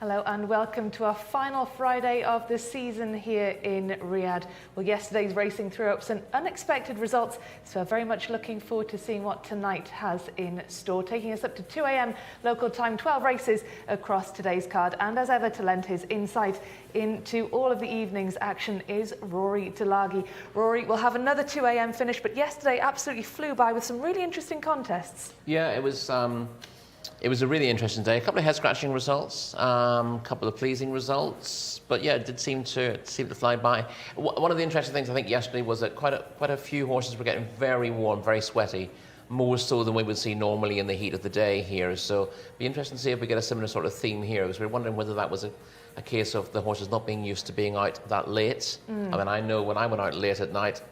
Hello and welcome to our final Friday of the season here in Riyadh. Well, yesterday's racing threw up some unexpected results, so we're very much looking forward to seeing what tonight has in store. Taking us up to 2 a.m. local time, 12 races across today's card. And as ever, to lend his insight into all of the evening's action is Rory Delaghi. Rory will have another 2 a.m. finish, but yesterday absolutely flew by with some really interesting contests. Yeah, it was a really interesting day. A couple of head-scratching results, a couple of pleasing results, but yeah, it did seem to fly by. One of the interesting things I think yesterday was that quite a few horses were getting very warm, very sweaty, more so than we would see normally in the heat of the day here. So it'd be interesting to see if we get a similar sort of theme here, because we're wondering whether that was a case of the horses not being used to being out that late. I mean, I know when I went out late at night,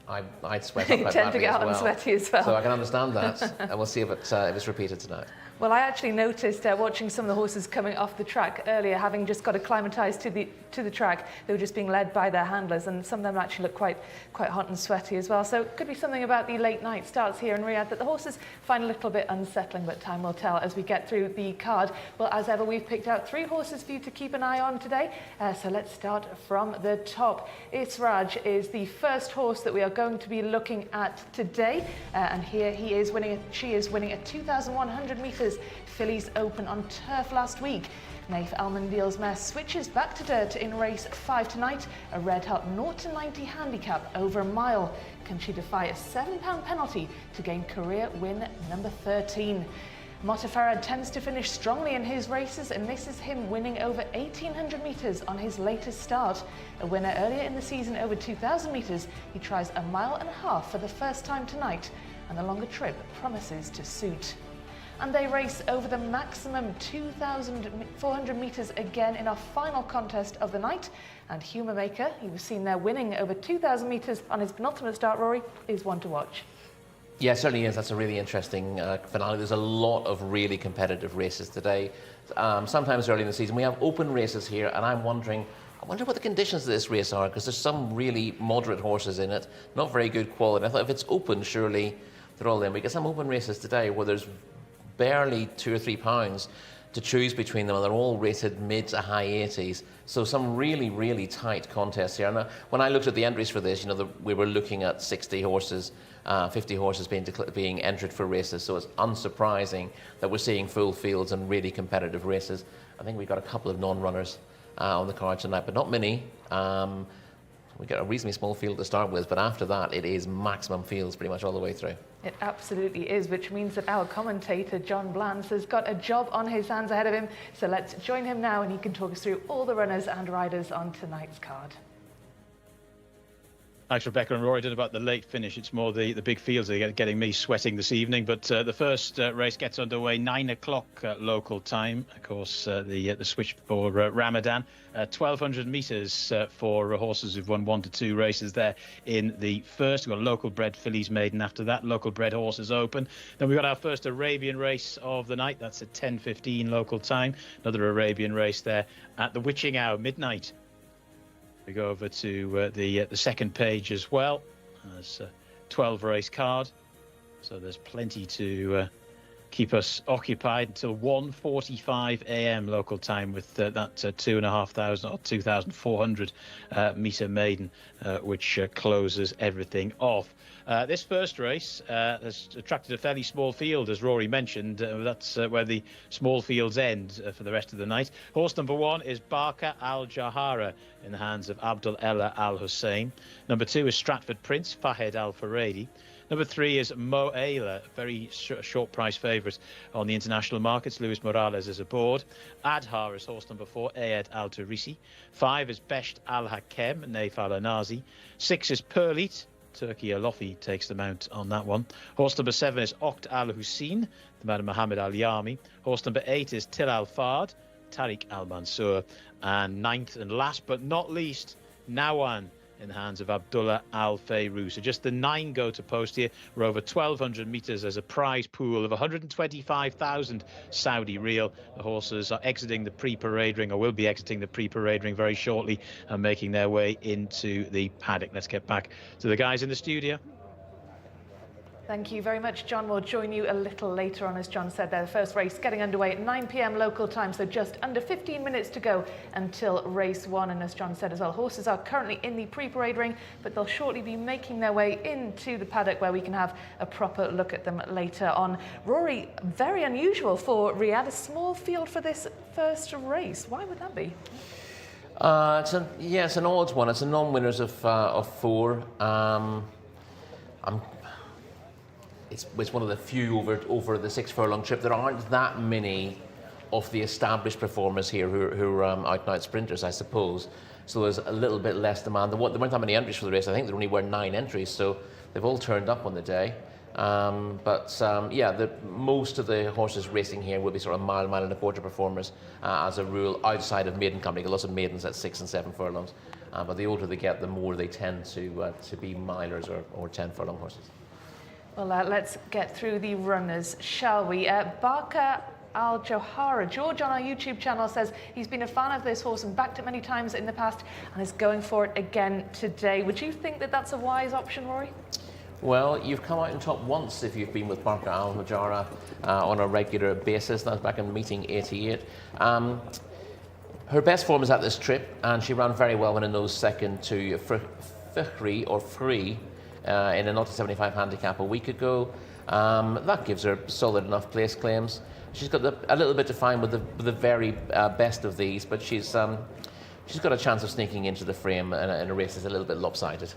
I'd sweat up quite badly as well. You tend to get hot and sweaty as well. So I can understand that, and we'll see if it's repeated tonight. Well, I actually noticed watching some of the horses coming off the track earlier, having just got acclimatised to the track, they were just being led by their handlers, and some of them actually looked quite hot and sweaty as well. So it could be something about the late night starts here in Riyadh that the horses find a little bit unsettling, but time will tell as we get through the card. Well, as ever, we've picked out 3 horses for you to keep an eye on today. So let's start from the top. Israj is the first horse that we are going to be looking at today, and here she is winning a 2,100 metres Fillies Open on turf last week. Naif Almondale's mare switches back to dirt in race 5 tonight, a red hot 0-90 handicap over a mile. Can she defy a £7 penalty to gain career win number 13? Motafarad tends to finish strongly in his races, and this is him winning over 1,800 metres on his latest start. A winner earlier in the season over 2,000 metres, he tries a 1.5 miles for the first time tonight, and the longer trip promises to suit. And they race over the maximum 2,400 metres again in our final contest of the night. And Humour Maker, he was seen there winning over 2,000 metres on his penultimate start, Rory, is one to watch. Yeah, it certainly is. That's a really interesting finale. There's a lot of really competitive races today. Sometimes early in the season, we have open races here, and I wonder what the conditions of this race are, because there's some really moderate horses in it, not very good quality. I thought if it's open, surely they're all in. We get some open races today where there's barely £2 or £3 to choose between them, and they're all rated mid to high 80s. So some really tight contests here. And when I looked at the entries for this, we were looking at 60 horses, 50 horses being entered for races. So it's unsurprising that we're seeing full fields and really competitive races. I think we've got a couple of non-runners on the card tonight, but not many. We get a reasonably small field to start with, but after that, it is maximum fields pretty much all the way through. It absolutely is, which means that our commentator, John Blance, has got a job on his hands ahead of him. So let's join him now, and he can talk us through all the runners and riders on tonight's card. Thanks, Rebecca and Rory. Did about the late finish. It's more the big fields that are getting me sweating this evening. But the first race gets underway 9 o'clock local time. Of course, the switch for Ramadan. 1,200 metres for horses who've won 1 to 2 races there in the first. We've got local bred fillies maiden after that. Local bred horses open. Then we've got our first Arabian race of the night. That's at 10:15 local time. Another Arabian race there at the witching hour, midnight. We go over to the second page as well. There's a 12 race card, so there's plenty to keep us occupied until 1:45 a.m. local time with that 2,500 or 2,400 metre maiden, which closes everything off. This first race has attracted a fairly small field, as Rory mentioned. That's where the small fields end for the rest of the night. Horse number 1 is Barka Al Jahara in the hands of Abdul Ella Al Hussein. Number 2 is Stratford Prince, Fahed Al Faredi. Number 3 is Mo Ayla, very short price favourite on the international markets. Luis Morales is aboard. Adhar is horse number 4, Ayed Al Turisi. 5 is Besht Al Hakem, Naif Al Anazi. 6 is Perlit. Turkey Alofi takes the mount on that one. Horse number 7 is Okt Al Hussein, the man of Mohammed Al Yami. Horse number 8 is Til Al Fard, Tariq Al Mansour. And 9th and last but not least, Nawan in the hands of Abdullah Al Fayru. So just the 9 go to post here. We're over 1,200 metres as a prize pool of 125,000 Saudi real. The horses are exiting the pre-parade ring, or will be exiting the pre-parade ring very shortly, and making their way into the paddock. Let's get back to the guys in the studio. Thank you very much, John. We'll join you a little later on, as John said there. The first race getting underway at 9 p.m. local time, so just under 15 minutes to go until race 1. And as John said as well, horses are currently in the pre-parade ring, but they'll shortly be making their way into the paddock where we can have a proper look at them later on. Rory, very unusual for Riyadh, a small field for this first race. Why would that be? It's an odd one. It's a non-winners of 4. It's one of the few over the 6 furlong trip. There aren't that many of the established performers here who are out-and-out sprinters, I suppose. So there's a little bit less demand. There weren't that many entries for the race. I think there only were 9 entries, so they've all turned up on the day. Most of the horses racing here will be sort of mile and a quarter performers as a rule, outside of maiden company. Lots of maidens at 6 and 7 furlongs. But the older they get, the more they tend to be milers or 10 furlong horses. Well, let's get through the runners, shall we? Barker Al-Johara. George on our YouTube channel says he's been a fan of this horse and backed it many times in the past and is going for it again today. Would you think that that's a wise option, Rory? Well, you've come out in top once if you've been with Barker Al-Johara on a regular basis. That's back in meeting 88. Her best form is at this trip, and she ran very well when in those second to Free in a 0-75 handicap a week ago. That gives her solid enough place claims. She's got a little bit to find with the very best of these, but she's got a chance of sneaking into the frame in a race that's a little bit lopsided.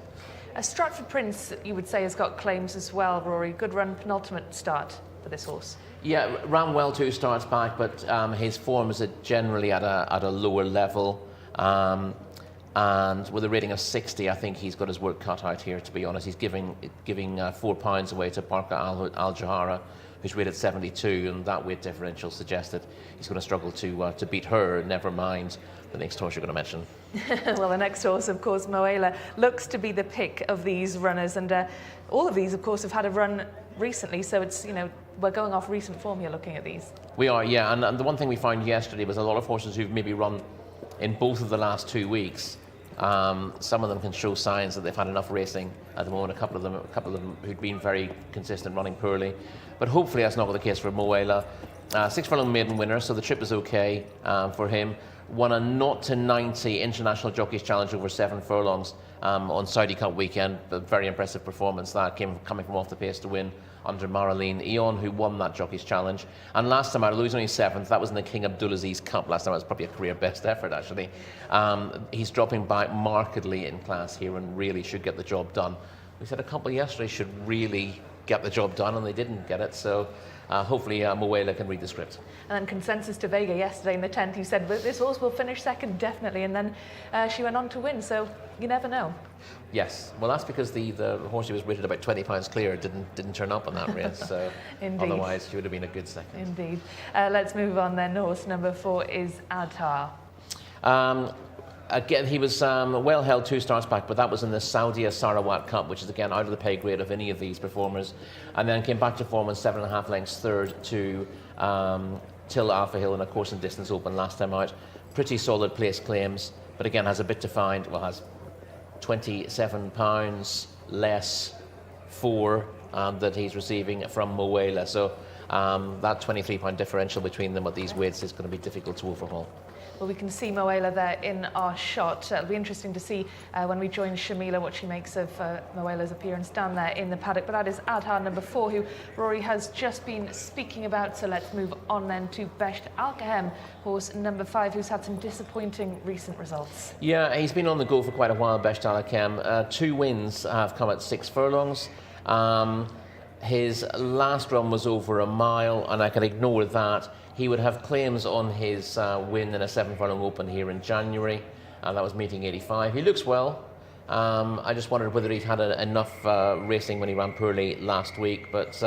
Stratford Prince, you would say, has got claims as well, Rory. Good run, penultimate start for this horse. Yeah, ran well 2 starts back, but his form is generally at a lower level. And with a rating of 60, I think he's got his work cut out here, to be honest. He's giving £4 away to Barker Al-Johara, who's rated 72, and that weight differential suggested he's going to struggle to beat her, never mind the next horse you're going to mention. Well, the next horse, of course, Moela, looks to be the pick of these runners, and all of these, of course, have had a run recently, so it's, we're going off recent form here looking at these. We are, yeah, and the one thing we found yesterday was a lot of horses who've maybe run in both of the last 2 weeks. Some of them can show signs that they've had enough racing at the moment. A couple of them who'd been very consistent, running poorly. But hopefully that's not the case for Moela. 6 furlong maiden winner, so the trip is okay for him. Won a 0-90 International Jockeys Challenge over 7 furlongs on Saudi Cup weekend. A very impressive performance that coming from off the pace to win under Marilyn Eon, who won that Jockeys Challenge. And last time out, although he's only 7th, that was in the King Abdulaziz Cup. Last time it was probably a career best effort, actually. He's dropping back markedly in class here and really should get the job done. We said a couple yesterday should really get the job done, and they didn't get it. So hopefully Moela can read the script. And then Consensus to Vega yesterday in the 10th, who said this horse will finish second definitely, and then she went on to win, so you never know. Yes, well that's because the horse who was rated about £20 clear didn't turn up on that race, so otherwise she would have been a good second. Indeed. Let's move on then. Horse number 4 is Adhar. Again, he was well held 2 starts back, but that was in the Saudi Sarawat Cup, which is again out of the pay grade of any of these performers, and then came back to form on 7.5 lengths third to Till Alpha Hill in a course and distance open last time out. Pretty solid place claims, but again has a bit to find. Well, has £27 less that he's receiving from Moela, so that £23 differential between them at these weights is going to be difficult to overhaul. Well, we can see Moela there in our shot. It'll be interesting to see when we join Shamila what she makes of Moela's appearance down there in the paddock. But that is Adhar number 4, who Rory has just been speaking about. So let's move on then to Besht Al-Kahem, horse number 5, who's had some disappointing recent results. Yeah, he's been on the go for quite a while, Besht Al-Kahem. 2 wins have come at 6 furlongs. His last run was over a mile, and I can ignore that. He would have claims on his win in a 7 furlong open here in January, and that was meeting 85. He looks well. I just wondered whether he'd had enough racing when he ran poorly last week, but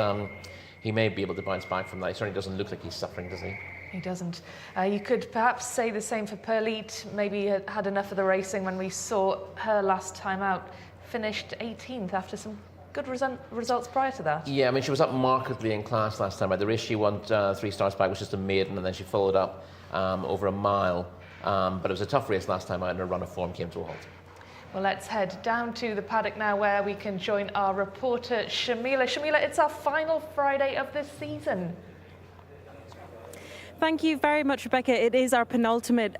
he may be able to bounce back from that. He certainly doesn't look like he's suffering, does he? He doesn't. You could perhaps say the same for Perlite. Maybe had enough of the racing when we saw her last time out. Finished 18th after some good results prior to that. Yeah, I mean, she was up markedly in class last time. At the race she won 3 starts back, was just a maiden, and then she followed up over a mile. But it was a tough race last time out, and her run of form came to a halt. Well, let's head down to the paddock now where we can join our reporter, Shamila. Shamila, it's our final Friday of the season. Thank you very much, Rebecca. It is our penultimate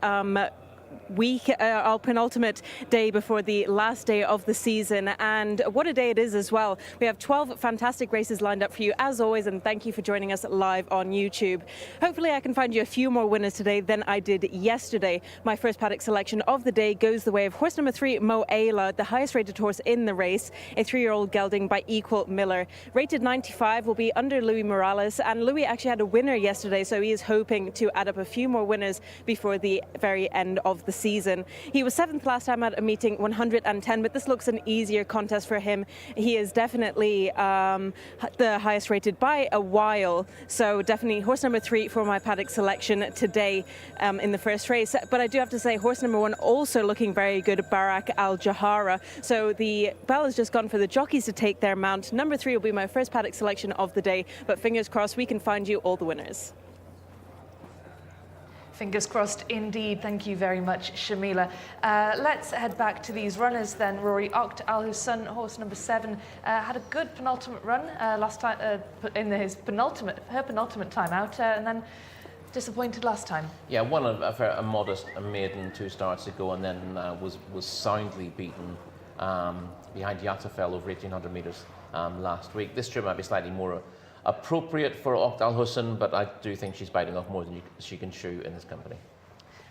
our penultimate day before the last day of the season, and what a day it is as well. We have 12 fantastic races lined up for you as always, and thank you for joining us live on YouTube. Hopefully I can find you a few more winners today than I did yesterday. My first paddock selection of the day goes the way of horse number 3, Moela, the highest rated horse in the race, a 3-year-old gelding by Equal Miller. Rated 95, will be under Louis Morales, and Louis actually had a winner yesterday, so he is hoping to add up a few more winners before the very end of the season. He was 7th last time at a meeting 110, but this looks an easier contest for him. He is definitely the highest rated by a while, so definitely horse number 3 for my paddock selection today in the first race. But I do have to say horse number 1 also looking very good, Barak Al Jahara. So the bell has just gone for the jockeys to take their mount. Number 3 will be my first paddock selection of the day, but fingers crossed we can find you all the winners. Fingers crossed indeed. Thank you very much, Shamila. Let's head back to these runners then. Rory Oct Al Hussein, horse number 7, had a good penultimate run last time in her penultimate time out, and then disappointed last time. Yeah, won a modest maiden 2 starts ago, and then was soundly beaten behind Jcsa over 1,800 metres last week. This trip might be slightly more appropriate for Oct Al Hussein, but I do think she's biting off more than she can chew in this company.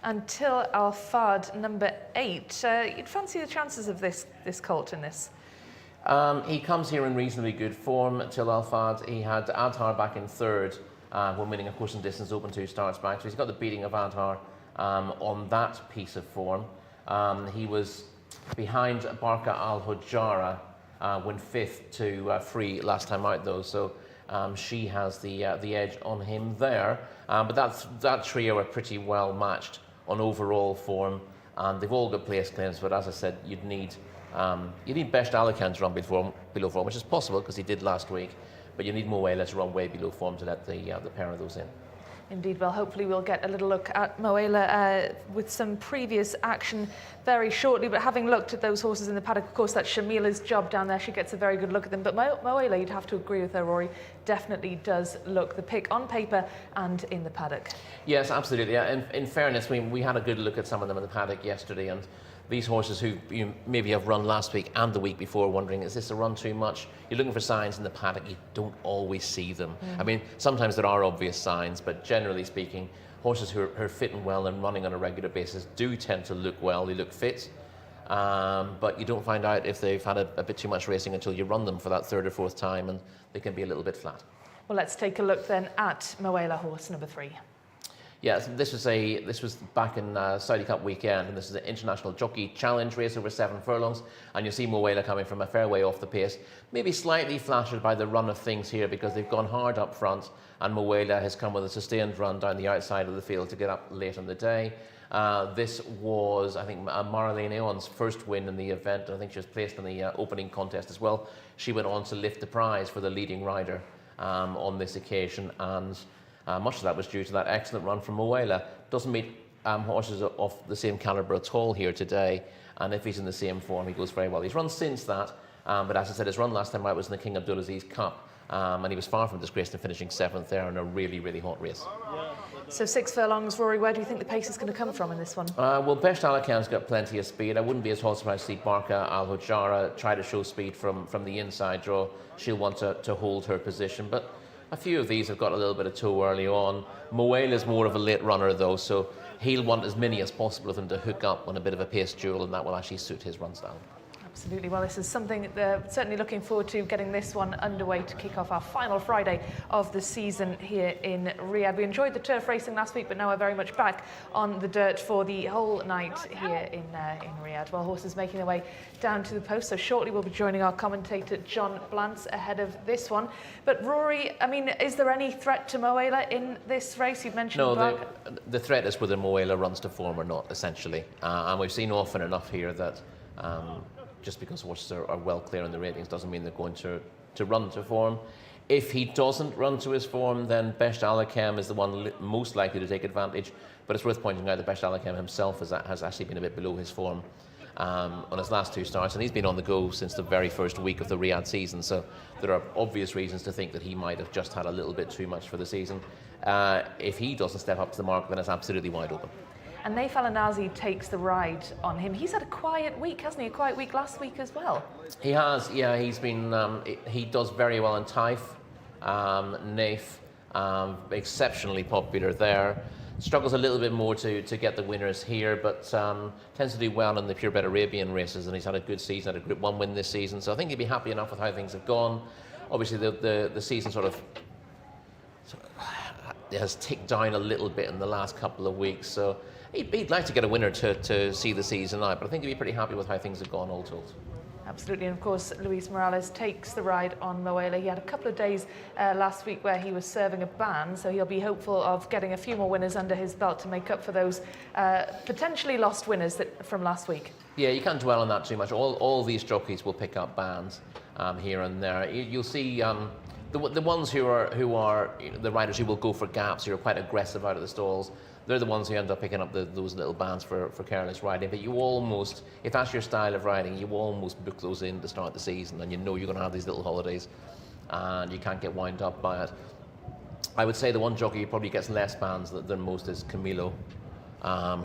Until Al Fard, number 8. You'd fancy the chances of this colt in this? He comes here in reasonably good form. Till Al Fard, he had Adhar back in 3rd when winning a course and distance open 2 starts back, so he's got the beating of Adhar on that piece of form. He was behind Barka Al Hujara when 5th to Free last time out though, so she has the edge on him there, but that trio are pretty well matched on overall form, and they've all got place claims. But as I said, you need Best Alakan to run below form, which is possible because he did last week, but you need Moela to run way below form to let the pair of those in. Indeed, well, hopefully we'll get a little look at Moela with some previous action very shortly. But having looked at those horses in the paddock, of course, that's Shamila's job down there. She gets a very good look at them. But Moela, you'd have to agree with her, Rory, definitely does look the pick on paper and in the paddock. Yes, absolutely. Yeah. In fairness, we had a good look at some of them in the paddock yesterday, and these horses who you maybe have run last week and the week before, wondering, is this a run too much? You're looking for signs in the paddock, you don't always see them. I mean, sometimes there are obvious signs, but generally speaking, horses who are fitting well and running on a regular basis do tend to look well, they look fit. But you don't find out if they've had a bit too much racing until you run them for that 3rd or 4th time, and they can be a little bit flat. Well, let's take a look then at Moela, horse number 3. Yeah, this was back in Saudi Cup weekend, and this is an international jockey challenge race over 7 furlongs, and you see Moela coming from a fair way off the pace, maybe slightly flattered by the run of things here because they've gone hard up front, and Moela has come with a sustained run down the outside of the field to get up late in the day. This was, I think, Marlene Eon's first win in the event, and I think she was placed in the opening contest as well. She went on to lift the prize for the leading rider on this occasion, and much of that was due to that excellent run from Moela. Doesn't meet horses of the same calibre at all here today, and if he's in the same form, he goes very well. He's run since that, but as I said, his run last time out was in the King Abdulaziz Cup, and he was far from disgraced in finishing 7th there in a really, really hot race. So 6 furlongs, Rory, where do you think the pace is going to come from in this one? Well, Best Alakan's got plenty of speed. I wouldn't be at all surprised to see Barka Al Hujara try to show speed from the inside draw. She'll want to hold her position, but a few of these have got a little bit of toe early on. Moela is more of a late runner though, so he'll want as many as possible of them to hook up on a bit of a pace duel, and that will actually suit his run style. Absolutely. Well, this is something that certainly looking forward to getting this one underway to kick off our final Friday of the season here in Riyadh. We enjoyed the turf racing last week, but now we're very much back on the dirt for the whole night here in Riyadh. Well, horses making their way down to the post. So shortly we'll be joining our commentator John Blantz ahead of this one. But Rory, I mean, is there any threat to Moela in this race? You've mentioned no. The threat is whether Moela runs to form or not, essentially, and we've seen often enough here that. Just because horses are well clear in the ratings doesn't mean they're going to run to form. If he doesn't run to his form, then Best Alakan is the one most likely to take advantage. But it's worth pointing out that Best Alakan himself has actually been a bit below his form on his last 2 starts, and he's been on the go since the very first week of the Riyadh season. So there are obvious reasons to think that he might have just had a little bit too much for the season. If he doesn't step up to the mark, then it's absolutely wide open. And Naif Al takes the ride on him. He's had a quiet week, hasn't he? A quiet week last week as well. He has, yeah. He's been. He does very well in Taif. Naif, exceptionally popular there. Struggles a little bit more to get the winners here, but tends to do well in the purebred Arabian races, and he's had a good season, had a Group 1 win this season, so I think he'd be happy enough with how things have gone. Obviously, the season sort of has ticked down a little bit in the last couple of weeks, so he'd like to get a winner to see the season out, but I think he'd be pretty happy with how things have gone all told. Absolutely, and of course Luis Morales takes the ride on Moela. He had a couple of days last week where he was serving a ban, so he'll be hopeful of getting a few more winners under his belt to make up for those potentially lost winners from last week. Yeah, you can't dwell on that too much. All these jockeys will pick up bans here and there. You'll see the ones who are the riders who will go for gaps, who are quite aggressive out of the stalls. They're the ones who end up picking up those little bans for careless riding. But you almost, if that's your style of riding, you almost book those in to start the season, and you know you're going to have these little holidays, and you can't get wound up by it. I would say the one jockey who probably gets less bans than most is Camilo,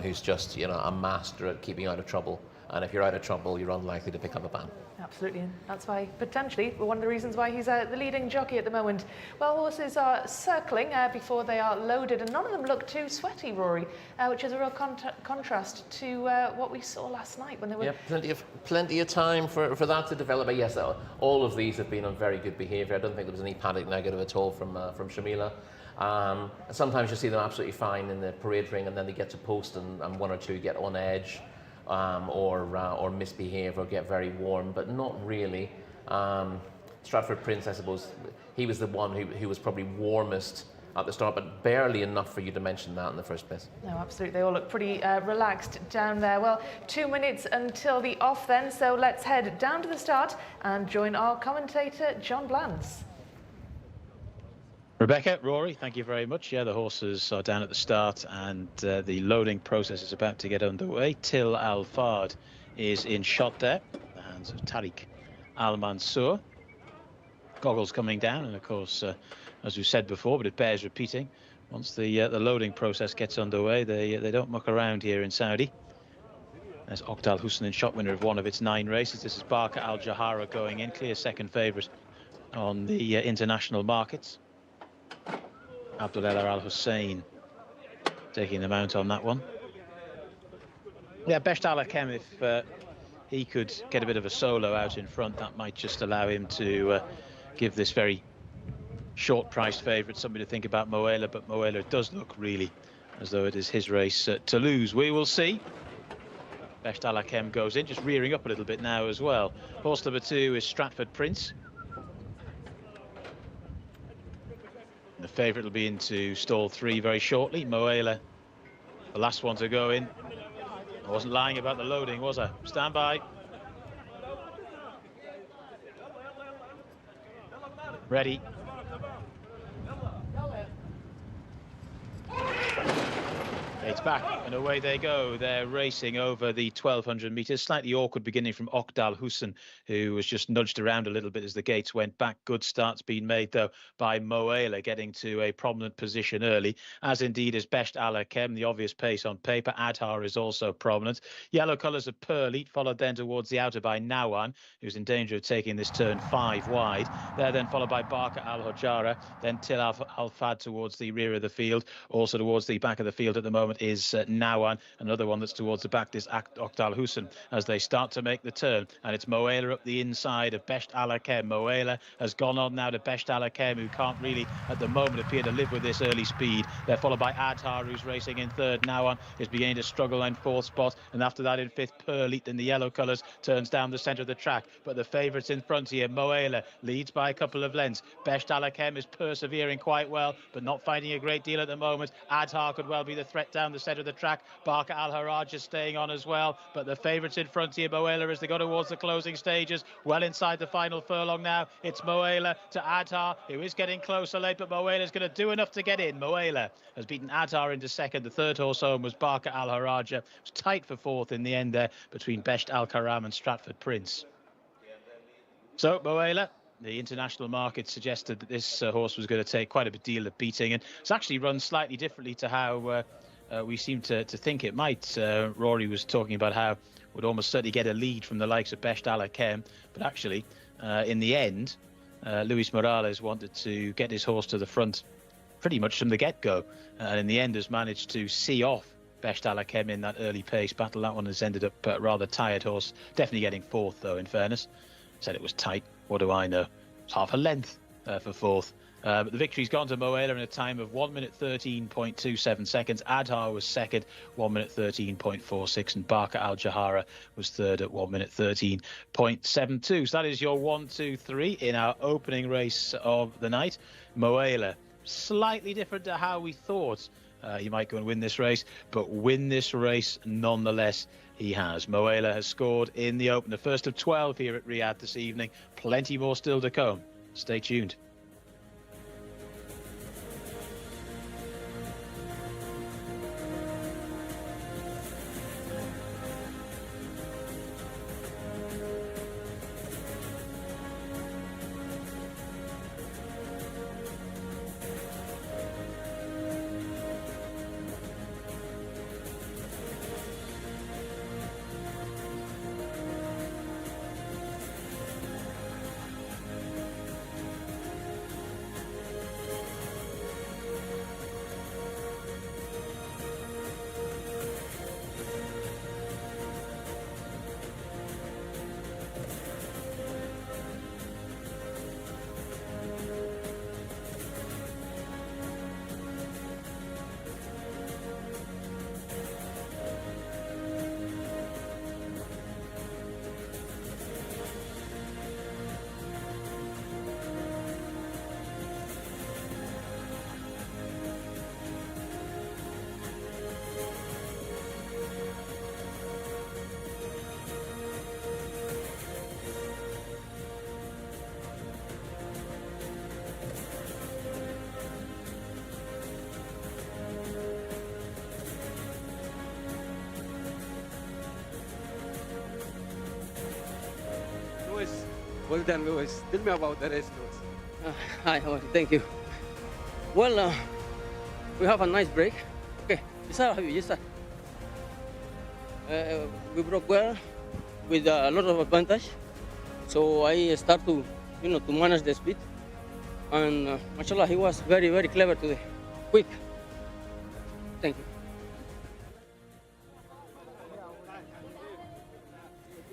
who's just a master at keeping out of trouble. And if you're out of trouble, you're unlikely to pick up a ban. Absolutely, and that's why, potentially, one of the reasons why he's the leading jockey at the moment. Well, horses are circling before they are loaded, and none of them look too sweaty, Rory, which is a real contrast to what we saw last night when they were... Yeah, plenty of time for that to develop. But yes, all of these have been on very good behaviour. I don't think there was any Paddock negative at all from Shamila. Sometimes you see them absolutely fine in the parade ring, and then they get to post, and one or two get on edge. Or misbehave or get very warm, but not really. Stratford Prince, I suppose, he was the one who was probably warmest at the start, but barely enough for you to mention that in the first place. No, absolutely. They all look pretty relaxed down there. Well, 2 minutes until the off then, so let's head down to the start and join our commentator, John Blantz. Rebecca, Rory, thank you very much. Yeah, the horses are down at the start, and the loading process is about to get underway. Till Al Fard is in shot there, the hands of Tariq Al Mansour. Goggles coming down, and of course, as we said before, but it bears repeating, once the loading process gets underway, they don't muck around here in Saudi. There's Oqtal Hussein, shot winner of one of its 9 races. This is Barker Al Jahara going in, clear second favourite on the international markets. Abdullah Al Hussein taking the mount on that one. Yeah, Besht Al Hakem, if he could get a bit of a solo out in front, that might just allow him to give this very short-priced favourite something to think about Moela, but Moela does look really as though it is his race to lose. We will see. Besht Al Hakem goes in, just rearing up a little bit now as well. Horse number 2 is Stratford Prince. The favourite will be into stall 3 very shortly. Moela, the last one to go in. I wasn't lying about the loading, was I? Stand by. Ready. It's back and away they go. They're racing over the 1200 metres. Slightly awkward beginning from Oqtal Hussein, who was just nudged around a little bit as the gates went back. Good start's been made though by Moela, getting to a prominent position early, as indeed is Besht Al Hakem. The obvious pace on paper. Adhar is also prominent. Yellow colours of Pearl, followed then towards the outer by Nawan, who's in danger of taking this turn 5 wide. They're then followed by Barker Al Hojara, then Till Al Fad towards the rear of the field. Also towards the back of the field at the moment is Nawan. Another one that's towards the back, this Oqtal Hussein, as they start to make the turn. And it's Moela up the inside of Besht Al Hakem. Moela has gone on now to Besht Al Hakem, who can't really at the moment appear to live with this early speed. They're followed by Adhar, who's racing in 3rd. Nawan is beginning to struggle in 4th spot, and after that in 5th, Pearlite in the yellow colours turns down the centre of the track. But the favourites in front here, Moela leads by a couple of lengths. Besht Al Hakem is persevering quite well, but not finding a great deal at the moment. Adhar could well be the threat down the centre of the track. Barker Al Haraj is staying on as well, but the favourites in front here, Moela, as they go towards the closing stages, well inside the final furlong now. It's Moela to Adhar, who is getting closer late, but Moela is going to do enough to get in. Moela has beaten Adhar into second. The third horse home was Barker Al Haraj. It was tight for fourth in the end there between Besht Al Karam and Stratford Prince. So Moela, the international market suggested that this horse was going to take quite a deal of beating, and it's actually run slightly differently to how we seem to think it might. Rory was talking about how it would almost certainly get a lead from the likes of Besht Al Hakem, but actually in the end Luis Morales wanted to get his horse to the front pretty much from the get-go, and in the end has managed to see off Besht Al Hakem in that early pace battle. That one has ended up rather tired horse, definitely getting fourth though, in fairness. Said it was tight, what do I know? It's half a length for fourth. But the victory's gone to Moela in a time of 1 minute 13.27 seconds. Adhar was second, 1 minute 13.46, and Barker Al Jahara was third at 1 minute 13.72. So that is your 1, 2, 3 in our opening race of the night. Moela, slightly different to how we thought he might go and win this race, but win this race nonetheless. He has. Moela has scored in the open, the first of 12 here at Riyadh this evening. Plenty more still to come. Stay tuned. Well done, Louis. Tell me about the race, Louis. Hi, how are you? Thank you. Well, we have a nice break. Okay, Jcsa, how are you? Jcsa. We broke well with a lot of advantage. So I start to, to manage the speed. And mashallah, he was very, very clever today. Quick. Thank you.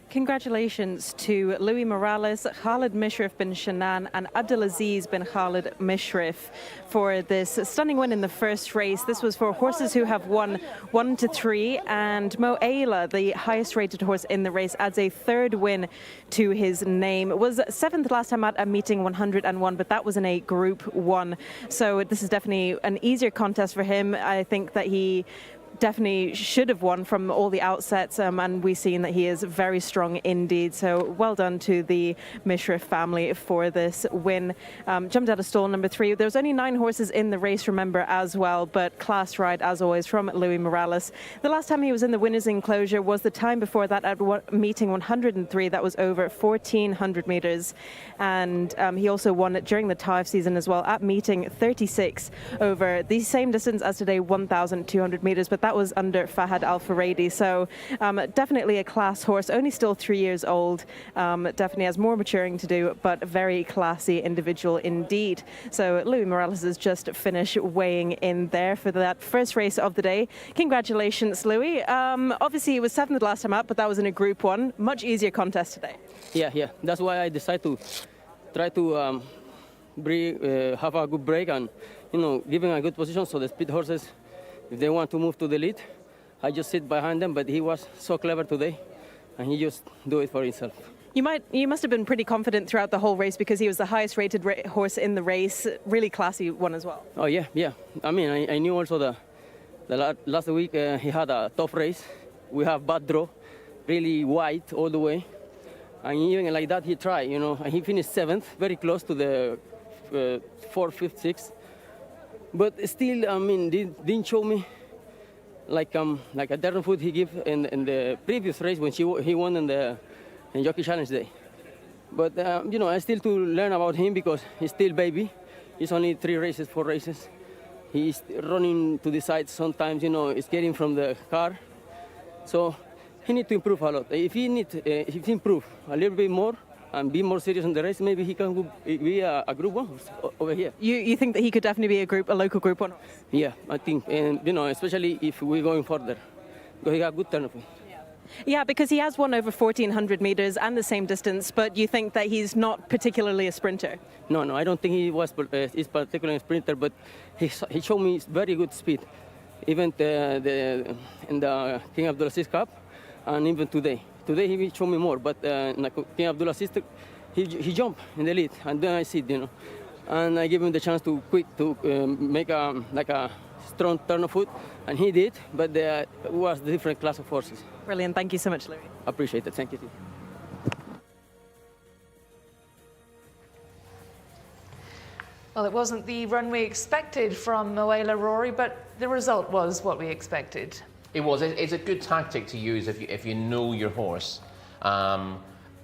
Congratulations to Louis Morales, Khalid Mishrif bin Shanan and Abdulaziz bin Khalid Mishrif for this stunning win in the first race. This was for horses who have won 1 to 3, and Moela, the highest rated horse in the race, adds a third win to his name. It was 7th last time at a meeting 101, but that was in a Group 1. So this is definitely an easier contest for him. I think that he definitely should have won from all the outsets, and we've seen that he is very strong indeed. So well done to the Mishrif family for this win. Jumped out of stall number 3. There was only 9 horses in the race, remember, as well, but class ride as always from Louis Morales. The last time he was in the winner's enclosure was the time before that at meeting 103. That was over 1,400 meters, and he also won it during the Taif season as well at meeting 36 over the same distance as today, 1,200 meters, but that was under Fahad Al Faradi. So definitely a class horse, only still 3 years old. Definitely has more maturing to do, but a very classy individual indeed. So Louis Morales has just finished weighing in there for that first race of the day. Congratulations, Louis. Obviously, it was 7th last time up, but that was in a Group 1. Much easier contest today. Yeah. That's why I decided to try to have a good break and, giving a good position so the speed horses, if they want to move to the lead, I just sit behind them. But he was so clever today, and he just do it for himself. You must have been pretty confident throughout the whole race because he was the highest rated horse in the race. Really classy one as well. Oh yeah. I mean, I knew also Last week he had a tough race. We have bad draw, really wide all the way. And even like that, he tried, you know, and he finished 7th, very close to the 4th, 5th, 6th. But still, I mean, didn't show me like a different foot he gave in the previous race when he won in Jockey Challenge Day. But you know, I still to learn about him because he's still baby. He's only 3 races, 4 races. He's running to the side sometimes, you know, it's getting from the car. So he needs to improve a lot. If he improve a little bit more and be more serious in the race, maybe he can be a Group 1 over here. You think that he could definitely be a local Group 1? Yeah, I think, and you know, especially if we're going further, because he got good turnover. Yeah, because he has won over 1,400 meters and the same distance, but you think that he's not particularly a sprinter? No, I don't think he was is particularly a sprinter, but he showed me very good speed, even in the King Abdulaziz Cup, and even today. Today he will show me more, but in the King Abdulaziz, he jumped in the lead, and then I see it, you know, and I give him the chance to make a strong turn of foot, and he did, but it was a different class of horses. Brilliant, thank you so much, Louis. Appreciate it, thank you. Well, it wasn't the run we expected from Moela Rory, but the result was what we expected. It was. It's a good tactic to use if you know your horse.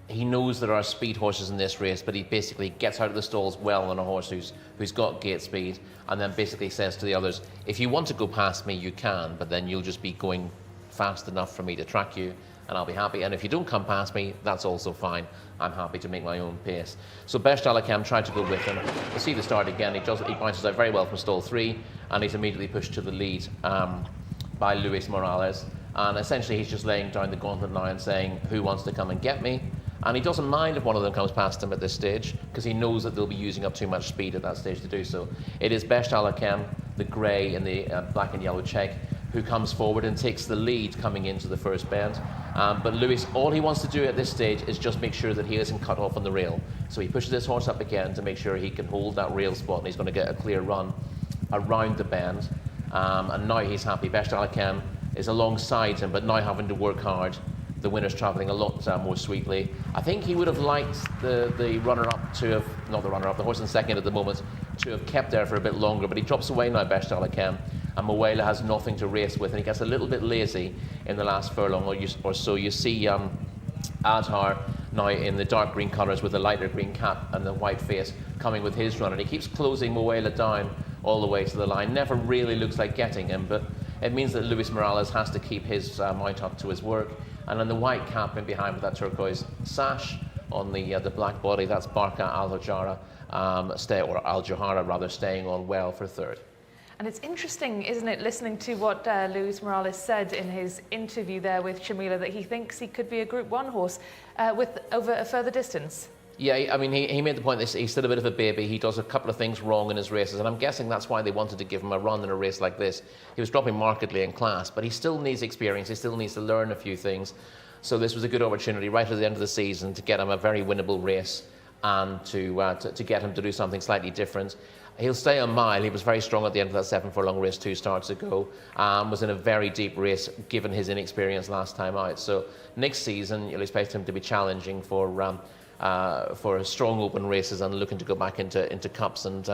He knows there are speed horses in this race, but he basically gets out of the stalls well on a horse who's got gate speed, and then basically says to the others, if you want to go past me, you can, but then you'll just be going fast enough for me to track you, and I'll be happy. And if you don't come past me, that's also fine. I'm happy to make my own pace. So Best Alakam tried to go with him. We'll see the start again. He bounces out very well from stall 3, and he's immediately pushed to the lead by Luis Morales. And essentially he's just laying down the gauntlet now and saying, who wants to come and get me? And he doesn't mind if one of them comes past him at this stage, because he knows that they'll be using up too much speed at that stage to do so. It is Best Alakam, the grey in the black and yellow check, who comes forward and takes the lead coming into the first bend. But Luis, all he wants to do at this stage is just make sure that he isn't cut off on the rail. So he pushes his horse up again to make sure he can hold that rail spot, and he's going to get a clear run around the bend. And now he's happy. Best Alakam is alongside him, but now having to work hard. The winner's travelling a lot more sweetly. I think he would have liked the runner-up to have, not the runner-up, the horse in second at the moment, to have kept there for a bit longer, but he drops away now, Best Alakam, and Moela has nothing to race with, and he gets a little bit lazy in the last furlong or so. You see Adhar now in the dark green colours with the lighter green cap and the white face coming with his run, and he keeps closing Moela down all the way to the line. Never really looks like getting him, but it means that Luis Morales has to keep his mount up to his work. And on the white cap in behind with that turquoise sash on the black body, that's Barca Al-Jahara, or Al-Jahara rather, staying on well for third. And it's interesting, isn't it, listening to what Luis Morales said in his interview there with Chamila, that he thinks he could be a Group 1 horse with over a further distance. Yeah, I mean, he made the point that he's still a bit of a baby. He does a couple of things wrong in his races, and I'm guessing that's why they wanted to give him a run in a race like this. He was dropping markedly in class, but he still needs experience. He still needs to learn a few things. So this was a good opportunity right at the end of the season to get him a very winnable race and to get him to do something slightly different. He'll stay on mile. He was very strong at the end of that 7 furlong race 2 starts ago. Was in a very deep race given his inexperience last time out. So next season you'll expect him to be challenging for strong open races and looking to go back into cups and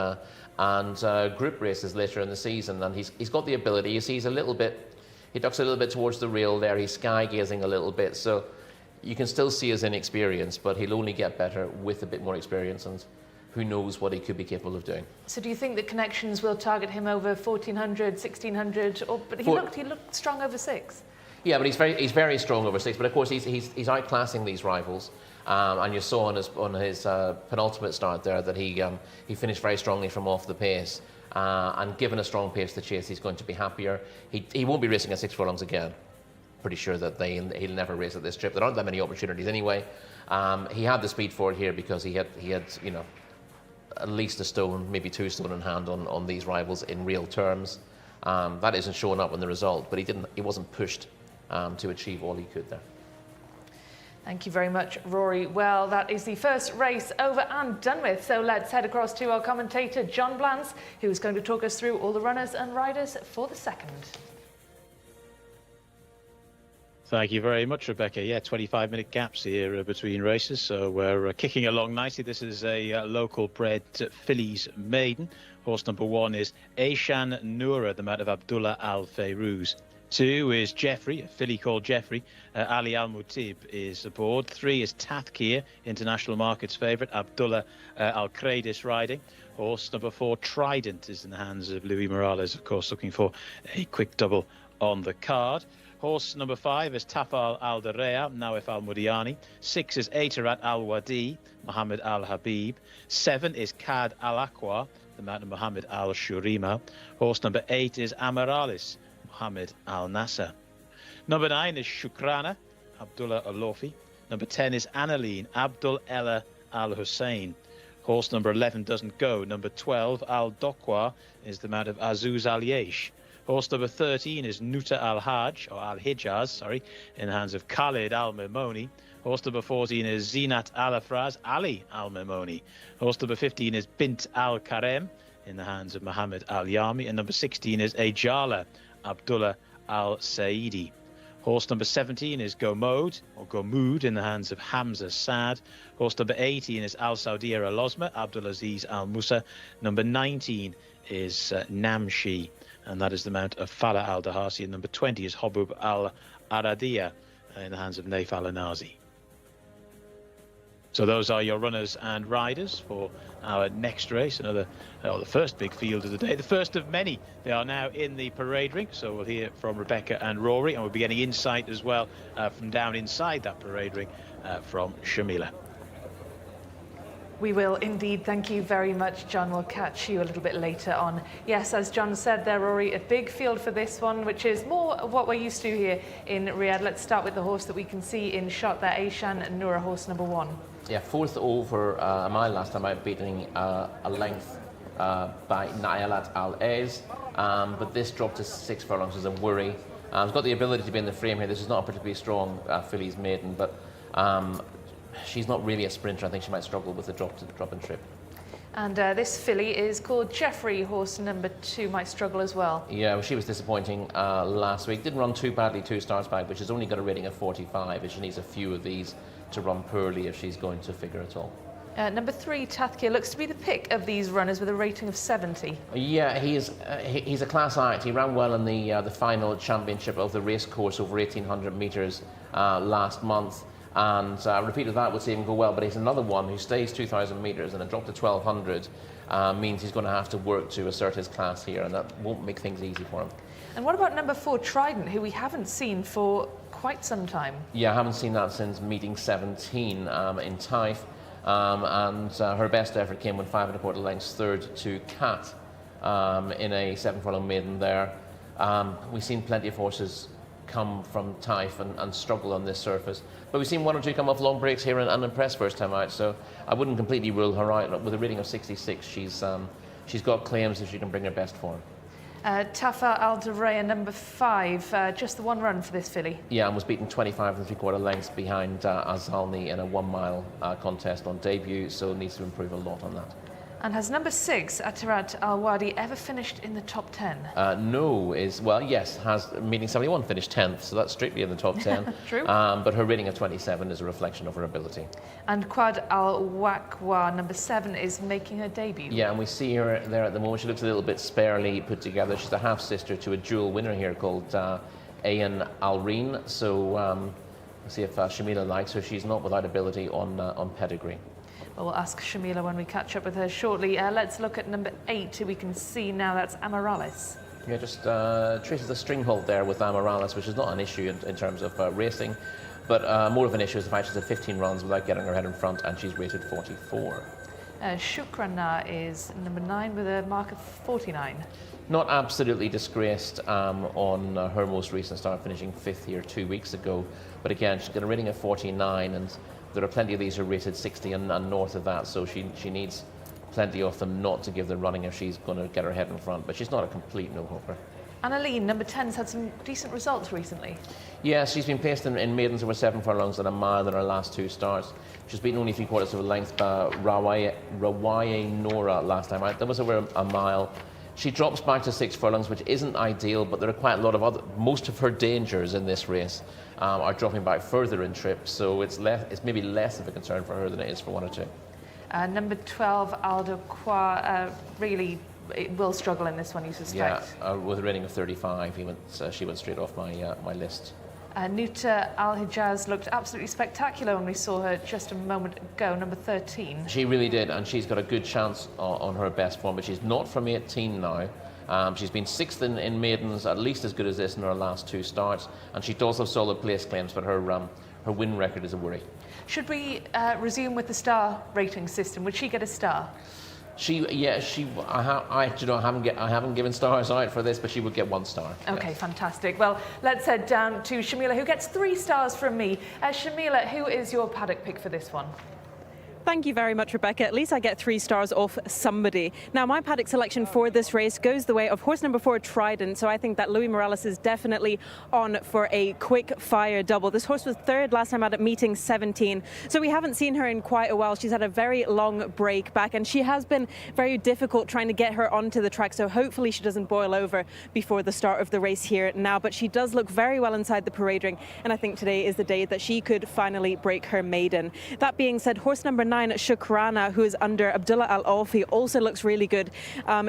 group races later in the season. And he's got the ability. You see, he ducks a little bit towards the rail there. He's sky gazing a little bit, so you can still see his inexperience, but he'll only get better with a bit more experience, and who knows what he could be capable of doing. So do you think that Connections will target him over 1,400, 1,600, but he looked strong over 6? Yeah, but he's very strong over 6. But of course he's outclassing these rivals, and you saw on his penultimate start there that he finished very strongly from off the pace. And given a strong pace to chase, he's going to be happier. He won't be racing at 6 furlongs again. Pretty sure that he'll never race at this trip. There aren't that many opportunities anyway. He had the speed for it here because he had at least a stone, maybe 2 stone in hand on these rivals in real terms. That isn't showing up in the result, but he wasn't pushed to achieve all he could there. Thank you very much, Rory. Well, that is the first race over and done with. So let's head across to our commentator, John Blance, who is going to talk us through all the runners and riders for the second. Thank you very much, Rebecca. Yeah, 25-minute gaps here between races, so we're kicking along nicely. This is a local bred fillies maiden. Horse number 1 is Aishan Noura, the mount of Abdullah Al Fayrouz. 2 is Jeffrey, a filly called Jeffrey. Ali Al Mutib is aboard. 3 is Tathkir, international markets favourite. Abdullah Al Kradis riding. Horse number 4, Trident, is in the hands of Louis Morales, of course, looking for a quick double on the card. Horse number 5 is Tafal Al Dareya, Nawef Al Muriani. 6 is Aitarat Al Wadi, Mohammed Al Habib. 7 is Kad Al Aqwa, the mount of Mohammed Al Shurima. Horse number 8 is Amaralis, Mohammed Al Nasser. Number 9 is Shukrana, Abdullah Al Lofi. Number 10 is Analine, Abdul Ella Al Hussein. Horse number 11 doesn't go. Number 12, Al Dokwa, is the mount of Azuz Al Yesh. Horse number 13 is Nuta Al Hajj, or Al Hijaz, sorry, in the hands of Khalid Al Mimoni. Horse number 14 is Zinat Al Afraz, Ali Al Mimoni. Horse number 15 is Bint Al Karem, in the hands of Mohammed Al Yami. And number 16 is Ajala, Abdullah Al Saidi. Horse number 17 is Gomod, or Gomood, in the hands of Hamza Saad. Horse number 18 is Al Saudia Al Osma, Abdulaziz Al Musa. Number 19 is Namshi, and that is the mount of Fala Al Dahasi. And number 20 is Hobub Al Aradia, in the hands of Naif Al Anazi. So those are your runners and riders for our next race. The first big field of the day, the first of many. They are now in the parade ring, so we'll hear from Rebecca and Rory, and we'll be getting insight as well from down inside that parade ring from Shamila. We will indeed. Thank you very much, John. We'll catch you a little bit later on. Yes, as John said there, Rory, a big field for this one, which is more of what we're used to here in Riyadh. Let's start with the horse that we can see in shot there, Aishan Noura, horse number 1. Yeah, 4th over a mile last time out, beating a length by Nayalat Al Ez, but this dropped to 6 furlongs is a worry. It's got the ability to be in the frame here. This is not a particularly strong fillies maiden, but she's not really a sprinter. I think she might struggle with the drop and trip. And this filly is called Jeffrey, horse number 2, might struggle as well. Yeah, well, she was disappointing last week. Didn't run too badly 2 starts back, but she's only got a rating of 45, and she needs a few of these to run poorly if she's going to figure at all. Number 3, Tathkir, looks to be the pick of these runners with a rating of 70. Yeah, he's a class act. He ran well in the final championship of the race course over 1,800 metres last month. And repeated that would see him go well, but he's another one who stays 2,000 metres, and a drop to 1,200 means he's going to have to work to assert his class here, and that won't make things easy for him. And what about number 4, Trident, who we haven't seen for quite some time? Yeah, I haven't seen that since meeting 17 in Taif, and her best effort came when 5 1/4 lengths third to Cat in a 7 furlong maiden there. We've seen plenty of horses come from Taif and struggle on this surface, but we've seen 1 or 2 come off long breaks here and impress first time out, so I wouldn't completely rule her out. With a rating of 66, she's got claims if she can bring her best form. Tafa Al Dareya, number 5, just the 1 run for this filly. Yeah, and was beaten 25 3/4 lengths behind Azalni in a 1 mile contest on debut, so needs to improve a lot on that. And has number 6, Atarat Al Wadi, ever finished in the top 10? No, yes, has meeting 71 finished 10th, so that's strictly in the top 10. True. But her rating of 27 is a reflection of her ability. And Quad Al Waqwa, number 7, is making her debut. Yeah, and we see her there at the moment. She looks a little bit sparely put together. She's a half sister to a dual winner here called Ayan Alreen. So we'll see if Shamila likes her. She's not without ability on pedigree. Well, we'll ask Shamila when we catch up with her shortly. Let's look at number 8, who we can see now. That's Amaralis. Yeah, just traces a string hold there with Amaralis, which is not an issue in terms of racing, but more of an issue is the fact she's had 15 runs without getting her head in front, and she's rated 44. Shukrana is number 9 with a mark of 49. Not absolutely disgraced on her most recent start, finishing 5th here 2 weeks ago, but again, she's got a rating of 49, and there are plenty of these who are rated 60 and north of that, so she needs plenty of them not to give the running if she's going to get her head in front, but she's not a complete no-hoper. Annaline, number 10, has had some decent results recently. Yeah, she's been placed in maidens over 7 furlongs and a mile in her last 2 starts. She's beaten only 3/4 of a length by Rawaye Nora last time out. That was over a mile. She drops back to 6 furlongs, which isn't ideal, but there are quite a lot of most of her dangers in this race are dropping back further in trip, so it's maybe less of a concern for her than it is for 1 or 2. Number 12, Aldo Qua, really it will struggle in this one, you suspect? Yeah, with a rating of 35, she went straight off my list. Nuta Al-Hijaz looked absolutely spectacular when we saw her just a moment ago, number 13. She really did, and she's got a good chance on her best form, but she's not from 18 now. She's been 6th in maidens, at least as good as this in her last 2 starts, and she does have solid place claims, but her win record is a worry. Should we resume with the star rating system? Would she get a star? I haven't given stars out for this, but she would get 1 star. Okay, yes. Fantastic. Well, let's head down to Shamila, who gets 3 stars from me. Shamila, who is your paddock pick for this one? Thank you very much, Rebecca. At least I get 3 stars off somebody. Now, my paddock selection for this race goes the way of horse number 4, Trident. So I think that Louis Morales is definitely on for a quick fire double. This horse was 3rd last time out at meeting 17. So we haven't seen her in quite a while. She's had a very long break back, and she has been very difficult trying to get her onto the track. So hopefully she doesn't boil over before the start of the race here now. But she does look very well inside the parade ring, and I think today is the day that she could finally break her maiden. That being said, horse number 9, Shukrana, who is under Abdullah Al-Alfi, also looks really good.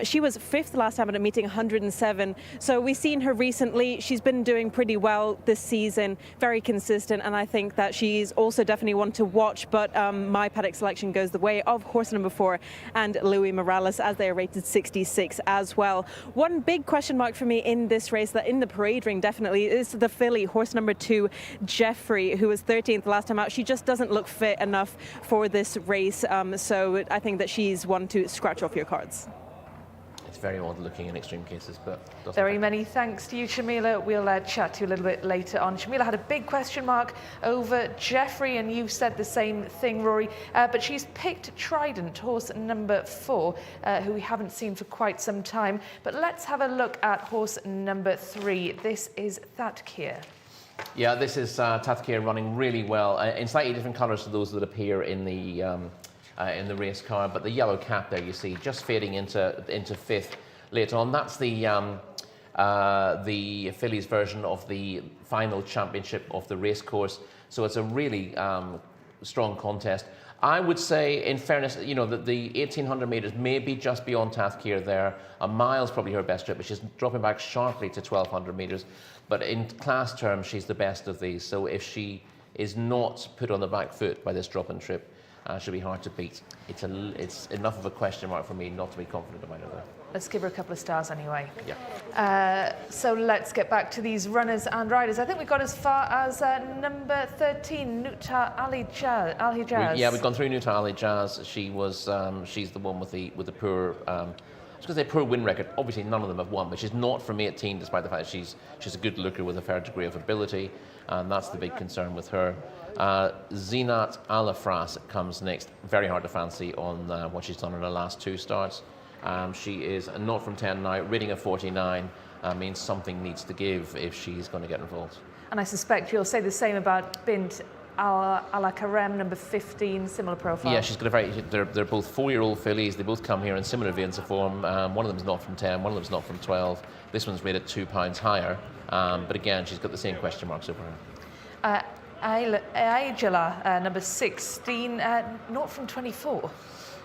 She was 5th last time at a meeting 107. So we've seen her recently. She's been doing pretty well this season, very consistent, and I think that she's also definitely one to watch. But my paddock selection goes the way of horse number 4 and Louis Morales, as they are rated 66 as well. One big question mark for me in this race, that in the parade ring definitely, is the filly, horse number 2, Jeffrey, who was 13th last time out. She just doesn't look fit enough for this race. So I think that she's one to scratch off your cards. It's very odd looking in extreme cases, but very many thanks to you, Shamila. We'll chat to you a little bit later on. Shamila had a big question mark over Jeffrey, and you said the same thing, Rory. But she's picked Trident, horse number 4, who we haven't seen for quite some time. But let's have a look at horse number 3. This is Thatkir. Yeah, this is Tatkir running really well in slightly different colours to those that appear in the race car. But the yellow cap there, you see, just fading into 5th later on. That's the fillies version of the final championship of the race course. So it's a really strong contest. I would say, in fairness, you know, that the 1800 metres may be just beyond Tatkir there. A mile's probably her best trip, but she's dropping back sharply to 1200 metres. But in class terms, she's the best of these. So if she is not put on the back foot by this drop-in trip, she'll be hard to beat. It's enough of a question mark for me not to be confident about her there. Let's give her a couple of stars anyway. Yeah. So let's get back to these runners and riders. I think we got as far as number 13, Nuta Al-Hijaz. Yeah, we've gone through Nuta Al-Hijaz. She was, she's the one with the poor. I was going to say poor win record. Obviously, none of them have won, but she's not from 18, despite the fact that she's a good looker with a fair degree of ability, and that's the big concern with her. Zinat Alafras comes next. Very hard to fancy on what she's done in her last 2 starts. She is not from 10 now. Rating of 49 means something needs to give if she's going to get involved. And I suspect you'll say the same about Bint Al-Karem, number 15, similar profile. Yeah, she's got a very. They're both 4-year-old fillies. They both come here in similar veins of form. One of them's not from 10. One of them's not from 12. This one's rated £2 higher. But again, she's got the same question marks over her. Aijala, number 16, not from 24.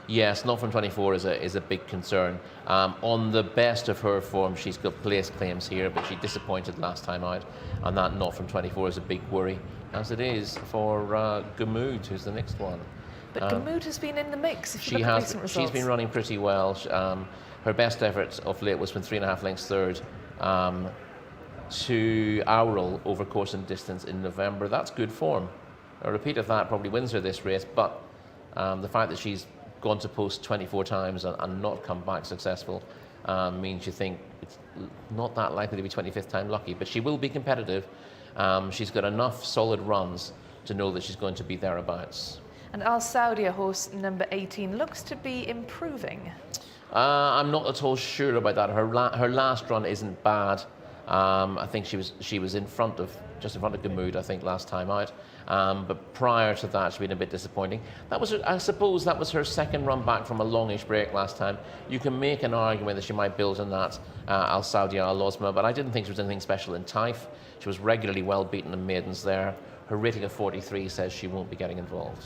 Yes, not from 24 is a big concern. On the best of her form, she's got place claims here, but she disappointed last time out, and that not from 24 is a big worry, as it is for Gamood, who's the next one. But Gamood has been in the mix. If you look at recent results. She's been running pretty well. Her best effort of late was from 3.5 lengths third to Auril over course and distance in November. That's good form. A repeat of that probably wins her this race, but the fact that she's gone to post 24 times and not come back successful means you think it's not that likely to be 25th time lucky, but she will be competitive. She's got enough solid runs to know that she's going to be thereabouts. And Al Saudia, horse number 18, looks to be improving. I'm not at all sure about that. Her last run isn't bad. I think she was just in front of Gammood, I think, last time out. But prior to that, she'd been a bit disappointing. I suppose that was her second run back from a longish break last time. You can make an argument that she might build on that Al Saudia Al Osma, but I didn't think she was anything special in Taif. She was regularly well beaten in maidens there. Her rating of 43 says she won't be getting involved.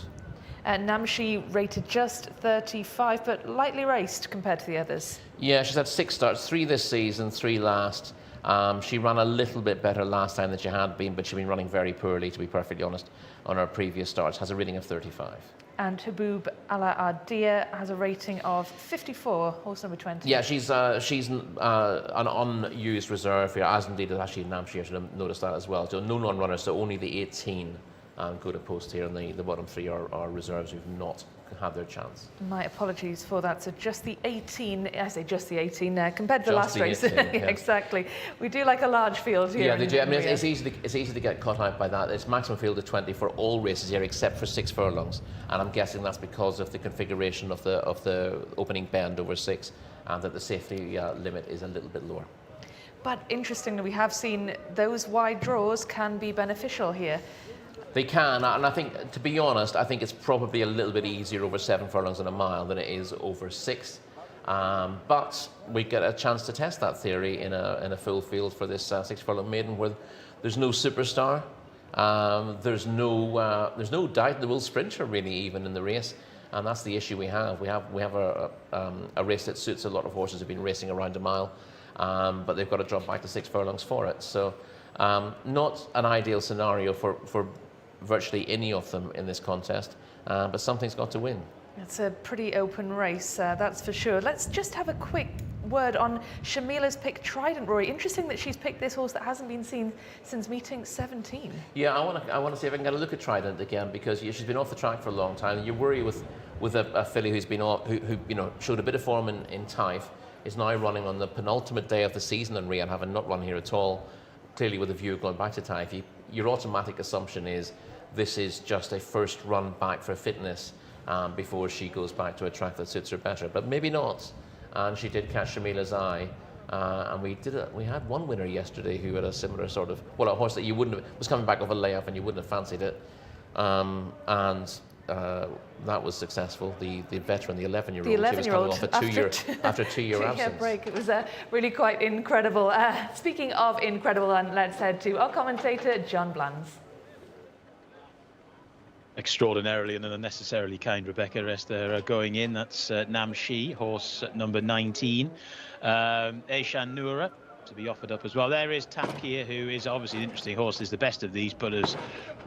Namshi rated just 35, but lightly raced compared to the others. Yeah, she's had 6 starts, 3 this season, 3 last. She ran a little bit better last time than she had been, but she's been running very poorly, to be perfectly honest, on her previous starts. Has a rating of 35. And Haboob Ala Ardia has a rating of 54, horse number 20. Yeah, she's an unused reserve here, as indeed is actually Namshi. I should have noticed that as well. So no non-runners, so only the 18 go to post here, and the bottom 3 are reserves who've not had their chance. My apologies for that. So just the 18, I say just the 18 compared to the Just last the race. 18, yeah. Exactly. We do like a large field here. Yeah, they do. I mean, in it's easy to get caught out by that. It's maximum field of 20 for all races here except for 6 furlongs, and I'm guessing that's because of the configuration of the opening bend over 6, and that the safety limit is a little bit lower. But interestingly, we have seen those wide draws can be beneficial here. They can, and I think, to be honest, I think it's probably a little bit easier over 7 furlongs and a mile than it is over 6. But we get a chance to test that theory in a full field for this 6 furlong maiden, where there's no superstar, there's no doubt the will sprinter really even in the race, and that's the issue we have. We have a race that suits a lot of horses who've been racing around a mile, but they've got to drop back to 6 furlongs for it. So not an ideal scenario for virtually any of them in this contest, but something's got to win. It's a pretty open race, that's for sure. Let's just have a quick word on Shamila's pick, Trident, Rory. Interesting that she's picked this horse that hasn't been seen since meeting 17. Yeah, I want to see if I can get a look at Trident again, because she's been off the track for a long time. You worry with a filly who's been who showed a bit of form in Taif, is now running on the penultimate day of the season in Riyadh, having not run here at all, clearly with a view of going back to Taif. Your automatic assumption is this is just a first run back for fitness before she goes back to a track that suits her better. But maybe not. And she did catch Shamila's eye. And we had one winner yesterday who had a similar sort of, well, a horse that you wouldn't have, was coming back off a layoff and you wouldn't have fancied it. That was successful. The veteran, the 11-year-old, The 11-year-old, she was coming off after a 2-year absence. Break. It was really quite incredible. Speaking of incredible, let's head to our commentator, John Blands. Extraordinarily and unnecessarily kind Rebecca rest there going in. That's Namshi, horse number 19. Aishan Noura to be offered up as well. There is Tamkir, who is obviously an interesting horse, is the best of these, but as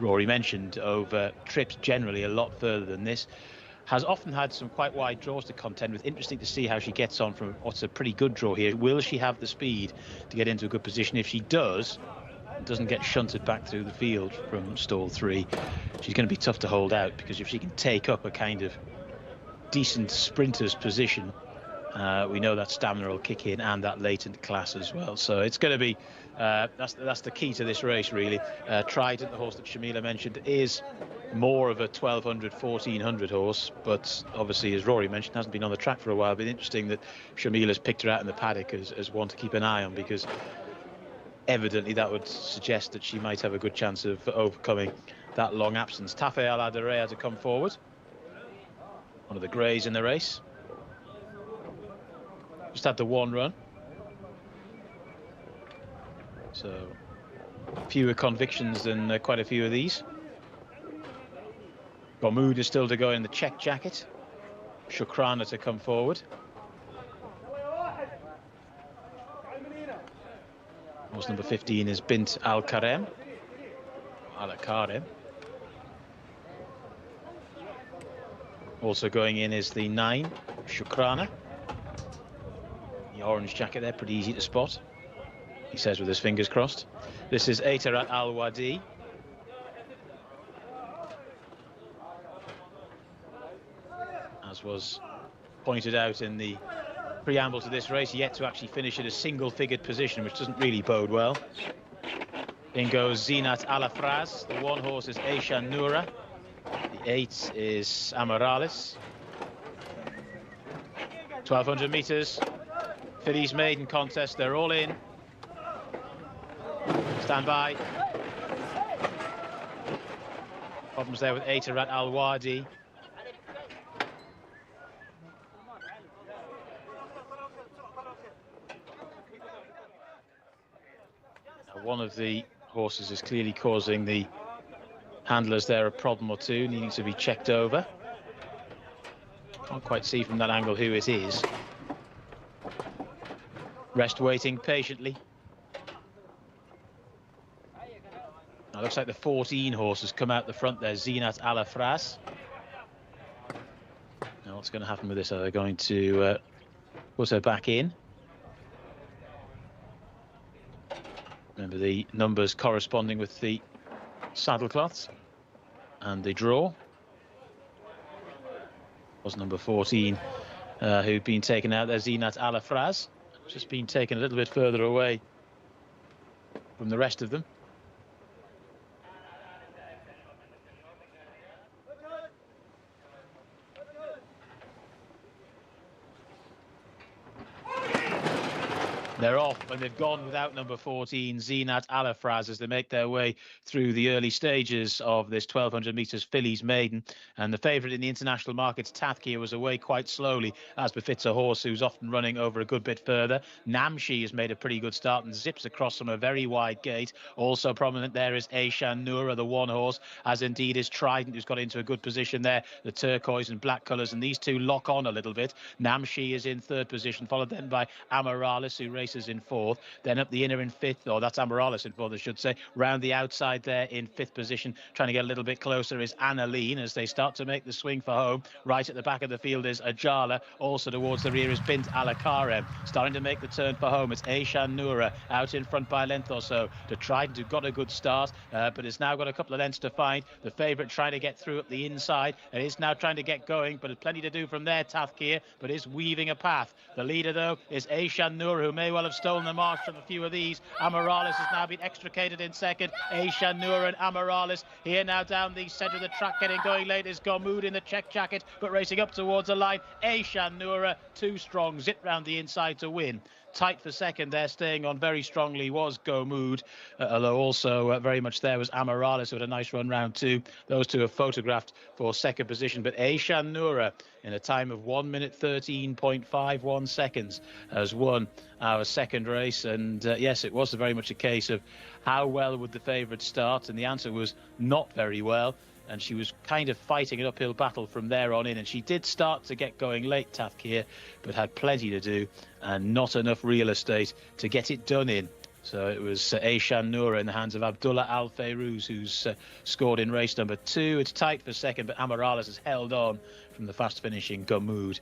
Rory mentioned, over trips generally a lot further than this. Has often had some quite wide draws to contend with. Interesting to see how she gets on from what's a pretty good draw here. Will she have the speed to get into a good position? If she doesn't get shunted back through the field from stall 3, she's going to be tough to hold out, because if she can take up a kind of decent sprinter's position, we know that stamina will kick in, and that latent class as well. So it's going to be that's the key to this race really. Trident, the horse that Shamila mentioned, is more of a 1200 1400 horse, but obviously, as Rory mentioned, hasn't been on the track for a while. But interesting that Shamila's picked her out in the paddock as one to keep an eye on, because evidently that would suggest that she might have a good chance of overcoming that long absence. Tafe Al Adarea to come forward, one of the greys in the race. Just had the 1 run, so fewer convictions than quite a few of these. Gammood is still to go in the check jacket. Shukrana to come forward. Horse number 15 is Bint Al Karem. Also going in is the 9, Shukrana. The orange jacket there, pretty easy to spot, he says with his fingers crossed. This is Aitarat Al Wadi. As was pointed out in the preamble to this race, yet to actually finish at a single-figured position, which doesn't really bode well. In goes Zinat Alafraz. The 1 horse is Aishan Noura. The 8 is Amaralis. 1200 meters. Fillies maiden contest. They're all in. Stand by. Problems there with Aitarat Al-Wadi. Now, one of the horses is clearly causing the handlers there a problem or two, needing to be checked over. Can't quite see from that angle who it is. Rest waiting patiently. Now, looks like the 14 horse has come out the front there, Zinat Al Afras. Now, what's going to happen with this? Are they going to put her back in? Remember the numbers corresponding with the saddlecloths and the draw. Was number 14 who'd been taken out there, Zinat Al Afras. Just been taken a little bit further away from the rest of them. They're off, and they've gone without number 14, Zinat Al Afras, as they make their way through the early stages of this 1200 metres fillies maiden. And the favourite in the international markets, Tathkia, was away quite slowly, as befits a horse who's often running over a good bit further. Namshi has made a pretty good start and zips across from a very wide gate. Also prominent there is Aishan Noura, the one horse, as indeed is Trident, who's got into a good position there, the turquoise and black colours, and these two lock on a little bit. Namshi is in third position, followed then by Amaralis, who races in fourth, then up the inner in fifth, or that's Amaralis in fourth, I should say. Round the outside there in fifth position, trying to get a little bit closer, is Annaline as they start to make the swing for home. Right at the back of the field is Ajala. Also towards the rear is Bint Alakarem. Starting to make the turn for home, it's Aishan Noura out in front by a length or so to Trident, who got a good start, but has now got a couple of lengths to find. The favourite trying to get through up the inside, and is now trying to get going, but has plenty to do from there, Tathkia, but is weaving a path. The leader, though, is Aishan Noura, who may well have stolen the march from a few of these. Amaralis has now been extricated in second. Aishan Noura and Amaralis here now down the centre of the track. Getting going late is Gormood in the check jacket, but racing up towards the line. Aishan Noura, too strong, zip round the inside to win. Tight for second there, staying on very strongly was Gormood, although also very much there was Amaralis, who had a nice run round two. Those two are photographed for second position, but Aishan Noura, in a time of 1 minute 13.51 seconds, has won our second race. And yes, it was very much a case of how well would the favourite start, and the answer was not very well. And she was kind of fighting an uphill battle from there on in. And she did start to get going late, Tathkia, but had plenty to do and not enough real estate to get it done in. So it was Aishan Noura in the hands of Abdullah Al Fayrouz, who's scored in race number 2. It's tight for second, but Amaralis has held on from the fast finishing Gormood.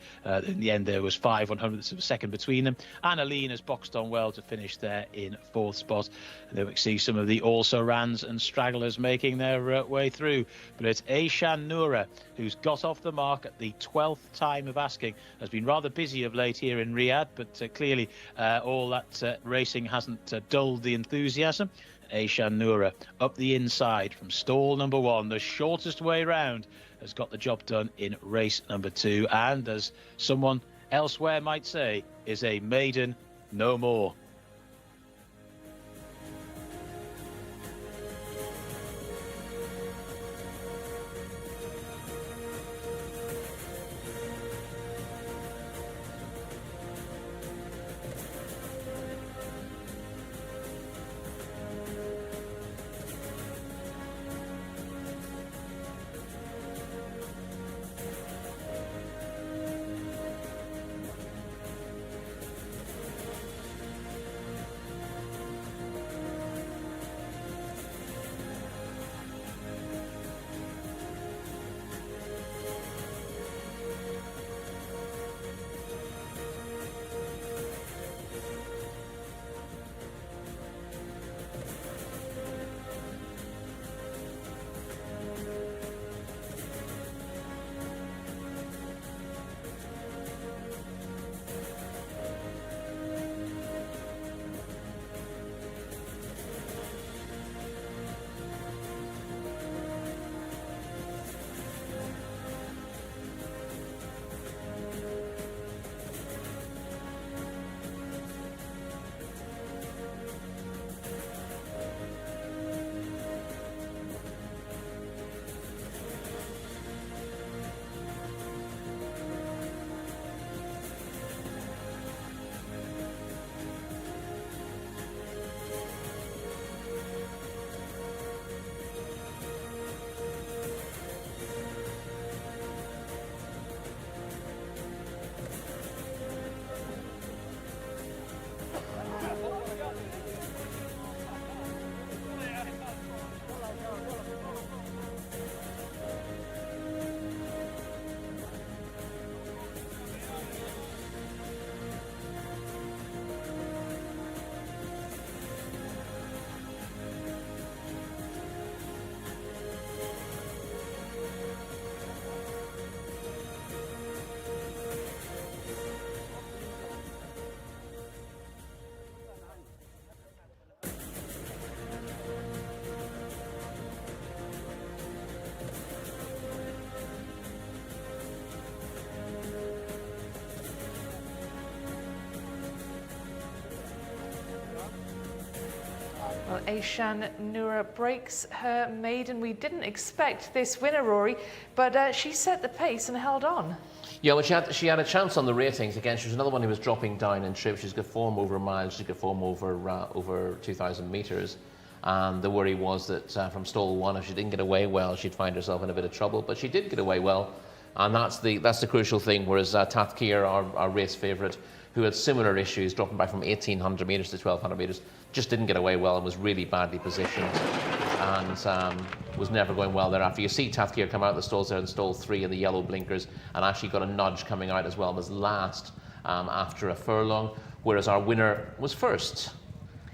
In the end, there was 5/100ths of a second between them. Annaline has boxed on well to finish there in fourth spot. And then we see some of the also-rans and stragglers making their way through. But it's Aishan Noura who's got off the mark at the 12th time of asking. Has been rather busy of late here in Riyadh, but clearly all that racing hasn't dulled the enthusiasm. Aishan Noura up the inside from stall number 1, the shortest way round, has got the job done in race number 2, and as someone elsewhere might say, is a maiden no more. Well, Aishan Noura breaks her maiden. We didn't expect this winner, Rory, but she set the pace and held on. Yeah, well, she had a chance on the ratings. Again, she was another one who was dropping down in trip. She's got form over miles. She's got form over 2,000 metres. And the worry was that from stall one, if she didn't get away well, she'd find herself in a bit of trouble. But she did get away well, and that's the crucial thing. Whereas Tathkir, our race favourite, who had similar issues, dropping back from 1,800 metres to 1,200 metres, just didn't get away well and was really badly positioned, and was never going well thereafter. You see Tathkir come out of the stalls there in stall 3 in the yellow blinkers, and actually got a nudge coming out as well, and was last after a furlong, whereas our winner was first.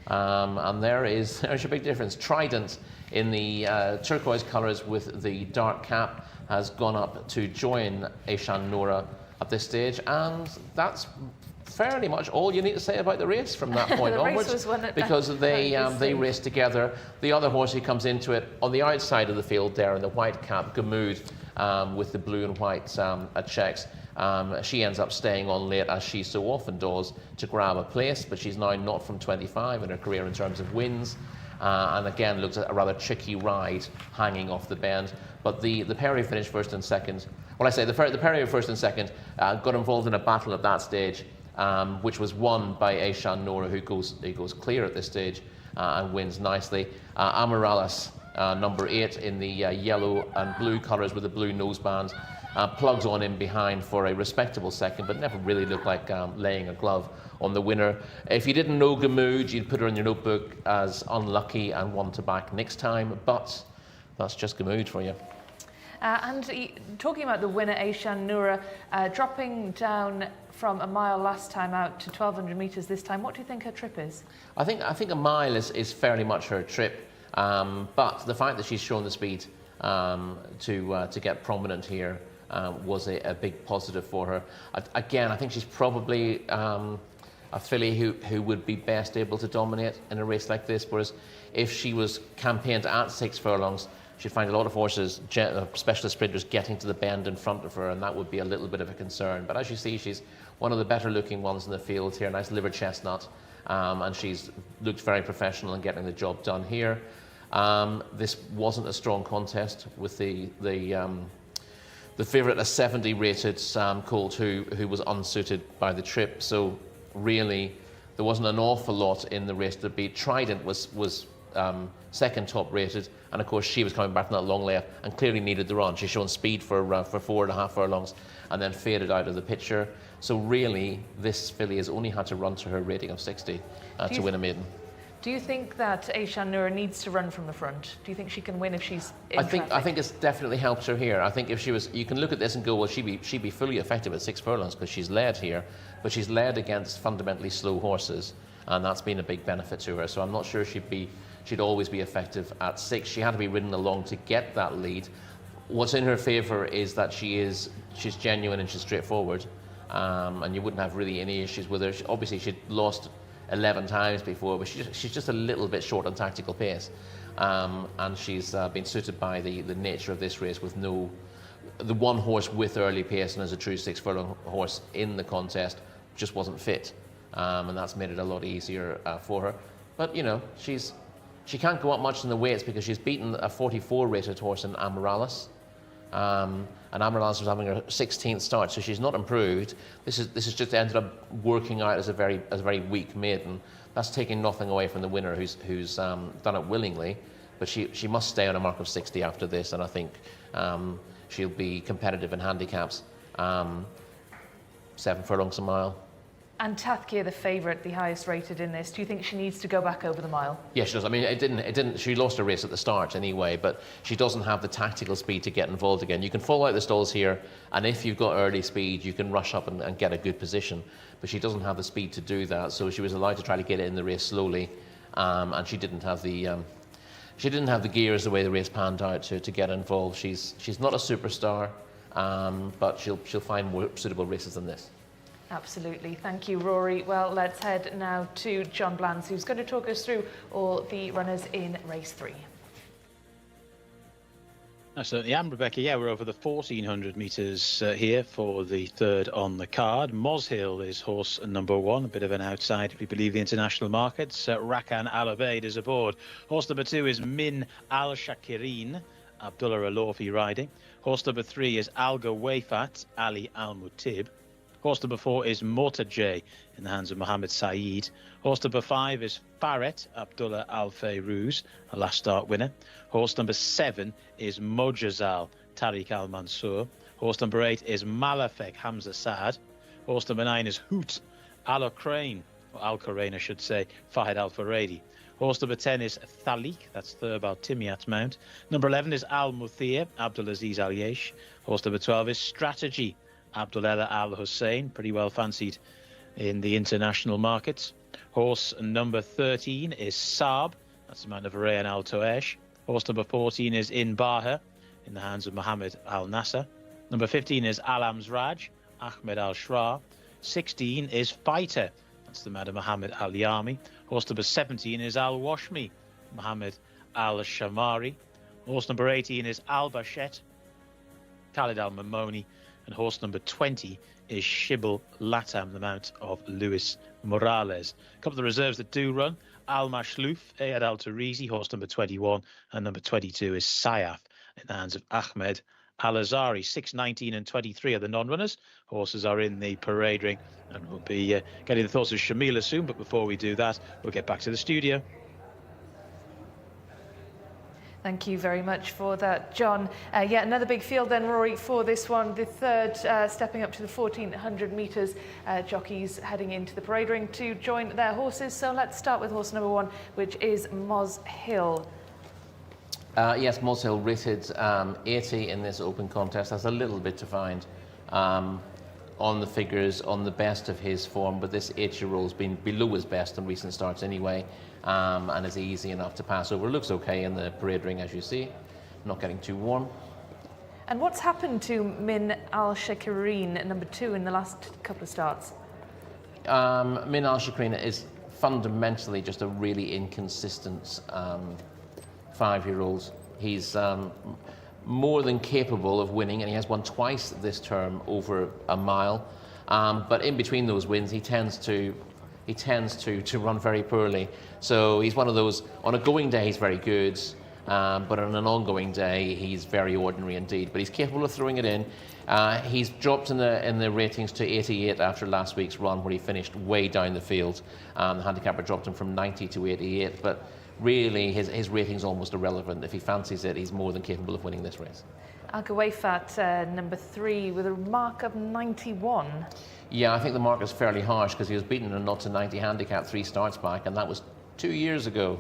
And there's a big difference. Trident in the turquoise colours with the dark cap has gone up to join Aishan Noura at this stage, and that's fairly much all you need to say about the race from that point onwards, because they raced together. The other horse who comes into it on the outside of the field there in the white cap, Gammood, with the blue and white checks. She ends up staying on late, as she so often does, to grab a place, but she's now not from 25 in her career in terms of wins, and again looks at a rather tricky ride hanging off the bend. But the Perry finished first and second. Well, I say the Perry first and second got involved in a battle at that stage, which was won by Aishan Noura, who goes clear at this stage and wins nicely. Amarallis, number 8 in the yellow and blue colours with the blue noseband, plugs on in behind for a respectable second, but never really looked like laying a glove on the winner. If you didn't know Gammood, you'd put her in your notebook as unlucky and one to back next time, but that's just Gammood for you. And talking about the winner, Aishan Noura, dropping down from a mile last time out to 1,200 metres this time, what do you think her trip is? I think a mile is fairly much her trip, but the fact that she's shown the speed to get prominent here was a big positive for her. Again, I think she's probably a filly who would be best able to dominate in a race like this, whereas if she was campaigned at 6 furlongs, she'd find a lot of horses, specialist sprinters, getting to the bend in front of her, and that would be a little bit of a concern. But as you see, she's one of the better looking ones in the field here, nice liver chestnut, and she's looked very professional in getting the job done here. This wasn't a strong contest with the favourite, a 70 rated colt who was unsuited by the trip, so really there wasn't an awful lot in the race to beat. Trident was second top rated, and of course she was coming back from that long layoff and clearly needed the run. She's shown speed for 4.5 furlongs and then faded out of the picture. So really this filly has only had to run to her rating of 60 to win a maiden. Do you think that Aishan Noura needs to run from the front? Do you think she can win if she's in traffic? I think it's definitely helped her here. I think if she was, you can look at this and go, well, she'd be fully effective at 6 furlongs because she's led here, but she's led against fundamentally slow horses, and that's been a big benefit to her. So I'm not sure she'd always be effective at 6. She had to be ridden along to get that lead. What's in her favour is that she's genuine and she's straightforward, and you wouldn't have really any issues with her. Obviously, she'd lost 11 times before, but she's just a little bit short on tactical pace, and she's been suited by the nature of this race with the one horse with early pace and as a true 6 furlong horse in the contest just wasn't fit, and that's made it a lot easier for her. But you know, she can't go up much in the weights because she's beaten a 44 rated horse in Amarallis. And Amarallis was having her 16th start, so she's not improved. This has just ended up working out as a very weak maiden. That's taking nothing away from the winner, who's done it willingly, but she must stay on a mark of 60 after this, and I think she'll be competitive in handicaps. 7 furlongs a mile. And Tathkir, the favourite, the highest rated in this, do you think she needs to go back over the mile? Yeah, she does. I mean, it didn't. She lost a race at the start anyway, but she doesn't have the tactical speed to get involved again. You can fall out the stalls here, and if you've got early speed, you can rush up and get a good position. But she doesn't have the speed to do that, so she was allowed to try to get it in the race slowly, and she didn't have the gears the way the race panned out to get involved. She's not a superstar, but she'll find more suitable races than this. Absolutely. Thank you, Rory. Well, let's head now to John Blands, who's going to talk us through all the runners in race 3. I certainly am, Rebecca. Yeah, we're over the 1400 metres here for the third on the card. Moshill is horse number 1, a bit of an outside if we believe the international markets. Rakan Al Ubaid is aboard. Horse number 2 is Min Al Shakirin, Abdullah Alofi riding. Horse number 3 is Alga Wayfat, Ali Al Mutib. Horse number 4 is Mortajay in the hands of Mohammed Saeed. Horse number 5 is Farret, Abdullah Al Fayruz, a last start winner. Horse number 7 is Mojazal, Tariq Al Mansour. Horse number 8 is Malafek, Hamza Saad. Horse number 9 is Hoot, Al Ukraine, or Al Qurain I should say, Fahid Al Faredi. Horse number 10 is Thalik, that's Thurb Al Timiat Mount. Number 11 is Al Muthir, Abdulaziz Al Yesh. Horse number 12 is Strategy, Abdullah Al Hussein, pretty well fancied in the international markets. Horse number 13 is Saab, that's the man of Rayan Al Toesh. Horse number 14 is In Baha, in the hands of Mohammed Al Nasser. Number 15 is Al Amzraj, Ahmed Al Shra. 16 is Fighter, that's the man of Mohammed Al Yami. Horse number 17 is Al Washmi, Mohammed Al Shamari. Horse number 18 is Al Bashet, Khalid Al Mamoni. And horse number 20 is Shibble Latam, the mount of Luis Morales. A couple of the reserves that do run: Al Mashlouf, Ayad Al Tarizi, horse number 21, and number 22 is Sayaf in the hands of Ahmed Al Azari. 6, 19 and 23 are the non-runners. Horses are in the parade ring, and we'll be getting the thoughts of Shamila soon, but before we do that, we'll get back to the studio. Thank you very much for that, John. Yeah, another big field then, Rory, for this one. The third stepping up to the 1400 metres. Jockeys heading into the parade ring to join their horses. So let's start with horse number 1, which is Moshill. Yes, Moshill rated 80 in this open contest. That's a little bit to find on the figures, on the best of his form, but this 8-year-old's been below his best in recent starts anyway, and is easy enough to pass over. Looks okay in the parade ring, as you see, not getting too warm. And what's happened to Min Al Shakirin, number 2, in the last couple of starts? Min Al Shakirin is fundamentally just a really inconsistent 5-year-old. He's more than capable of winning, and he has won twice this term over a mile. But in between those wins, he tends to run very poorly. So he's one of those, on a going day, he's very good, but on an ongoing day, he's very ordinary indeed. But he's capable of throwing it in. He's dropped in the ratings to 88 after last week's run, where he finished way down the field. The handicapper dropped him from 90 to 88, but really his rating's almost irrelevant. If he fancies it, he's more than capable of winning this race. Alga Wayfat, number 3, with a mark of 91. Yeah, I think the mark is fairly harsh, because he was beaten in a not to 90 handicap 3 starts back, and that was 2 years ago.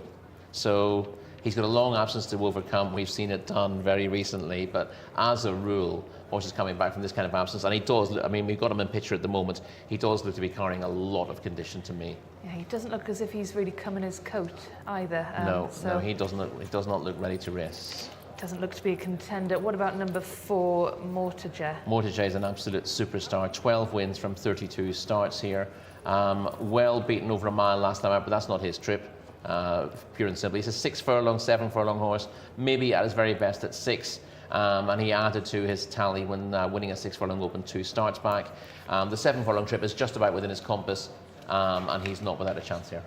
So he's got a long absence to overcome. We've seen it done very recently, but as a rule, horses coming back from this kind of absence, and he does, I mean, we've got him in picture at the moment, he does look to be carrying a lot of condition to me. Yeah, he doesn't look as if he's really come in his coat either. No, he does not look ready to race. Doesn't look to be a contender. What about number 4, Mortajay? Mortajay is an absolute superstar. 12 wins from 32 starts here. Well beaten over a mile last time out, but that's not his trip. Pure and simple. He's a 6 furlong, 7 furlong horse, maybe at his very best at 6. And he added to his tally when winning a 6 furlong open 2 starts back. The 7 furlong trip is just about within his compass, and he's not without a chance here.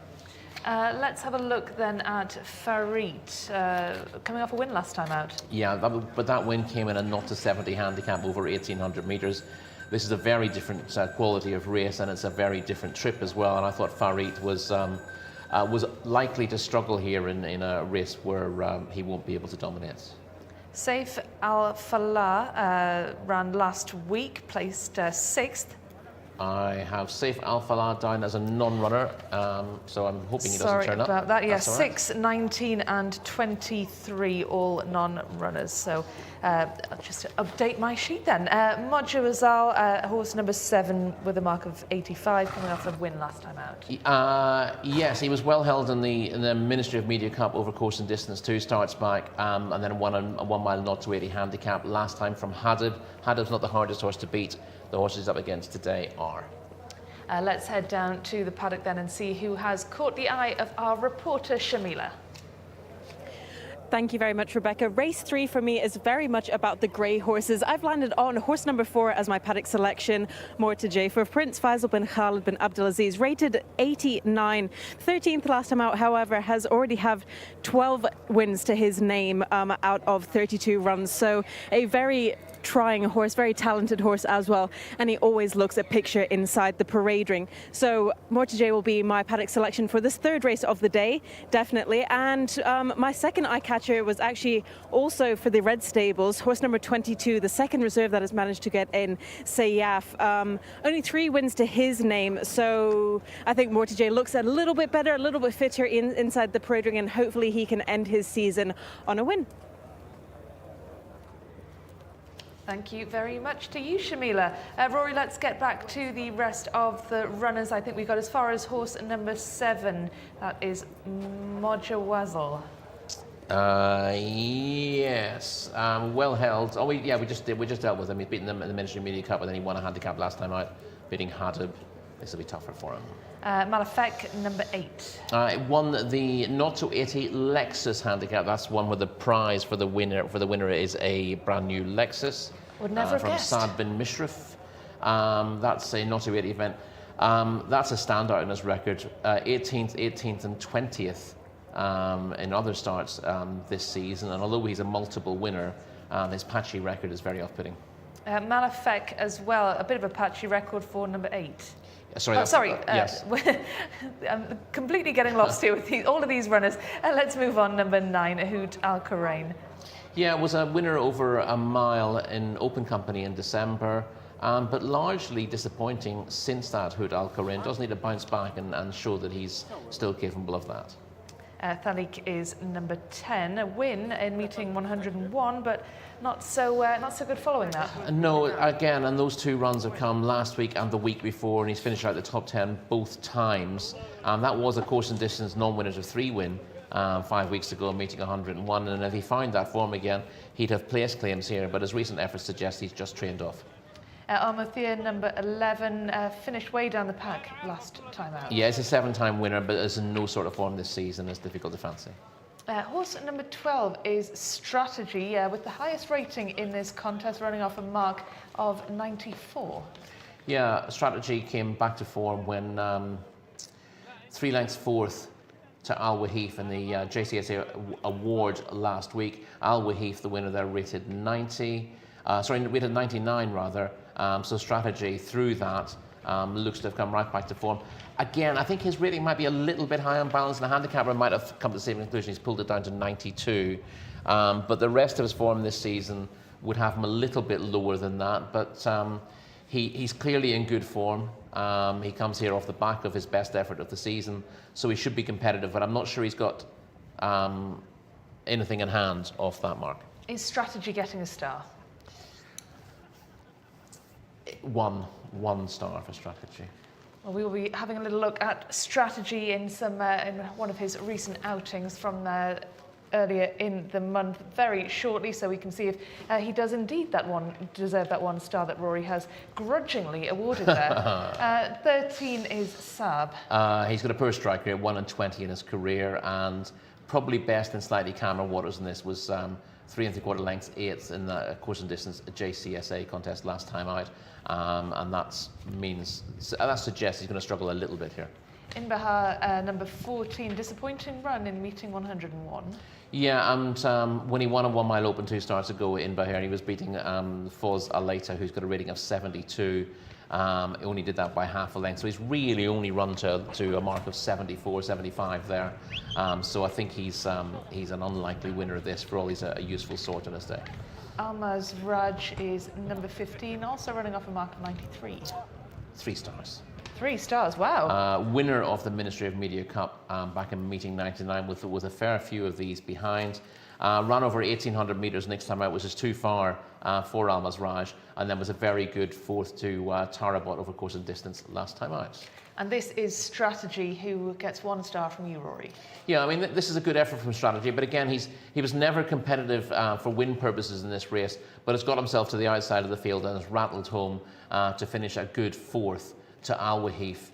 Let's have a look then at Farid, coming off a win last time out. Yeah, but that win came in a not to 70 handicap over 1800 metres. This is a very different quality of race, and it's a very different trip as well. And I thought Farid was likely to struggle here in a race where he won't be able to dominate. Saif Al Falah ran last week, placed 6th. I have Saif Al Falah down as a non-runner, so I'm hoping he doesn't turn up. Sorry about that. Yeah, That's all right. 6, 19 and 23, all non-runners. So I'll just update my sheet then. Mojazal, horse number 7 with a mark of 85, coming off a win last time out. Yes, he was well held in the Ministry of Media Cup over course and distance 2 starts back, and then won a 1 mile not to 80 handicap last time from Hadib. Hadib's not the hardest horse to beat. The horses up against today are. Let's head down to the paddock then and see who has caught the eye of our reporter, Shamila. Thank you very much, Rebecca. Race 3 for me is very much about the grey horses. I've landed on horse number 4 as my paddock selection, Mortijé, for Prince Faisal bin Khalid bin Abdulaziz, rated 89. 13th last time out, however, has already have 12 wins to his name out of 32 runs. So a very trying horse, very talented horse as well, and he always looks a picture inside the parade ring. So Mortijé will be my paddock selection for this third race of the day, definitely. And my second eye catcher was actually also for the Red Stables, horse number 22, the second reserve that has managed to get in, Sayaf. Only 3 wins to his name, so I think Mortijé looks a little bit better, a little bit fitter inside the parade ring, and hopefully he can end his season on a win. Thank you very much to you, Shamila. Rory, let's get back to the rest of the runners. I think we got as far as horse number 7. That is Mojawazzle. Yes, well held. Oh, we just dealt with him. He's beaten them in the Ministry Media Cup, and then he won a handicap last time out, beating Hadib. This will be tougher for him. Malafek, number 8. It won the not to 80 Lexus handicap. That's one where the prize for the winner is a brand new Lexus. Would never have from guessed. Saad bin Mishrif. That's a not to 80 event. That's a standout in his record. 18th, and 20th in other starts this season. And although he's a multiple winner, his patchy record is very off-putting. Malafek as well, a bit of a patchy record for number 8. Sorry. Yes. I'm completely getting lost here with all of these runners. Let's move on. Number 9, Ahoud Al Qurain. Yeah, it was a winner over a mile in open company in December, but largely disappointing since that. Ahoud Al Qurain does need to bounce back and show that he's still capable of that. Thalik is number 10, a win in meeting 101, but not so good following that. No, again, and those 2 runs have come last week and the week before, and he's finished out the top 10 both times. That was a course and distance non-winners of 3 win 5 weeks ago, meeting 101, and if he found that form again, he'd have place claims here, but his recent efforts suggest he's just trained off. Almathia, number 11, finished way down the pack last time out. Yeah, he's a 7-time winner, but is in no sort of form this season. It's difficult to fancy. Horse number 12 is Strategy, with the highest rating in this contest, running off a mark of 94. Yeah, Strategy came back to form when 3 lengths fourth to Al Wahif in the Jcsa award last week. Al Wahif, the winner there, rated 99 rather. So Strategy through that looks to have come right back to form. Again, I think his rating might be a little bit high on balance, and the handicapper might have come to the same conclusion. He's pulled it down to 92. But the rest of his form this season would have him a little bit lower than that. But he's clearly in good form. He comes here off the back of his best effort of the season, so he should be competitive. But I'm not sure he's got anything in hand off that mark. Is Strategy getting a star? One star for Strategy. Well, we will be having a little look at Strategy in one of his recent outings from earlier in the month very shortly, so we can see if he does indeed deserve that 1 star that Rory has grudgingly awarded there. 13 is Saab. He's got a poor strike rate, 1 and 20 in his career, and probably best in slightly calmer waters than this was 3 3/4 lengths, 8th in the course and distance Jcsa contest last time out, and that suggests he's going to struggle a little bit here. In Bahar, number 14, disappointing run in meeting 101. Yeah, and when he won a 1 mile open 2 starts ago in Bahar, he was beating Foz Alaita, who's got a rating of 72. He only did that by half a length, so he's really only run to a mark of 74, 75 there. So I think he's an unlikely winner of this, for all he's a useful sort on his day. Almaz Raj is number 15, also running off a mark of 93. 3 stars. 3 stars, wow. Winner of the Ministry of Media Cup back in meeting 99 with a fair few of these behind. Ran over 1,800 metres next time out, which is too far for Almaz Raj, and then was a very good 4th to Tarabot over course and distance last time out. And this is Strategy, who gets 1 star from you, Rory. Yeah, I mean, this is a good effort from Strategy, but again, he was never competitive for win purposes in this race, but has got himself to the outside of the field and has rattled home to finish a good 4th to Al Wahif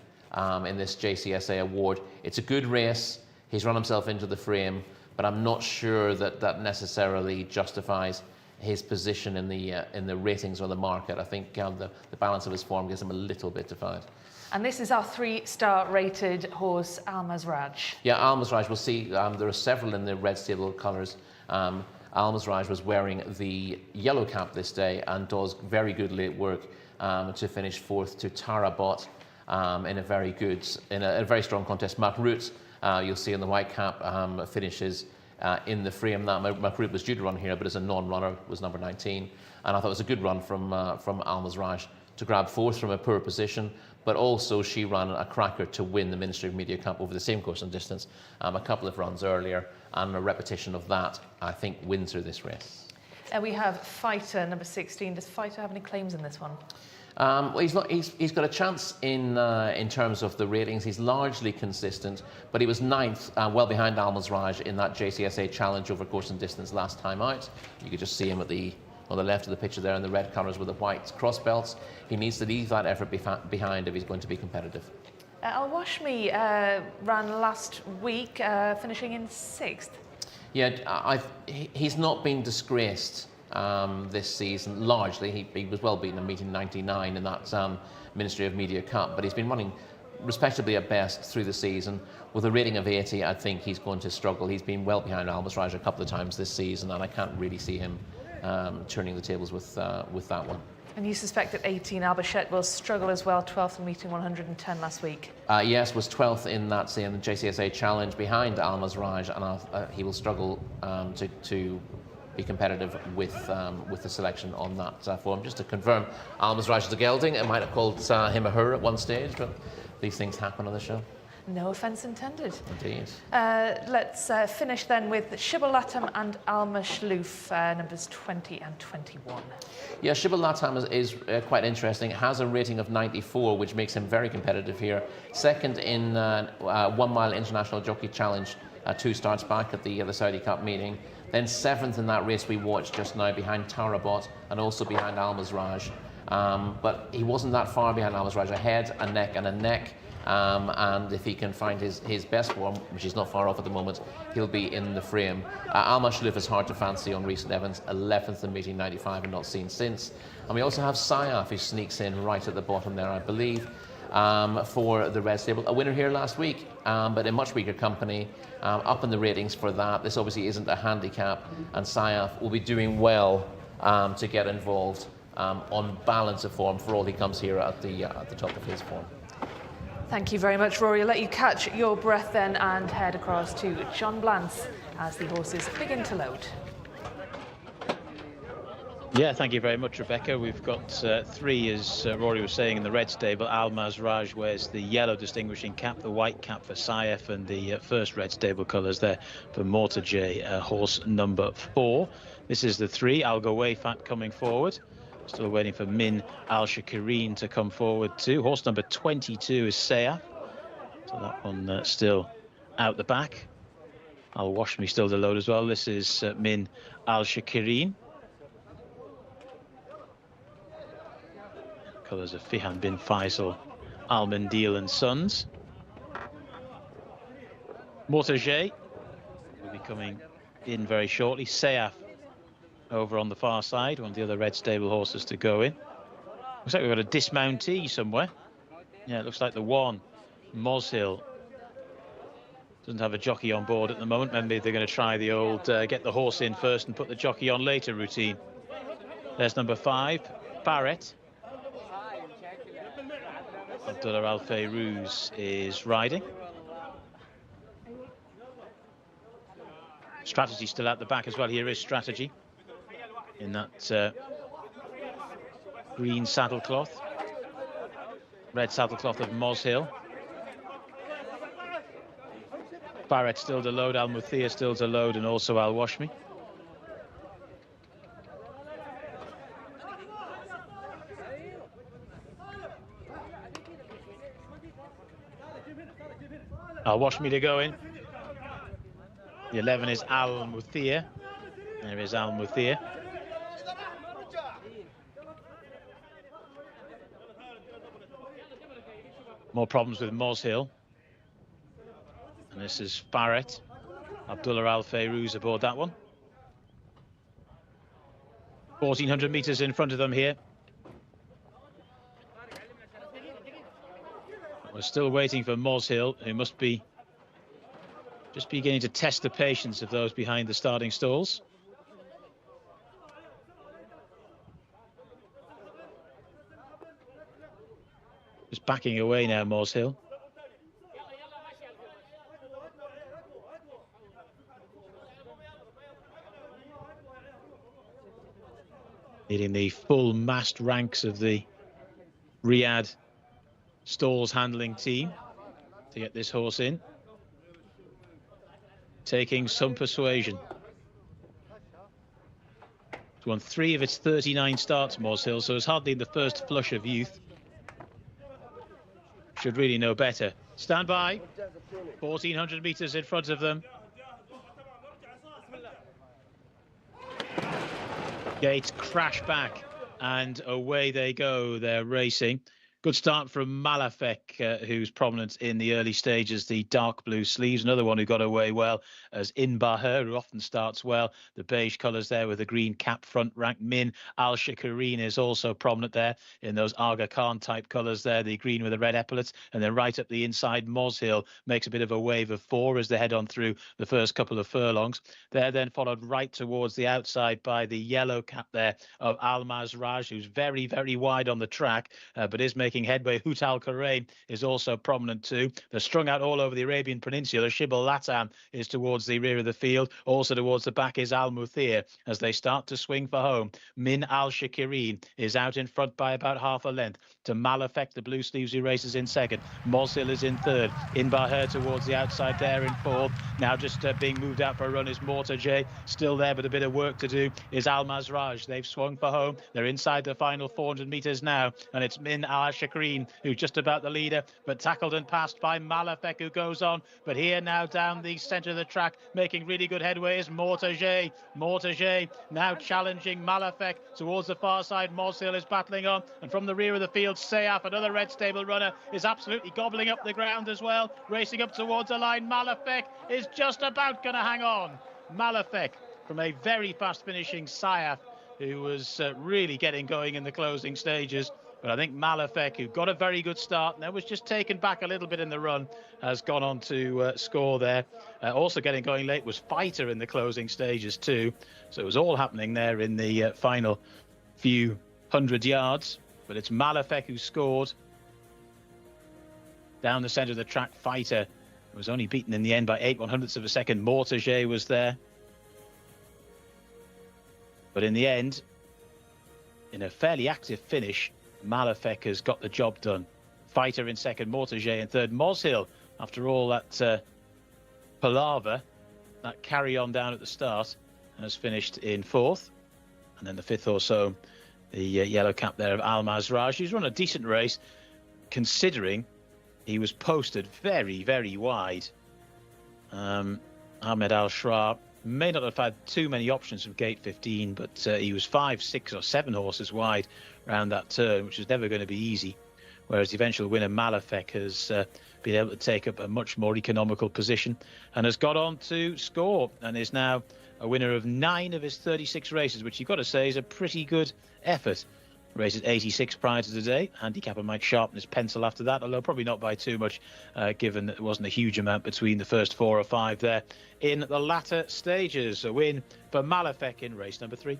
in this Jcsa award. It's a good race. He's run himself into the frame, but I'm not sure that that necessarily justifies his position in the ratings or the market. I think the balance of his form gives him a little bit defiant. And this is our 3-star rated horse, Almaz Raj. Yeah, Almaz Raj, we'll see. There are several in the red stable colours. Almaz Raj was wearing the yellow cap this day and does very good late work to finish fourth to Tarabot in a very strong contest. Makrut, you'll see in the white cap, finishes in the frame. That Makrut was due to run here, but as a non-runner was number 19. And I thought it was a good run from Almaz Raj to grab fourth from a poor position, but also she ran a cracker to win the Ministry of Media Cup over the same course and distance a couple of runs earlier, and a repetition of that, I think, wins her this race. We have Fighter, number 16. Does Fighter have any claims in this one? Well, he's got a chance in terms of the ratings. He's largely consistent, but he was ninth, well behind Almaz Raj in that JCSA challenge over course and distance last time out. You could just see him on the left of the picture there in the red colours with the white cross belts. He needs to leave that effort behind if he's going to be competitive. Al-Washmi ran last week, finishing in 6th. Yeah, he's not been disgraced this season, largely. He was well beaten in meeting 99 in that Ministry of Media Cup, but he's been running respectably at best through the season. With a rating of 80, I think he's going to struggle. He's been well behind Almaz Raj a couple of times this season, and I can't really see him turning the tables with that one. And you suspect that 18, Albachet, will struggle as well, 12th in meeting 110 last week. Yes, was 12th in that same JCSA challenge behind Almaz Raj, and he will struggle to be competitive with the selection on that form. Just to confirm, Almaz Raj is a gelding. It might have called him a her at one stage, but these things happen on the show. No offence intended. Indeed. Let's finish then with Shibble Latam and Alma Shlouf, numbers 20 and 21. Yeah, Shibble Latam is quite interesting. It has a rating of 94, which makes him very competitive here. Second in 1 mile international jockey challenge 2 starts back at the Saudi Cup meeting. Then 7th in that race we watched just now behind Tarabot and also behind Almaz Raj. But he wasn't that far behind Almaz Raj, a head, a neck and a neck. And if he can find his best form, which is not far off at the moment, he'll be in the frame. Alma Shlouf is hard to fancy on recent evidence, 11th in meeting 95 and not seen since. And we also have Sayaf, who sneaks in right at the bottom there, I believe, for the red stable. A winner here last week, but in much weaker company, up in the ratings for that. This obviously isn't a handicap, and Sayaf will be doing well to get involved on balance of form for all he comes here at the top of his form. Thank you very much, Rory. I'll let you catch your breath then and head across to John Blance as the horses begin to load. Yeah, thank you very much, Rebecca. We've got 3, as Rory was saying, in the red stable. Almaz Raj wears the yellow distinguishing cap, the white cap for Sayef, and the first red stable colours there for Mortar-J, horse number 4. This is the 3, Al Gawayfat coming forward. Still waiting for Min Al-Shakireen to come forward too. Horse number 22 is Sayaf. So that one still out the back. Al-Washmi still to load as well. This is Min Al-Shakireen. Colours of Fihan bin Faisal, Al-Mandil and Sons. Mortar-J will be coming in very shortly. Sayaf over on the far side, one of the other red stable horses to go in. Looks like we've got a dismountee somewhere. Yeah, it looks like the one, Moshill, doesn't have a jockey on board at the moment. Maybe they're going to try the old get the horse in first and put the jockey on later routine. There's number 5, Barrett. Abdullah Al Fayrouz is riding. Strategy still at the back as well. Here is Strategy in that green saddlecloth, red saddlecloth of Moshill. Barrett still to load, Al Muthia still to load, and also Al-Washmi. Al-Washmi to go in. The 11 is Al Muthia. There is Al Muthia. More problems with Moshill. And this is Barrett. Abdullah Al Fayrouz aboard that one. 1,400 metres in front of them here. We're still waiting for Moz Hill, who must be just beginning to test the patience of those behind the starting stalls. Just backing away now, Moz Hill. Leading the full massed ranks of the Riyadh stalls handling team to get this horse in. Taking some persuasion. It's won 3 of its 39 starts, Moz Hill, so it's hardly in the first flush of youth. Should really know better. Stand by. 1,400 metres in front of them. Gates crash back and away they go. They're racing. Good start from Malafek, who's prominent in the early stages, the dark blue sleeves. Another one who got away well as Inbahar, who often starts well. The beige colours there with the green cap front rank. Min Al-Shakareen is also prominent there in those Aga Khan type colours there, the green with the red epaulets. And then right up the inside, Moz Hill makes a bit of a wave of 4 as they head on through the first couple of furlongs. They're then followed right towards the outside by the yellow cap there of Almaz Raj, who's very, very wide on the track, but is making headway. Hut Al Karain is also prominent too. They're strung out all over the Arabian Peninsula. Shibal Latam is towards the rear of the field. Also towards the back is Al Muthir as they start to swing for home. Min Al Shakireen is out in front by about half a length to Malafek, the blue sleeves, who races in second. Moz Hill is in third. Inbahar towards the outside there in fourth. Now just being moved out for a run is Mortaje. Still there, but a bit of work to do is Al Mazraj. They've swung for home. They're inside the final 400 metres now, and it's Min Al Shakireen who's just about the leader, but tackled and passed by Malafek, who goes on. But here now down the centre of the track, making really good headway is Mortaje. Mortaje now challenging Malafek towards the far side. Moz Hill is battling on, and from the rear of the field, Sayaf, another red stable runner, is absolutely gobbling up the ground as well, racing up towards the line. Malafek is just about going to hang on. Malafek from a very fast finishing Sayaf, who was really getting going in the closing stages. But I think Malafek, who got a very good start and was just taken back a little bit in the run, has gone on to score there. Also getting going late was Fighter in the closing stages too. So it was all happening there in the final few 100 yards. But it's Malafek who scored. Down the centre of the track, Fighter was only beaten in the end by 8/100ths of a second. Mortaje was there. But in the end, in a fairly active finish, Malafek has got the job done. Fighter in second, Mortaje in third. Moz Hill, after all that palaver, that carry on down at the start, has finished in fourth. And then the fifth or so, the yellow cap there of Al Mazraj, who's run a decent race, considering he was posted very, very wide. Ahmed Al-Shra may not have had too many options from gate 15, but he was 5, 6 or 7 horses wide around that turn, which was never going to be easy. Whereas the eventual winner, Malafek, has been able to take up a much more economical position and has got on to score and is now a winner of 9 of his 36 races, which you've got to say is a pretty good effort. Races 86 prior to today. Handicapper might sharpen his pencil after that, although probably not by too much, given that there wasn't a huge amount between the first 4 or 5 there in the latter stages. A win for Malafek in race number 3.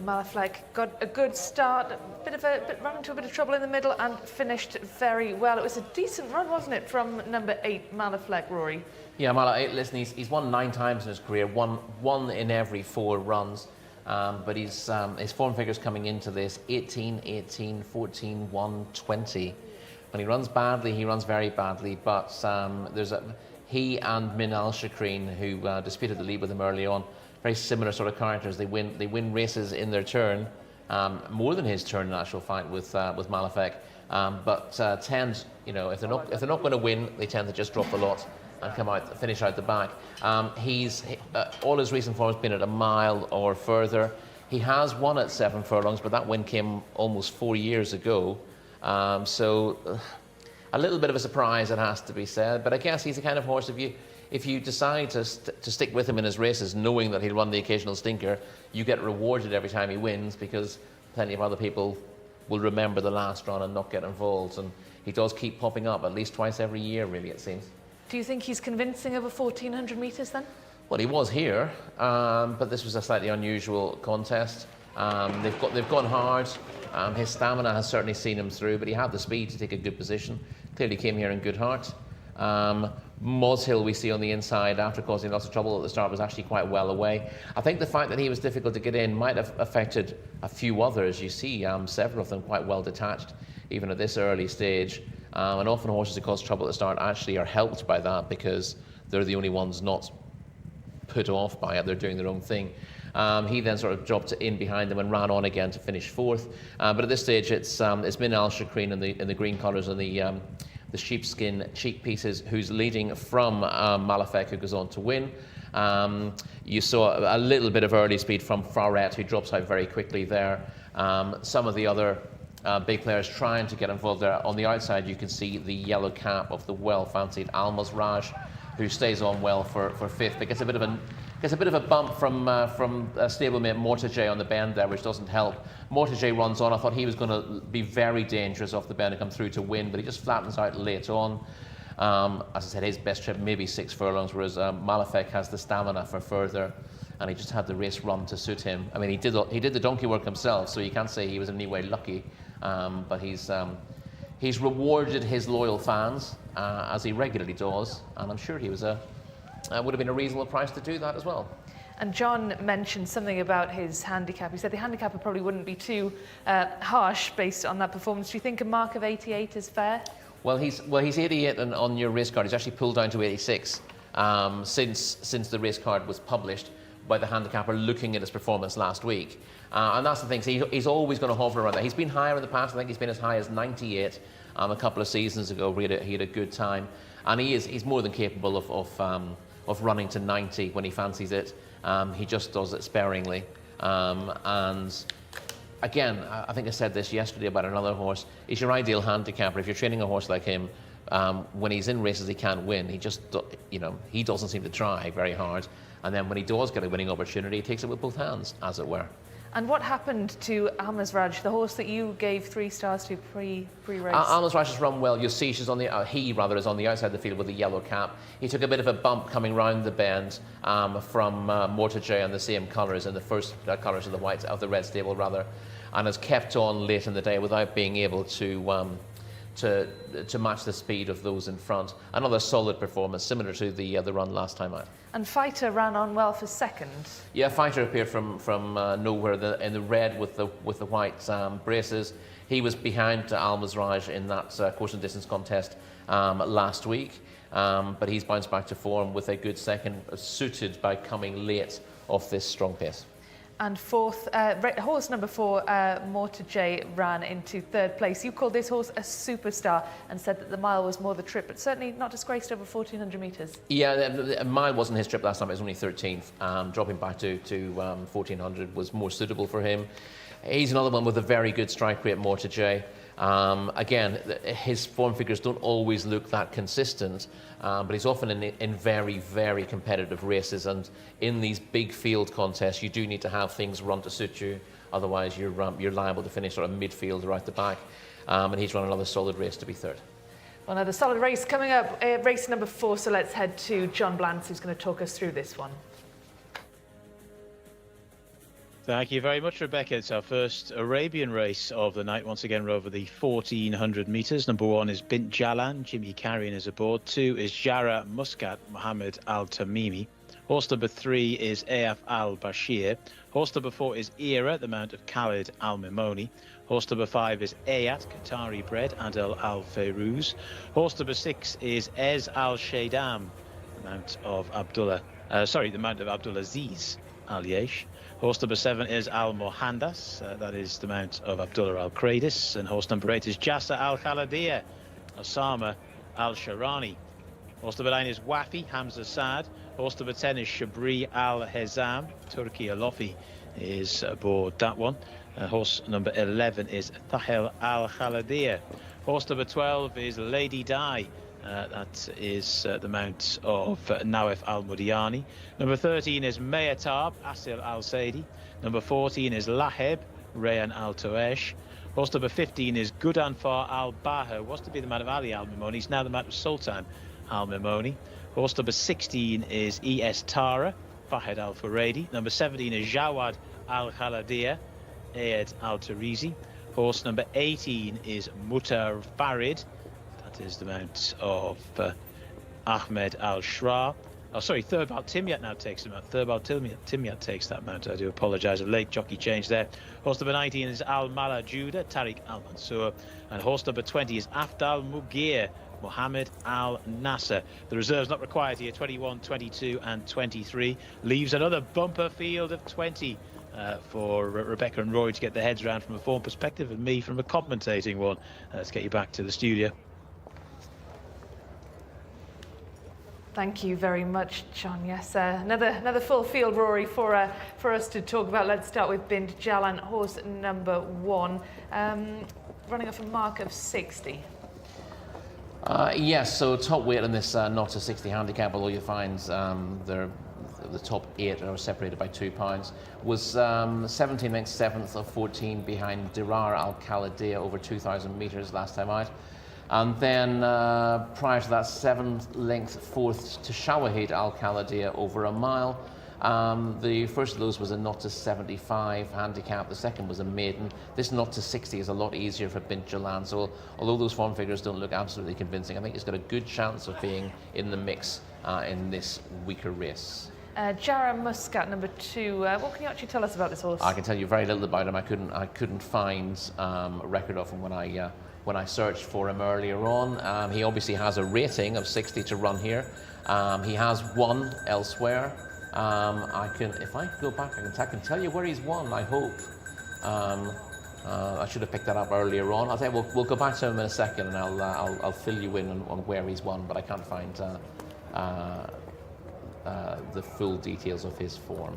Malafleck got a good start, ran into a bit of trouble in the middle and finished very well. It was a decent run, wasn't it, from number 8, Malafleck, Rory? Yeah, listen, he's won 9 times in his career, one in every 4 runs. But his form figures coming into this, 18, 18, 14, 1, 20. When he runs badly, he runs very badly. But he and Min Al-Shakrin, who disputed the lead with him early on, very similar sort of characters. They win races in their turn, more than his turn in actual fact with Malafleck. But tend, if they're not going to win, they tend to just drop the lot and finish out the back. All his recent form has been at a mile or further. He has won at 7 furlongs, but that win came almost 4 years ago. So a little bit of a surprise, it has to be said. But I guess he's the kind of horse, if you decide to stick with him in his races, knowing that he'll run the occasional stinker, you get rewarded every time he wins, because plenty of other people will remember the last run and not get involved. And he does keep popping up at least twice every year, really, it seems. Do you think he's convincing over 1,400 metres then? Well, he was here, but this was a slightly unusual contest. They've gone hard. His stamina has certainly seen him through, but he had the speed to take a good position. Clearly came here in good heart. Moshill, we see on the inside, after causing lots of trouble at the start, was actually quite well away. I think the fact that he was difficult to get in might have affected a few others. You see several of them quite well detached, even at this early stage. And often horses who cause trouble at the start actually are helped by that, because they're the only ones not put off by it. They're doing their own thing. He then sort of dropped in behind them and ran on again to finish 4th. But at this stage, it's Min Al-Shakrin in the green colours and the sheepskin cheek pieces, who's leading from Malafleck, who goes on to win. You saw a little bit of early speed from Farret, who drops out very quickly there. Some of the other big players trying to get involved there. On the outside, you can see the yellow cap of the well-fancied Almazraj, who stays on well for 5th, but gets a bit of a bump from stablemate Mortaje on the bend there, which doesn't help. Mortaje runs on. I thought he was going to be very dangerous off the bend and come through to win, but he just flattens out late on. As I said, his best trip maybe 6 furlongs, whereas Malafleck has the stamina for further, and he just had the race run to suit him. I mean, he did the donkey work himself, so you can't say he was in any way lucky. But he's rewarded his loyal fans, as he regularly does, and I'm sure he would have been a reasonable price to do that as well. And John mentioned something about his handicap. He said the handicapper probably wouldn't be too harsh based on that performance. Do you think a mark of 88 is fair? Well, he's 88, and on your race card, he's actually pulled down to 86 since the race card was published by the handicapper looking at his performance last week. And that's the thing, so he's always going to hover around there. He's been higher in the past. I think he's been as high as 98 a couple of seasons ago. He had a good time. And he's more than capable of running to 90 when he fancies it. He just does it sparingly. And again, I think I said this yesterday about another horse. He's your ideal handicapper. If you're training a horse like him, when he's in races he can't win, he doesn't seem to try very hard. And then when he does get a winning opportunity, he takes it with both hands, as it were. And what happened to Almazraj, the horse that you gave 3 stars to pre-race? Almazraj has run well. You'll see is on the outside of the field with the yellow cap. He took a bit of a bump coming round the bend from Mortaje on the same colours, in the first colours of the red stable rather, and has kept on late in the day without being able to match the speed of those in front. Another solid performance, similar to the run last time out. And Fighter ran on well for 2nd. Yeah, Fighter appeared from nowhere in the red with the white braces. He was behind Almazraj in that course and distance contest last week, but he's bounced back to form with a good 2nd, suited by coming late off this strong pace. And 4th, horse number 4, Mortaje, ran into 3rd place. You called this horse a superstar and said that the mile was more the trip, but certainly not disgraced over 1,400 metres. Yeah, the mile wasn't his trip last time. It was only 13th. Dropping back to 1,400 was more suitable for him. He's another one with a very good strike rate, Mortaje. Again, his form figures don't always look that consistent, but he's often in very, very competitive races, and in these big field contests you do need to have things run to suit you, otherwise you're liable to finish sort of midfield or out the back, and he's run another solid race to be 3rd. Well, another solid race coming up, race number 4, so let's head to John Blantz, who's going to talk us through this one. Thank you very much, Rebecca. It's our first Arabian race of the night. Once again, we're over the 1,400 metres. Number 1 is Bint Jalan. Jimmy Carrion is aboard. 2 is Jara Muscat, Mohammed Al Tamimi. Horse number 3 is Af Al Bashir. Horse number 4 is Era, the mount of Khalid Al Mimoni. Horse number 5 is Ayat, Qatari bred, Adel Al Fayrouz. Horse number 6 is Ez Al Shaydam, the mount of Abdulaziz Al Yesh. Horse number 7 is Al Mohandas, that is the mount of Abdullah Al Kradis. And horse number 8 is Jcsa Al Khaladia, Osama Al Sharani. Horse number 9 is Wafi, Hamza Saad. Horse number 10 is Shabri Al Hezam, Turki Alofi is aboard that one. Horse number 11 is Tahel Al Khaladia. Horse number 12 is Lady Di. That is the mount of Nawef Al Mudiani. Number 13 is Mayatab, Asil Al Saidi. Number 14 is Laheb, Rayan Al Toesh. Horse number 15 is Gudanfar Al Baha, was to be the mount of Ali Al Mimoni. He's now the mount of Sultan Al Mimoni. Horse number 16 is Es Tara, Fahed Al Furedi. Number 17 is Jawad Al Khaladia, Ayed Al Tarizi. Horse number 18 is Mutar Farid. That is the mount of Ahmed Al Shra. Oh, sorry, Thurbal Timyat now takes the mount. Thurbal Timyat takes that mount. I do apologise. A late jockey change there. Horse number 19 is Al Mala Judah, Tariq Al Mansour. And horse number 20 is Afdal Mugir, Mohammed Al Nasser. The reserves not required here, 21, 22 and 23. Leaves another bumper field of 20 for Rebecca and Roy to get their heads around from a form perspective, and me from a commentating one. Let's get you back to the studio. Thank you very much, John. Yes, another full field, Rory, for us to talk about. Let's start with Bint Jalan, horse number 1, running off a mark of 60. Yes, so top weight in this not to 60 handicap, although you find the top 8 are separated by 2 pounds, was 17 lengths 7th of 14 behind Dirar Al Khaladia over 2,000 metres last time out. And then prior to that, 7th length 4th to Shawahid Al Khaladia over a mile. The first of those was a not to 75 handicap. The second was a maiden. This not to 60 is a lot easier for Bint Jalan. So although those form figures don't look absolutely convincing, I think he's got a good chance of being in the mix in this weaker race. Jara Muscat, number 2. What can you actually tell us about this horse? I can tell you very little about him. I couldn't find a record of him when I searched for him earlier on. He obviously has a rating of 60 to run here. He has won elsewhere. If I go back, I can tell you where he's won, I hope. I should have picked that up earlier on. I'll tell you, we'll go back to him in a second, and I'll fill you in on where he's won, but I can't find the full details of his form.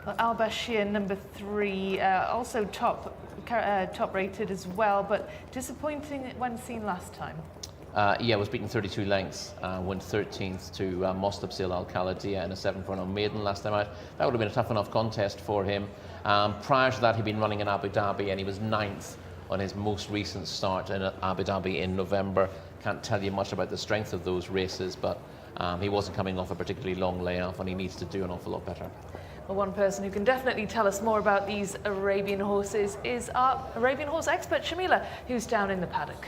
Well, Al Bashir, number 3, also top rated as well, but disappointing when seen last time. Yeah, was beaten 32 lengths, went 13th to Mostabsil Al Khaladia in a 7-4 maiden last time out. That would have been a tough enough contest for him. Prior to that, he'd been running in Abu Dhabi, and he was 9th on his most recent start in Abu Dhabi in November. Can't tell you much about the strength of those races, but he wasn't coming off a particularly long layoff, and he needs to do an awful lot better. Well, one person who can definitely tell us more about these Arabian horses is our Arabian horse expert, Shamila, who's down in the paddock.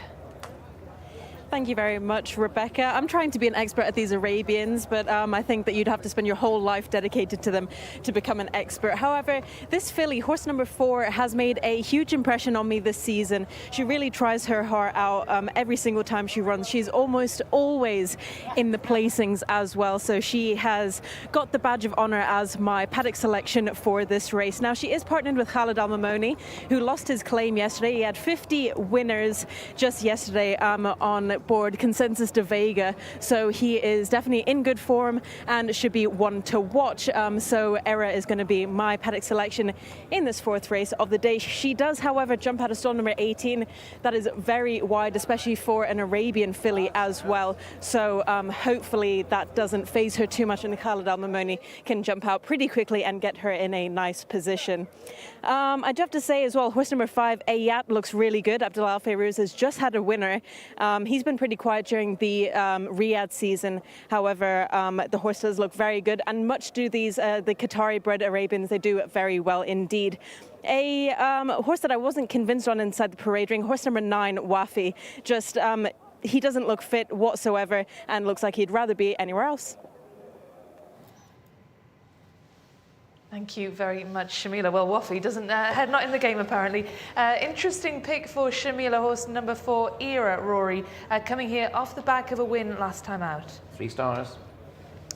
Thank you very much, Rebecca. I'm trying to be an expert at these Arabians, but I think that you'd have to spend your whole life dedicated to them to become an expert. However, this filly, horse number 4, has made a huge impression on me this season. She really tries her heart out every single time she runs. She's almost always in the placings as well, so she has got the badge of honour as my paddock selection for this race. Now, she is partnered with Khalid Al Mimoni, who lost his claim yesterday. He had 50 winners just yesterday on board Consensus de Vega, so he is definitely in good form and should be one to watch. So Era is going to be my paddock selection in this 4th race of the day. She does, however, jump out of stall number 18. That is very wide, especially for an Arabian filly as well. So hopefully that doesn't phase her too much, and Khalid Al Mimoni can jump out pretty quickly and get her in a nice position. I do have to say as well, horse number 5, Ayat, looks really good. Abdullah Al Fayrouz has just had a winner. He's been pretty quiet during the Riyadh season. However, the horse does look very good, and much do these the Qatari-bred Arabians. They do very well indeed. A horse that I wasn't convinced on inside the parade ring, horse number 9, Wafi. Just he doesn't look fit whatsoever, and looks like he'd rather be anywhere else. Thank you very much, Shamila. Well, Wafi doesn't head not in the game apparently. Interesting pick for Shamila, horse number 4, Era, Rory, coming here off the back of a win last time out. 3 stars.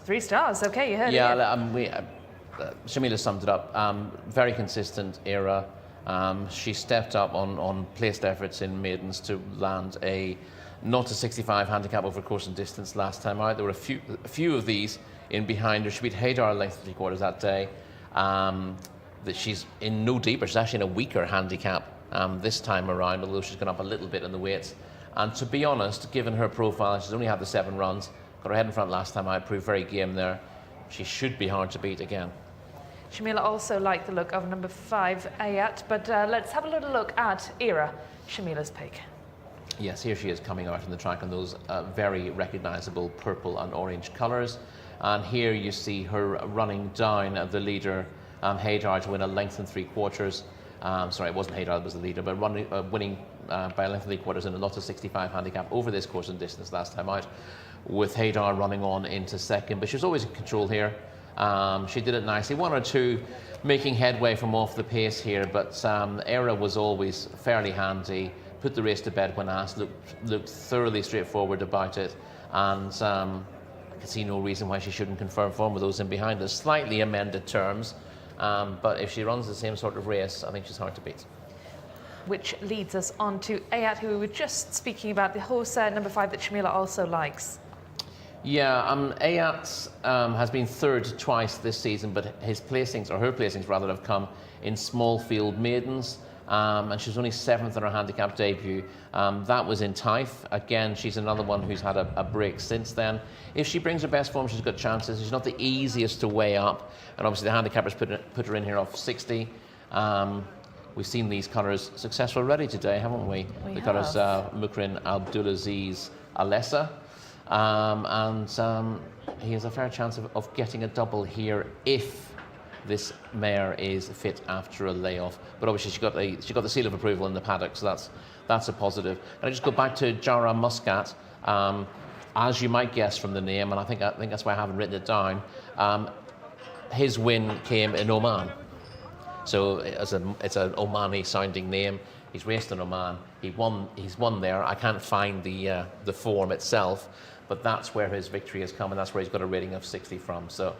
3 stars. Okay, you heard it. Yeah, Shamila summed it up. Very consistent Era. She stepped up on placed efforts in maidens to land a 0-65 handicap over course and distance last time out. There were a few of these in behind her. She beat Haydar length 3/4 that day. That she's in no deeper. She's actually in a weaker handicap this time around, although she's gone up a little bit in the weights. And to be honest, given her profile, she's only had the 7 runs. Got her head in front last time out, proved very game there. She should be hard to beat again. Shamila also liked the look of number 5, Ayat, but let's have a little look at Era, Shamila's pick. Yes, here she is coming out on the track in those very recognisable purple and orange colours. And here you see her running down the leader, Haydar, to win a length and 3/4. Sorry, it wasn't Haydar that was the leader, but winning by a length and 3/4 in a 0-65 handicap over this course and distance last time out, with Haydar running on into second. But she was always in control here. She did it nicely. 1 or 2 making headway from off the pace here, but Era was always fairly handy, put the race to bed when asked, looked thoroughly straightforward about it, and I can see no reason why she shouldn't confirm form with those in behind us. Slightly amended terms, but if she runs the same sort of race, I think she's hard to beat. Which leads us on to Ayat, who we were just speaking about, the horse number 5 that Shamila also likes. Yeah, Ayat has been 3rd twice this season, but his placings, or her placings rather, have come in small field maidens. And she was only 7th in her handicap debut. That was in Taif. Again, she's another one who's had a break since then. If she brings her best form, she's got chances. She's not the easiest to weigh up, and obviously the handicappers put her in here off 60. We've seen these cutters successful already today, haven't we? The cutters Mukrin Abdulaziz Alessa. And he has a fair chance of getting a double here if this mare is fit after a layoff. But obviously she got the seal of approval in the paddock, so that's a positive. And I just go back to Jara Muscat, as you might guess from the name, and I think that's why I haven't written it down. His win came in Oman, so it's an Omani sounding name. He's raced in Oman. He's won there. I can't find the form itself, but that's where his victory has come, and that's where he's got a rating of 60 from. So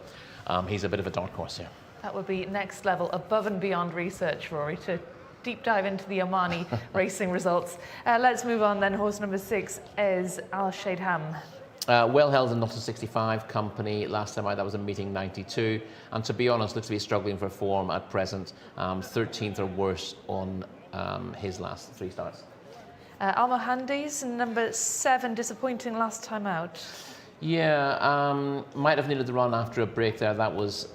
he's a bit of a dark horse here. That would be next level, above and beyond research, Rory, to deep dive into the Omani racing results. Let's move on then. Horse number 6 is Al Shadham. Well held in 0-65 company. Last time out, that was a meeting 92. And to be honest, looks to be struggling for form at present. 13th or worse on his last 3 starts. Al Mohandes, number 7, disappointing last time out. Yeah, might have needed the run after a break there. That was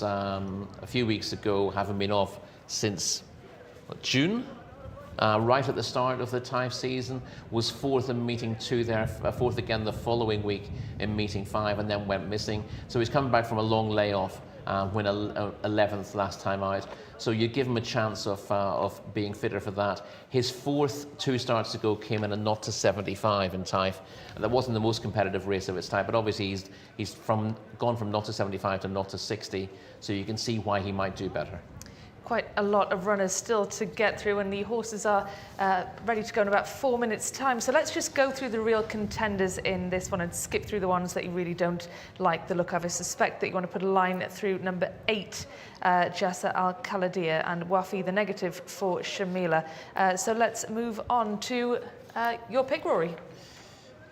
a few weeks ago, having been off since June, right at the start of the Taif season. Was 4th in meeting 2 there, 4th again the following week in meeting 5, and then went missing. So he's coming back from a long layoff, when 11th last time out. So you give him a chance of being fitter for that. His 4th 2 starts to go came in a 0-75 in Taif. That wasn't the most competitive race of its type, but obviously he's gone from 0-75 to 0-60, so you can see why he might do better. Quite a lot of runners still to get through, and the horses are ready to go in about 4 minutes' time. So let's just go through the real contenders in this one and skip through the ones that you really don't like the look of. I suspect that you want to put a line through number 8, Jcsa Al Khaladia, and Wafi, the negative for Shamila. So let's move on to your pick, Rory.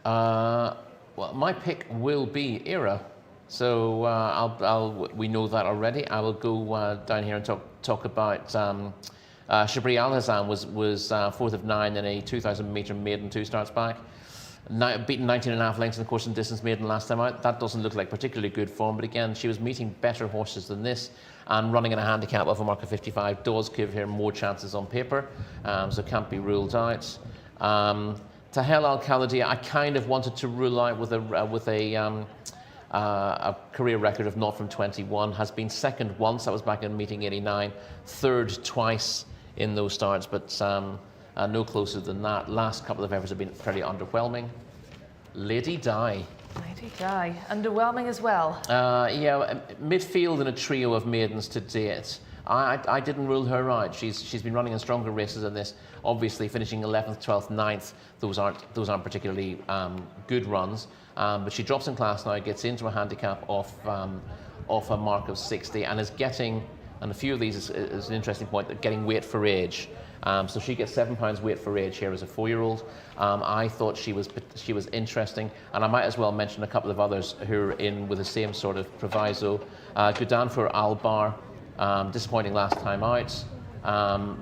Well, my pick will be Era. So we know that already. I will go down here and talk about Shabri Al-Hassan was 4th of 9 in a 2,000 metre maiden 2 starts back. Beaten 19.5 lengths in the course and distance maiden last time out. That doesn't look like particularly good form, but again, she was meeting better horses than this, and running in a handicap of a mark of 55 does give her more chances on paper, so can't be ruled out. Tahel Al-Khalidi, I kind of wanted to rule out with a career record of 0 from 21. Has been second once, that was back in meeting 89, third twice in those starts, but no closer than that. Last couple of efforts have been fairly underwhelming. Lady Di. Lady Di, underwhelming as well. Yeah, midfield in a trio of maidens to date. I didn't rule her out. She's been running in stronger races than this. Obviously, finishing 11th, 12th, 9th. Those aren't particularly good runs. But she drops in class now, gets into a handicap of a mark of 60, and is getting, and a few of these is an interesting point, getting weight for age. So she gets £7 weight for age here as a 4-year-old. I thought she was interesting, and I might as well mention a couple of others who are in with the same sort of proviso. Gudanfur Albar, disappointing last time out,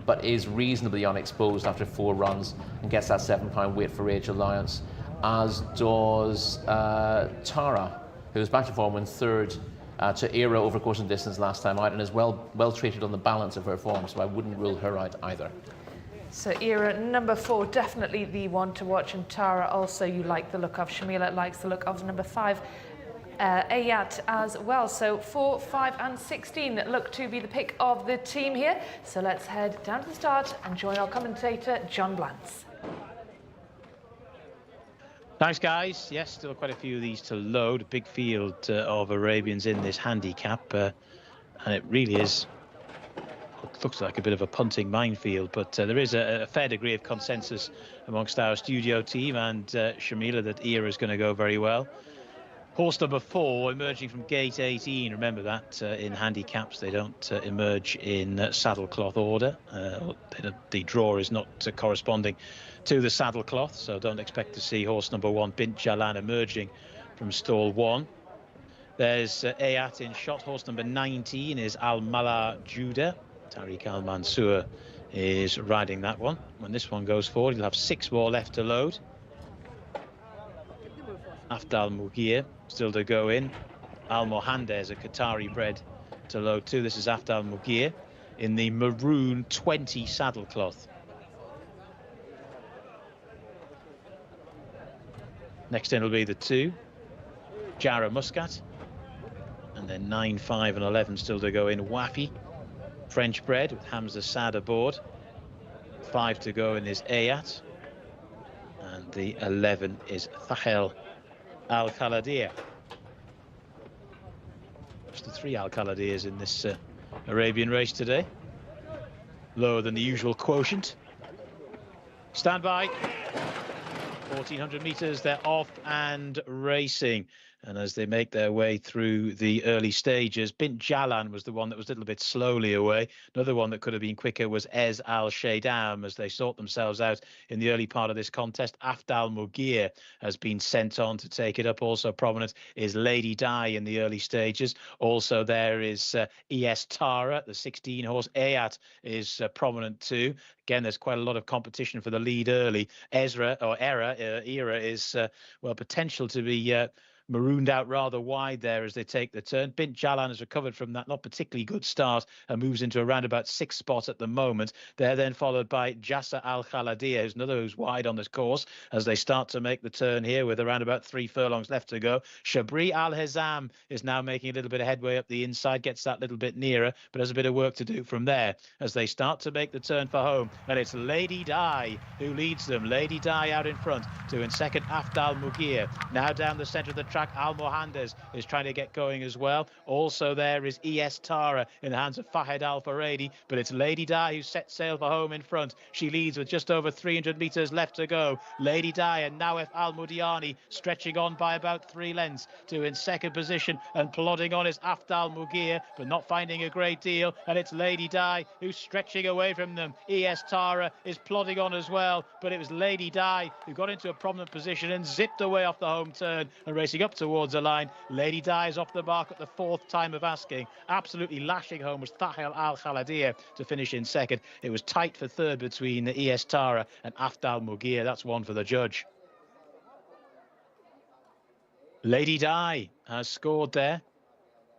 but is reasonably unexposed after 4 runs and gets that £7 weight for age allowance, as does Tara, who was back to form in 3rd to Era over course and distance last time out, and is well treated on the balance of her form, so I wouldn't rule her out either. So Era, number 4, definitely the one to watch, and Tara also you like the look of. Shamila likes the look of number 5. Ayat as well. So 4, 5 and 16 look to be the pick of the team here. So let's head down to the start and join our commentator, John Blantz. Thanks, guys. Yes, still quite a few of these to load. A big field of Arabians in this handicap, and it really is. It looks like a bit of a punting minefield, but there is a fair degree of consensus amongst our studio team and Shamila that Era is going to go very well. Horse number 4 emerging from gate 18. Remember that in handicaps they don't emerge in saddlecloth order. The draw is not corresponding to the saddlecloth, so don't expect to see horse number 1 Bint Jalan emerging from stall 1. There's Ayat in shot. Horse number 19 is Al Mala Judah. Tariq Al Mansour is riding that one. When this one goes forward, you'll have 6 more left to load. Afdal Mugir still to go in. Al Mohandes, a Qatari bred, to load 2. This is Afdal Mugir in the maroon 20 saddlecloth. Next in will be the 2, Jara Muscat, and then 9, 5 and 11 still to go in. Wafi, French bred with Hamza Sad aboard. 5 to go in is Ayat, and the 11 is Thahel Al-Khaladir. Just the 3 Al-Khaladirs in this Arabian race today. Lower than the usual quotient. Stand by. 1400 meters, they're off and racing. And as they make their way through the early stages, Bint Jalan was the one that was a little bit slowly away. Another one that could have been quicker was Ez Al Shaydam as they sort themselves out in the early part of this contest. Afdal Mugir has been sent on to take it up. Also prominent is Lady Di in the early stages. Also there is ES Tara, the 16 horse. Ayat is prominent too. Again, there's quite a lot of competition for the lead early. Era is well, potential to be marooned out rather wide there as they take the turn. Bint Jalan has recovered from that not particularly good start and moves into around about 6th spot at the moment. They're then followed by Jcsa Al-Khaladir, who's another who's wide on this course as they start to make the turn here with around about 3 furlongs left to go. Shabri Al-Hizam is now making a little bit of headway up the inside, gets that little bit nearer, but has a bit of work to do from there as they start to make the turn for home. And it's Lady Di who leads them. Lady Di out in front, 2 in second, Afdal Mugir. Now down the centre of the track, Al Mohandes is trying to get going as well. Also there is ES Tara in the hands of Fahed Al Faredi, but it's Lady Di who sets sail for home in front. She leads with just over 300 metres left to go. Lady Di and Nawef Al Mudiani stretching on by about 3 lengths. 2 in second position, and plodding on is Afdal Mugir, but not finding a great deal, and it's Lady Di who's stretching away from them. ES Tara is plodding on as well, but it was Lady Di who got into a prominent position and zipped away off the home turn and racing up towards the line. Lady Di is off the mark at the 4th time of asking. Absolutely lashing home was Thahel Al-Khaladir to finish in second. It was tight for third between ES Tara and Afdal Mugir. That's one for the judge. Lady Di has scored there.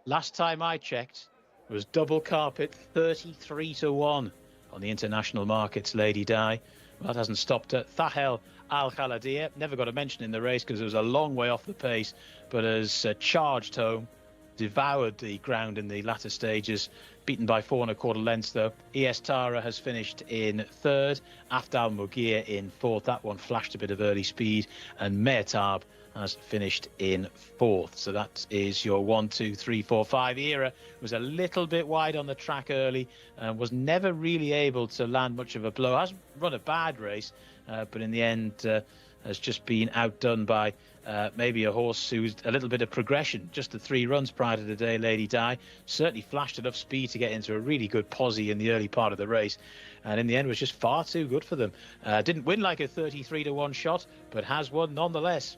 Last time I checked was double carpet 33 to 1 on the international markets. Lady Di. Well, that hasn't stopped her. Thahel Al Khaladia. Never got a mention in the race because it was a long way off the pace, but has charged home, devoured the ground in the latter stages, beaten by 4 1/4 lengths though. ES Tara has finished in third, Afdal Mugir in fourth. That one flashed a bit of early speed, and Mehtab has finished in fourth. So that is your 1, 2, 3, 4, 5 era. Was a little bit wide on the track early and was never really able to land much of a blow. Hasn't run a bad race, but in the end has just been outdone by maybe a horse who's a little bit of progression. Just the 3 runs prior to the day, Lady Di. Certainly flashed enough speed to get into a really good posse in the early part of the race. And in the end was just far too good for them. Didn't win like a 33-1 shot, but has won nonetheless.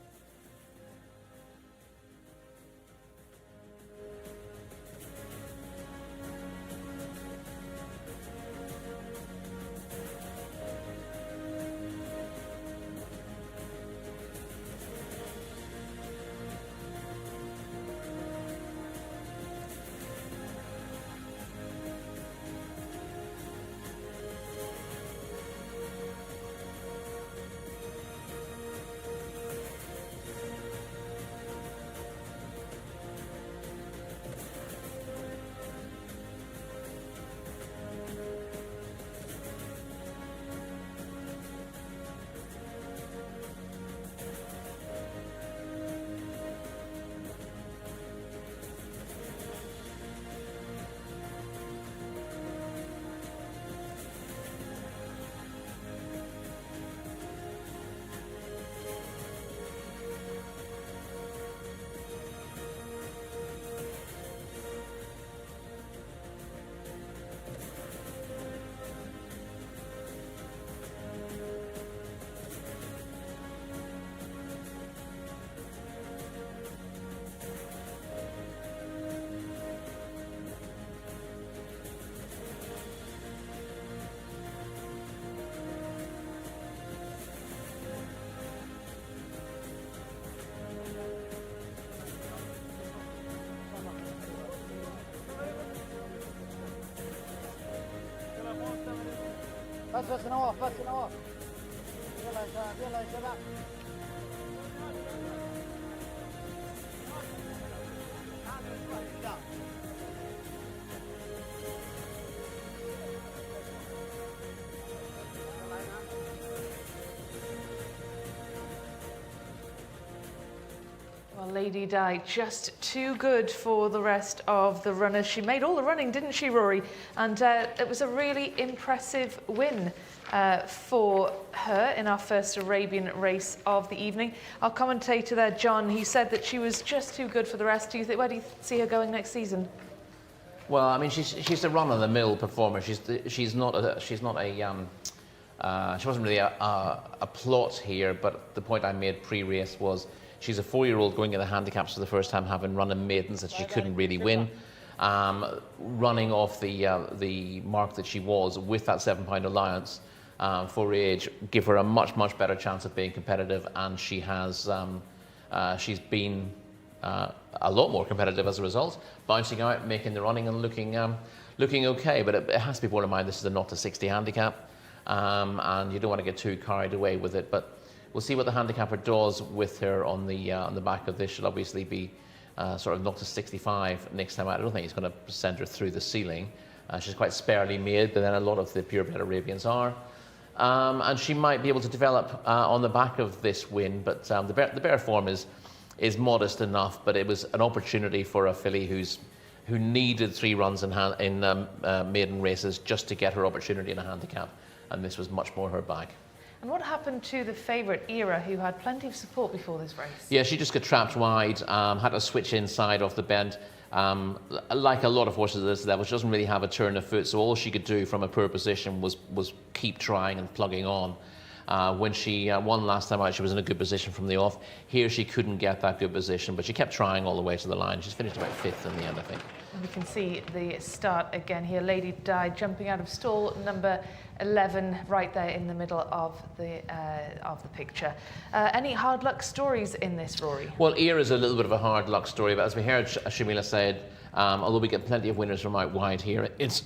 بس نواف بس نواف يلا يا شباب يلا يا شباب Well, Lady Di just too good for the rest of the runners. She made all the running, didn't she, Rory? And it was a really impressive win for her in our first Arabian race of the evening. Our commentator there, John, he said that she was just too good for the rest. Where do you see her going next season? Well, I mean, she's a run-of-the-mill performer. She wasn't really a plot here. But the point I made pre-race was she's a 4-year-old going in the handicaps for the first time, having run in maidens that she couldn't really win. Running off the mark that she was with that 7-pound allowance for age give her a much better chance of being competitive, and she has she's been a lot more competitive as a result, bouncing out, making the running and looking okay. But it has to be borne in mind this is a 0-60 handicap, and you don't want to get too carried away with it. But we'll see what the handicapper does with her on the back of this. She'll obviously be sort of 0-65 next time out. I don't think he's going to send her through the ceiling. She's quite sparely made, but then a lot of the purebred Arabians are. And she might be able to develop on the back of this win, but the bare form is modest enough. But it was an opportunity for a filly who needed 3 runs in maiden races just to get her opportunity in a handicap, and this was much more her bag. And what happened to the favourite, Era, who had plenty of support before this race? Yeah, she just got trapped wide, had to switch inside off the bend. Like a lot of horses at this level, she doesn't really have a turn of foot, so all she could do from a poor position was keep trying and plugging on. When she won last time out, she was in a good position from the off. Here she couldn't get that good position, but she kept trying all the way to the line. She's finished about 5th in the end, I think. And we can see the start again here. Lady Di jumping out of stall number 11 right there in the middle of the picture. Any hard luck stories in this, Rory? Well, Ear is a little bit of a hard luck story, but as we heard Shamila said, although we get plenty of winners from out wide here, it's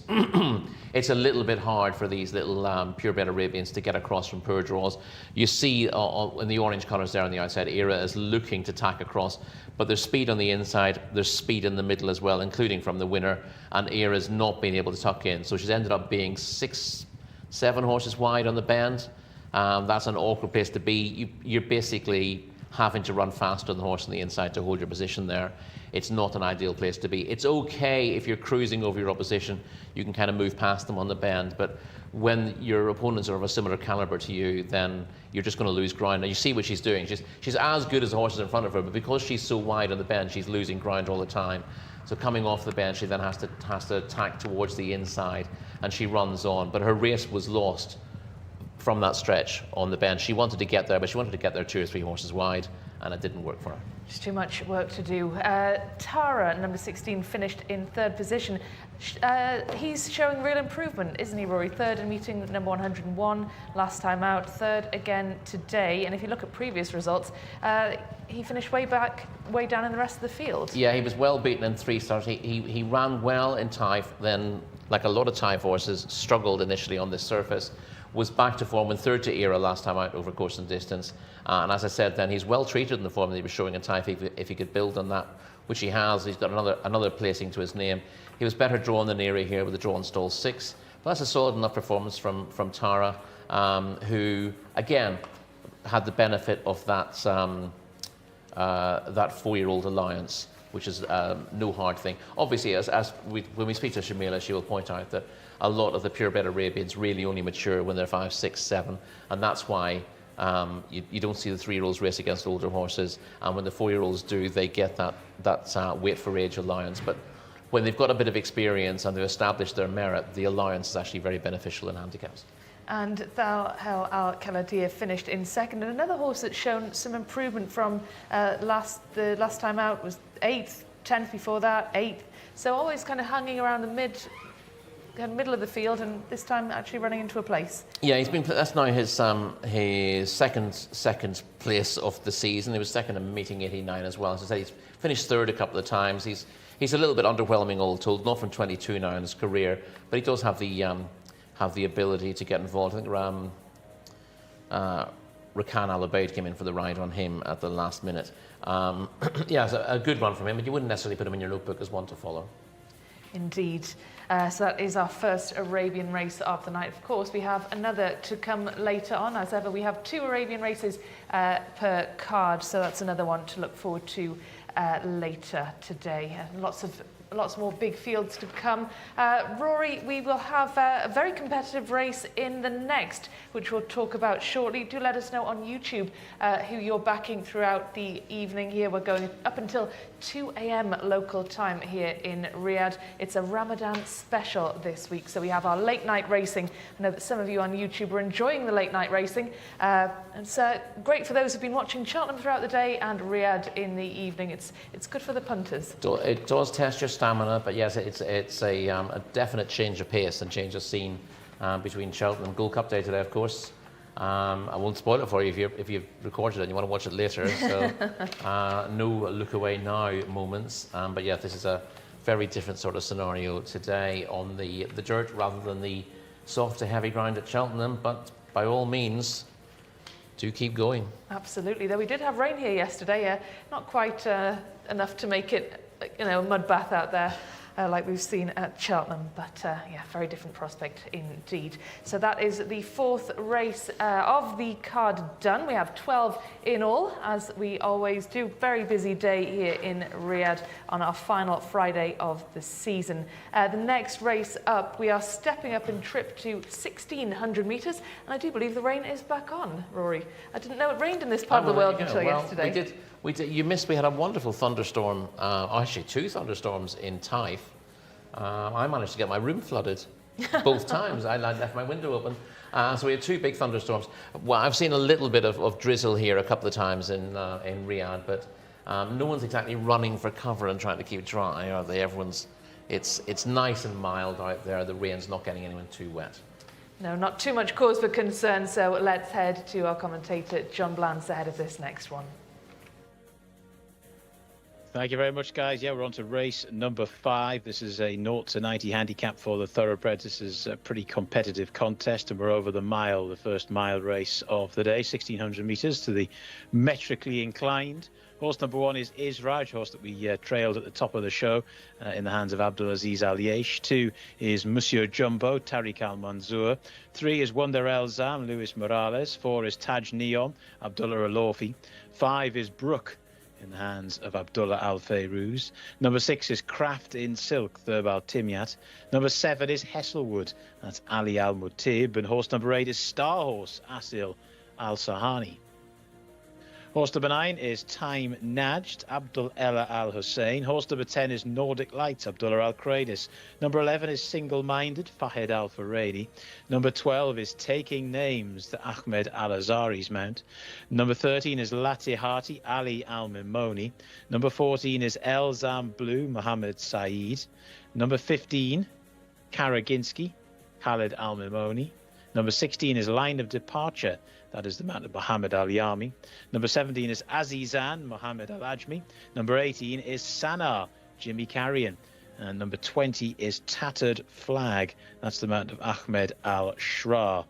it's a little bit hard for these little purebred Arabians to get across from poor draws. You see in the orange colours there on the outside, Era is looking to tack across, but there's speed on the inside, there's speed in the middle as well, including from the winner, and Era's not been able to tuck in. So she's ended up being 6-7 horses wide on the bend. That's an awkward place to be. You're basically having to run faster than the horse on the inside to hold your position there. It's not an ideal place to be. It's okay if you're cruising over your opposition, you can kind of move past them on the bend, but when your opponents are of a similar caliber to you, then you're just going to lose ground. Now you see what she's doing. She's as good as the horses in front of her, but because she's so wide on the bend, she's losing ground all the time. So coming off the bend, she then has to tack towards the inside, and she runs on. But her race was lost from that stretch on the bend. She wanted to get there, but she wanted to get there 2 or 3 horses wide, and it didn't work for her. Just too much work to do. Tara, number 16, finished in 3rd position. He's showing real improvement, isn't he, Rory? 3rd in meeting number 101 last time out, 3rd again today. And if you look at previous results, he finished way down in the rest of the field. Yeah, he was well beaten in 3 starts. He ran well in Taif, then, like a lot of Taif horses, struggled initially on this surface, was back to form in 3rd to Era last time out over course and distance. And as I said then, he's well treated in the form that he was showing in Taif. If he could build on that, which he has, he's got another placing to his name. He was better drawn than Era here with a draw on stall 6. But that's a solid enough performance from Tara, who, again, had the benefit of that 4-year-old alliance, which is no hard thing. Obviously, when we speak to Shamila, she will point out that a lot of the purebred Arabians really only mature when they're 5, 6, 7, and that's why you don't see the 3-year-olds race against older horses, and when the 4-year-olds do, they get that weight for age alliance. But when they've got a bit of experience and they've established their merit, the alliance is actually very beneficial in handicaps. And Thal Hel Al Kaladia finished in 2nd, and another horse that's shown some improvement from the last time out was 8th, 10th before that, 8th. So always kind of hanging around the middle of the field, and this time actually running into a place. Yeah, that's now his second place of the season. He was 2nd in meeting 89 as well. As I said, he's finished 3rd a couple of times. He's a little bit underwhelming, all told, not from 22 now in his career, but he does have the ability to get involved. I think Rakan Al Ubaid came in for the ride on him at the last minute. Yeah, it's a good one from him, but you wouldn't necessarily put him in your notebook as one to follow. Indeed. So that is our first Arabian race of the night. Of course, we have another to come later on. As ever, we have 2 Arabian races per card, so that's another one to look forward to later today. Lots more big fields to come. Rory, we will have a very competitive race in the next, which we'll talk about shortly. Do let us know on YouTube who you're backing throughout the evening here. We're going up until 2 a.m. local time here in Riyadh. It's a Ramadan special this week, so we have our late night racing. I know that some of you on YouTube are enjoying the late night racing. It's great for those who've been watching Cheltenham throughout the day and Riyadh in the evening. It's good for the punters. It does test your stamina, but yes, it's a definite change of pace and change of scene between Cheltenham and Gold Cup Day today, of course. I won't spoil it for you if you've recorded it and you want to watch it later. So no look away now moments. But yeah, this is a very different sort of scenario today on the dirt rather than the soft to heavy ground at Cheltenham. But by all means, do keep going. Absolutely. Though we did have rain here yesterday, not quite enough to make it, a mud bath out there. Like we've seen at Cheltenham, but yeah, very different prospect indeed. So that is the 4th race of the card done. We have 12 in all, as we always do. Very busy day here in Riyadh on our final Friday of the season. The next race up, we are stepping up in trip to 1,600 metres, and I do believe the rain is back on, Rory. I didn't know it rained in this part of the world until yesterday. We had a wonderful thunderstorm, actually 2 thunderstorms in Taif. I managed to get my room flooded both times. I left my window open. So we had 2 big thunderstorms. Well, I've seen a little bit of drizzle here a couple of times in Riyadh, but no one's exactly running for cover and trying to keep it dry, are they? It's nice and mild out there. The rain's not getting anyone too wet. No, not too much cause for concern, so let's head to our commentator, John Blance, ahead of this next one. Thank you very much, guys. Yeah, we're on to race number 5. This is a 0 to 90 handicap for the thoroughbreds. This is a pretty competitive contest, and we're over the mile, the first mile race of the day, 1,600 metres to the metrically inclined. Horse number 1 is Israj, horse that we trailed at the top of the show in the hands of Abdulaziz Al-Yesh. 2 is Monsieur Jumbo, Tariq Al-Manzour. 3 is Wonder Elzam, Luis Morales. 4 is Taj Neon, Abdullah Alofi. 5 is Brook, in the hands of Abdullah Al-Fayruz. Number 6 is Craft in Silk, Thurbal Timyat. Number 7 is Hesselwood, that's Ali Al-Mutib. And horse number 8 is Star Horse, Asil Al-Sahani. Horse number 9 is Time Najd, Abdul Ella Al Hussein. Horse number 10 is Nordic Lights, Abdullah Al Kradis. Number 11 is Single Minded, Fahed Al Faredi. Number 12 is Taking Names, the Ahmed Al Azari's mount. Number 13 is Latihati, Ali Al Mimoni. Number 14 is Elzam Blue, Mohammed Saeed. Number 15, Karaginsky, Khalid Al Mimoni. Number 16 is Line of Departure. That is the mount of Mohammed Al Yami. Number 17 is Azizan, Mohammed Al Ajmi. Number 18 is Sanar, Jimmy Carrion. And number 20 is Tattered Flag. That's the mount of Ahmed Al Shra.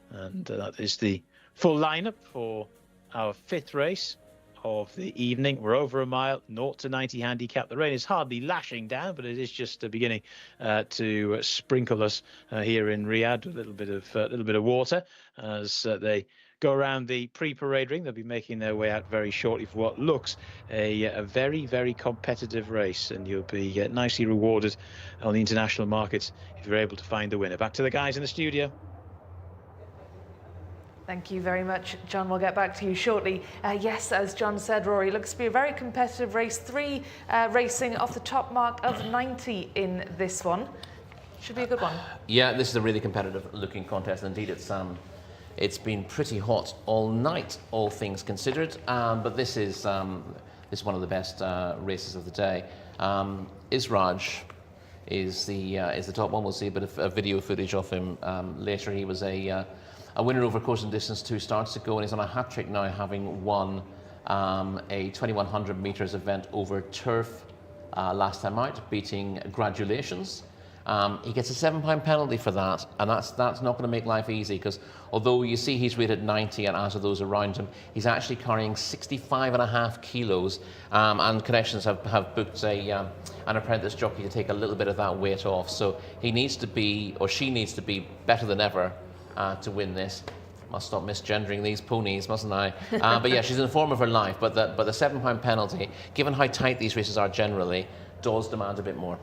And that is the full lineup for our 5th race of the evening. We're over a mile, 0 to 90 handicap. The rain is hardly lashing down, but it is just beginning to sprinkle us here in Riyadh with a little bit of water as they go around the pre-parade ring. They'll be making their way out very shortly for what looks a very, very competitive race, and you'll be nicely rewarded on the international markets if you're able to find the winner. Back to the guys in the studio. Thank you very much, John. We'll get back to you shortly. Yes, as John said, Rory, looks to be a very competitive race. 3 racing off the top mark of 90 in this one. Should be a good one. Yeah, this is a really competitive looking contest. Indeed, it's been pretty hot all night, all things considered. But this is one of the best races of the day. Israj is the top one. We'll see a bit of video footage of him later. He was a winner over course and distance 2 starts ago, and he's on a hat trick now, having won a 2100 meters event over turf last time out, beating Gratulations. He gets a £7 penalty for that, and that's not going to make life easy, because although you see he's rated 90 and as are those around him, he's actually carrying 65.5 kilos, and Connections have booked an apprentice jockey to take a little bit of that weight off. So he needs to be, or she needs to be, better than ever to win this. Must stop misgendering these ponies, mustn't I? But yeah, she's in the form of her life, but the £7 penalty, given how tight these races are generally, does demand a bit more.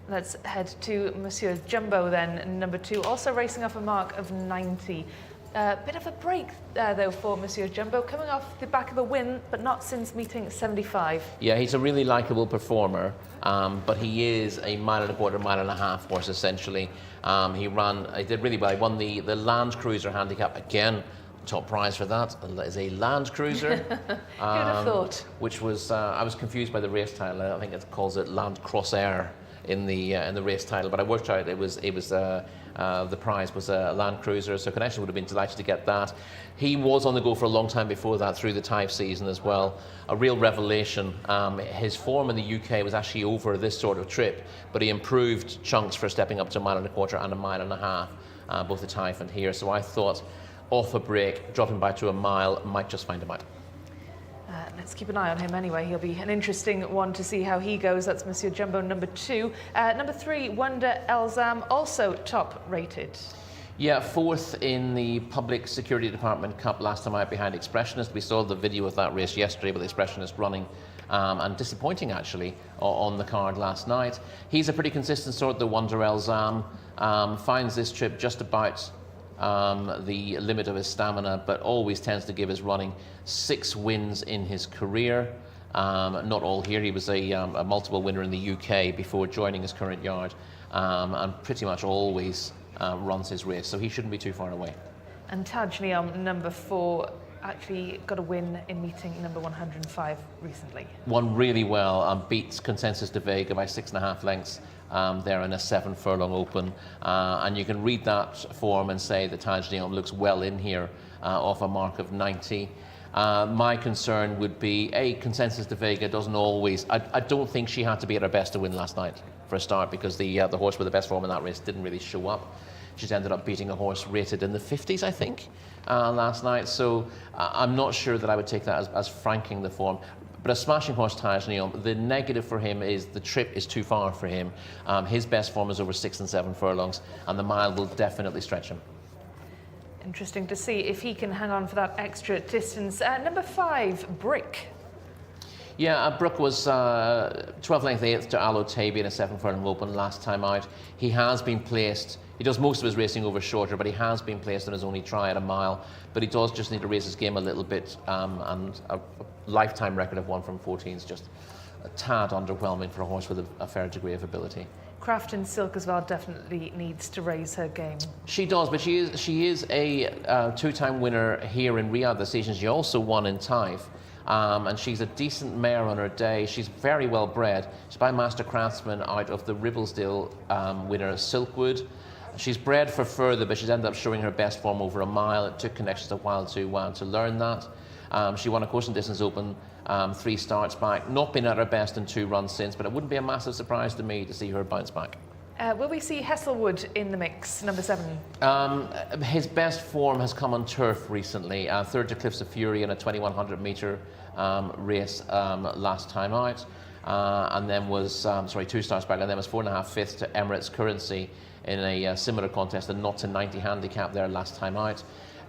Let's head to Monsieur Jumbo then, number 2, also racing off a mark of 90. Bit of a break though for Monsieur Jumbo, coming off the back of a win, but not since meeting 75. Yeah, he's a really likeable performer, but he is a 1.25 miles, 1.5 miles horse essentially. He did really well. He won the Land Cruiser handicap again. Top prize for that is a Land Cruiser. Who'd have thought? Which was I was confused by the race title. I think it calls it Land Crossair in the race title, but I worked out it was the prize was a Land Cruiser, so Connection would have been delighted to get that. He was on the go for a long time before that, through the Type season as well. A real revelation. His form in the UK was actually over this sort of trip, but he improved chunks for stepping up to 1.25 miles and 1.5 miles, both the Type and here. So I thought, off a break, dropping back to a mile, might just find him out. Let's keep an eye on him anyway. He'll be an interesting one to see how he goes. That's Monsieur Jumbo, number 2. Number 3, Wonder Elzam, also top rated. Yeah, 4th in the Public Security Department Cup last time out behind Expressionist. We saw the video of that race yesterday with Expressionist running and disappointing actually on the card last night. He's a pretty consistent sort, the Wonder Elzam. Finds this trip just about the limit of his stamina, but always tends to give his running. 6 wins in his career, not all here. He was a multiple winner in the UK before joining his current yard, and pretty much always runs his race, so he shouldn't be too far away. And Taj Neon, number 4, actually got a win in meeting number 105 recently. Won really well, beats Consensus de Vega by 6.5 lengths there in a 7-furlong open. And you can read that form and say that Taj Neom looks well in here off a mark of 90. My concern would be, Consensus de Vega doesn't always... I don't think she had to be at her best to win last night for a start, because the horse with the best form in that race didn't really show up. She's ended up beating a horse rated in the 50s, I think, last night. So I'm not sure that I would take that as franking the form. But a smashing horse, Taj Neom, the negative for him is the trip is too far for him. His best form is over 6 and 7 furlongs, and the mile will definitely stretch him. Interesting to see if he can hang on for that extra distance. Number 5, Brick. Yeah, Brook was 12 length 8th to Alo Tabi in a 7-furlong open last time out. He has been placed, he does most of his racing over shorter, but he has been placed on his only try at a mile. But he does just need to raise his game a little bit, and a lifetime record of 1 from 14 is just a tad underwhelming for a horse with a fair degree of ability. Craft and Silk as well definitely needs to raise her game. She does, but she is a 2-time winner here in Riyadh this season. She also won in Taif. And she's a decent mare on her day. She's very well bred. She's by Master Craftsman out of the Ribblesdale winner Silkwood. She's bred for further, but she's ended up showing her best form over a mile. It took Connections a while to learn that. She won a Course and Distance Open 3 starts back. Not been at her best in 2 runs since, but it wouldn't be a massive surprise to me to see her bounce back. Will we see Hesselwood in the mix, number 7? His best form has come on turf recently. 3rd to Cliffs of Fury in a 2100 metre race last time out. And then was, 2 starts back, and then was 4.5 fifths to Emirates Currency in a similar contest, a not to 90 handicap there last time out.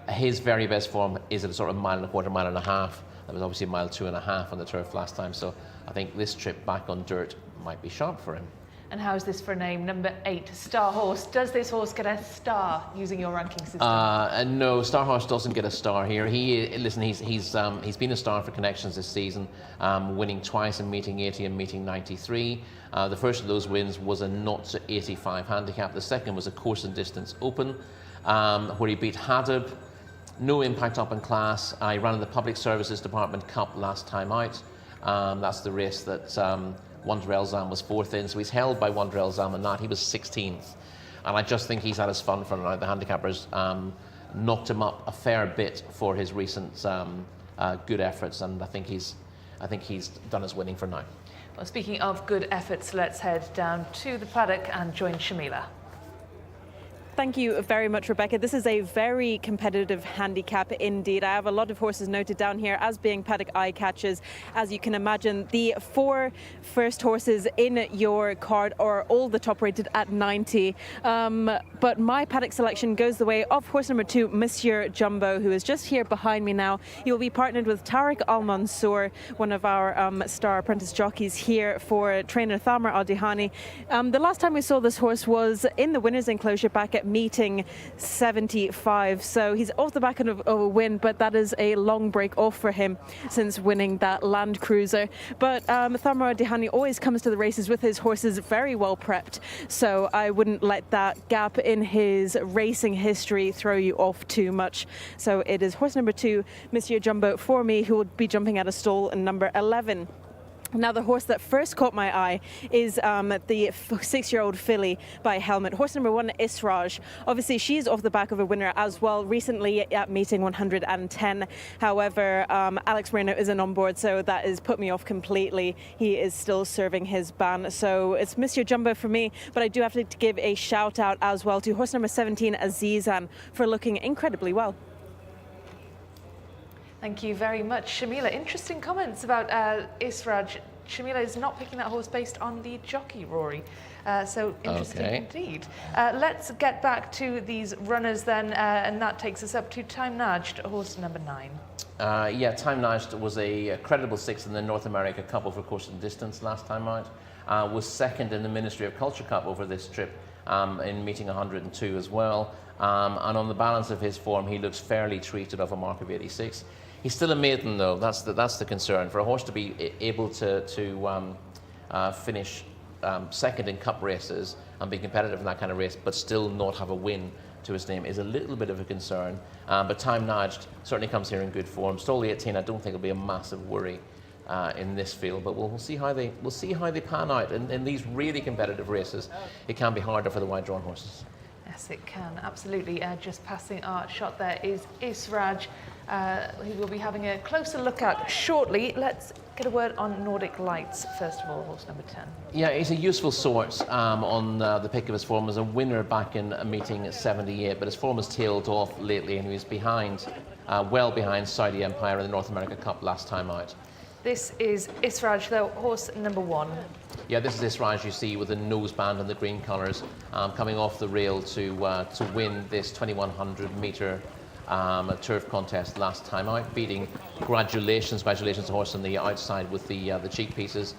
His very best form is at a sort of 1.25 miles, 1.5 miles. That was obviously 2.5 miles on the turf last time, so I think this trip back on dirt might be sharp for him. And how is this for a name? Number 8, Star Horse. Does this horse get a star using your ranking system? No, Star Horse doesn't get a star here. He's been a star for Connections this season, winning twice in meeting 80 and meeting 93. The first of those wins was a not to 85 handicap. The second was a Course and Distance Open, where he beat Hadab. No impact up in class. He ran in the Public Services Department Cup last time out. That's the race that Wonder Elzam was 4th in, so he's held by Wonder Elzam in that. He was 16th. And I just think he's had his fun for now. The handicappers knocked him up a fair bit for his recent good efforts, and I think he's done his winning for now. Well, speaking of good efforts, let's head down to the paddock and join Shamila. Thank you very much, Rebecca. This is a very competitive handicap indeed. I have a lot of horses noted down here as being paddock eye catchers. As you can imagine, the 4 first horses in your card are all the top rated at 90. But my paddock selection goes the way of horse number 2, Monsieur Jumbo, who is just here behind me now. He will be partnered with Tariq Al Mansour, one of our star apprentice jockeys here for trainer Thamar Al Dihani. The last time we saw this horse was in the winner's enclosure back at meeting 75, so he's off the back of a win, but that is a long break off for him since winning that Land Cruiser. But Thamar Dihani always comes to the races with his horses very well prepped, so I wouldn't let that gap in his racing history throw you off too much. So it is horse number 2, Monsieur Jumbo, for me, who will be jumping at a stall in number 11. Now, the horse that first caught my eye is the 6-year-old filly by Helmet. Horse number 1, Israj. Obviously, she's off the back of a winner as well recently at meeting 110. However, Alex Moreno isn't on board, so that has put me off completely. He is still serving his ban. So it's Monsieur Jumbo for me, but I do have to give a shout out as well to horse number 17, Azizan, for looking incredibly well. Thank you very much, Shamila. Interesting comments about Israj. Shamila is not picking that horse based on the jockey, Rory. So interesting indeed. Let's get back to these runners then, and that takes us up to Time Najd, horse number 9. Time Najd was a credible 6th in the North America Cup over Course and Distance last time out. Was 2nd in the Ministry of Culture Cup over this trip in meeting 102 as well. And on the balance of his form, he looks fairly treated of a mark of 86. He's still a maiden, though. That's the concern. For a horse to be able to finish 2nd in cup races and be competitive in that kind of race, but still not have a win to his name is a little bit of a concern. But Time Najd certainly comes here in good form. Stole 18, I don't think it'll be a massive worry in this field, but we'll see how they pan out in these really competitive races. It can be harder for the wide drawn horses. Yes, it can, absolutely. Just passing our shot there is Israj, who we'll be having a closer look at shortly. Let's get a word on Nordic Lights, first of all, horse number 10. Yeah, he's a useful sort on the pick of his form as a winner back in a meeting at 78, but his form has tailed off lately, and he was behind, well behind Saudi Empire in the North America Cup last time out. This is Israj, though, horse number 1. Yeah, this is Israj you see with the noseband and the green colours coming off the rail to win this 2100 metre turf contest last time out, beating Congratulations the horse on the outside with the cheek pieces.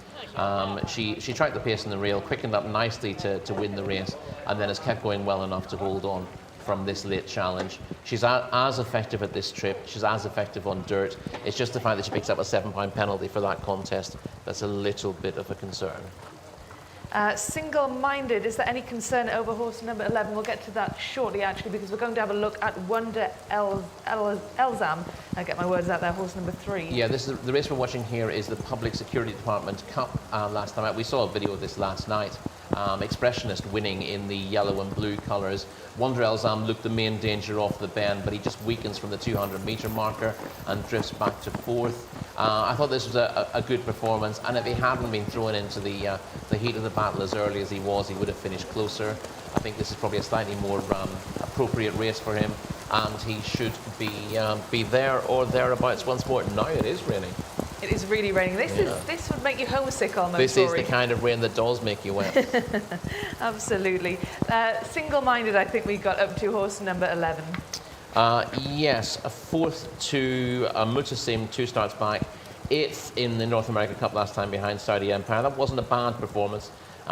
She tracked the pace in the rail, quickened up nicely to win the race, and then has kept going well enough to hold on from this late challenge. She's as effective at this trip, she's as effective on dirt. It's just the fact that she picks up a £7 penalty for that contest that's a little bit of a concern. Single-minded, is there any concern over horse number 11? We'll get to that shortly, actually, because we're going to have a look at Wonder Elzam. I get my words out there, horse number 3. Yeah, this is the race we're watching here is the Public Security Department Cup last time out. We saw a video of this last night. Expressionist winning in the yellow and blue colours. Wonder Elzam looked the main danger off the bend, but he just weakens from the 200 metre marker and drifts back to 4th. I thought this was a good performance, and if he hadn't been thrown into the heat of the battle as early as he was, he would have finished closer. I think this is probably a slightly more appropriate race for him, and he should be there or thereabouts once more. Now it is raining. It is really raining. This would make you homesick almost. This is the kind of rain that does make you wet. Absolutely. Single-minded, I think we got up to horse number 11. Yes, a 4th to Mutasim, 2 starts back. 8th in the North American Cup last time behind Saudi Empire. That wasn't a bad performance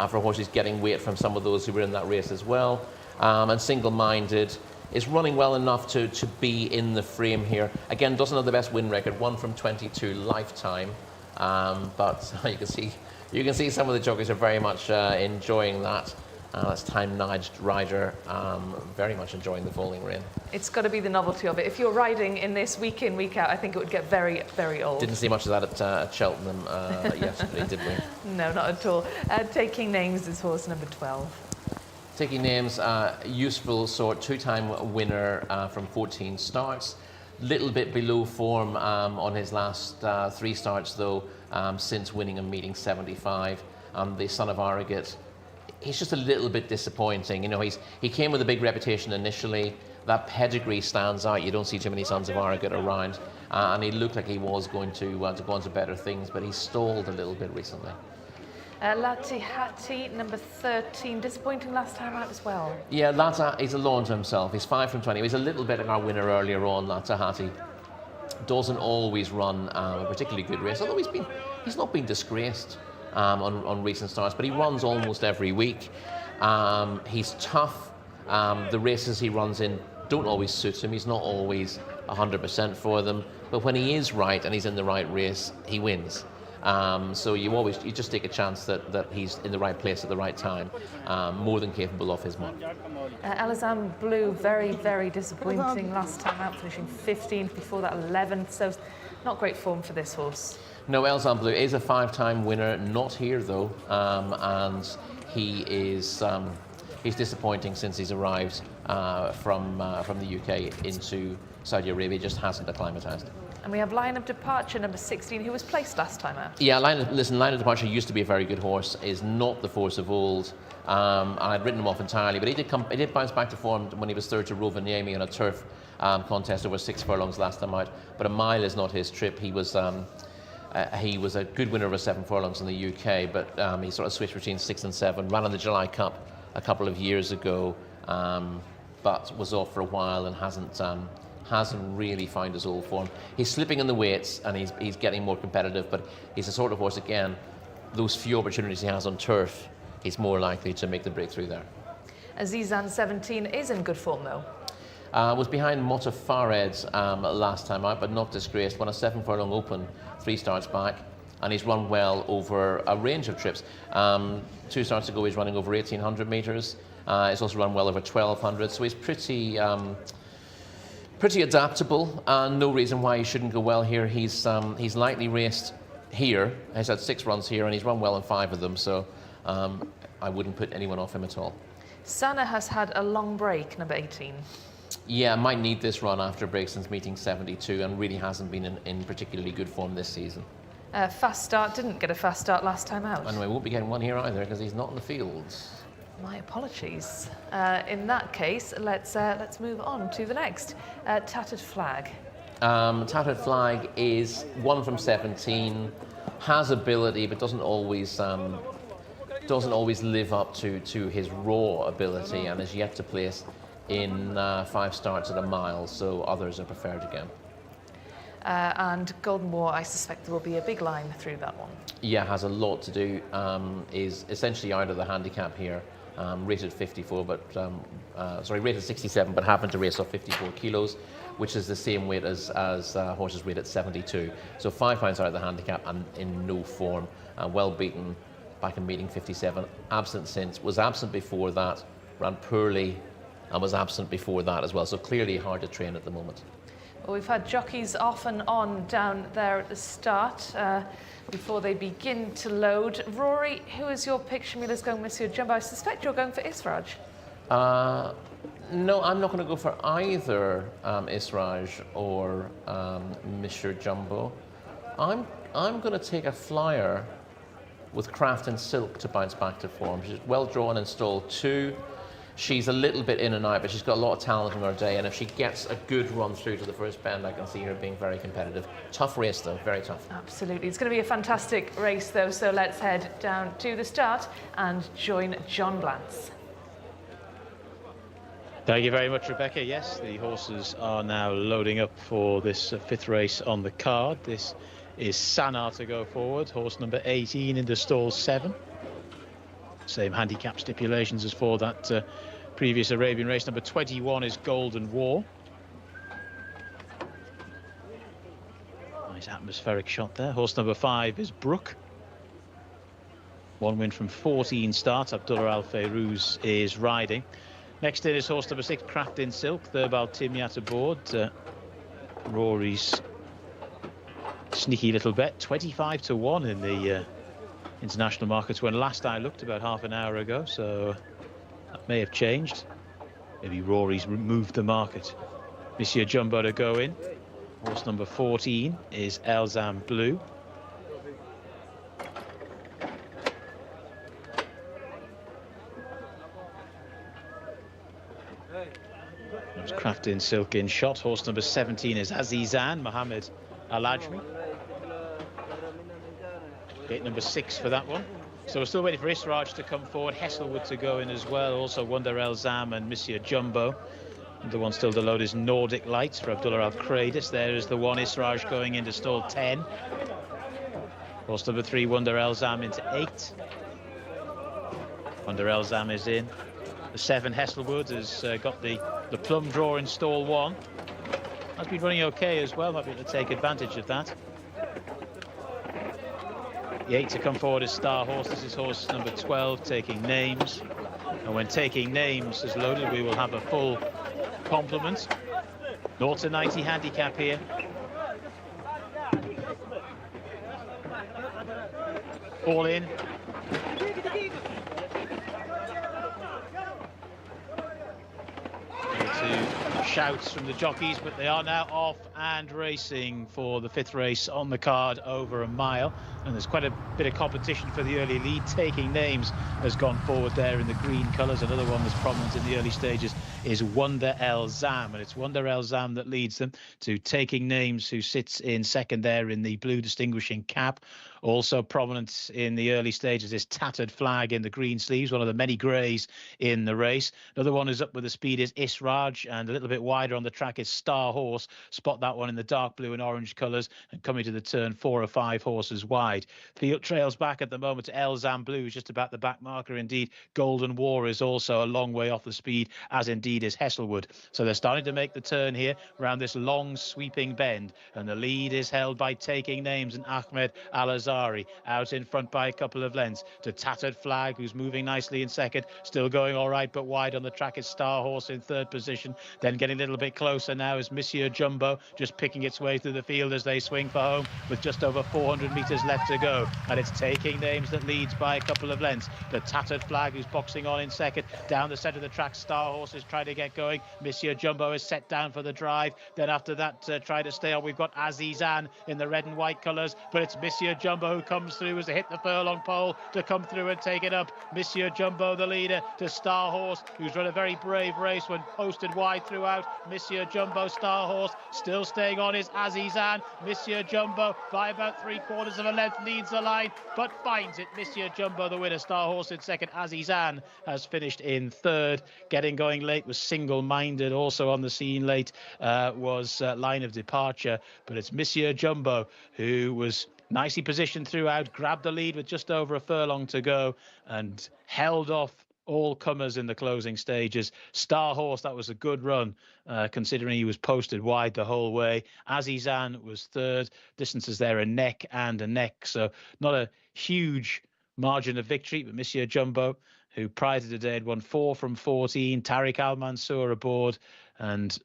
for horses getting weight from some of those who were in that race as well. And Single-minded is running well enough to be in the frame here. Again, doesn't have the best win record, 1 from 22 lifetime. But you can see some of the jockeys are very much enjoying that. That's time-nudged rider, very much enjoying the falling rain. It's got to be the novelty of it. If you're riding in this week in, week out, I think it would get very, very old. Didn't see much of that at Cheltenham yesterday, did we? No, not at all. Taking Names is horse number 12. Taking Names, useful sort, 2-time winner from 14 starts. Little bit below form on his last 3 starts, though, since winning a meeting 75. The son of Arrogate. He's just a little bit disappointing. You know, he came with a big reputation initially. That pedigree stands out. You don't see too many sons of Arrogate around. And he looked like he was going to go on to better things, but he stalled a little bit recently. Latihati, number 13, disappointing last time out as well. Yeah, Lata, he's a law unto himself. He's 5 from 20. He was a little bit like our winner earlier on, Latihati. Doesn't always run a particularly good race, although he's not been disgraced on recent starts, but he runs almost every week. He's tough. The races he runs in don't always suit him. He's not always 100% for them, but when he is right and he's in the right race, he wins. So you just take a chance that he's in the right place at the right time, more than capable of his mark. Elzam Blue, very, very disappointing last time out, finishing 15th, before that 11th, so not great form for this horse. No, Elzam Blue is a 5-time winner, not here though, and he is he's disappointing since he's arrived from the UK into Saudi Arabia. Just hasn't acclimatised. And we have Line of Departure, number 16, who was placed last time out. Yeah, Line of Departure used to be a very good horse, is not the force of old. And I'd written him off entirely, but he did bounce back to form when he was third to Rovaniemi in a turf contest over 6 furlongs last time out. But a mile is not his trip. He was a good winner over 7 furlongs in the UK, but he sort of switched between 6 and 7. Ran in the July Cup a couple of years ago, but was off for a while and hasn't really found his old form. He's slipping in the weights and he's getting more competitive, but he's the sort of horse, again, those few opportunities he has on turf, he's more likely to make the breakthrough there. Azizan 17 is in good form though. Was behind Mota Fared last time out, but not disgraced. Won a 7 furlong open, 3 starts back, and he's run well over a range of trips. 2 starts ago, he's running over 1,800 metres. He's also run well over 1,200, so he's pretty adaptable, and no reason why he shouldn't go well here. He's lightly raced here. He's had 6 runs here, and he's run well in 5 of them, so I wouldn't put anyone off him at all. Sana has had a long break, number 18. Yeah, might need this run after a break since meeting 72, and really hasn't been in particularly good form this season. Fast start, didn't get a fast start last time out. And we won't be getting one here either because he's not in the fields. My apologies. In that case, let's move on to the next. Tattered Flag. Tattered Flag is 1 from 17, has ability, but doesn't always live up to his raw ability, and is yet to place in 5 starts at a mile, so others are preferred again. And Golden War, I suspect there will be a big line through that one. Yeah, has a lot to do. Is essentially out of the handicap here. Rated 54, but rated 67, but happened to race off 54 kilos, which is the same weight as horses rated 72. So 5 pounds out of the handicap and in no form. Well beaten back in meeting 57. Absent since. Was absent before that. Ran poorly and was absent before that as well. So clearly hard to train at the moment. Well, we've had jockeys off and on down there at the start before they begin to load. Rory, who is your pick? Shamila's going Monsieur Jumbo. I suspect you're going for Israj. No, I'm not going to go for either Israj or Monsieur Jumbo. I'm going to take a flyer with Craft and Silk to bounce back to form. She's well drawn in stall 2. She's a little bit in and out, but she's got a lot of talent in her day, and if she gets a good run through to the first bend, I can see her being very competitive. Tough race, though, very tough. Absolutely. It's going to be a fantastic race, though, so let's head down to the start and join John Blantz. Thank you very much, Rebecca. Yes, the horses are now loading up for this 5th race on the card. This is Sana to go forward, horse number 18 into stall 7. Same handicap stipulations as for that previous Arabian race. Number 21 is Golden War. Nice atmospheric shot there. Horse number 5 is Brook. 1 win from 14 starts. Abdullah Al Fayrouz is riding. Next in is horse number 6, Craft in Silk. Thurbal Timyat aboard. Rory's sneaky little bet, 25 to 1 in the international markets when last I looked about half an hour ago, so that may have changed. Maybe Rory's moved the market. Monsieur Jumbo to go in. Horse number 14 is Elzam Blue. There's Craft in Silk in shot. Horse number 17 is Azizan Mohammed Al Ajmi. Gate number 6 for that one. So we're still waiting for Israj to come forward, Hesselwood to go in as well, also Wonder Elzam and Monsieur Jumbo. The one still to load is Nordic Lights for Abdullah Al Kradis. There is the one, Israj going into stall 10. Horse number 3, Wonder Elzam into 8. Wonder Elzam is in. The 7, Hesselwood, has got the plum draw in stall 1. Has been running okay as well, might be able to take advantage of that. The 8 to come forward is Star Horse. This is horse number 12, Taking Names. And when Taking Names is loaded, we will have a full complement. 0 to 90 handicap here. All in. Shouts from the jockeys, but they are now off and racing for the 5th race on the card over a mile, and there's quite a bit of competition for the early lead. Taking Names has gone forward there in the green colours. Another one that's prominent in the early stages is Wonder Elzam, and it's Wonder Elzam that leads them to Taking Names, who sits in second there in the blue distinguishing cap. Also prominent in the early stages is Tattered Flag in the green sleeves, one of the many greys in the race. Another one who's up with the speed is Israj, and a little bit wider on the track is Star Horse. Spot that one in the dark blue and orange colours, and coming to the turn 4 or 5 horses wide. Field trails back at the moment to Elzam Blue, just about the back marker. Indeed, Golden War is also a long way off the speed, as indeed indeed is Hesselwood. So they're starting to make the turn here around this long sweeping bend, and the lead is held by Taking Names and Ahmed Al-Azhari, out in front by a couple of lengths to Tattered Flag, who's moving nicely in second, still going all right but wide on the track is Star Horse in third position. Then getting a little bit closer now is Monsieur Jumbo, just picking its way through the field as they swing for home with just over 400 metres left to go, and it's Taking Names that leads by a couple of lengths. The Tattered Flag, who's boxing on in second, down the centre of the track Star Horse is trying to get going. Monsieur Jumbo is set down for the drive, then after that try to stay on. We've got Azizan in the red and white colours, but it's Monsieur Jumbo who comes through as they hit the furlong pole to come through and take it up. Monsieur Jumbo the leader to Star Horse, who's run a very brave race when posted wide throughout. Monsieur Jumbo, Star Horse still staying on is Azizan. Monsieur Jumbo by about 3/4 of a length leads the line but finds it. Monsieur Jumbo the winner, Star Horse in second. Azizan has finished in third. Getting going late was Single Minded. Also on the scene late was Line of Departure, but it's Monsieur Jumbo who was nicely positioned throughout, grabbed the lead with just over a furlong to go and held off all comers in the closing stages. Star Horse, that was a good run considering he was posted wide the whole way. Azizan was third. Distances there a neck and a neck, so not a huge margin of victory, but Monsieur Jumbo, who prior to today had won 4 from 14, Tariq Al Mansour aboard, and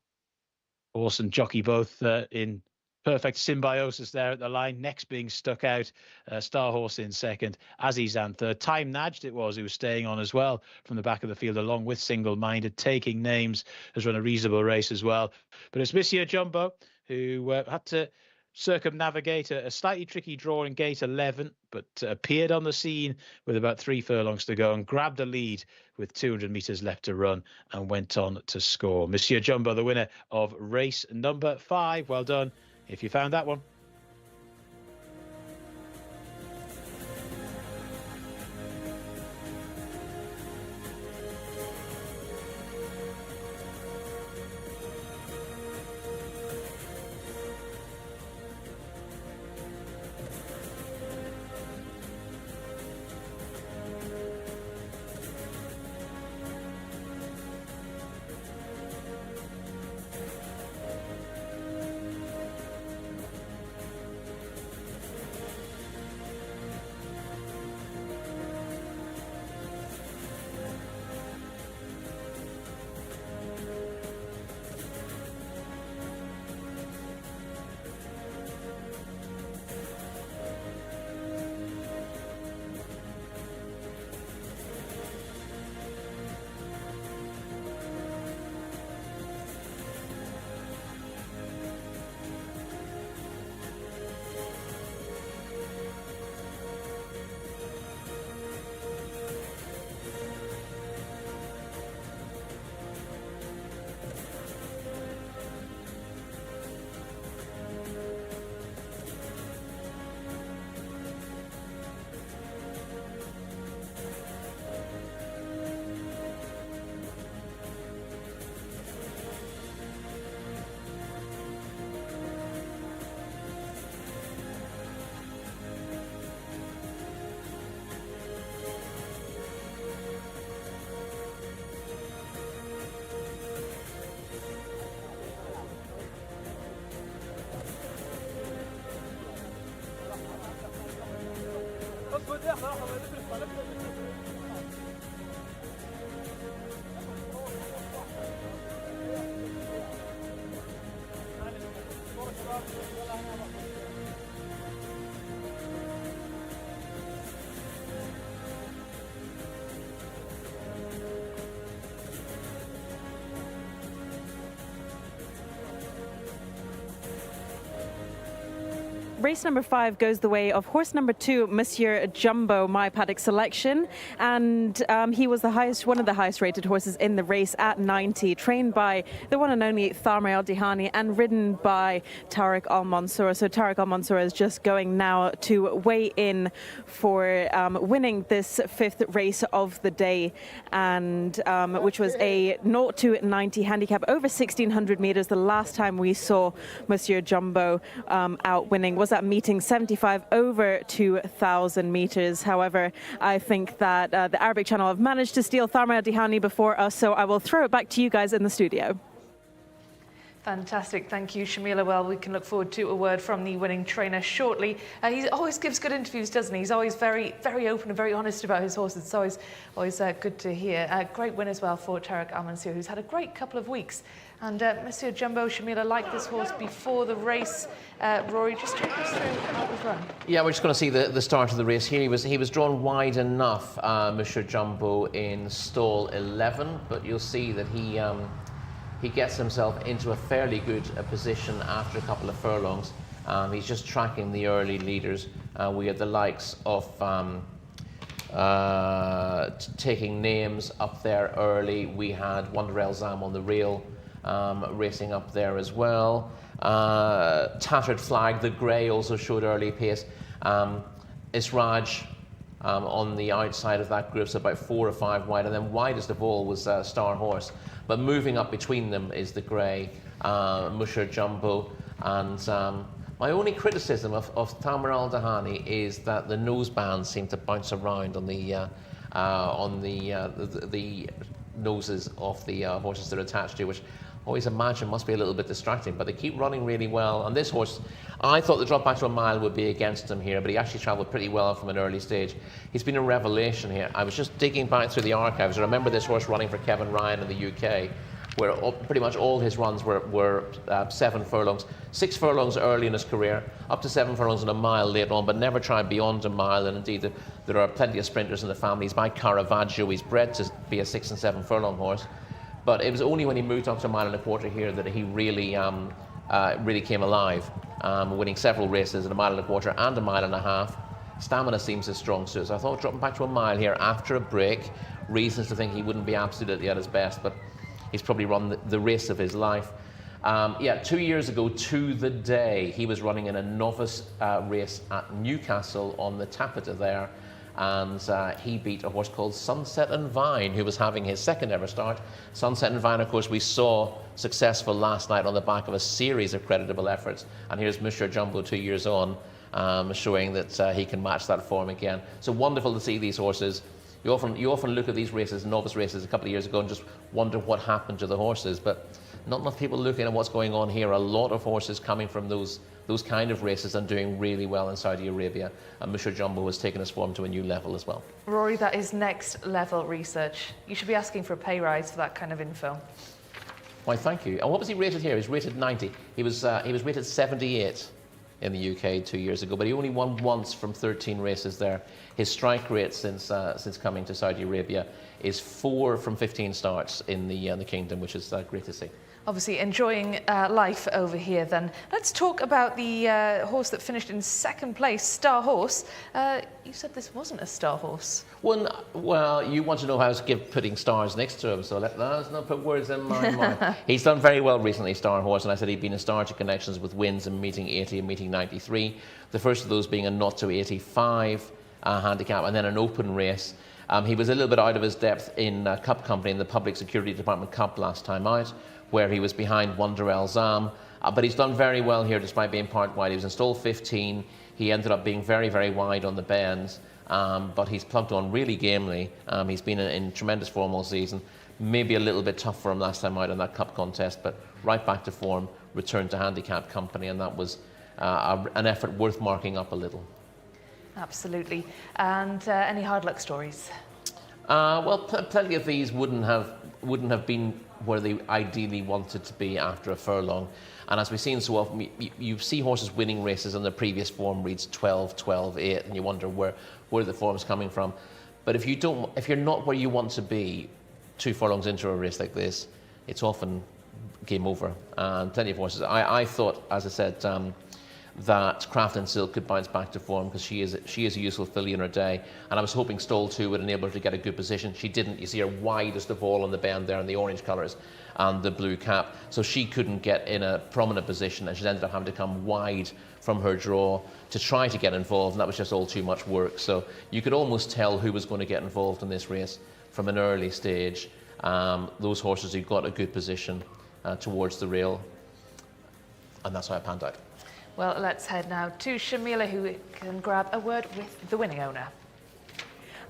horse and jockey both in perfect symbiosis there at the line. Next being stuck out, Star Horse in second, Azizan third. Time Najd it was, who was staying on as well from the back of the field along with Single Minded. Taking Names has run a reasonable race as well, but it's Monsieur Jumbo who had to circumnavigate a slightly tricky draw in gate 11, but appeared on the scene with about 3 furlongs to go and grabbed a lead with 200 metres left to run and went on to score. Monsieur Jumbo the winner of race number 5. Well done if you found that one. Race number 5 goes the way of horse number 2, Monsieur Jumbo, my paddock selection, and he was one of the highest rated horses in the race at 90, trained by the one and only Tharmer Al Dihani and ridden by Tariq Al Mansour. So Tariq Al Mansour is just going now to weigh in for winning this 5th race of the day, and which was a 0 to 90 handicap over 1,600 meters. The last time we saw Monsieur Jumbo out winning was that meeting 75 over 2,000 meters. However, I think that the Arabic Channel have managed to steal Tharma Dihani before us, so I will throw it back to you guys in the studio. Fantastic. Thank you, Shamila. Well, we can look forward to a word from the winning trainer shortly. He always gives good interviews, doesn't he? He's always very, very open and very honest about his horses. It's always good to hear. Great win as well for Tarek Al-Mansour, who's had a great couple of weeks. And Monsieur Jumbo, Shamila liked this horse before the race. Rory, just talk us through how it was run. Yeah, we're just going to see the start of the race here. He was drawn wide enough, Monsieur Jumbo, in stall 11, but you'll see that he gets himself into a fairly good position after a couple of furlongs. He's just tracking the early leaders. We had the likes of taking names up there early. We had Wonder Elzam on the rail, racing up there as well. Tattered Flag, the grey, also showed early pace. Israj on the outside of that group, so about 4 or 5 wide, and then widest of all was Star Horse. But moving up between them is the grey, Monsieur Jumbo, and my only criticism of Tharma Al-Dahani is that the nose bands seem to bounce around on the noses of the horses they're attached to, which I always imagine must be a little bit distracting, but they keep running really well. And this horse, I thought the drop back to a mile would be against him here, but he actually travelled pretty well from an early stage. He's been a revelation here. I was just digging back through the archives. I remember this horse running for Kevin Ryan in the UK, where pretty much all his runs were 7 furlongs. 6 furlongs early in his career, up to 7 furlongs and a mile later on, but never tried beyond a mile. And indeed, there are plenty of sprinters in the family. He's by Caravaggio. He's bred to be a 6 and 7 furlong horse. But it was only when he moved up to a mile and a quarter here that he really really came alive, winning several races at a mile and a quarter and a mile and a half. Stamina seems his strong suit, so I thought dropping back to a mile here after a break, reasons to think he wouldn't be absolutely at his best, but he's probably run the race of his life. 2 years ago to the day, he was running in a novice race at Newcastle on the Tappeta there, and he beat a horse called Sunset and Vine, who was having his second ever start. Sunset and Vine, of course, we saw successful last night on the back of a series of creditable efforts, and here's Monsieur Jumbo 2 years on, showing that he can match that form again. So wonderful to see these horses. You often look at these races, novice races a couple of years ago, and just wonder what happened to the horses, but not enough people looking at what's going on here. A lot of horses coming from those kind of races and doing really well in Saudi Arabia. And Monsieur Jumbo has taken his form to a new level as well. Rory, that is next level research. You should be asking for a pay rise for that kind of info. Why, thank you. And what was he rated here? He was rated 90. He was rated 78 in the UK 2 years ago, but he only won once from 13 races there. His strike rate since coming to Saudi Arabia is 4 from 15 starts in the kingdom, which is great to see. Obviously enjoying life over here then. Let's talk about the horse that finished in second place, Star Horse. You said this wasn't a Star Horse. Well, you want to know how to putting stars next to him, so let's not put words in my mouth. He's done very well recently, Star Horse, and I said he'd been a star to connections with wins in meeting 80 and meeting 93. The first of those being a 0 to 85 handicap, and then an open race. He was a little bit out of his depth in Cup Company in the Public Security Department Cup last time out, where he was behind Wonder Elzam. But he's done very well here despite being part wide. He was in stall 15. He ended up being very, very wide on the bends, but he's plugged on really gamely. He's been in tremendous form all season. Maybe a little bit tough for him last time out in that Cup contest, but right back to form, returned to Handicap Company, and that was an effort worth marking up a little. Absolutely. And any hard luck stories? Well, plenty of these wouldn't have been where they ideally wanted to be after a furlong. And as we've seen so often, you see horses winning races and their previous form reads 12, 12, 8, and you wonder where the form's coming from. But if you're not where you want to be 2 furlongs into a race like this, it's often game over. And plenty of horses. I thought, as I said, that Craft and Silk could bounce back to form because she is a useful filly in her day, and I was hoping stall 2 would enable her to get a good position. She didn't. You see her widest of all on the bend there in the orange colours and the blue cap, so she couldn't get in a prominent position, and she ended up having to come wide from her draw to try to get involved, and that was just all too much work. So you could almost tell who was going to get involved in this race from an early stage. Those horses who got a good position towards the rail, and that's how it panned out. Well, let's head now to Shamila, who can grab a word with the winning owner.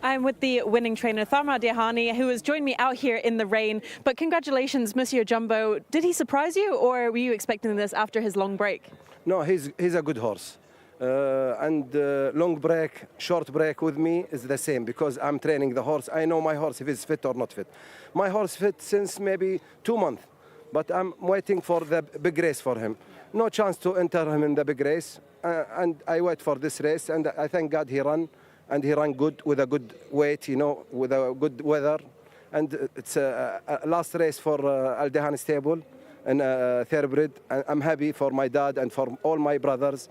I'm with the winning trainer, Tharma Dehani, who has joined me out here in the rain. But congratulations, Monsieur Jumbo. Did he surprise you, or were you expecting this after his long break? No, he's a good horse. Long break, short break with me is the same because I'm training the horse. I know my horse if he's fit or not fit. My horse fit since maybe 2 months, but I'm waiting for the big race for him. No chance to enter him in the big race, and I wait for this race, and I thank God he ran. And he ran good with a good weight, you know, with a good weather. And it's a last race for Al Dehan stable and thoroughbred. I'm happy for my dad and for all my brothers.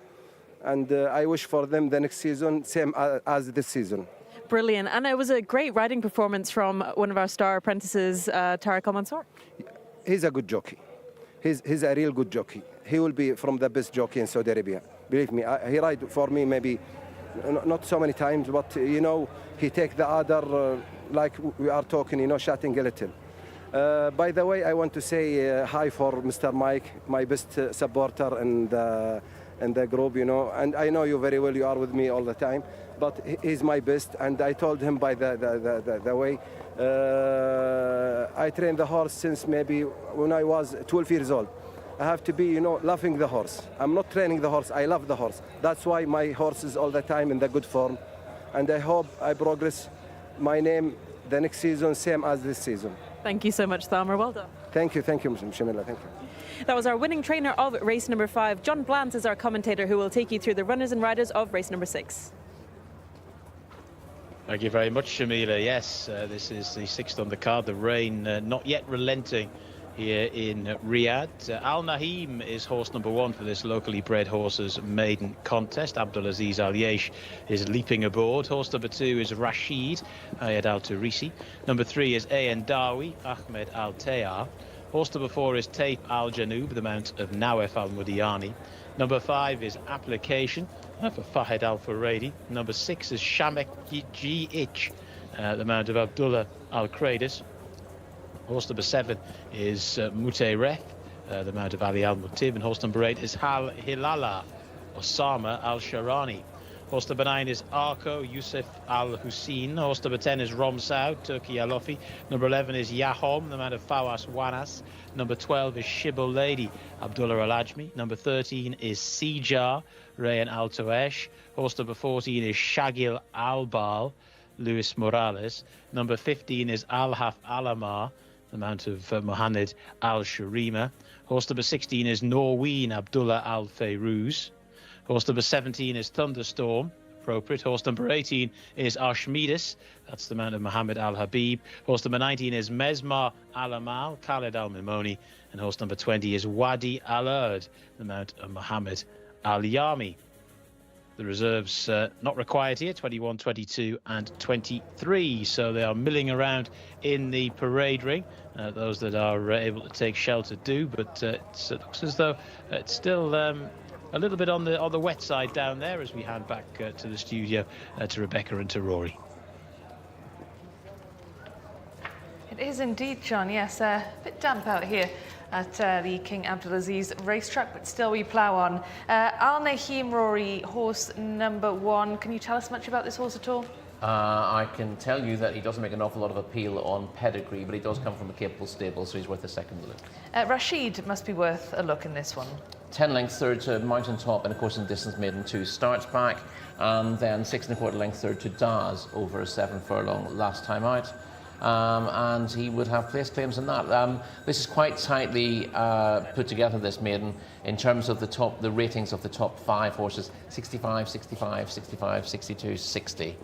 And I wish for them the next season, same as this season. Brilliant. And it was a great riding performance from one of our star apprentices, Tariq Al Mansour. He's a good jockey. He's a real good jockey. He will be from the best jockey in Saudi Arabia. Believe me, he ride for me maybe not so many times, but you know, he take the other like we are talking, you know, chatting a little. By the way, I want to say hi for Mr. Mike, my best supporter in the group, you know, and I know you very well, you are with me all the time, but he's my best, and I told him by the way, I trained the horse since maybe when I was 12 years old. I have to be, you know, loving the horse. I'm not training the horse, I love the horse. That's why my horse is all the time in the good form. And I hope I progress my name the next season, same as this season. Thank you so much, Thalmer. Well done. Thank you, Shamila, thank you. That was our winning trainer of race number 5. John Blant is our commentator who will take you through the runners and riders of race number 6. Thank you very much, Shamila. Yes, this is the 6th on the card. The rain not yet relenting here in Riyadh. Al Nahim is horse number 1 for this locally bred horses maiden contest. Abdulaziz Al Yesh is leaping aboard. Horse number 2 is Rashid Ayad Al Turisi. Number 3 is Ayan Dawi Ahmed Al Tayar. Horse number 4 is Tape Al Janub, the mount of Nawef Al Mudiani. Number 5 is Application for Fahed Al Furedi. Number 6 is Shamek GH, the mount of Abdullah Al Kradis. Horse number 7 is Muteyref, the mount of Ali Al Mutib, and horse number 8 is Hal Hilala Osama Al Sharani. Horse number 9 is Arko Yusuf Al Hussein. Horse number 10 is Romsau Turki Alofi. Number 11 is Yahom, the mount of Fawas Wanas. Number 12 is Shibble Lady Abdullah Al Ajmi. Number 13 is Sijar Rayan Al Toesh. Horse number 14 is Shagil Al Bal Luis Morales. Number 15 is Al Haf Alamar, the mount of Mohammed Al Sharima. Horse number 16 is Norween Abdullah Al Fayruz. Horse number 17 is Thunderstorm, appropriate. Horse number 18 is Arshmedis, that's the mount of Mohammed Al Habib. Horse number 19 is Mesmar Al Amal, Khaled Al Mimoni. And horse number 20 is Wadi Al Erd, the mount of Mohammed Al Yami. The reserves not required here, 21, 22 and 23. So they are milling around in the parade ring. Those that are able to take shelter do, but it looks as though it's still a little bit on the wet side down there as we hand back to the studio to Rebecca and to Rory. It is indeed, John. Yes, a bit damp out here at the King Abdulaziz racetrack, but still we plough on. Al Nahim, Rory, horse number 1. Can you tell us much about this horse at all? I can tell you that he doesn't make an awful lot of appeal on pedigree, but he does come from a capable stable, so he's worth a second look. Rashid must be worth a look in this one. 10 length third to Mountain Top, and of course in distance maiden 2 starts back, and then 6 1/4 length third to Daz over a 7 furlong last time out. And he would have place claims in that. This is quite tightly put together, this maiden, in terms of the ratings of the top 5 horses: 65, 65, 65, 62, 60.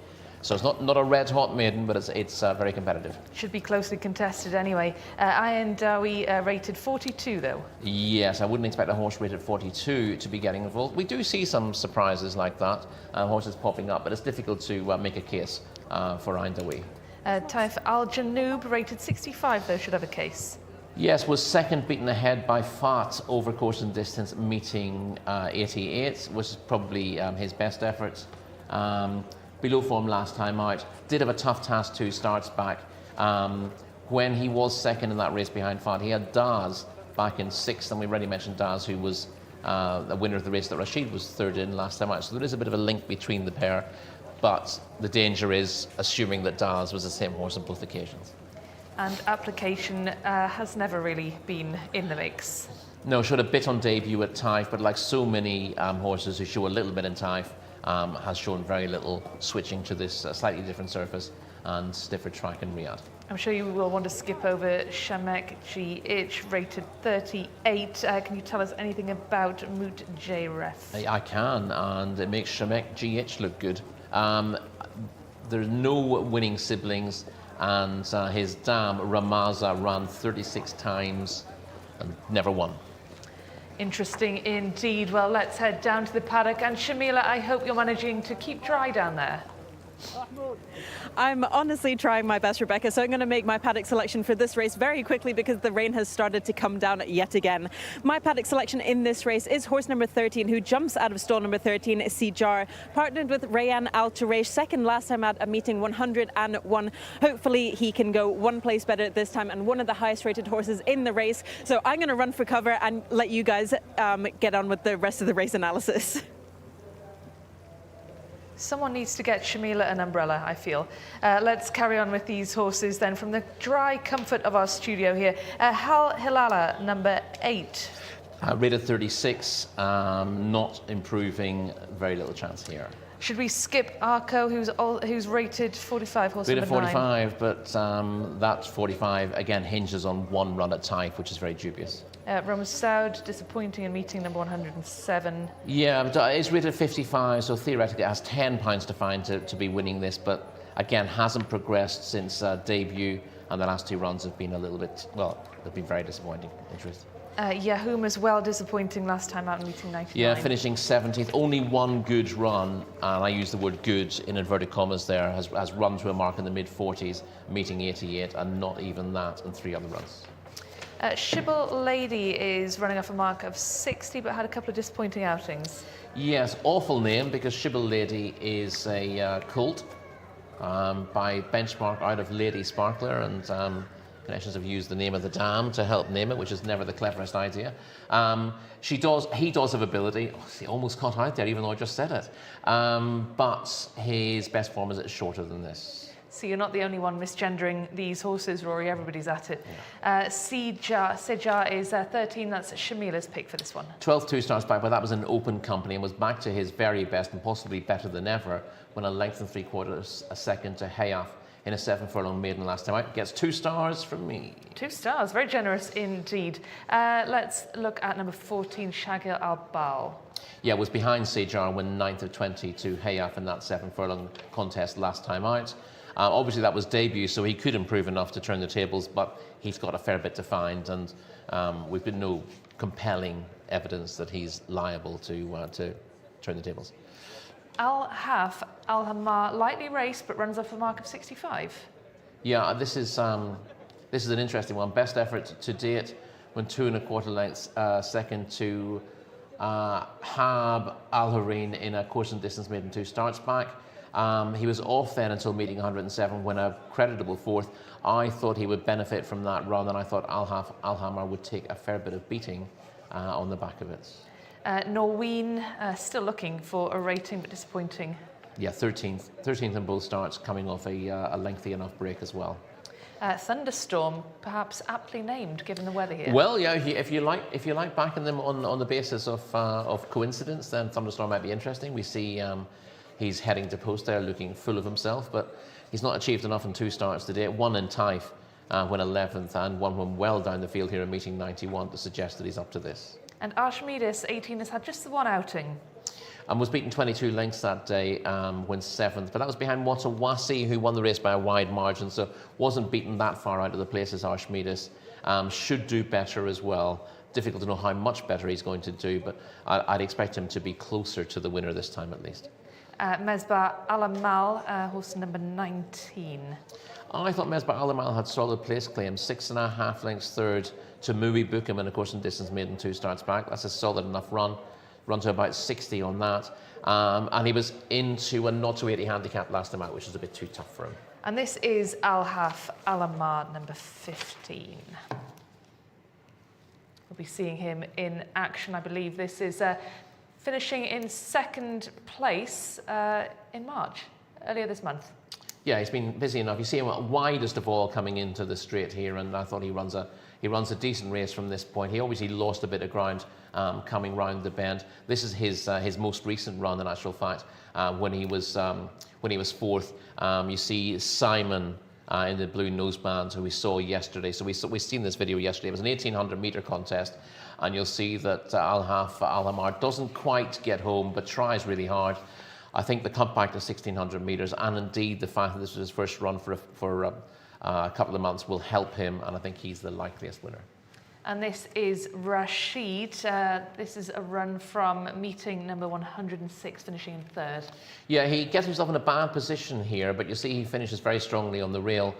So it's not a red hot maiden, but it's very competitive. Should be closely contested anyway. Ayan Dawi rated 42 though. Yes, I wouldn't expect a horse rated 42 to be getting involved. We do see some surprises like that, horses popping up, but it's difficult to make a case for Ayan Dawi. Taif Al Janub rated 65 though, should have a case. Yes, was second, beaten ahead by Fat over course and distance, meeting 88, was probably his best efforts. Below form last time out. Did have a tough task 2 starts back. When he was second in that race behind Fat, he had Daz back in 6th, and we already mentioned Daz, who was the winner of the race that Rashid was third in last time out. So there is a bit of a link between the pair, but the danger is assuming that Daz was the same horse on both occasions. And Application has never really been in the mix. No, showed a bit on debut at Taif, but like so many horses who show a little bit in Taif, has shown very little switching to this slightly different surface and stiffer track in Riyadh. I'm sure you will want to skip over Shamek GH, rated 38. Can you tell us anything about Moot Jref? I can, and it makes Shamek GH look good. There's no winning siblings, and his dam, Ramaza, ran 36 times and never won. Interesting indeed. Well, let's head down to the paddock. And Shamila, I hope you're managing to keep dry down there. I'm honestly trying my best, Rebecca, so I'm going to make my paddock selection for this race very quickly because the rain has started to come down yet again. My paddock selection in this race is horse number 13, who jumps out of stall number 13, Sijar, partnered with Rayan Al Tureish, second last time at a meeting 101. Hopefully he can go one place better this time, and one of the highest rated horses in the race. So I'm going to run for cover and let you guys get on with the rest of the race analysis. Someone needs to get Shamila an umbrella, I feel. Let's carry on with these horses then from the dry comfort of our studio here. Hal Hilala, number 8. Rated 36, not improving, very little chance here. Should we skip Arco, who's rated 45, horse Rated number 9? 45, but that 45 again hinges on one run at Taif, which is very dubious. Roma Saud, disappointing in meeting number 107. Yeah, but it's rated 55, so theoretically it has £10 to find to be winning this, but again hasn't progressed since debut, and the last 2 runs have been a little bit, well, they've been very disappointing, in truth. Yahoo as well, disappointing last time out in meeting 99. Yeah, finishing 17th. Only one good run, and I use the word good in inverted commas there, has run to a mark in the mid-40s, meeting 88, and not even that in 3 other runs. Shibble Lady is running off a mark of 60, but had a couple of disappointing outings. Yes, awful name, because Shibble Lady is a colt by Benchmark out of Lady Sparkler, and connections have used the name of the dam to help name it, which is never the cleverest idea. He does have ability. Oh, he almost caught out there, even though I just said it. But his best form is it's shorter than this. So you're not the only one misgendering these horses, Rory. Everybody's at it. Sejar is 13. That's Shamila's pick for this one. 12th 2 starts back, but that was an open company and was back to his very best and possibly better than ever when a length and 3/4 a second to Hayaf in a 7-furlong maiden last time out. Gets 2 stars from me. 2 stars, very generous indeed. Let's look at number 14, Shagil Al-Bal. Yeah, was behind Sejar, when 9th of 20 to Hayaf in that 7-furlong contest last time out. Obviously that was debut, so he could improve enough to turn the tables, but he's got a fair bit to find, and we've been no compelling evidence that he's liable to turn the tables. Al-Haf Al-Hamar, lightly raced, but runs off a mark of 65. Yeah, this is an interesting one. Best effort to date, when 2 1/4 lengths second to Hab Al-Hareen in a course and distance maiden 2 starts back. He was off then until meeting 107 when a creditable 4th. I thought he would benefit from that run, and I thought Al-Hamar would take a fair bit of beating on the back of it. Norween, still looking for a rating, but disappointing. Yeah, 13th in both starts, coming off a lengthy enough break as well. Thunderstorm, perhaps aptly named given the weather here. Well, yeah, if you like backing them on the basis of coincidence, then Thunderstorm might be interesting. We see he's heading to post there, looking full of himself, but he's not achieved enough in 2 starts today. 1 in Taif, when 11th, and 1 when well down the field here in meeting 91 to suggest that he's up to this. And Archimedes, 18, has had just the 1 outing. And was beaten 22 lengths that day, when 7th. But that was behind Watawasi, who won the race by a wide margin, so wasn't beaten that far out of the place as Archimedes. Should do better as well. Difficult to know how much better he's going to do, but I'd expect him to be closer to the winner this time at least. Mesbah Alamal, horse number 19. I thought Mesbah Alamal had solid place claims, 6.5 lengths third to Mui Bookham, and of course in distance maiden 2 starts back. That's a solid enough run to about 60 on that. And he was into a not to 80 handicap last time out, which was a bit too tough for him. And this is Al-Haf Alamar, number 15. we'll be seeing him in action. I believe this is finishing in second place in March, earlier this month. Yeah, he's been busy enough. You see him widest of all coming into the straight here, and I thought he runs a decent race from this point. He obviously lost a bit of ground coming round the bend. This is his most recent run, in actual fact, when he was fourth. You see Simon in the blue noseband, who we saw yesterday. So we've seen this video yesterday. It was an 1,800-metre contest, and you'll see that Alhaf Alhamar doesn't quite get home, but tries really hard. I think the cutback to 1,600 metres, and indeed the fact that this was his first run for a couple of months, will help him, and I think he's the likeliest winner. And this is Rashid. This is a run from meeting number 106, finishing in third. Yeah, he gets himself in a bad position here, but you see he finishes very strongly on the rail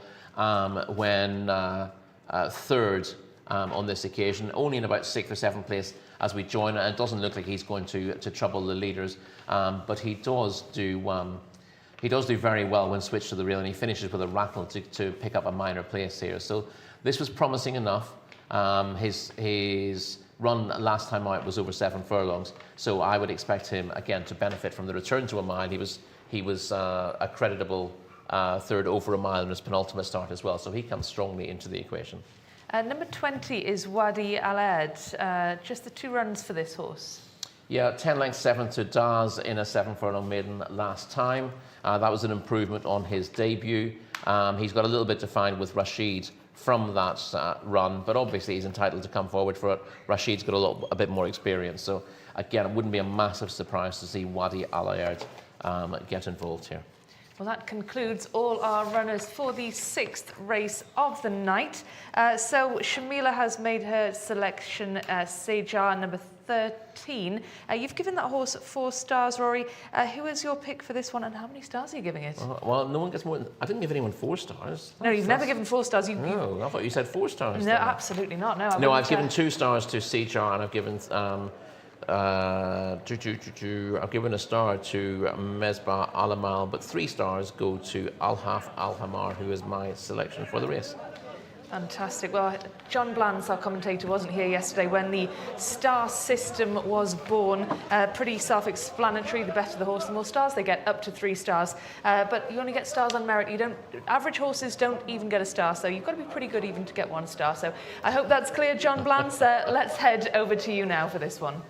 when third on this occasion, only in about 6th or 7th place as we join, and it doesn't look like he's going to trouble the leaders, but he does do very well when switched to the rail, and he finishes with a rattle to pick up a minor place here. So this was promising enough. His run last time out was over 7 furlongs, so I would expect him again to benefit from the return to a mile. He was a creditable third over a mile in his penultimate start as well, so he comes strongly into the equation. Number 20 is Wadi Al-Ed. Just the 2 runs for this horse. Yeah, 10 lengths 7 to Daz in a 7 furlong maiden last time. That was an improvement on his debut. He's got a little bit to find with Rashid from that run, but obviously he's entitled to come forward for it. Rashid's got a bit more experience, so again, it wouldn't be a massive surprise to see Wadi Al-Ed get involved here. Well, that concludes all our runners for the 6th race of the night. So Shamila has made her selection, Sejar, number 13. You've given that horse 4 stars, Rory. Who is your pick for this one, and how many stars are you giving it? Well, no one gets more than... I didn't give anyone 4 stars. No, you've never given 4 stars. No, I thought you said 4 stars. No, absolutely not. No, I've given 2 stars to Sejar, and I've given... I've given a star to Mesbah Alamal, but 3 stars go to Alhaf Alhamar, who is my selection for the race. Fantastic. Well, John Blance, our commentator, wasn't here yesterday when the star system was born. Pretty self-explanatory. The better the horse, the more stars they get, up to 3 stars. But you only get stars on merit. Average horses don't even get a star, so you've got to be pretty good even to get 1 star. So I hope that's clear, John Blance. Let's head over to you now for this one.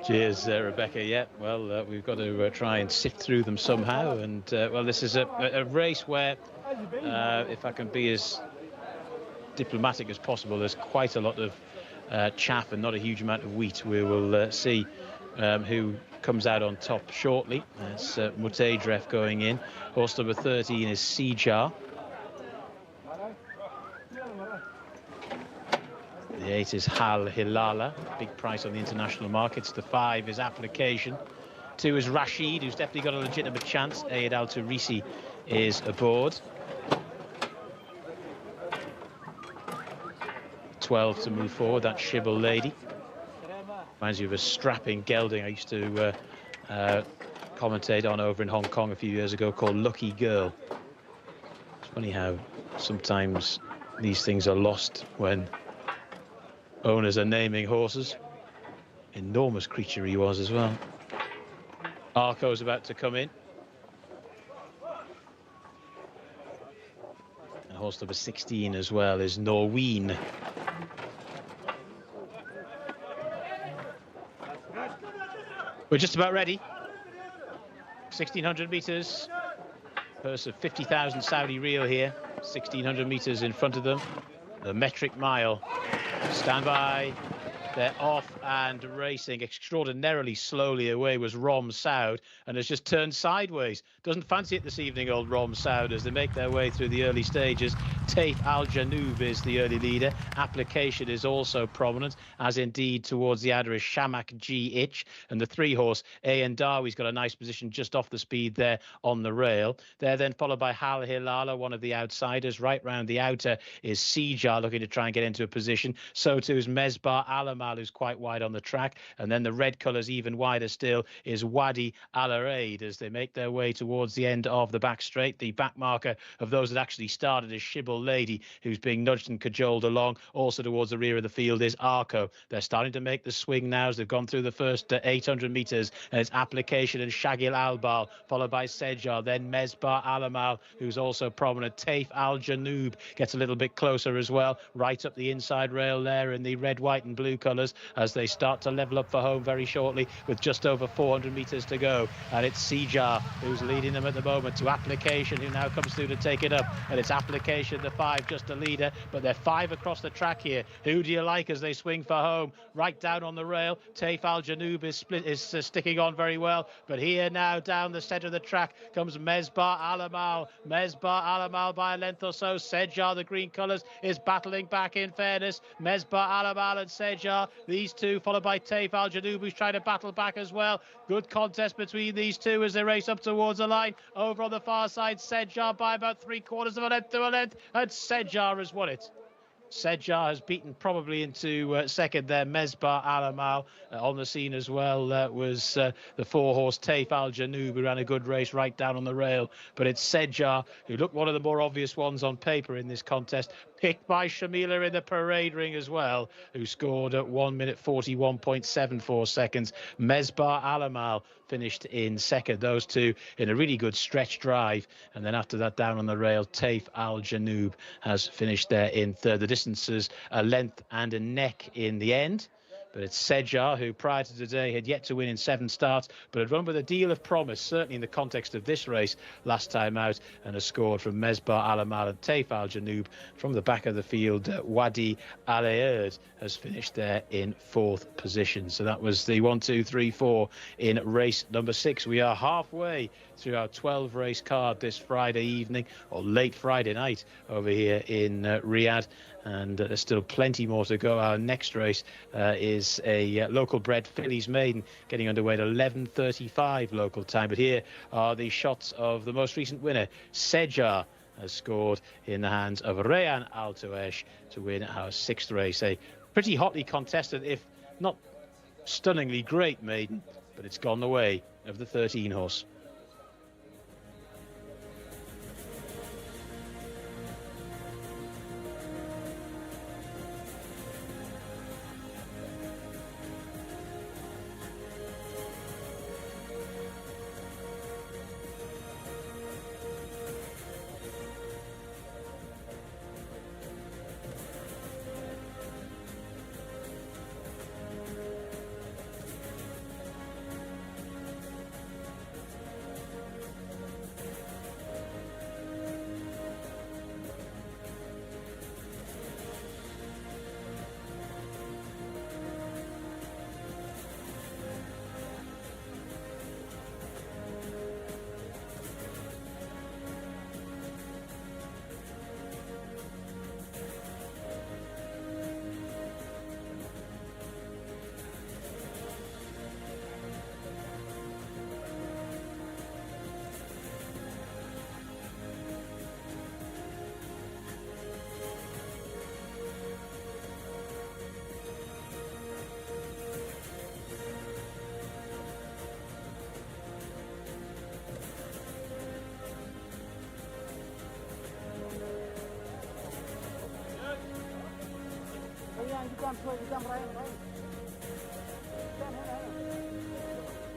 Cheers, Rebecca. Yeah, well, we've got to try and sift through them somehow. And, well, this is a race where, if I can be as diplomatic as possible, there's quite a lot of chaff and not a huge amount of wheat. We will see who comes out on top shortly. That's Mutaydref going in. Horse number 13 is Sejar. The 8 is Hal Hilala, big price on the international markets. The 5 is Application. 2 is Rashid, who's definitely got a legitimate chance. Ayed Al Turisi is aboard. 12 to move forward, that's Shibble Lady. Reminds you of a strapping gelding I used to commentate on over in Hong Kong a few years ago, called Lucky Girl. It's funny how sometimes these things are lost when owners are naming horses. Enormous creature he was as well. Arco's about to come in. And horse number 16 as well is Norween. We're just about ready. 1,600 metres. Purse of 50,000 Saudi Riyal here. 1,600 metres in front of them. The metric mile. Stand by. They're off and racing extraordinarily slowly. Away was Rom Saud and has just turned sideways. Doesn't fancy it this evening, old Rom Saud, as they make their way through the early stages. Taif Al Janoub is the early leader. Application is also prominent, as indeed towards the outer is Shamak G Itch, and the 3-horse Ayan Darwi's got a nice position just off the speed there on the rail. They're then followed by Hal Hilala, one of the outsiders. Right round the outer is Sejar looking to try and get into a position. So too is Mesbah Alamal, who's quite wide on the track, and then the red colours even wider still is Wadi Al-Araid as they make their way towards the end of the back straight. The back marker of those that actually started is Shibble Beautiful Lady, who's being nudged and cajoled along. Also towards the rear of the field is Arco. They're starting to make the swing now as they've gone through the first 800 metres. And it's Application and Shagil Albal, followed by Sejar, then Mesbah Alamal, who's also prominent. Taif Al Janoub gets a little bit closer as well, right up the inside rail there in the red, white and blue colours as they start to level up for home very shortly with just over 400 metres to go. And it's Sejar who's leading them at the moment, to Application, who now comes through to take it up. And it's Application, the 5, just a leader, but they're 5 across the track here. Who do you like as they swing for home? Right down on the rail, Taif Al Janoub is sticking on very well, but here now down the centre of the track comes Mesbah Alamal. Mesbah Alamal by a length or so. Sejar, the green colours, is battling back in fairness. Mesbah Alamal and Sejar, these two, followed by Taif Al Janoub, who's trying to battle back as well. Good contest between these two as they race up towards the line. Over on the far side, Sejar by about 3/4 of a length to a length, and Sejar has won it. Sejar has beaten probably into second there. Mesbah Alamal on the scene as well. Was the 4-horse Taif Al Janoub, who ran a good race right down on the rail. But it's Sejar, who looked one of the more obvious ones on paper in this contest, picked by Shamila in the parade ring as well, who scored at 1 minute 41.74 seconds. Mesbah Alamal finished in second. Those two in a really good stretch drive. And then after that, down on the rail, Taif Al Janoub has finished there in third. The distances a length and a neck in the end. But it's Sejar, who prior to today had yet to win in 7 starts, but had run with a deal of promise, certainly in the context of this race last time out, and has scored from Mesbah Alamal and Taif Al Janoub. From the back of the field, Wadi Alaerd has finished there in 4th position. So that was the 1, 2, 3, 4 in race number 6. We are halfway through our 12 race card this Friday evening, or late Friday night over here in Riyadh. And there's still plenty more to go. Our next race is a local bred fillies maiden getting underway at 11:35 local time. But here are the shots of the most recent winner. Sejar has scored in the hands of Rayan Al Touesh to win our 6th race. A pretty hotly contested, if not stunningly great maiden, but it's gone the way of the 13-horse.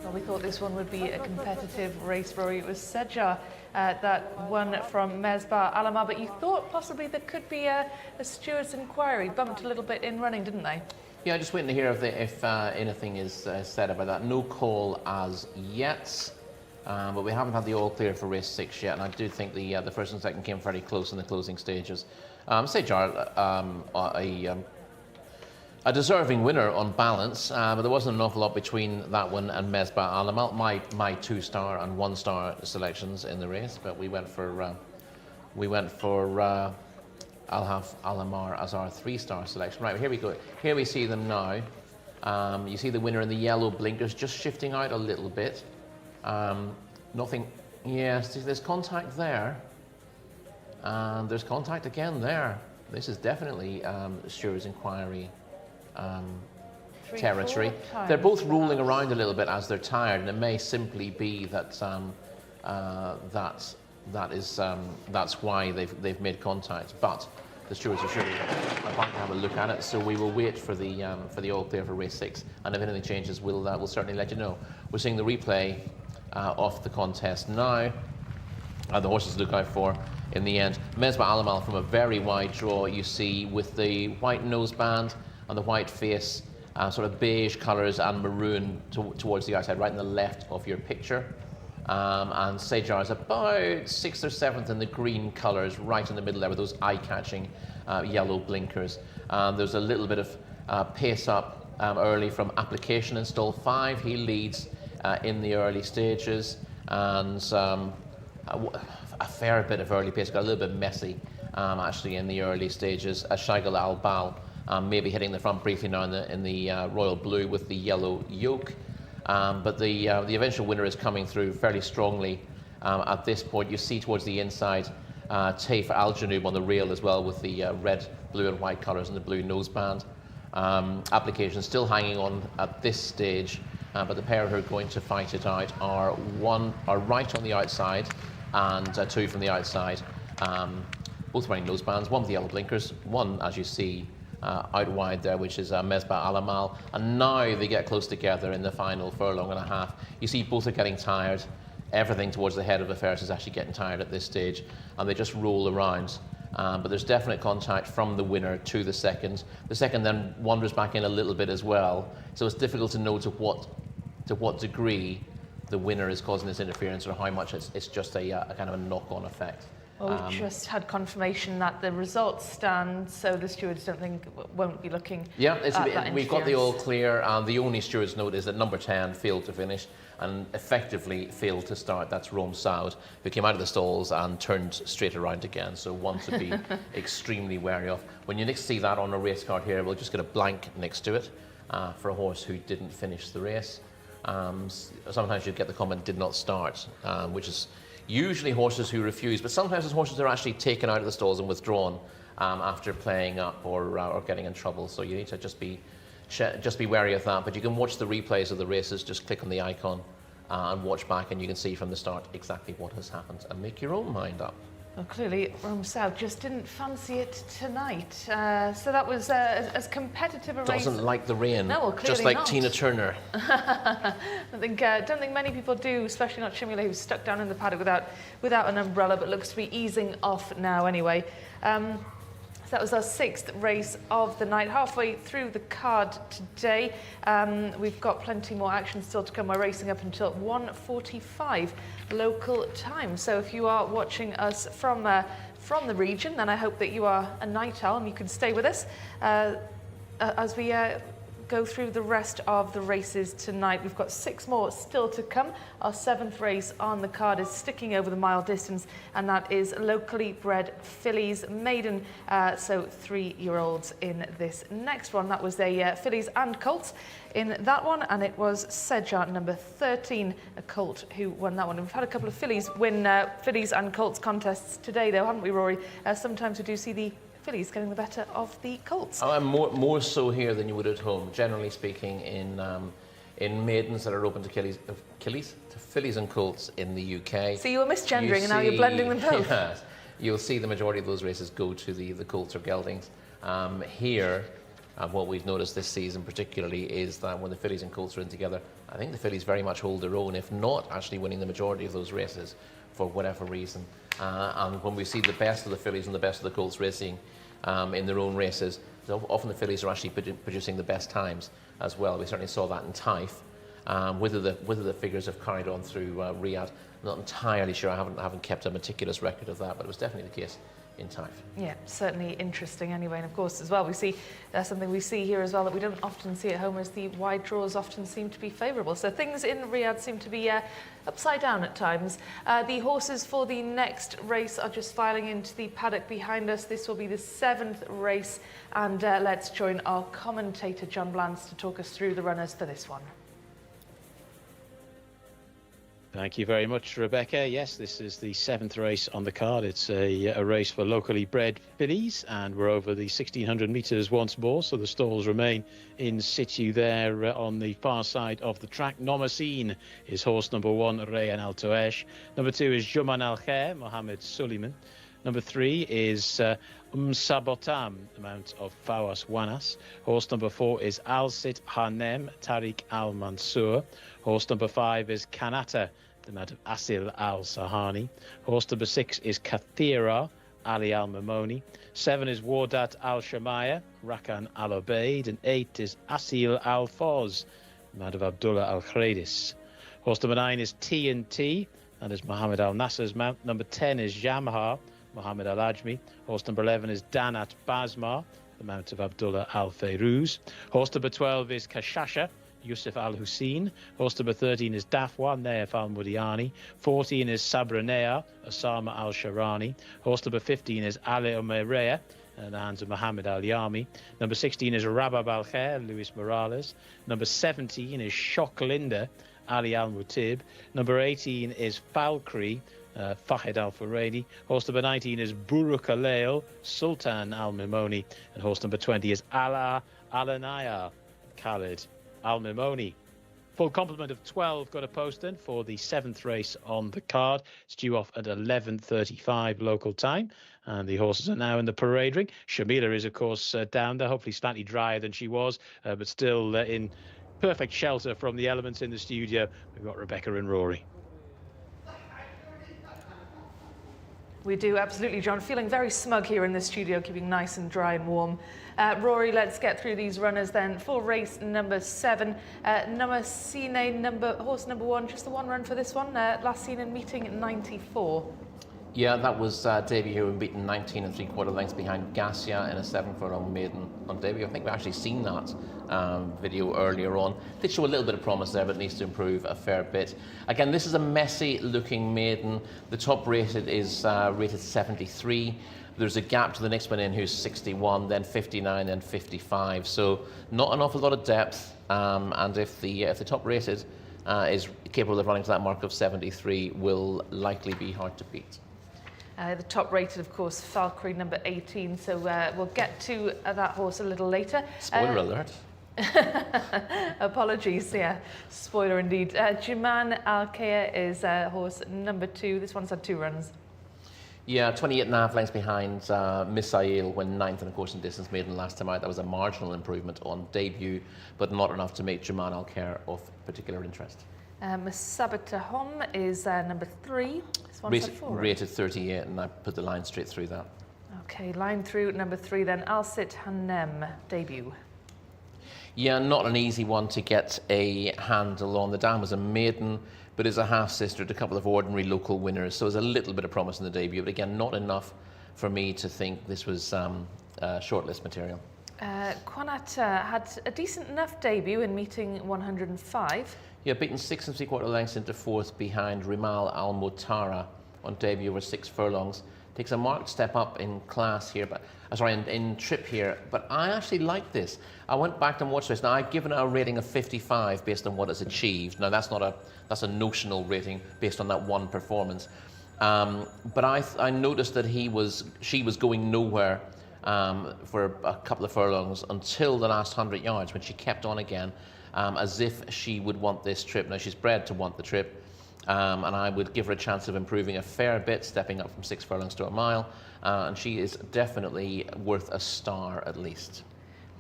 Well, we thought this one would be a competitive race, Rory. It was Sejar that won from Mesbah Alamal, but you thought possibly there could be a steward's inquiry. Bumped a little bit in running, didn't they? Yeah, just waiting to hear if anything is said about that. No call as yet, but we haven't had the all clear for race 6 yet, and I do think the first and second came fairly close in the closing stages. Sejar, a deserving winner on balance, but there wasn't an awful lot between that one and Mesbah Alamal. My 2-star and 1-star selections in the race, but we went for Al-Haf Alamar as our 3-star selection. Right, here we go. Here we see them now. You see the winner in the yellow blinkers just shifting out a little bit. Nothing. Yes, there's contact there, and there's contact again there. This is definitely Stewart's inquiry territory. They're both rolling around a little bit as they're tired, and it may simply be that that that's why they've made contact. But the stewards are surely about to have a look at it, so we will wait for the all clear for race 6, and if anything changes, we'll certainly let you know. We're seeing the replay of the contest now. The horses to look out for in the end. Mesbah Alamal from a very wide draw, you see, with the white noseband and the white face, sort of beige colours and maroon towards the outside, right in the left of your picture. And Sejar is about 6th or 7th in the green colours, right in the middle there with those eye-catching yellow blinkers. There's a little bit of pace up early from Application in stall 5. He leads in the early stages, and a fair bit of early pace. Got a little bit messy actually in the early stages. Shaigal Al-Bal maybe hitting the front briefly now in the royal blue with the yellow yoke. But the eventual winner is coming through fairly strongly at this point. You see towards the inside Taif Al Janoub on the rail as well with the red, blue and white colours and the blue noseband. Application still hanging on at this stage, but the pair who are going to fight it out are right on the outside and 2 from the outside. Both wearing nosebands, one with the yellow blinkers, one, as you see, out wide there, which is Mesbah Alamal, and now they get close together in the final furlong and a half. You see both are getting tired. Everything towards the head of affairs is actually getting tired at this stage, and they just roll around. But there's definite contact from the winner to the second. The second then wanders back in a little bit as well, so it's difficult to know to what degree the winner is causing this interference or how much it's just a kind of a knock-on effect. Well, we've just had confirmation that the results stand, so the stewards won't be looking at that we've got the all clear, and the only steward's note is that number 10 failed to finish and effectively failed to start. That's Rome Saud, who came out of the stalls and turned straight around again, so one to be extremely wary of. When you next see that on a race card here, we'll just get a blank next to it for a horse who didn't finish the race. Sometimes you get the comment "did not start," which is usually horses who refuse, but sometimes it's horses that are actually taken out of the stalls and withdrawn after playing up or getting in trouble. So you need to just be wary of that. But you can watch the replays of the races. Just click on the icon and watch back, and you can see from the start exactly what has happened and make your own mind up. Well, clearly, Rome Saud just didn't fancy it tonight. So that was as competitive a race. Doesn't like the rain. No, well, clearly just like not. Tina Turner. I don't think many people do, especially not Chimula, who's stuck down in the paddock without an umbrella, but looks to be easing off now anyway. So that was our 6th race of the night, halfway through the card today. We've got plenty more action still to come. We're racing up until 1:45 local time. So if you are watching us from the region, then I hope that you are a night owl and you can stay with us as we go through the rest of the races tonight. We've got 6 more still to come. Our 7th race on the card is sticking over the mile distance, and that is locally bred fillies, maiden, so 3-year-olds in this next one. That was a fillies and colts in that one, and it was Sejar, number 13, a colt, who won that one. And we've had a couple of fillies win fillies and colts contests today, though, haven't we, Rory? Sometimes we do see the fillies getting the better of the colts. More so here than you would at home. Generally speaking, in maidens that are open to fillies and colts in the UK. So you were misgendering, and now you're blending them both. Yes, you'll see the majority of those races go to the colts or geldings. Here, what we've noticed this season particularly is that when the fillies and colts are in together, I think the fillies very much hold their own, if not actually winning the majority of those races for whatever reason. And when we see the best of the fillies and the best of the colts racing in their own races, so often the fillies are actually producing the best times as well. We certainly saw that in Taif. Whether the figures have carried on through Riyadh, I'm not entirely sure. I haven't kept a meticulous record of that, but it was definitely the case in Taif. Yeah, certainly interesting anyway. And of course, as well, we see something we see here as well that we don't often see at home, is the wide draws often seem to be favourable. So things in Riyadh seem to be upside down at times. The horses for the next race are just filing into the paddock behind us. This will be the 7th race, and let's join our commentator John Blance to talk us through the runners for this one. Thank you very much, Rebecca. Yes, this is the 7th race on the card. It's a race for locally bred fillies, and we're over the 1,600 metres once more, so the stalls remain in situ there on the far side of the track. Nomasine is horse number 1, Rayan Al Toesh. Number 2 is Juman Al Khair, Mohammed Suleiman. Number 3 is Sabotam, the mount of Fawas Wanas. Horse number 4 is Al Sit Hanem, Tariq Al Mansour. Horse number 5 is Kanata, the mount of Asil Al Sahani. Horse number 6 is Kathira, Ali Al Mamoni. 7 is Wardat Al Shamaya, Rakan Al Obeid. And 8 is Asil Al Foz, the mount of Abdullah Al Khredis. Horse number 9 is TNT, that is Mohammed Al Nasser's mount. Number 10 is Jamha, Mohammed Al Ajmi. Horse number 11 is Danat Basma, the mount of Abdullah Al Fairuz. Horse number 12 is Kashasha, Yusuf Al Hussein. Horse number 13 is Dafwa, Naif Al Mudiani. 14 is Sabranea, Osama Al Sharani. Horse number 15 is Ali Omerea, in the hands of Mohammed Al Yami. Number 16 is Rabab Al Khair, Luis Morales. Number 17 is Shock Linda, Ali Al Mutib. Number 18 is Falkri, Fahed Al Furedi. Horse number 19 is Buruk Alail, Sultan Al Mimoni. And horse number 20 is Ala Alanaya, Khalid Al Mimoni. Full complement of 12 got a post in for the 7th race on the card. It's due off at 11:35 local time, and the horses are now in the parade ring. Shamila is, of course, down there, hopefully slightly drier than she was, but still in perfect shelter from the elements in the studio. We've got Rebecca and Rory. We do, absolutely, John. Feeling very smug here in the studio, keeping nice and dry and warm. Rory, let's get through these runners then. For race number 7, Nomasine, horse number 1, just the one run for this one. Last seen in meeting at 94. Yeah, that was debut here, beaten 19 3/4 lengths behind Jcsa in a 7-furlong maiden on debut. I think we've actually seen that video earlier on. Did show a little bit of promise there, but needs to improve a fair bit. Again, this is a messy looking maiden. The top rated is rated 73. There's a gap to the next one in who's 61, then 59, then 55. So not an awful lot of depth. And if the top rated is capable of running to that mark of 73, will likely be hard to beat. The top rated, of course, Falkri, number 18. So we'll get to that horse a little later. Spoiler alert. Apologies, yeah. Spoiler indeed. Juman Al Khair is horse number 2. This one's had 2 runs. Yeah, 28.5 lengths behind Misail when 9th, and of course in distance maiden last time out. That was a marginal improvement on debut, but not enough to make Juman Al Khair of particular interest. Sabatahom is number 3. This one's had 4. Rated 38, and I put the line straight through that. Okay, line through number 3 then. Al Sit Hanem, debut. Yeah, not an easy one to get a handle on. The dam was a maiden, but is a half-sister to a couple of ordinary local winners, so there's a little bit of promise in the debut, but again, not enough for me to think this was shortlist material. Quanata had a decent enough debut in meeting 105. Yeah, beaten 6 3/4 lengths into 4th behind Rimal Al Mutara on debut over 6 furlongs. Takes a marked step up in class here, but in trip here. But I actually like this. I went back and watched this. Now I've given it a rating of 55 based on what it's achieved. Now that's a notional rating based on that one performance. But I noticed that she was going nowhere for a couple of furlongs until the last 100 yards when she kept on again, as if she would want this trip. Now she's bred to want the trip. And I would give her a chance of improving a fair bit, stepping up from 6 furlongs to a mile, and she is definitely worth a star at least.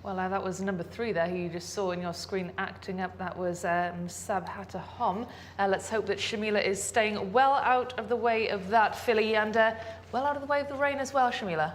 Well, that was number 3 there, who you just saw in your screen acting up. That was Sabhata Hom. Let's hope that Shamila is staying well out of the way of that filly, and well out of the way of the rain as well, Shamila.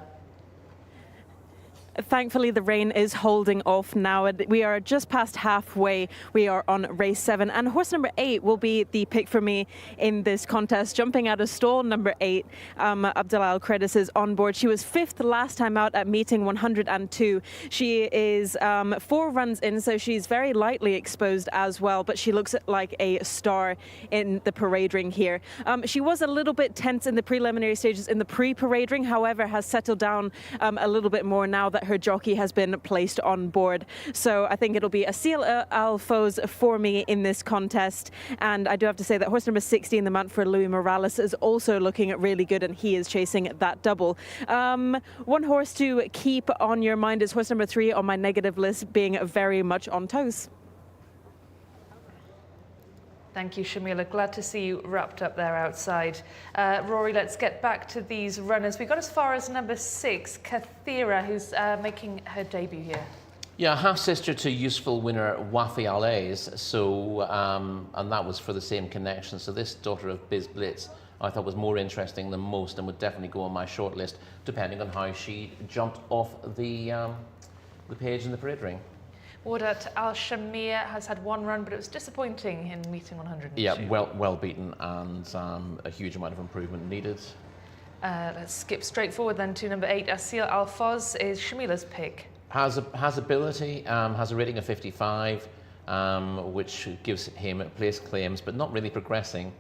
Thankfully, the rain is holding off now. We are just past halfway. We are on race 7, and horse number 8 will be the pick for me in this contest. Jumping out of stall, number 8, Abdullah Al Khredis is on board. She was 5th last time out at meeting 102. She is 4 runs in, so she's very lightly exposed as well, but she looks like a star in the parade ring here. She was a little bit tense in the preliminary stages in the pre-parade ring, however, has settled down a little bit more now that that her jockey has been placed on board. So I think it'll be Asil Alfoz for me in this contest. And I do have to say that horse number 16, the man for Louis Morales, is also looking really good, and he is chasing that double. One horse to keep on your mind is horse number 3 on my negative list, being very much on toes. Thank you, Shamila. Glad to see you wrapped up there outside. Rory, let's get back to these runners. We got as far as number 6, Kathira, who's making her debut here. Yeah, half-sister to useful winner Wafi Alays, so, and that was for the same connection. So this daughter of Biz Blitz, I thought was more interesting than most and would definitely go on my shortlist, depending on how she jumped off the page in the parade ring. Wardat Al Shamir has had one run, but it was disappointing in meeting 102. Yeah, well beaten, and a huge amount of improvement needed. Let's skip straight forward then to number 8, Asil Alfoz is Shamila's pick. Has ability, has a rating of 55, which gives him place claims, but not really progressing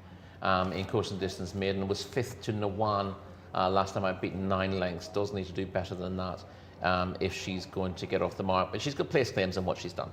in course and distance maiden. Was 5th to Nawan last time I'd beaten 9 lengths. Does need to do better than that if she's going to get off the mark. But she's got place claims on what she's done.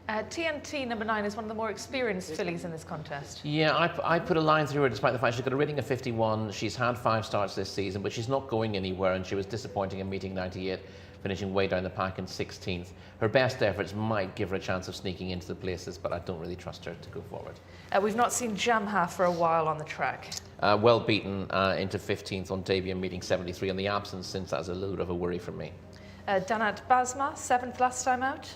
TNT number 9 is one of the more experienced fillies in this contest. Yeah, I put a line through her despite the fact she's got a rating of 51. She's had 5 starts this season, but she's not going anywhere, and she was disappointing in meeting 98. Finishing way down the pack in 16th. Her best efforts might give her a chance of sneaking into the places, but I don't really trust her to go forward. We've not seen Jamha for a while on the track. Well beaten into 15th on debut, meeting 73 on the absence since. That's a little bit of a worry for me. Danat Basma, 7th last time out.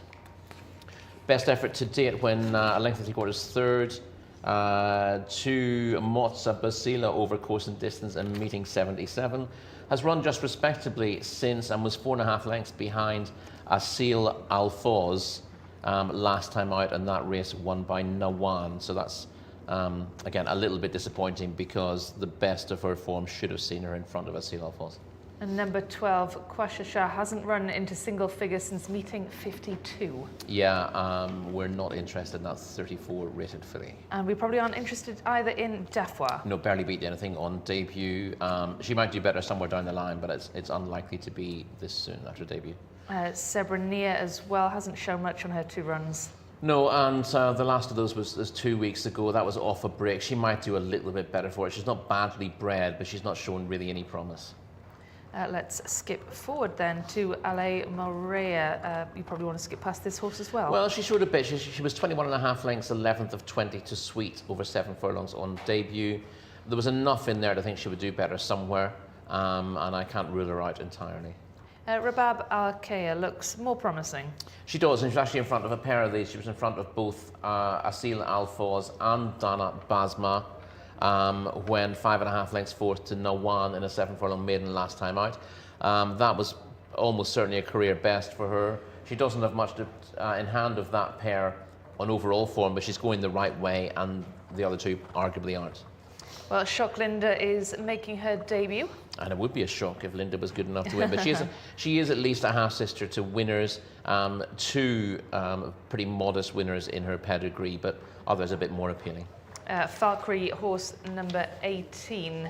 Best effort to date when a length and 3/4 third to Motza Basila over course and distance and meeting 77. Has run just respectably since and was 4.5 lengths behind Asil Alfoz last time out, and that race won by Nawan. So that's, again, a little bit disappointing because the best of her form should have seen her in front of Asil Alfoz. And number 12, Jcsa, hasn't run into single figures since meeting 52. Yeah, we're not interested in that 34 rated filly. And we probably aren't interested either in Defwa. No, barely beat anything on debut. She might do better somewhere down the line, but it's unlikely to be this soon after debut. Sebrania as well hasn't shown much on her 2 runs. No, and the last of those was 2 weeks ago. That was off a break. She might do a little bit better for it. She's not badly bred, but she's not shown really any promise. Let's skip forward then to Ale Morea. You probably want to skip past this horse as well. Well, she showed a bit. She was 21.5 lengths, 11th of 20 to Sweet over 7 furlongs on debut. There was enough in there to think she would do better somewhere, and I can't rule her out entirely. Rabab Al-Kaya looks more promising. She does, and she's actually in front of a pair of these. She was in front of both Asil Alfoz and Danat Basma. When 5.5 lengths 4th to Nawan in a 7 furlong maiden last time out. That was almost certainly a career best for her. She doesn't have much in hand of that pair on overall form, but she's going the right way, and the other 2 arguably aren't. Well, Shock Linda is making her debut. And it would be a shock if Linda was good enough to win, but she is at least a half-sister to winners, 2 pretty modest winners in her pedigree, but others a bit more appealing. Falkry, horse number 18.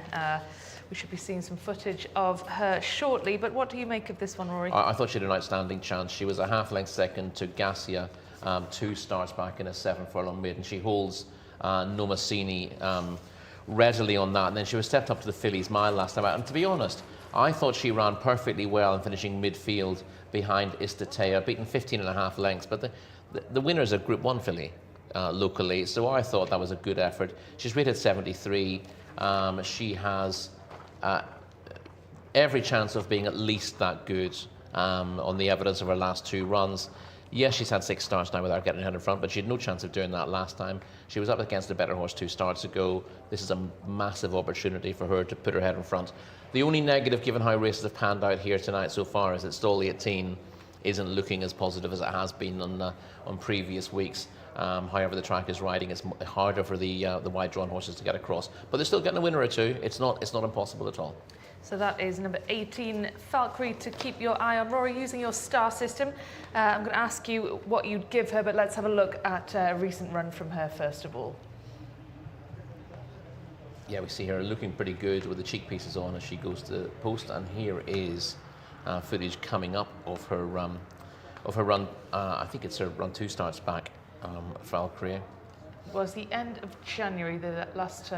We should be seeing some footage of her shortly, but what do you make of this one, Rory? I thought she had an outstanding chance. She was a half-length second to Jcsa, 2 starts back in a 7 furlong maiden. She holds Nomasini readily on that, and then she was stepped up to the Fillies Mile last time out. And to be honest, I thought she ran perfectly well in finishing midfield behind Istatea, beaten 15.5 lengths, but the winner's a Group 1 filly. Locally, so I thought that was a good effort. She's rated 73. She has every chance of being at least that good on the evidence of her last 2 runs. Yes, she's had 6 starts now without getting her in front, but she had no chance of doing that last time. She was up against a better horse 2 starts ago. This is a massive opportunity for her to put her head in front. The only negative, given how races have panned out here tonight so far, is that Stall 18 isn't looking as positive as it has been on previous weeks. However, the track is riding, it's harder for the wide-drawn horses to get across. But they're still getting a winner or 2. It's not impossible at all. So that is number 18, Falkry, to keep your eye on. Rory, using your star system, I'm going to ask you what you'd give her, but let's have a look at a recent run from her first of all. Yeah, we see her looking pretty good with the cheek pieces on as she goes to the post, and here is footage coming up of her run. I think it's her run 2 starts back, Valkyrie. Was the end of January the last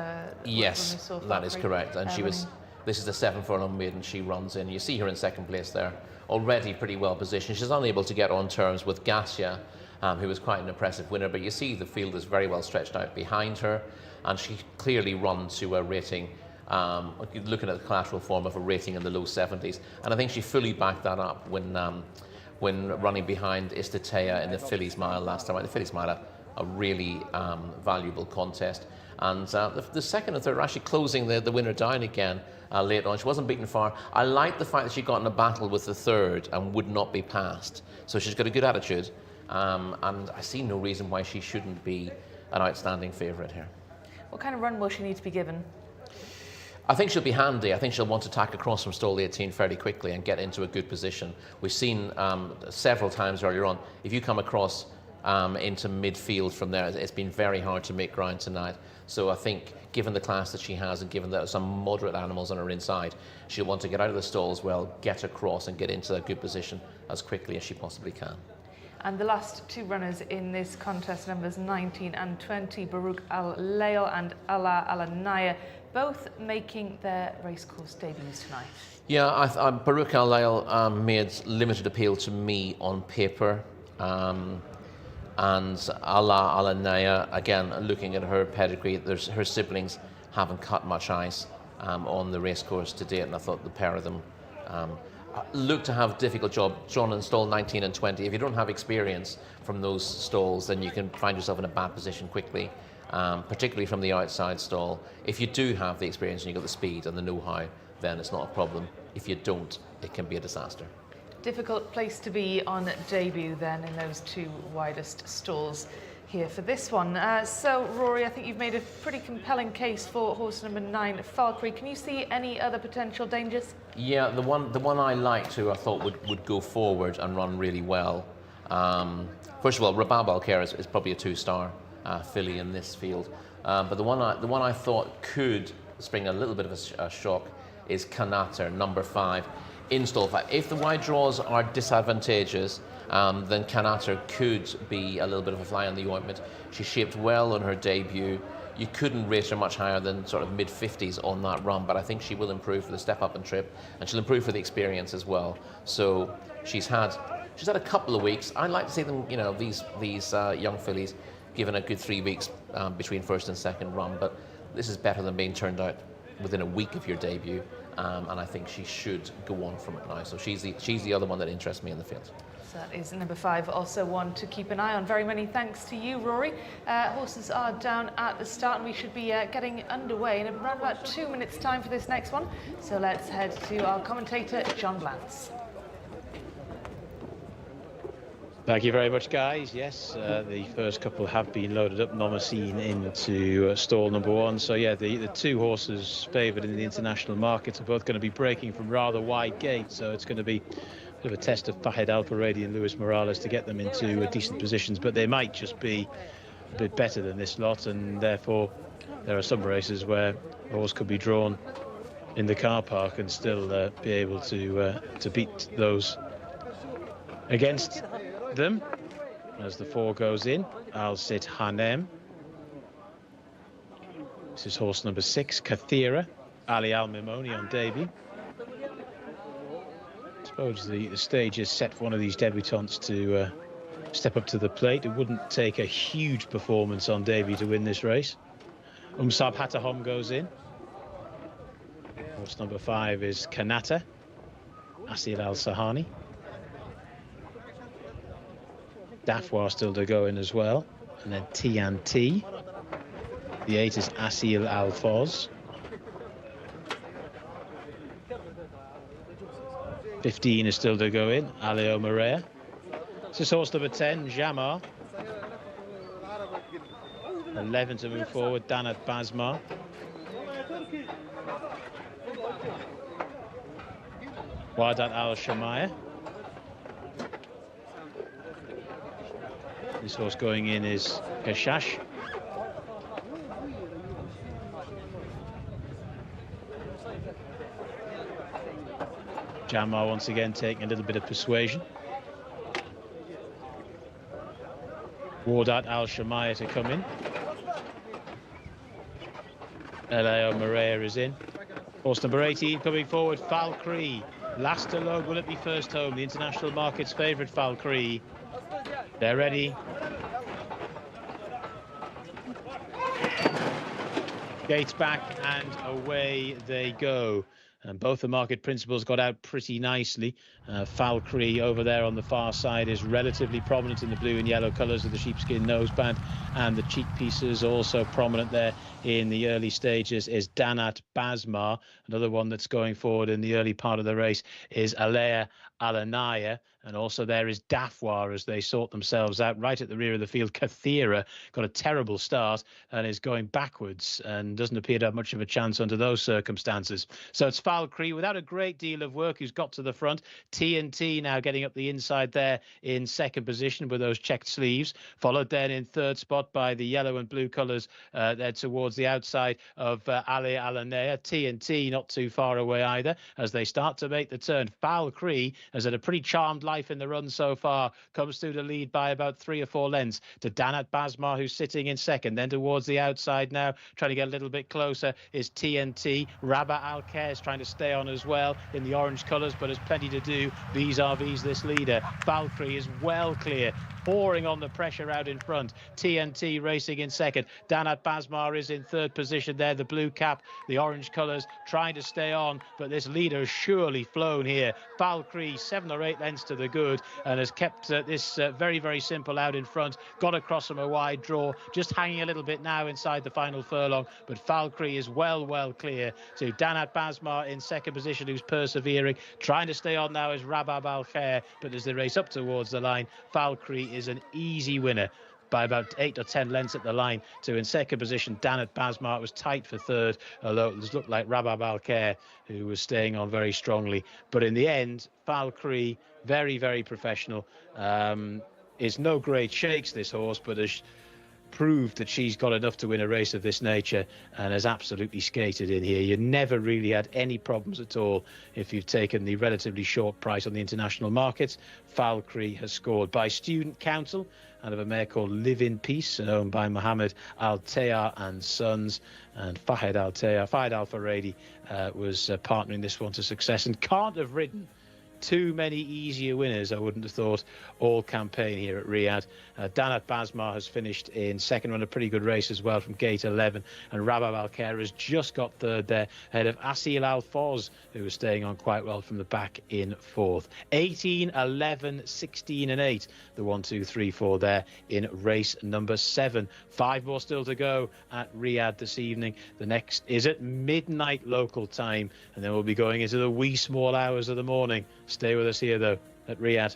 Yes, when we saw that is Valkyrie, correct. And she was. This is the 7 furlong maiden she runs in. You see her in 2nd place there, already pretty well positioned. She's unable to get on terms with Jcsa, who was quite an impressive winner. But you see the field is very well stretched out behind her, and she clearly runs to a rating. Looking at the collateral form of a rating in the low 70s, and I think she fully backed that up when running behind Jcsa in the Fillies Mile last time. The Fillies Mile, a really valuable contest. And the 2nd and 3rd are actually closing the winner down again late on. She wasn't beaten far. I like the fact that she got in a battle with the 3rd and would not be passed. So she's got a good attitude, and I see no reason why she shouldn't be an outstanding favourite here. What kind of run will she need to be given? I think she'll be handy. I think she'll want to tack across from stall 18 fairly quickly and get into a good position. We've seen several times earlier on, if you come across into midfield from there, it's been very hard to make ground tonight. So I think, given the class that she has and given that some moderate animals on her inside, she'll want to get out of the stall as well, get across and get into a good position as quickly as she possibly can. And the last 2 runners in this contest, numbers 19 and 20, Baruch Al-Lail and Allah Al-Anaya, both making their racecourse debuts tonight. Yeah, Baruch Al-Lail made limited appeal to me on paper. And Allah Al-Anaya, again, looking at her pedigree, her siblings haven't cut much ice on the racecourse to date, and I thought the pair of them look to have a difficult job. Drawn in stall 19 and 20. If you don't have experience from those stalls, then you can find yourself in a bad position quickly, particularly from the outside stall. If you do have the experience and you've got the speed and the know-how, then it's not a problem. If you don't, it can be a disaster. Difficult place to be on debut then in those 2 widest stalls here for this one. So Rory, I think you've made a pretty compelling case for horse number 9, Valkyrie. Can you see any other potential dangers? Yeah, the one I liked who I thought would go forward and run really well. First of all, Rabab Al-Khair is probably a 2-star filly in this field. But the one I thought could spring a little bit of a shock is Kanater, number 5. In stall 5. If the wide draws are disadvantageous, then Kanater could be a little bit of a fly on the ointment. She shaped well on her debut. You couldn't rate her much higher than sort of mid-50s on that run, but I think she will improve for the step up and trip, and she'll improve for the experience as well. So she's had a couple of weeks. I'd like to see them, these young fillies given a good 3 weeks between 1st and 2nd run, but this is better than being turned out within a week of your debut. And I think she should go on from it now. So she's the other one that interests me in the field. So that is number 5, also one to keep an eye on. Very many thanks to you, Rory. Horses are down at the start, and we should be getting underway in around about 2 minutes' time for this next one. So let's head to our commentator, John Blantz. Thank you very much, guys. Yes, the first couple have been loaded up, Nomasine into stall number 1. So yeah, the 2 horses favoured in the international markets are both going to be breaking from rather wide gates. So it's going to be a bit of a test of Fahid Al-Faredi and Luis Morales to get them into decent positions. But they might just be a bit better than this lot, and therefore there are some races where a horse could be drawn in the car park and still be able to beat those against them. As the 4 goes in, Al Sit Hanem. This is horse number 6, Kathira, Ali Al Mimoni on debut. I suppose the stage is set for one of these debutantes to step up to the plate. It wouldn't take a huge performance on debut to win this race. Sab Hatahom goes in. Horse number 5 is Kanata, Asil Al Sahani. Dafwa still to go in as well, and then TNT. The 8 is Asil Al Foz. 15 is still to go in, Aleo Maria. This is horse number 10, Jamar. 11 to move forward, Danat Basmar. Wadat Al Shamaya. This horse going in is Gashash. Janmar once again taking a little bit of persuasion. Wardat Al Shamaya to come in. Leo Maria is in. Horse number 18 coming forward, Falcree. Last alone, will it be first home? The international market's favourite, Falcree. They're ready. Gates back and away they go. And both the market principals got out pretty nicely. Falcree over there on the far side is relatively prominent in the blue and yellow colours of the sheepskin noseband, and the cheek pieces also prominent there in the early stages is Danat Basmar. Another one that's going forward in the early part of the race is Alea Alanaya, and also there is Dafwar as they sort themselves out. Right at the rear of the field, Kathira got a terrible start and is going backwards and doesn't appear to have much of a chance under those circumstances. So it's Falcree without a great deal of work who's got to the front. TNT now getting up the inside there in second position with those checked sleeves, followed then in third spot by the yellow and blue colours there towards the outside of Ali Alanea. TNT not too far away either as they start to make the turn. Falcree has had a pretty charmed life in the run so far, comes through the lead by about 3 or 4 lengths to Danat Basmar, who's sitting in second. Then towards the outside now, trying to get a little bit closer, is TNT. Rabah Al-Khair is trying to stay on as well in the orange colours, but has plenty to do vis-a-vis this leader. Falcree is well clear, pouring on the pressure out in front. TNT racing in second. Danat Basmar is in third position there. The blue cap, the orange colours, trying to stay on, but this leader has surely flown here. Falcree 7 or 8 lengths to the good and has kept this very, very simple out in front. Got across from a wide draw, just hanging a little bit now inside the final furlong, but Falcree is well clear to Danat Basmar in second position, who's persevering. Trying to stay on now is Rabab Al-Khair, but as they race up towards the line, Falcree is an easy winner by about 8 or 10 lengths at the line to in second position. Danat Basmar was tight for third, although it looked like Rabab Al-Khair who was staying on very strongly. But in the end, Falcree, very professional. Is no great shakes, this horse, but has proved that she's got enough to win a race of this nature and has absolutely skated in here. You never really had any problems at all if you've taken the relatively short price on the international markets. Falcree has scored by Student Council out of a mare called Live in Peace, owned by Mohammed Al-Tayar and Sons, and Fahed Al-Tayar. Fahed Al-Faradi was partnering this one to success and can't have ridden too many easier winners, I wouldn't have thought, all campaign here at Riyadh. Danat Basmar has finished in second, run a pretty good race as well from gate 11, and Rabab Al-Khair has just got third there ahead of Asil Al-Foz, who was staying on quite well from the back in fourth. 18, 11, 16 and 8, the 1, 2, 3, 4 there in race number 7. 5 more still to go at Riyadh this evening. The next is at midnight local time, and then we'll be going into the wee small hours of the morning. Stay with us here, though, at Riyadh.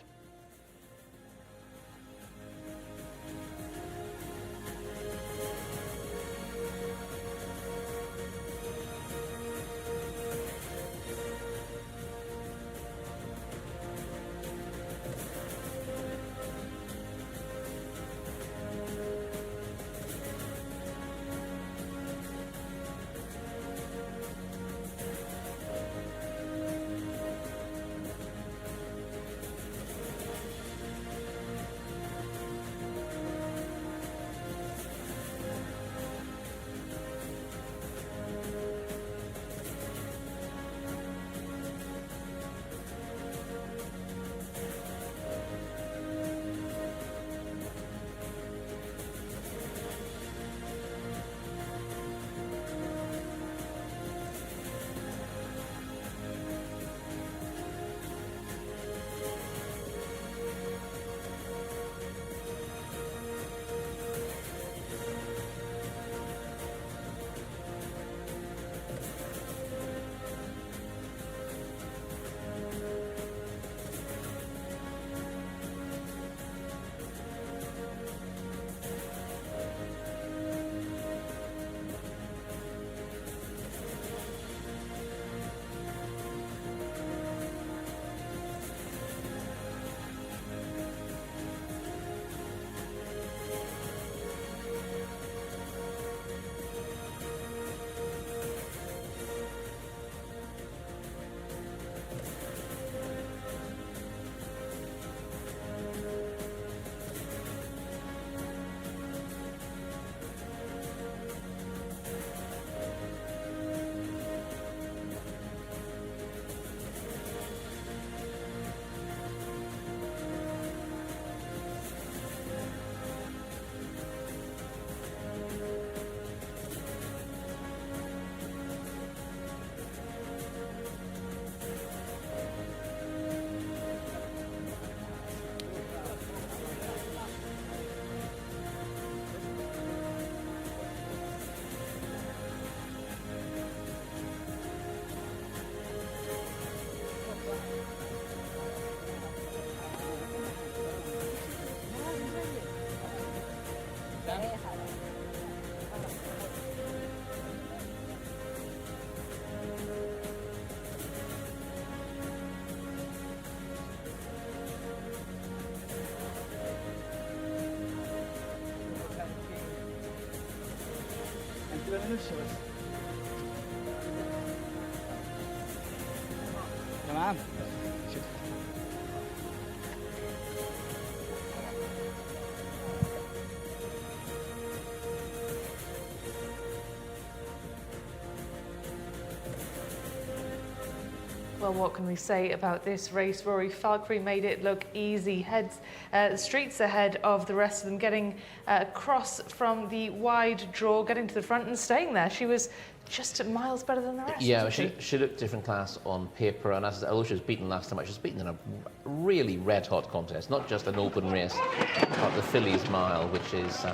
تمام. Well, what can we say about this race? Rory Falkbury made it look easy. Heads streets ahead of the rest of them, getting across from the wide draw, getting to the front and staying there. She was just miles better than the rest. Yeah, wasn't she looked different class on paper, and although she was beaten last time, she was beaten in a really red-hot contest, not just an open race, but the Fillies Mile, which is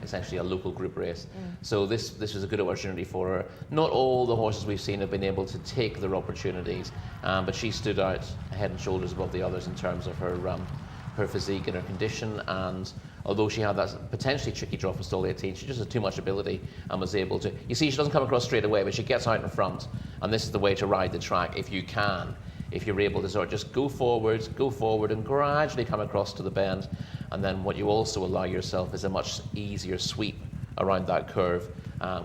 essentially a local group race. So this was a good opportunity for her. Not all the horses we've seen have been able to take their opportunities, but she stood out head and shoulders above the others in terms of her physique and her condition, and although she had that potentially tricky draw for stall 18, she just had too much ability and was able to... You see, she doesn't come across straight away, but she gets out in front, and this is the way to ride the track if you can. If you're able to sort of just go forward and gradually come across to the bend, and then what you also allow yourself is a much easier sweep around that curve,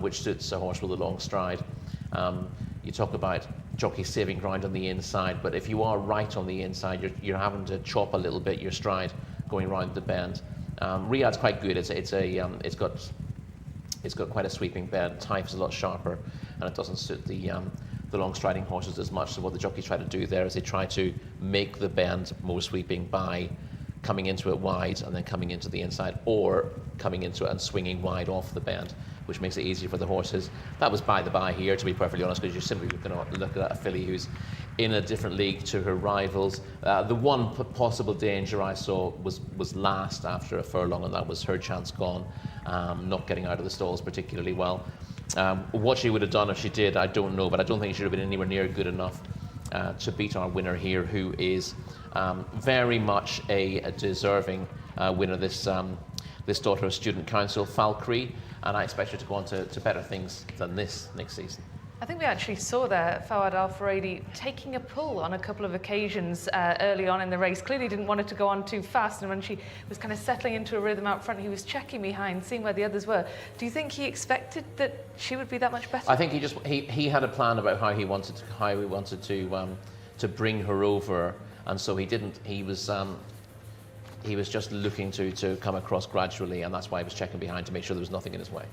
which suits a horse with a long stride. You talk about jockeys saving ground on the inside, but if you are right on the inside, you're having to chop a little bit your stride going around the bend. Riyadh's quite good. It's got quite a sweeping bend. Type's a lot sharper, and it doesn't suit the long striding horses as much. So what the jockeys try to do there is they try to make the bend more sweeping by coming into it wide and then coming into the inside, or coming into it and swinging wide off the bend, which makes it easier for the horses. That was by the by here, to be perfectly honest, because you're simply look at a filly who's in a different league to her rivals. The one possible danger I saw was last after a furlong, and that was her chance gone, not getting out of the stalls particularly well. What she would have done if she did, I don't know, but I don't think she should have been anywhere near good enough to beat our winner here, who is very much a deserving winner, this daughter of Student Council, Falkbury, and I expect her to go on to better things than this next season. I think we actually saw there Fawad Al-Faradi taking a pull on a couple of occasions early on in the race. Clearly didn't want it to go on too fast, and when she was kind of settling into a rhythm out front, he was checking behind, seeing where the others were. Do you think he expected that she would be that much better? I think he had a plan about how he wanted to bring her over, and so he didn't. He was just looking to come across gradually, and that's why he was checking behind to make sure there was nothing in his way.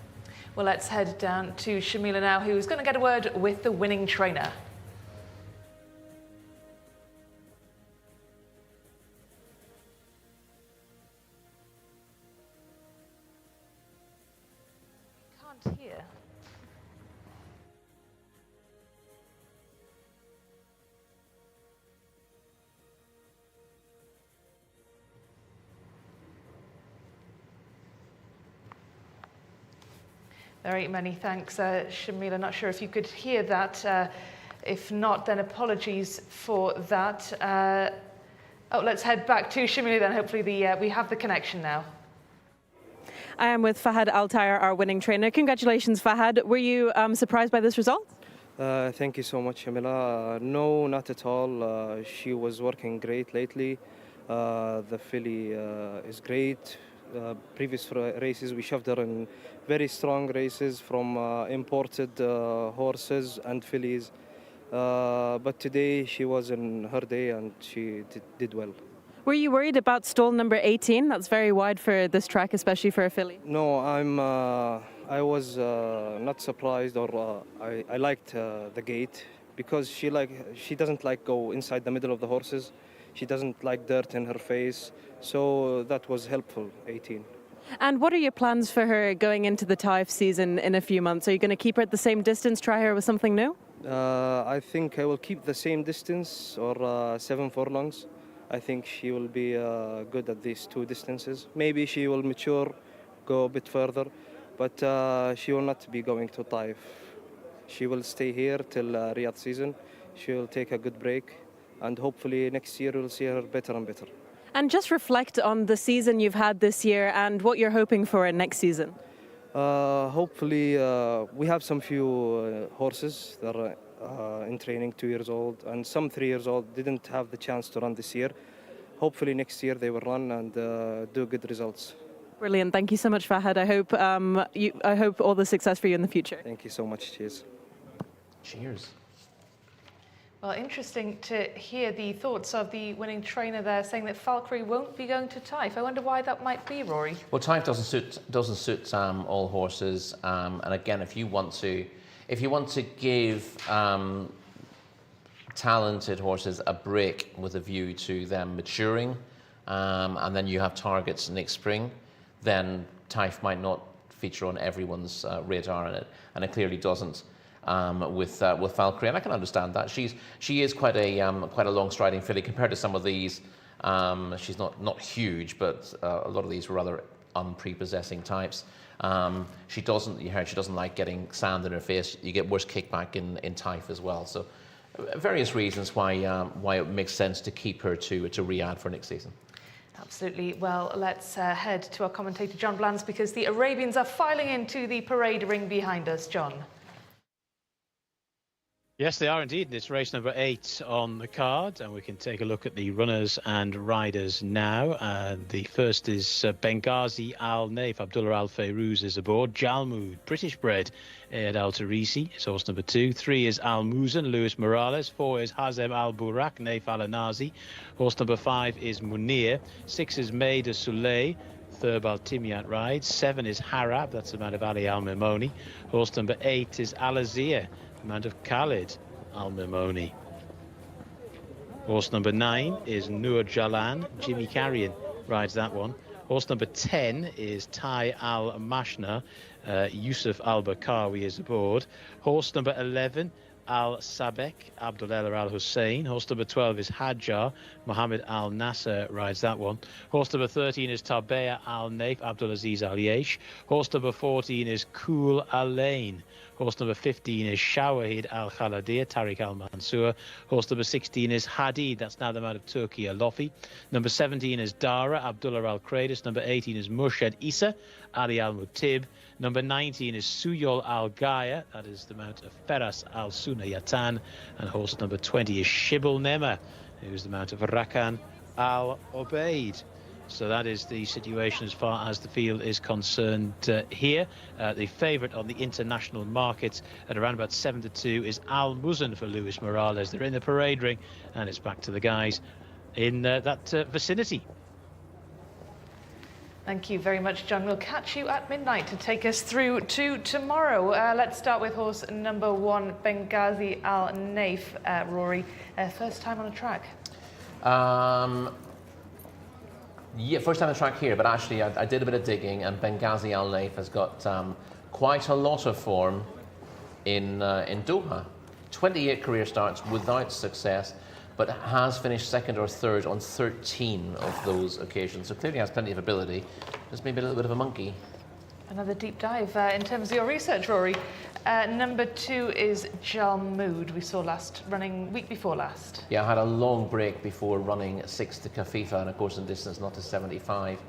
Well, let's head down to Shamila now, who's going to get a word with the winning trainer. Can't hear. Very many thanks, Shamila. Not sure if you could hear that. If not, then apologies for that. Let's head back to Shamila then. Hopefully we have the connection now. I am with Fahad Al-Tayer, our winning trainer. Congratulations, Fahad. Were you surprised by this result? Thank you so much, Shamila. No, not at all. She was working great lately. The filly is great. Previous races, we shoved her in very strong races from imported horses and fillies. But today she was in her day and she did well. Were you worried about stall number 18? That's very wide for this track, especially for a filly. No, I was not surprised, or I liked the gate, because she doesn't like go inside the middle of the horses. She doesn't like dirt in her face, so that was helpful, 18. And what are your plans for her going into the Taif season in a few months? Are you going to keep her at the same distance, try her with something new? I think I will keep the same distance, or 7 furlongs. I think she will be good at these 2 distances. Maybe she will mature, go a bit further, but she will not be going to Taif. She will stay here till Riyadh season. She will take a good break, and hopefully next year we'll see her better and better. And just reflect on the season you've had this year and what you're hoping for in next season. Hopefully we have some few horses that are in training, 2 years old, and some 3 years old didn't have the chance to run this year. Hopefully next year they will run and do good results. Brilliant. Thank you so much, Fahad. I hope all the success for you in the future. Thank you so much. Cheers. Cheers. Well, interesting to hear the thoughts of the winning trainer there, saying that Valkyrie won't be going to Taif. I wonder why that might be, Rory. Well, Taif doesn't suit all horses, and again, if you want to give talented horses a break with a view to them maturing, and then you have targets next spring, then Taif might not feature on everyone's radar, and it clearly doesn't. With Valkyrie, and I can understand that. She is quite a long striding filly compared to some of these. She's not huge, but a lot of these were rather unprepossessing types. She doesn't like getting sand in her face. You get worse kickback in Taif as well. So various reasons why it makes sense to keep her to Riyadh for next season. Absolutely. Well, let's head to our commentator John Blands, because the Arabians are filing into the parade ring behind us. John. Yes, they are indeed. It's race number 8 on the card, and we can take a look at the runners and riders now. The first is Benghazi Al Naif. Abdullah Al Fayrouz is aboard. Jalmoud, British bred, Ed Al Tarisi is horse number 2. 3 is Al Muzan, Luis Morales. 4 is Hazem Al Burak, Naif Al Anazi. Horse number 5 is Munir. 6 is Maida Souley. Thurb Al Timyat rides. 7 is Harab, that's the man of Ali Al Mimoni. Horse number 8 is Al Azir, man of Khalid Al Mimoni. Horse number 9 is Nur Jalan. Jimmy Carrion rides that one. Horse number 10 is Tai Al Mashna. Yusuf Al Bakawi is aboard. Horse number 11, Al Sabek, Abdullah Al Hussein. Horse number 12 is Hajjar. Mohammed Al Nasser rides that one. Horse number 13 is Tabeya Al Naif, Abdulaziz Al Yesh. Horse number 14 is Kul Al Lane. Horse number 15 is Shawahid Al Khaladir, Tariq Al Mansour. Horse number 16 is Hadid, that's now the man of Turkey Al Lofi. Number 17 is Dara, Abdullah Al Kradis. Number 18 is Murshed Isa, Ali Al Mutib. Number 19 is Suyol Al Gaya, that is the mount of Feras Al Sunayatan. And horse number 20 is Shibul Nema, who's the mount of Rakan Al Obeid. So that is the situation as far as the field is concerned here. The favourite on the international markets at around about 7-2 is Al Muzan for Luis Morales. They're in the parade ring, and it's back to the guys in that vicinity. Thank you very much, John. We'll catch you at midnight to take us through to tomorrow. Let's start with horse number 1, Benghazi Al Naif. Rory, first time on a track. Yeah, first time on the track here, but actually I did a bit of digging, and Benghazi Al Naif has got quite a lot of form in Doha. 28 career starts without success, but has finished second or third on 13 of those occasions. So clearly has plenty of ability, just maybe a little bit of a monkey. Another deep dive in terms of your research, Rory. Number 2 is Jalmoud. We saw running week before last. Yeah, I had a long break before running 6 to Kafifa, and of course in distance not to 75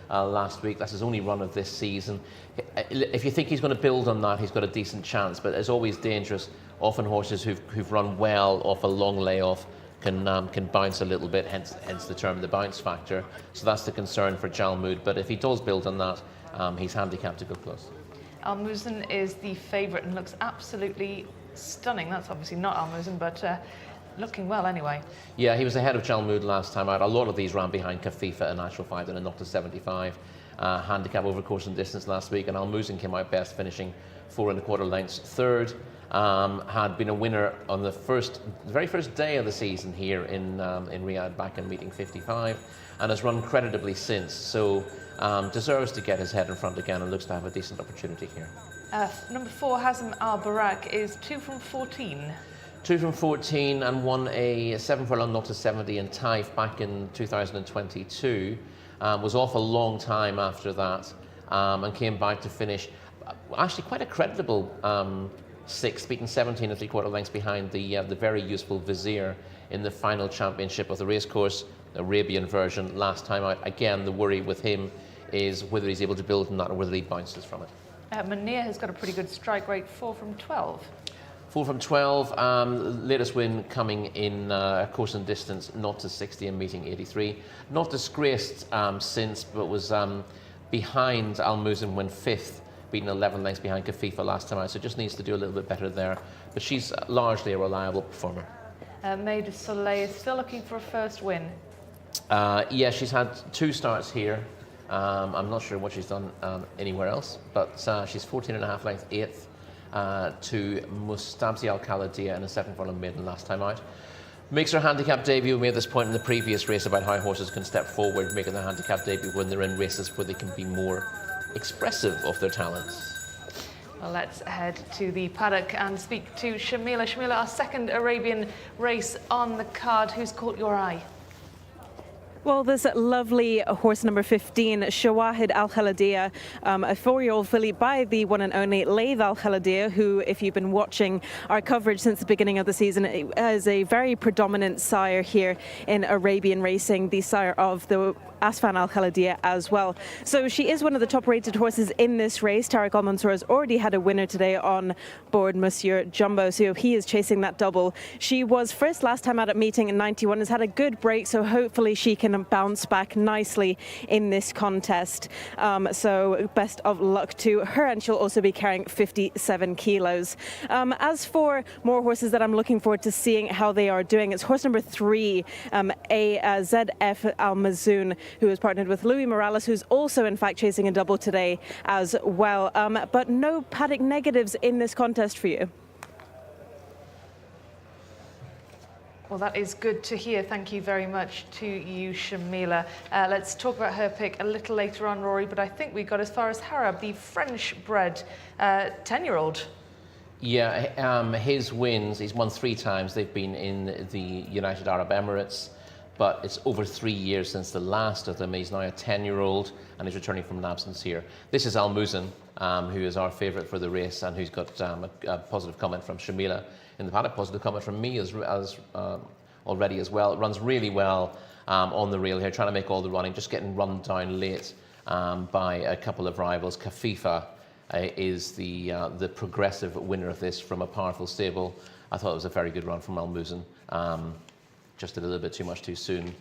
last week. That's his only run of this season. If you think he's going to build on that, he's got a decent chance, but it's always dangerous. Often horses who've run well off a long layoff can bounce a little bit, hence the term the bounce factor. So that's the concern for Jalmoud, but if he does build on that, he's handicapped to go close. Al Muzan is the favourite and looks absolutely stunning. That's obviously not Al Muzan, but looking well anyway. Yeah, he was ahead of Jalmoud last time out. A lot of these ran behind Kafifa in actual fact in a not to 75 handicap over course and distance last week, and Al Muzan came out best, finishing 4 1/4 lengths third. Had been a winner on the very first day of the season here in Riyadh back in meeting 55, and has run creditably since. So deserves to get his head in front again and looks to have a decent opportunity here. Number 4, Hazem Al Barak, is 2 from 14. 2 from 14 and won a 7 furlong not to 70 in Taif back in 2022. Was off a long time after that and came back to finish actually quite a creditable 6th, beaten 17 3/4 lengths behind the very useful Vizier in the final championship of the racecourse, the Arabian version last time out. Again, the worry with him is whether he's able to build on that or whether he bounces from it. Munir has got a pretty good strike rate, 4 from 12. 4 from 12, latest win coming in course and distance, not to 60 and meeting 83. Not disgraced since, but was behind Al Musen, went 5th, beating 11 lengths behind Kafifa last time out, so just needs to do a little bit better there. But she's largely a reliable performer. May de Soleil is still looking for a first win. Yeah, she's had 2 starts here. I'm not sure what she's done anywhere else, but she's 14.5 lengths 8th to Mustabzi Al-Khaladia in a 7 furlong maiden last time out. Makes her handicap debut. We made this point in the previous race about how horses can step forward, making their handicap debut when they're in races where they can be more expressive of their talents. Well, let's head to the paddock and speak to Shamila. Shamila, our second Arabian race on the card. Who's caught your eye? Well, this lovely horse number 15, Shawahid Al-Khaladia, a 4-year-old filly by the one and only Layth Al-Khaladia, who, if you've been watching our coverage since the beginning of the season, is a very predominant sire here in Arabian racing, the sire of the Asfan Al-Khaladia as well. So she is one of the top-rated horses in this race. Tariq Al-Mansour has already had a winner today on board Monsieur Jumbo, so he is chasing that double. She was first last time out at meeting in 91, has had a good break, so hopefully she can bounce back nicely in this contest. So best of luck to her, and she'll also be carrying 57 kilos. As for more horses that I'm looking forward to seeing how they are doing, it's horse number 3, ZF Al Mazoun, who is partnered with Louis Morales, who's also in fact chasing a double today as well. But no paddock negatives in this contest for you. Well, that is good to hear. Thank you very much to you, Shamila. Let's talk about her pick a little later on, Rory, but I think we got as far as Harab, the French-bred 10-year-old. Yeah, his wins, he's won 3 times. They've been in the United Arab Emirates, but it's over 3 years since the last of them. He's now a 10-year-old, and he's returning from an absence here. This is Al Musen, who is our favourite for the race, and who's got a positive comment from Shamila in the paddock, positive comment from me as already as well. It runs really well on the rail here, trying to make all the running, just getting run down late by a couple of rivals. Kafifa is the progressive winner of this from a powerful stable. I thought it was a very good run from Al Musen. Just a little bit too much too soon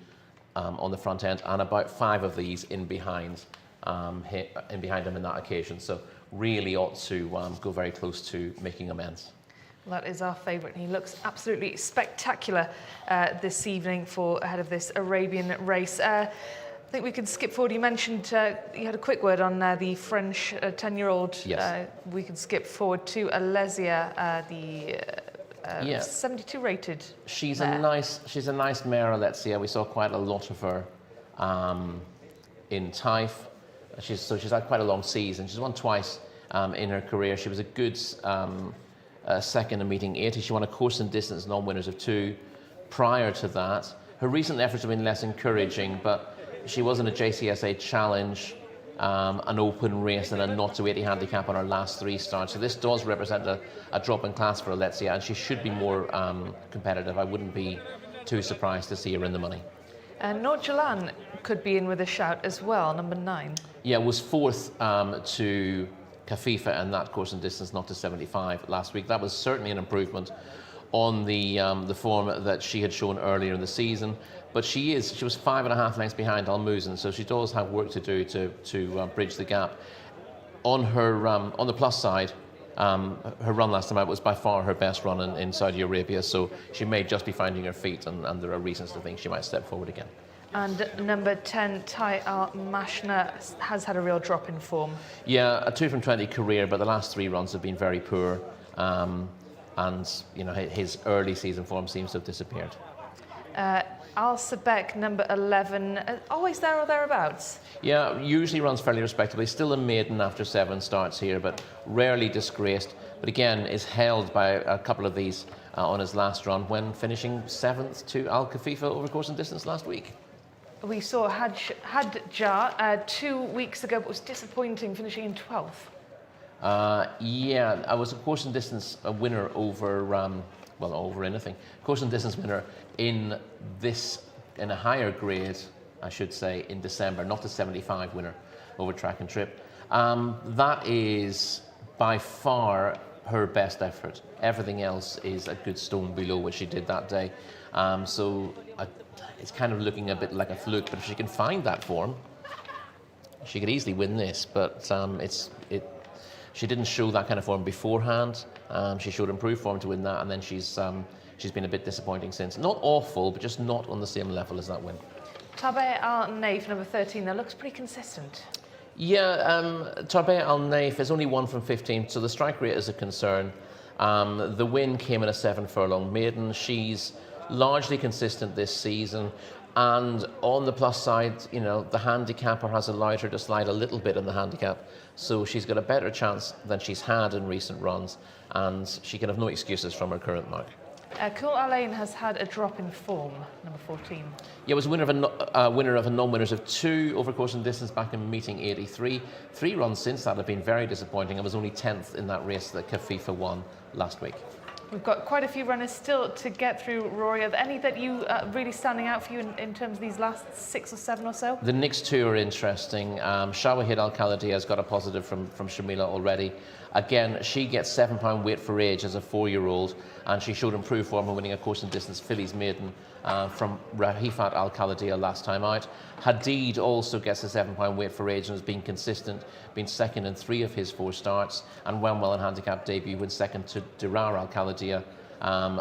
on the front end, and about 5 of these in behind him in that occasion. So really ought to go very close to making amends. Well, that is our favourite, and he looks absolutely spectacular this evening for ahead of this Arabian race. I think we can skip forward. You mentioned you had a quick word on the French 10-year-old. Yes. We can skip forward to Alesia, the 72 rated. She's a nice mare, Alexia. We saw quite a lot of her in Taif. She's had quite a long season. She's won twice in her career. She was a good second in meeting 80. She won a course and distance non-winners of 2 prior to that. Her recent efforts have been less encouraging, but she was in a Jcsa challenge, an open race, and a not to 80 handicap on her last 3 starts. So this does represent a drop in class for Alexia, and she should be more competitive. I wouldn't be too surprised to see her in the money. Noor Jalan could be in with a shout as well, number 9. Yeah, was 4th to Kafifa in that course and distance, not to 75 last week. That was certainly an improvement on the form that she had shown earlier in the season. But she was 5.5 lengths behind Al Musen, so she does have work to do to bridge the gap. On her on the plus side, her run last time out was by far her best run in Saudi Arabia, so she may just be finding her feet, and there are reasons to think she might step forward again. And number 10, Tai Al Mashna, has had a real drop in form. Yeah, a 2 from 20 career, but the last 3 runs have been very poor, and you know his early season form seems to have disappeared. Al Sabek, number 11, always there or thereabouts? Yeah, usually runs fairly respectably. Still a maiden after 7 starts here, but rarely disgraced. But again, is held by a couple of these on his last run when finishing 7th to Al Kafifa over course and distance last week. We saw Hadjar 2 weeks ago, but was disappointing, finishing in 12th. Yeah, I was a course and distance winner over, over anything. Course and distance winner in a higher grade, I should say, in December, not the 75 winner over track and trip. That is by far her best effort. Everything else is a good stone below what she did that day. So it's kind of looking a bit like a fluke, but if she can find that form, She could easily win this, but she didn't show that kind of form beforehand. She showed improved form to win that, and then she's been a bit disappointing since. Not awful, but just not on the same level as that win. Tabe Al Naif, number 13, that looks pretty consistent. Yeah, Tabe Al Naif is only 1 from 15, so the strike rate is a concern. The win came in a 7 furlong maiden. She's largely consistent this season. And on the plus side, you know, the handicapper has allowed her to slide a little bit in the handicap. So she's got a better chance than she's had in recent runs. And she can have no excuses from her current mark. Cool Alain has had a drop in form, number 14. Yeah, was winner of a non-winners of 2 over course and distance back in meeting 83. 3 runs since that have been very disappointing. I was only 10th in that race that Kafifa won last week. We've got quite a few runners still to get through, Rory. Are there any that you really standing out for you in terms of these last 6 or 7 or so? The next 2 are interesting. Shawahid Al-Khalidi has got a positive from Shamila already. Again, she gets £7 weight for age as a 4-year-old, and she showed improved form in winning a course and distance fillies maiden from Rahifat Al-Khalidi last time out. Hadid also gets a £7 weight for age and has been consistent, been second in 3 of his 4 starts, and went well in handicap debut, went second to Durar Al-Khalidi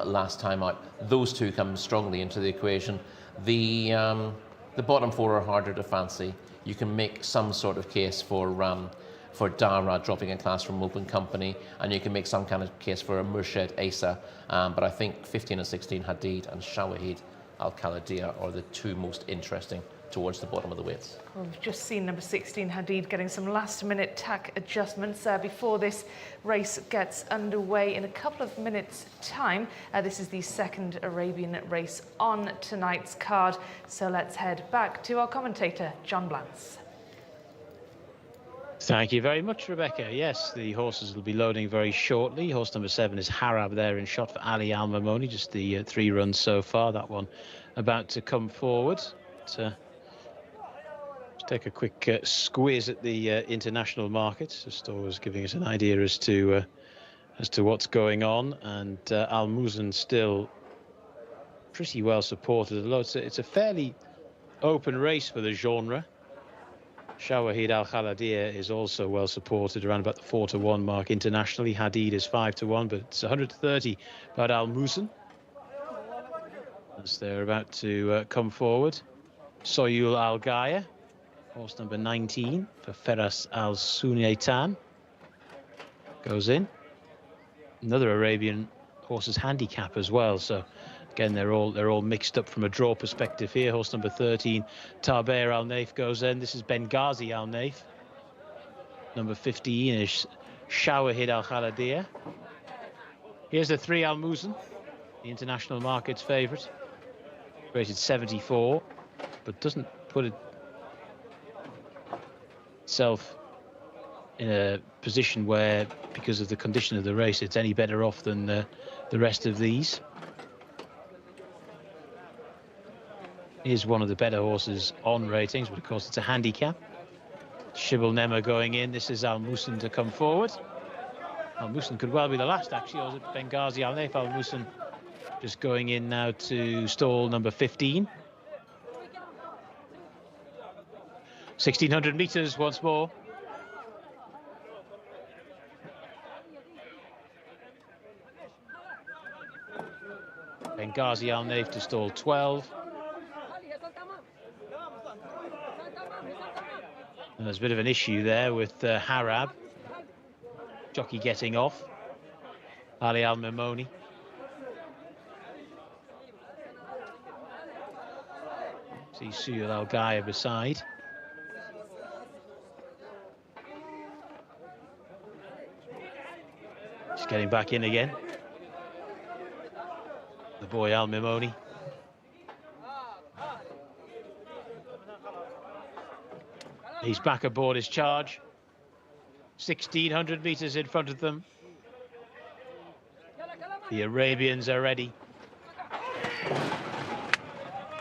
last time out. Those 2 come strongly into the equation. The bottom 4 are harder to fancy. You can make some sort of case for Dara dropping a class from Open Company, and you can make some kind of case for a Murshid Asa, but I think 15 and 16 Hadid and Shawahid Al-Khalidi are the 2 most interesting towards the bottom of the weights. Well, we've just seen number 16 Hadid getting some last-minute tack adjustments before this race gets underway in a couple of minutes' time. This is the second Arabian race on tonight's card, so let's head back to our commentator, John Blantz. Thank you very much, Rebecca. Yes, the horses will be loading very shortly. Horse number 7 is Harab there in shot for Ali Al Mamoni, just the 3 runs so far. That one about to come forward. Let's take a quick squiz at the international markets, just always giving us an idea as to what's going on. And Al Muzan still pretty well supported, although it's a fairly open race for the genre. Shawahid Al-Khaladiya is also well supported, around about the 4-1 mark internationally. Hadid is 5-1, but it's 130 about Al Muzan as they're about to come forward. Soyul Al Gaya, horse number 19 for Feras Al Sunyaitan, goes in. Another Arabian horse's handicap as well, so again they're all mixed up from a draw perspective here. Horse number 13 Taber Al Naif goes in. This is Benghazi Al Naif. Number 15 is Shawahid Al Khaladiya. Here's the 3 Al Muzan, the international market's favourite, rated 74, but doesn't put itself in a position where, because of the condition of the race, it's any better off than the rest of these. Is one of the better horses on ratings, but of course it's a handicap. Shibble Nema going in. This is Al Muzan to come forward. Al Muzan could well be the last, actually, or is it Benghazi Al Naif? Al Muzan just going in now to stall number 15. 1600 metres once more. Benghazi Al Naif to stall 12. And there's a bit of an issue there with Harab. Jockey getting off. Ali Al Mamoni. See Suyul Al Gaya beside. Just getting back in again. The boy Al Mamoni. He's back aboard his charge. 1600 metres in front of them. The Arabians are ready.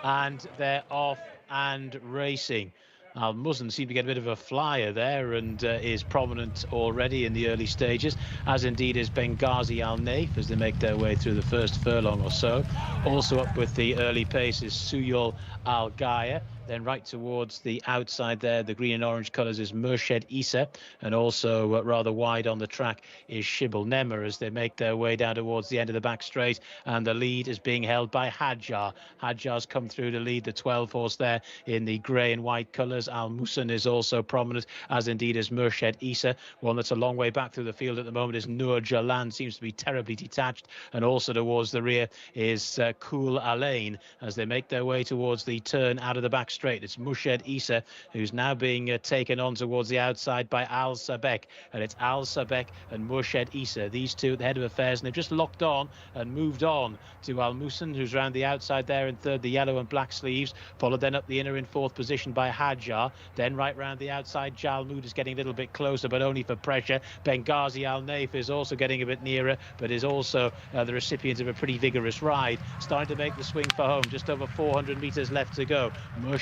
And they're off and racing. Al Muzan seemed to get a bit of a flyer there and is prominent already in the early stages, as indeed is Benghazi Al Naif as they make their way through the first furlong or so. Also up with the early pace is Suyul Al Gaya. Then right towards the outside there, the green and orange colours, is Jcsa, and also rather wide on the track is Shibble Nema as they make their way down towards the end of the back straight, and the lead is being held by Hadjar. Hadjar's come through to lead the 12 horse there in the grey and white colours. Al Musan is also prominent, as indeed is Jcsa. One that's a long way back through the field at the moment is Nur Jalan, seems to be terribly detached, and also towards the rear is Cool Alain as they make their way towards the turn out of the back straight. It's Jcsa who's now being taken on towards the outside by Al Sabek, and it's Al Sabek and Jcsa, these two at the head of affairs, and they've just locked on and moved on to Al Musan, who's round the outside there in third, the yellow and black sleeves, followed then up the inner in fourth position by Hadjar. Then right round the outside, Jalmoud is getting a little bit closer, but only for pressure. Benghazi Al Naif is also getting a bit nearer, but is also the recipient of a pretty vigorous ride, starting to make the swing for home. Just over 400 metres left to go.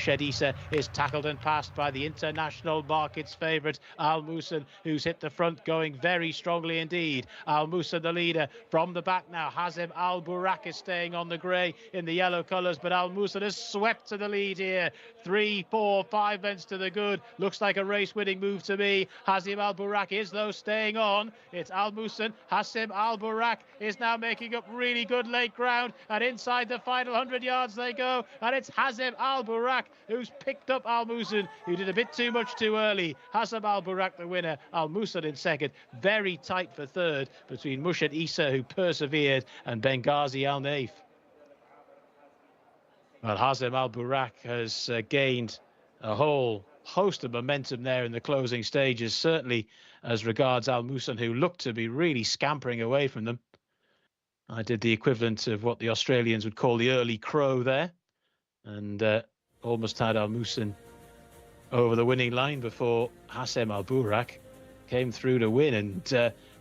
Jcsa is tackled and passed by the international market's favourite Al Musan, who's hit the front, going very strongly indeed. Al Musan the leader from the back now. Hazem Al Burak is staying on the grey in the yellow colours, but Al Musan has swept to the lead here. 3, 4, 5 lengths to the good. Looks like a race-winning move to me. Hazem Al Burak is, though, staying on. It's Al Musan. Hazem Al Burak is now making up really good late ground, and inside the final 100 yards they go, and it's Hazem Al Burak who's picked up Al Musan, who did a bit too much too early. Hazem Al Burak the winner, Al Musan in second. Very tight for third between Jcsa, who persevered, and Benghazi Al Naif. Well, Hazem Al Burak has gained a whole host of momentum there in the closing stages, certainly as regards Al Musan, who looked to be really scampering away from them. I did the equivalent of what the Australians would call the early crow there, and almost had Al Musan over the winning line before Hazem Al Burak came through to win. And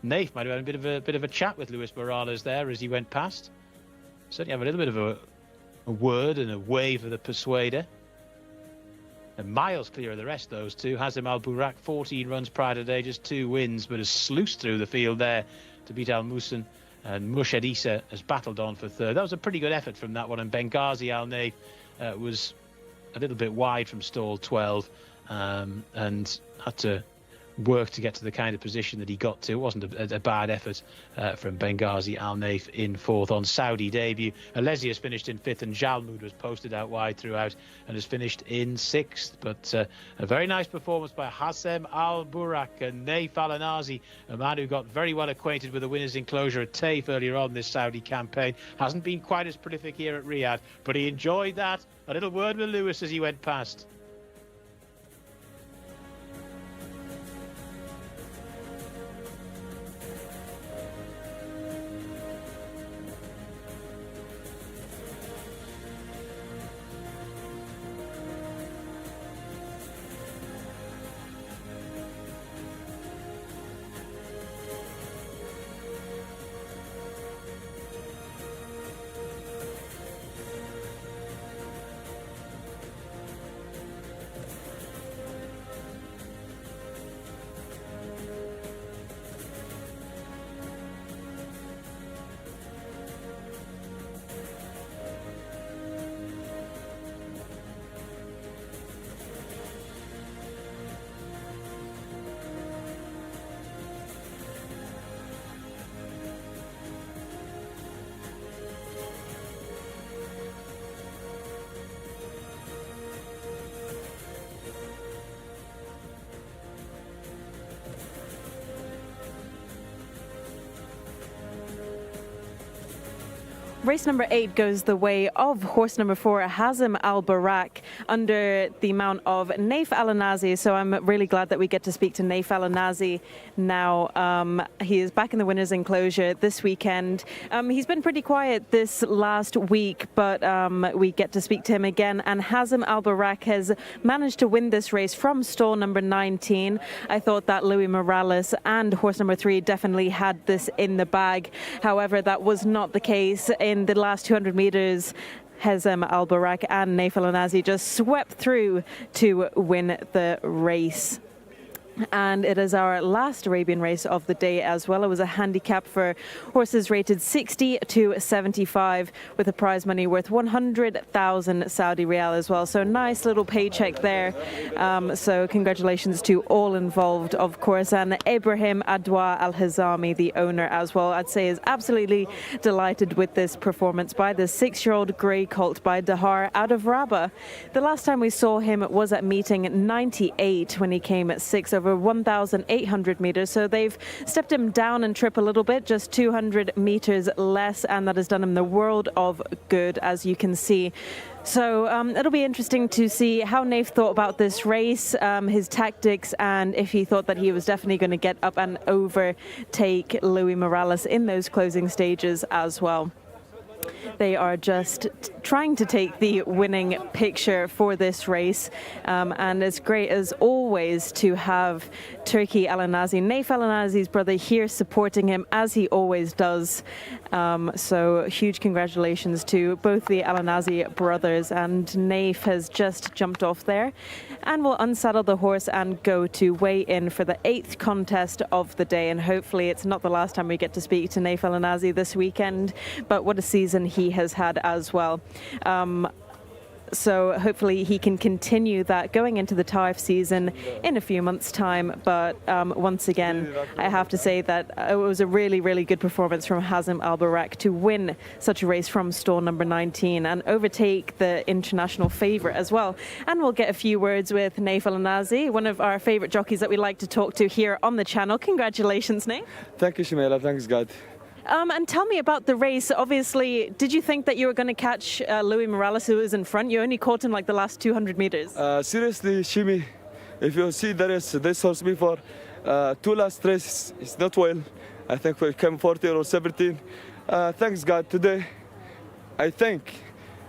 Naif might have had a bit of a chat with Luis Morales there as he went past. Certainly have a little bit of a word and a wave of the persuader. And miles clear of the rest, those two. Hazem Al Burak, 14 runs prior today, just 2 wins, but has sluiced through the field there to beat Al Musan. And Jcsa has battled on for third. That was a pretty good effort from that one. And Benghazi Al Naif was a little bit wide from stall 12 and had to work to get to the kind of position that he got to. It wasn't a bad effort from Benghazi Al Naif in fourth on Saudi debut. Alesi has finished in fifth, and Jalmoud was posted out wide throughout and has finished in sixth. But a very nice performance by Hazem Al Burak and Naif Al Anazi, a man who got very well acquainted with the winners' enclosure at Taif earlier on this Saudi campaign. Hasn't been quite as prolific here at Riyadh, but he enjoyed that. A little word with Lewis as he went past. Race number 8 goes the way of horse number 4, Hazem Al Burak, under the mount of Naif Al Anazi. So I'm really glad that we get to speak to Naif Al Anazi now. He is back in the winner's enclosure this weekend. He's been pretty quiet this last week, but we get to speak to him again. And Hazem Al Burak has managed to win this race from stall number 19. I thought that Luis Morales and horse number 3 definitely had this in the bag. However, that was not the case. In the last 200 meters, Hazem Al Burak and Naif Al Anazi just swept through to win the race. And it is our last Arabian race of the day as well. It was a handicap for horses rated 60 to 75 with a prize money worth 100,000 Saudi Riyal as well. So nice little paycheck there. So congratulations to all involved, of course. And Ibrahim Adwa Al-Hazami, the owner as well, I'd say is absolutely delighted with this performance by the 6-year-old grey colt by Dahar out of Rabat. The last time we saw him was at meeting 98 when he came at 6 over 1,800 meters. So they've stepped him down in trip a little bit, just 200 meters less, and that has done him the world of good, as you can see. So it'll be interesting to see how Naif thought about this race, his tactics, and if he thought that he was definitely going to get up and overtake Louis Morales in those closing stages as well. They are just trying to take the winning picture for this race. And it's great, as always, to have Turki Al-Anazi, Naif Al-Anazi's brother, here supporting him, as he always does. So huge congratulations to both the Al-Anazi brothers. And Naif has just jumped off there and will unsaddle the horse and go to weigh in for the 8th contest of the day. And hopefully it's not the last time we get to speak to Naif Al-Anazi this weekend, but what a season he has had as well. So hopefully he can continue that going into the Taif season in a few months' time. But once again, I have to say that it was a really, really good performance from Hazem Al-Barak to win such a race from stall number 19 and overtake the international favourite as well. And we'll get a few words with Naif Al-Anazi, one of our favourite jockeys that we like to talk to here on the channel. Congratulations, Naif. Thank you, Shamila. Thanks, God. And tell me about the race. Obviously, did you think that you were going to catch Louis Morales, who was in front? You only caught him like the last 200 meters. Seriously, Shimi, if you see the race, this horse before, 2 last races, it's not well. I think we came 14 or 17. Thanks God, today, I think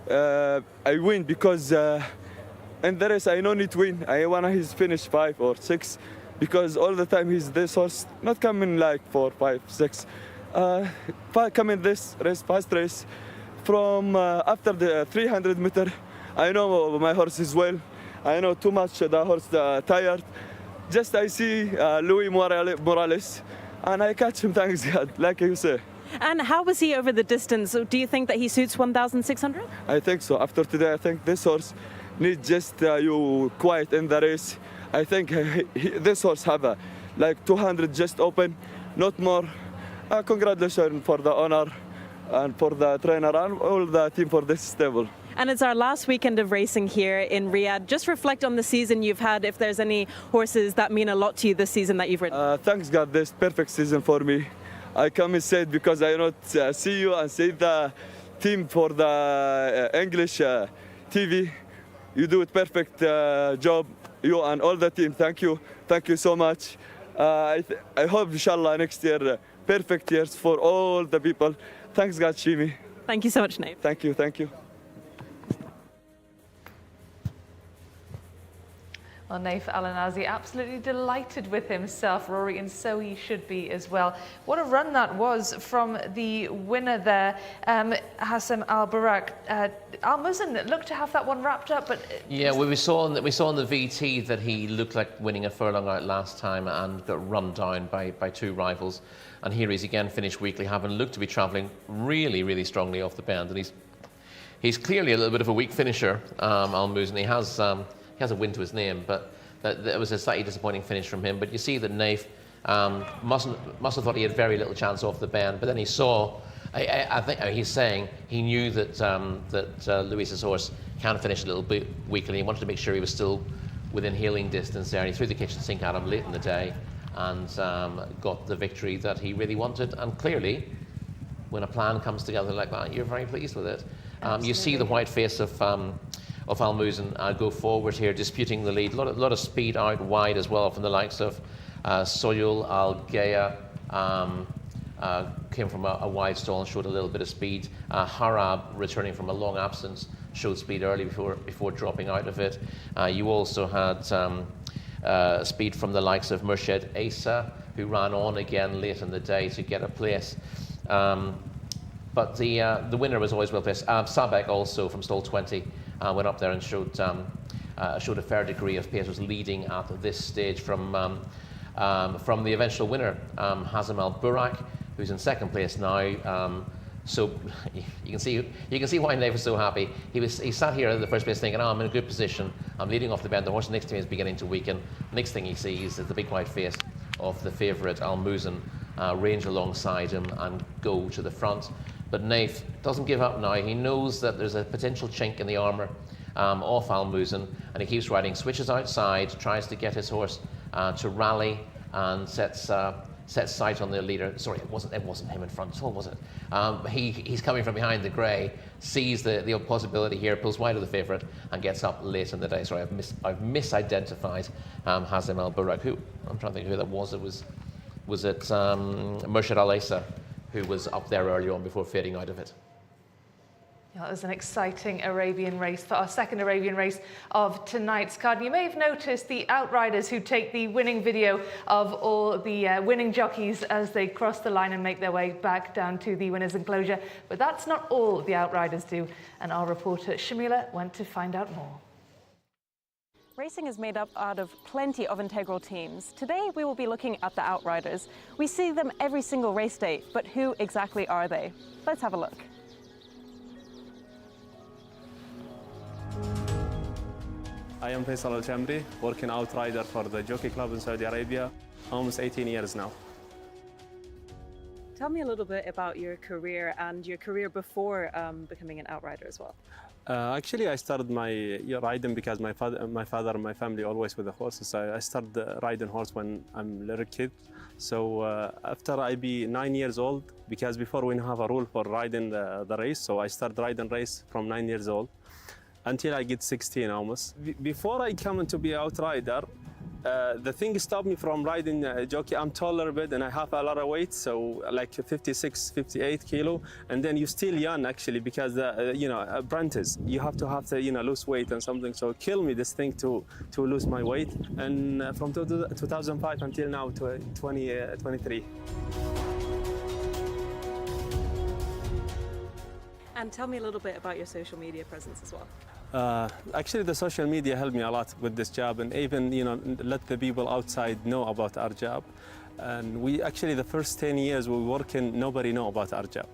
I win because in the race I don't need to win. I want his finish 5 or 6 because all the time he's this horse not coming like 4, 5, 6. Coming this race, fast race, from after the 300 meter, I know my horse is well. I know too much the horse tired. Just I see Louis Morales, and I catch him. Thanks God, like you say. And how was he over the distance? Do you think that he suits 1,600? I think so. After today, I think this horse needs just you quiet in the race. I think this horse have like 200 just open, not more. Congratulations for the owner and for the trainer and all the team for this stable. And it's our last weekend of racing here in Riyadh. Just reflect on the season you've had, if there's any horses that mean a lot to you this season that you've ridden. Thanks God, this perfect season for me. I come and say it because I not see you and see the team for the English TV. You do it perfect job, you and all the team. Thank you so much. I hope inshallah next year perfect years for all the people. Thanks God, Shimi. Thank you so much, Naif. Thank you. Well, Naif Al-Anazi absolutely delighted with himself, Rory, and so he should be as well. What a run that was from the winner there, Hazem Al-Barak. Al-Muzen looked to have that one wrapped up, but yeah, we saw in the VT that he looked like winning a furlong out last time and got run down by 2 rivals. And here he's again finished weekly, having looked to be travelling really, really strongly off the bend. And he's clearly a little bit of a weak finisher, Al-Muzen. He has a win to his name, but that was a slightly disappointing finish from him. But you see that Naif must have thought he had very little chance off the bend, but then he saw. I think he's saying he knew that Louis's horse can finish a little bit weakly. He wanted to make sure he was still within hailing distance there. And he threw the kitchen sink at him late in the day and got the victory that he really wanted. And clearly, when a plan comes together like that, you're very pleased with it. You see the white face of Al-Muzen go forward here, disputing the lead. A lot of speed out wide as well from the likes of Soyul Al-Gaya. Came from a wide stall and showed a little bit of speed. Harab, returning from a long absence, showed speed early before dropping out of it. You also had speed from the likes of Murshid Asa, who ran on again late in the day to get a place. But the winner was always well placed. Sabek also from stall 20 went up there and showed showed a fair degree of pace, was leading at this stage from the eventual winner, Hazem Al Burak, who's in second place now. So you can see why Nate was so happy. He sat here at the first place thinking, oh, I'm in a good position. I'm leading off the bend. The horse next to me is beginning to weaken. Next thing he sees is the big white face of the favourite Al Muzan range alongside him and go to the front. But Nath doesn't give up now. He knows that there's a potential chink in the armour of Al Muzan, and he keeps riding, switches outside, tries to get his horse to rally, and sets sight on the leader. Sorry, it wasn't him in front at all, was it? He's coming from behind the grey, sees the possibility here, pulls wide of the favourite, and gets up late in the day. Sorry, I've misidentified Hazem Al Burak. Who I'm trying to think who that was. It was it Murshid Al Issa, who was up there earlier on before fading out of it. Yeah, it was an exciting Arabian race for our second Arabian race of tonight's card. And you may have noticed the Outriders, who take the winning video of all the winning jockeys as they cross the line and make their way back down to the winner's enclosure. But that's not all the Outriders do, and our reporter Shamila went to find out more. Racing is made up out of plenty of integral teams. Today we will be looking at the Outriders. We see them every single race day, but who exactly are they? Let's have a look. I am Faisal Al-Jamri, working outrider for the Jockey Club in Saudi Arabia, almost 18 years now. Tell me a little bit about your career and your career before becoming an outrider as well. Actually, I started my riding because my father and my family always with the horses. So I started riding horse when I'm a little kid. So after I be 9 years old, because before we have a rule for riding the race, so I started riding race from 9 years old until I get 16 almost. Before I come to be outrider, the thing stopped me from riding jockey. I'm taller a bit and I have a lot of weight, so like 56, 58 kilo. And then you're still young actually, because apprentice, you have to lose weight and something. So it killed me this thing to lose my weight. And from 2005 until now, 2023. And tell me a little bit about your social media presence as well. Actually, the social media helped me a lot with this job, and even let the people outside know about our job. And we actually, the first 10 years we working, nobody know about our job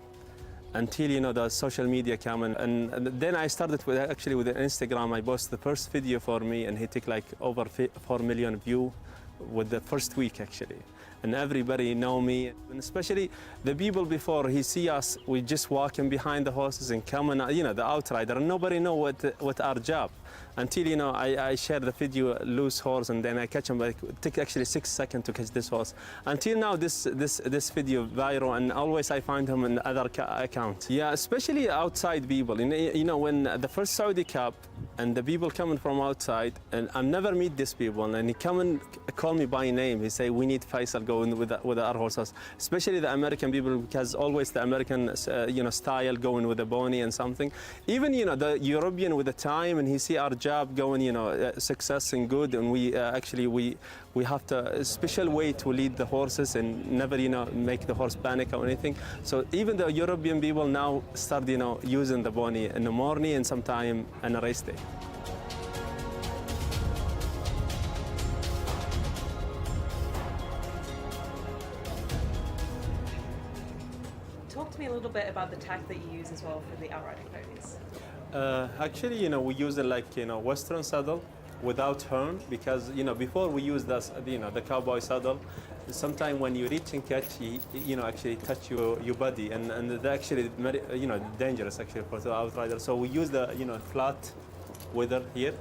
until the social media came in. And then I started with Instagram. I posted the first video for me, and he took like over 4 million views with the first week actually. And everybody know me, and especially the people before he see us, we just walking behind the horses and coming, the outrider, and nobody know what our job. Until I share the video, loose horse, and then I catch him. It took actually 6 seconds to catch this horse. Until now, this video viral, and always I find him in other accounts. Yeah, especially outside people. When the first Saudi Cup, and the people coming from outside, and I never meet these people, and he come and call me by name. He say, we need Faisal going with our horses, especially the American people, because always the American style going with the pony and something. Even the European with the time, and he see our job going success and good, and we have a special way to lead the horses and never make the horse panic or anything. So even the European people now start using the pony in the morning and sometime on a race day. Talk to me a little bit about the tack that you use as well for the outriding ponies. Actually, we use it like Western saddle without horn, because before we use the cowboy saddle. Sometimes when you reach and catch, actually touch your body, and they're actually dangerous actually for the outrider. So we use the flat weather here,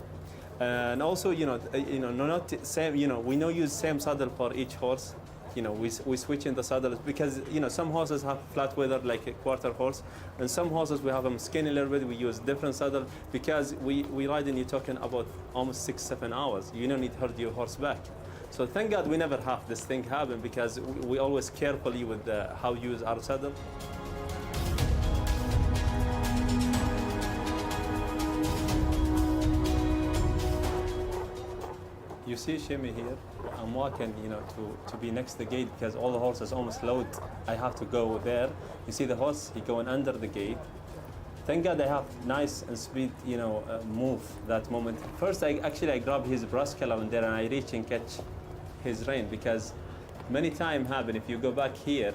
and also not same we don't use same saddle for each horse. We switch in the saddles because some horses have flat weather like a quarter horse, and some horses we have them skinny a little bit. We use different saddle because we ride, and you're talking about almost 6-7 hours. You don't need to hurt your horse back. So thank God we never have this thing happen, because we always carefully with how we use our saddle. You see Shimmy here, I'm walking, to be next to the gate, because all the horses almost load. I have to go there. You see the horse, he going under the gate. Thank God I have nice and speed, move that moment. First, I grab his brassica and then I reach and catch his rein, because many times happen, if you go back here,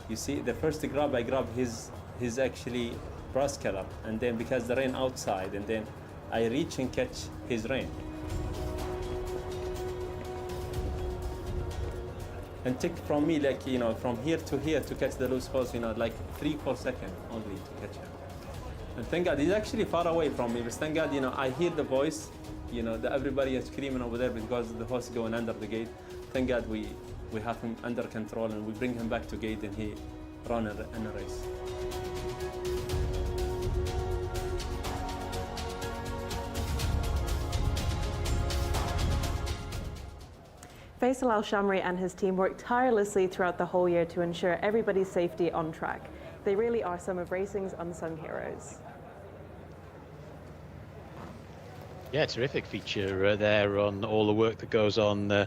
you see the first grab, I grab his actually brassica, and then because the rein outside, and then I reach and catch his rein. And take from me, like, from here to here to catch the loose horse, like 3-4 seconds only to catch him. And thank God, he's actually far away from me, but thank God, I hear the voice, that everybody is screaming over there because the horse is going under the gate. Thank God we have him under control, and we bring him back to gate, and he run in a race. Faisal Al-Shamri and his team work tirelessly throughout the whole year to ensure everybody's safety on track. They really are some of racing's unsung heroes. Yeah, terrific feature there on all the work that goes on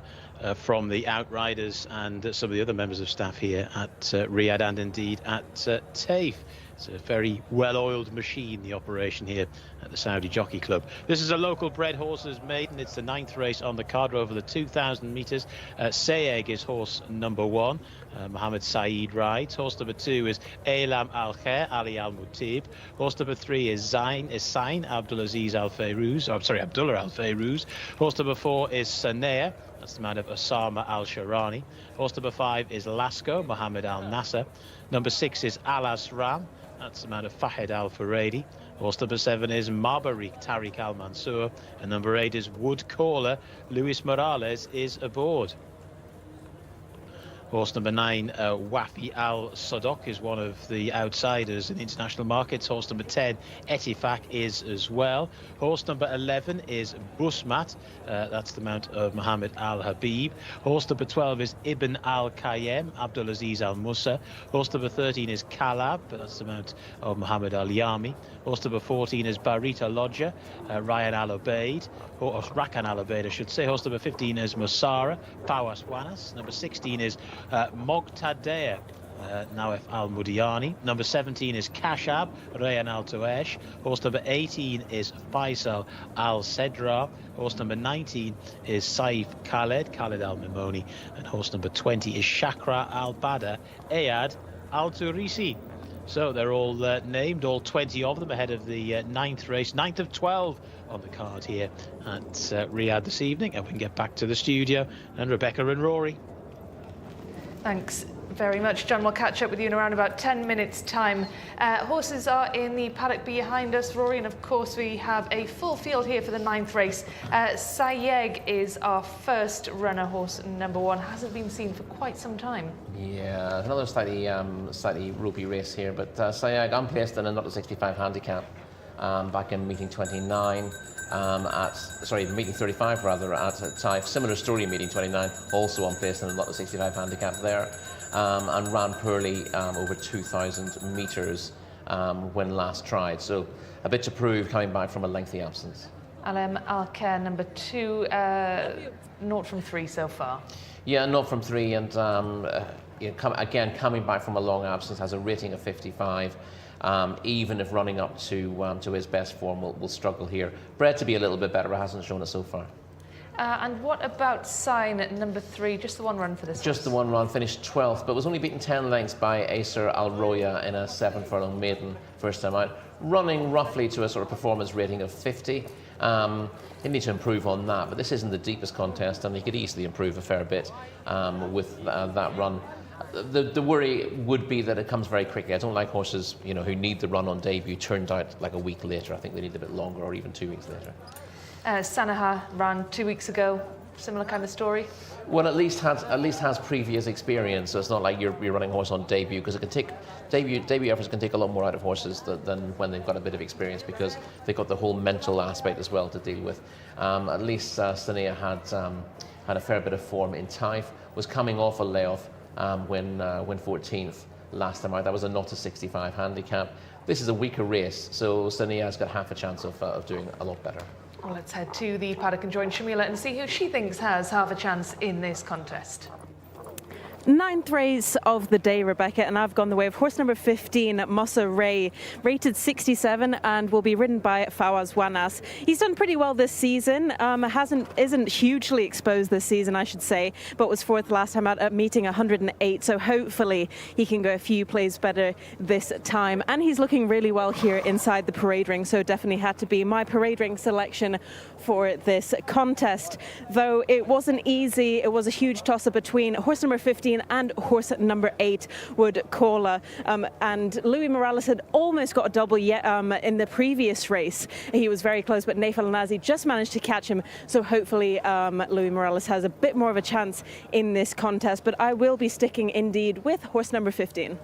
from the Outriders and some of the other members of staff here at Riyadh, and indeed at TAFE. It's a very well-oiled machine, the operation here at the Saudi Jockey Club. This is a local bred horses maiden. It's the 9th race on the card over the 2,000 metres. Sayeg is horse number 1. Mohammed Saeed rides. Horse number 2 is Eilam Al-Khair, Ali Al-Mutib. Horse number 3 is Sain Abdulaziz Al-Fayrouz. I'm sorry, Abdullah Al-Fayrouz. Horse number 4 is Sanea. That's the man of Osama Al-Sharani. Horse number 5 is Lasco, Mohammed Al-Nasser. Number 6 is Al-Asram. That's the man of Fahid Al-Furedi. Horse number 7 is Marbarik, Tariq Al-Mansour. And number 8 is Wood Caller. Luis Morales is aboard. Horse number 9, Wafi Al-Sadok, is one of the outsiders in international markets. Horse number 10, Etifak, is as well. Horse number 11 is Busmat. That's the mount of Mohammed Al-Habib. Horse number 12 is Ibn Al-Kayem, Abdulaziz Al-Musa. Horse number 13 is Kalab. That's the mount of Mohammed Al-Yami. Horse number 14 is Barita Lodja, Ryan Al-Obeid, or Rakan Al-Obeid, I should say. Horse number 15 is Musara, Pawas Wanas. Number 16 is Mogtadeh, Nawef Al-Mudiani. Number 17 is Kashab, Rayan Al-Tuesh. Horse number 18 is Faisal Al-Sedra. Horse number 19 is Saif Khaled Al-Mimoni. And horse number 20 is Shakra Al-Bada, Ayad Al-Turisi. So they're all named, all 20 of them, ahead of the 9th race, 9th of 12 on the card here at Riyadh this evening. And we can get back to the studio and Rebecca and Rory. Thanks very much, John. We'll catch up with you in around about 10 minutes' time. Horses are in the paddock behind us, Rory, and of course we have a full field here for the 9th race. Sayeg is our first runner, horse number 1. Hasn't been seen for quite some time. Yeah, another slightly ropey race here, but Sayeg, I'm placed in a not a 65 handicap back in meeting 29. Meeting 35 rather, at TAFE. Similar story in meeting 29, also on place in a lot of 65 handicap there, and ran poorly over 2,000 metres when last tried. So a bit to prove coming back from a lengthy absence. Alem Al-Khair, number 2, 0 from 3 so far. Yeah, 0 from 3, and coming back from a long absence, has a rating of 55. Even if running up to his best form will struggle here. Bred to be a little bit better, hasn't shown it so far. And what about Sign at number 3? Just the one run for this Just horse. the one run, finished 12th, but was only beaten 10 lengths by Acer Al-Roya in a 7 furlong maiden first time out, running roughly to a sort of performance rating of 50. He needs to improve on that, but this isn't the deepest contest, and he could easily improve a fair bit with that run. The worry would be that it comes very quickly. I don't like horses, who need the run on debut turned out like a week later. I think they need a bit longer, or even 2 weeks later. Sanaha ran 2 weeks ago. Similar kind of story. Well, at least has previous experience, so it's not like you're running a horse on debut, because it can take debut efforts can take a lot more out of horses than when they've got a bit of experience, because they've got the whole mental aspect as well to deal with. At least Sanea had a fair bit of form in TAFE. Was coming off a layoff. When 14th last time out. That was a not a 65 handicap. This is a weaker race, so Sanea's got half a chance of doing a lot better. Well, let's head to the paddock and join Shamila and see who she thinks has half a chance in this contest. Ninth race of the day, Rebecca, and I've gone the way of horse number 15, Musa Ray, rated 67 and will be ridden by Fawaz Wanas. He's done pretty well this season, isn't hugely exposed this season, I should say, but was fourth last time out at meeting 108, so hopefully he can go a few plays better this time. And he's looking really well here inside the parade ring, so definitely had to be my parade ring selection for this contest. Though it wasn't easy, it was a huge toss-up between horse number 15 and horse number 8, Wood Caller. And Louis Morales had almost got a double in the previous race. He was very close, but Naif Al-Nazi just managed to catch him. So hopefully Louis Morales has a bit more of a chance in this contest. But I will be sticking indeed with horse number 15.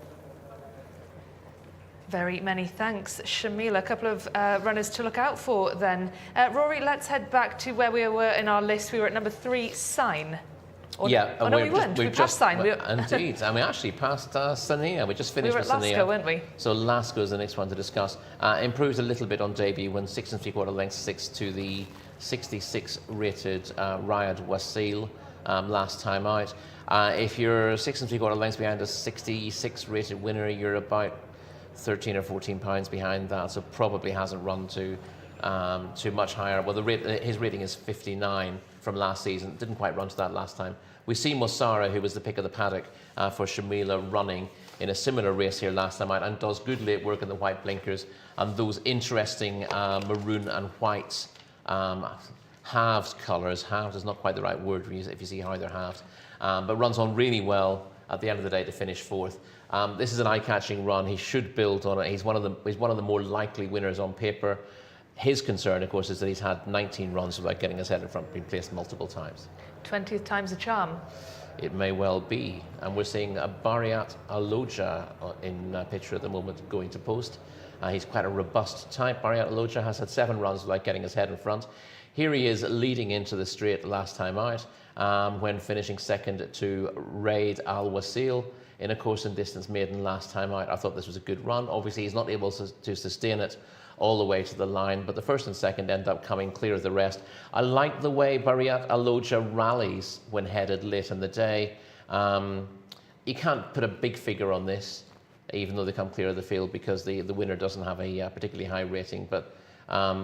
Very many thanks, Shamila. A couple of runners to look out for then. Rory, let's head back to where we were in our list. We were at number 3, Sign. No, we weren't. We passed Sign. Indeed, and we actually passed Sania. We just finished with Sania. We were at Lasco, weren't we? So Lasco is the next one to discuss. Improved a little bit on debut when 6 3/4 lengths 6 to the 66 rated Riyadh Wasil last time out. If you're 6 3/4 lengths behind a 66 rated winner, you're about 13 or 14 pounds behind that, so probably hasn't run to much higher. Well, his rating is 59 from last season. Didn't quite run to that last time. We see Mosara, who was the pick of the paddock for Shamila, running in a similar race here last time out and does good late work in the white blinkers and those interesting maroon and white halves colours. Halves is not quite the right word if you see how they're halved, but runs on really well at the end of the day to finish fourth. This is an eye-catching run. He should build on it. He's one of the more likely winners on paper. His concern, of course, is that he's had 19 runs without getting his head in front, been placed multiple times. 20th time's a charm. It may well be. And we're seeing Bariat Aloja in picture at the moment going to post. He's quite a robust type. Bariat Aloja has had 7 runs without getting his head in front. Here he is leading into the straight last time out when finishing second to Raid Al Wasil in a course and distance maiden last time out. I thought this was a good run. Obviously, he's not able to sustain it all the way to the line, but the first and second end up coming clear of the rest. I like the way Bariat Aloja rallies when headed late in the day. You can't put a big figure on this, even though they come clear of the field, because the winner doesn't have a particularly high rating, but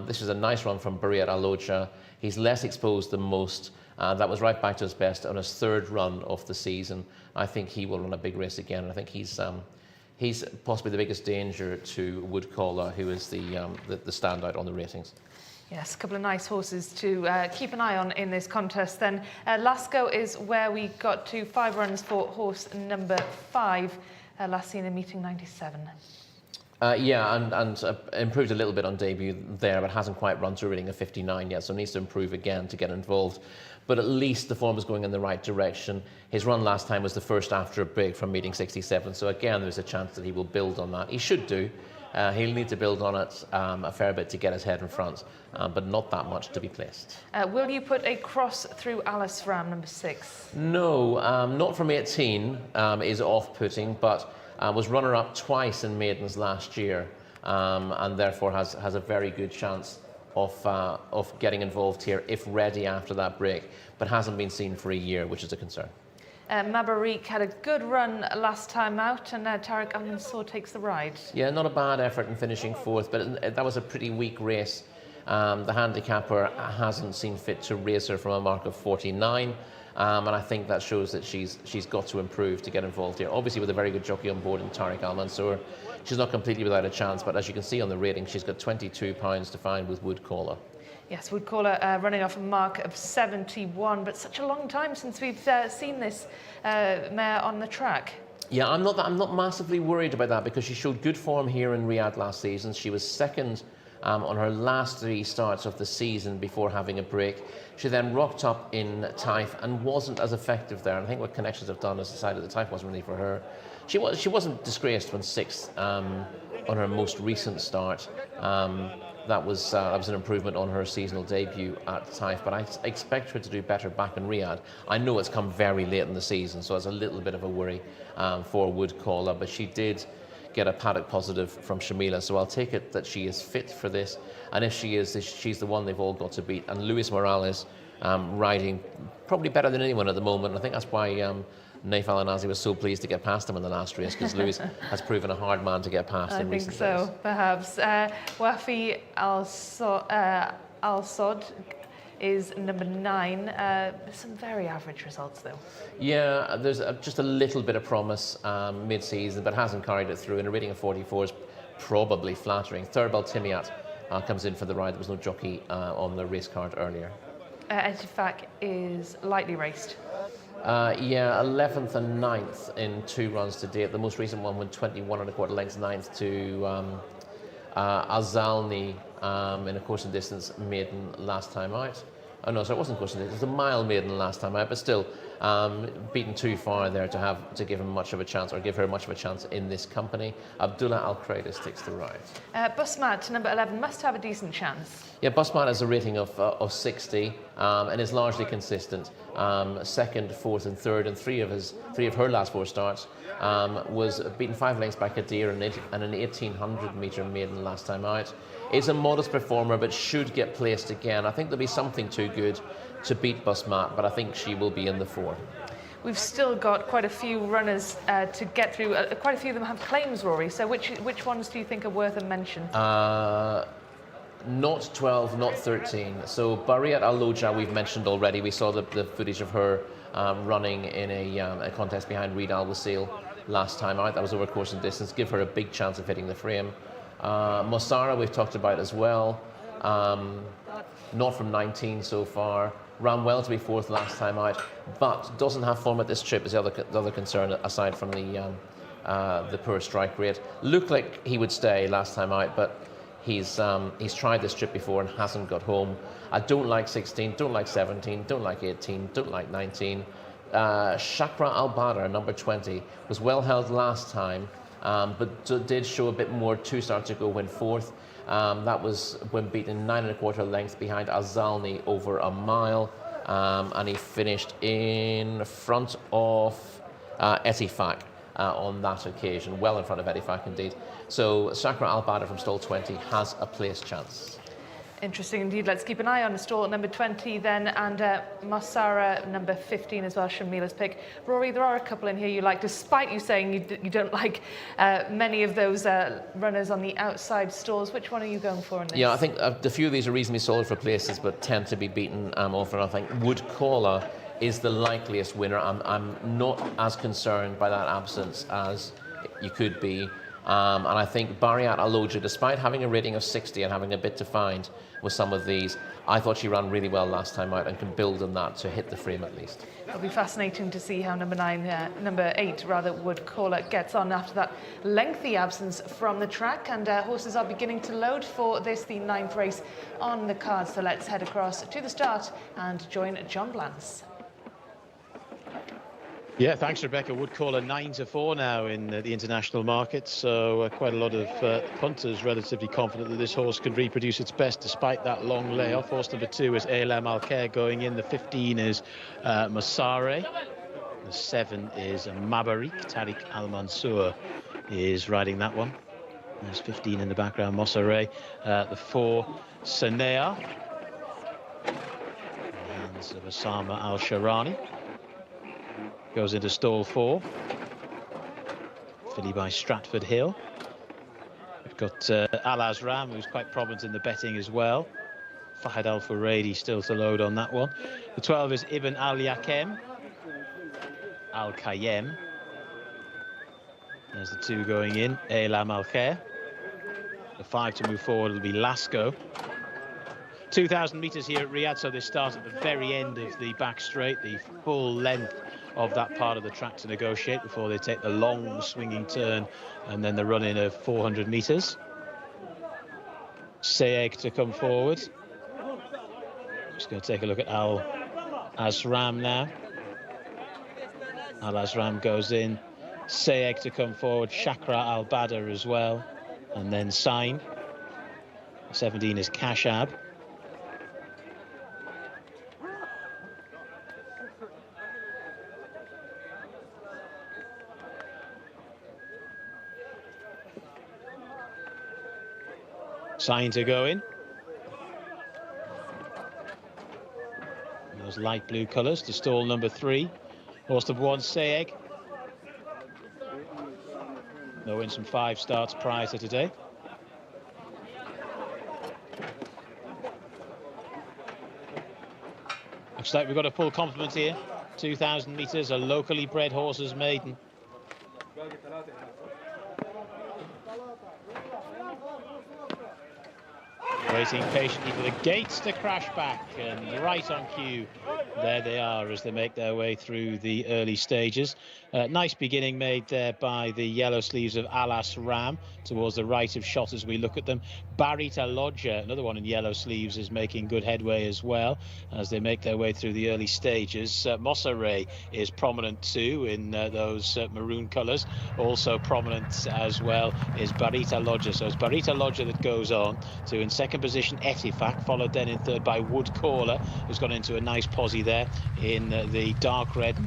this is a nice run from Bariat Aloja. He's less exposed than most. That was right back to his best on his 3rd run of the season. I think he will run a big race again. I think he's possibly the biggest danger to Wood Caller, who is the standout on the ratings. Yes, a couple of nice horses to keep an eye on in this contest then. Lasco is where we got to 5 runs for horse number 5, last seen in meeting 97. And improved a little bit on debut there, but hasn't quite run to a rating of 59 yet, so needs to improve again to get involved. But at least the form is going in the right direction. His run last time was the first after a break from meeting 67, so again there's a chance that he will build on that. He should do. He'll need to build on it a fair bit to get his head in front, but not that much to be placed. Will you put a cross through Alice Ram, number 6? No, not from 18 is off-putting, but was runner-up twice in maidens last year, and therefore has a very good chance of getting involved here if ready after that break, but hasn't been seen for a year, which is a concern. Mabarik had a good run last time out, and Tariq Al-Mansour takes the ride. Yeah, not a bad effort in finishing fourth, but that was a pretty weak race. The handicapper hasn't seen fit to race her from a mark of 49, and I think that shows that she's got to improve to get involved here. Obviously, with a very good jockey on board in Tariq Al-Mansour, she's not completely without a chance, but as you can see on the rating, she's got 22 pounds to find with Wood Caller. Yes, Wood Caller running off a mark of 71, but such a long time since we've seen this mare on the track. Yeah, I'm not massively worried about that because she showed good form here in Riyadh last season. She was second on her last 3 starts of the season before having a break. She then rocked up in Taif and wasn't as effective there. And I think what Connections have done is decided that Taif wasn't really for her. She wasn't disgraced when 6th on her most recent start. That was an improvement on her seasonal debut at Taif, but I expect her to do better back in Riyadh. I know it's come very late in the season, so it's a little bit of a worry for Wood Caller, but she did get a paddock positive from Shamila, so I'll take it that she is fit for this, and if she is, she's the one they've all got to beat. And Luis Morales riding probably better than anyone at the moment. I think that's why Naif Al-Anazi was so pleased to get past him in the last race because Lewis has proven a hard man to get past in recent days. I think so, perhaps. Wafi Al-Sod is number 9. Some very average results, though. Yeah, there's just a little bit of promise mid-season, but hasn't carried it through. And a rating of 44 is probably flattering. Thurbal Timiat comes in for the ride. There was no jockey on the race card earlier. Etifak is lightly raced. Yeah, 11th and 9th in 2 runs to date. The most recent one went 21 1/4 lengths, 9th to Azalni in a course and distance maiden last time out. Oh no, sorry, it wasn't course and distance. It was a mile maiden last time out, but still beaten too far there to give him much of a chance, or give her much of a chance in this company. Abdullah Al-Kradis takes the ride. Busmat, number 11, must have a decent chance. Yeah, Busmat has a rating of 60 and is largely consistent. Second, fourth, and third, and three of her last 4 starts. Was beaten 5 lengths by Kadir and an 1800 metre maiden last time out. Is a modest performer, but should get placed again. I think there'll be something too good to beat Busmat, but I think she will be in the 4. We've still got quite a few runners to get through. Quite a few of them have claims, Rory. So which ones do you think are worth a mention? Not 12, not 13. So Bariat Al-Loja we've mentioned already. We saw the footage of her running in a contest behind Reed Al-Wasil last time out. That was over course and distance. Give her a big chance of hitting the frame. Mossara we've talked about as well. Not from 19 so far. Ran well to be 4th last time out, but doesn't have form at this trip is the other concern, aside from the poor strike rate. Looked like he would stay last time out, but he's tried this trip before and hasn't got home. I don't like 16, don't like 17, don't like 18, don't like 19. Shakra Al-Badr, number 20, was well held last time, but did show a bit more 2 starts ago, went 4th. That was when beaten 9 1/4 lengths behind Azalni over a mile, and he finished in front of Etifak on that occasion, well in front of Etifak indeed. So Shakra Al-Badr from stall 20 has a place chance. Interesting indeed. Let's keep an eye on stall number 20 then, and Mossara number 15 as well, Shamila's pick. Rory, there are a couple in here you like, despite you saying you don't like many of those runners on the outside stalls. Which one are you going for in this? Yeah, I think a few of these are reasonably solid for places, but tend to be beaten all for nothing. Wood Caller is the likeliest winner. I'm not as concerned by that absence as you could be. And I think Bariat Al-Loja, despite having a rating of 60 and having a bit to find with some of these, I thought she ran really well last time out and can build on that to hit the frame at least. It'll be fascinating to see how number 8 Wood Caller gets on after that lengthy absence from the track. And horses are beginning to load for this, the 9th race on the card. So let's head across to the start and join John Blance. Yeah, thanks, Rebecca. Would call a 9-4 now in the international market, so quite a lot of punters relatively confident that this horse can reproduce its best despite that long layoff. Horse number 2 is Elam Al-Khair going in. The 15 is Masare. The 7 is Mabarik. Tariq Al-Mansour is riding that one. There's 15 in the background, Masare. The 4, Sanea. In the hands of Osama Al-Sharani. Goes into stall 4. Filly by Stratford Hill. We've got Al Azram, who's quite prominent in the betting as well. Fahad Al Furedi still to load on that one. The 12 is Ibn Al Yakem. Al Kayem. There's the 2 going in. Elam Al Khair. The 5 to move forward will be Lasco. 2,000 metres here at Riyadh, so they start at the very end of the back straight, the full length of that part of the track to negotiate before they take the long swinging turn and then the run-in of 400 metres. Sayeg to come forward. Just going to take a look at Al Azram now. Al Azram goes in. Sayeg to come forward. Shakra Al-Badr as well. And then Sign. 17 is Kashab. Sign to go in. Those light blue colours to stall number 3. Horse number 1, Sayeg. No wins from 5 starts prior to today. Looks like we've got a full complement here. 2,000 metres, a locally bred horse's maiden. Waiting patiently for the gates to crash back, and right on cue, there they are as they make their way through the early stages. Nice beginning made there by the yellow sleeves of Alas Ram towards the right of shot as we look at them. Barita Lodger, another one in yellow sleeves, is making good headway as well as they make their way through the early stages. Mosseret is prominent too in those maroon colours. Also prominent as well is Barita Lodger. So it's Barita Lodger that goes on to, in second position, Etifac, followed then in third by Wood Caller, who's gone into a nice posse there in the dark red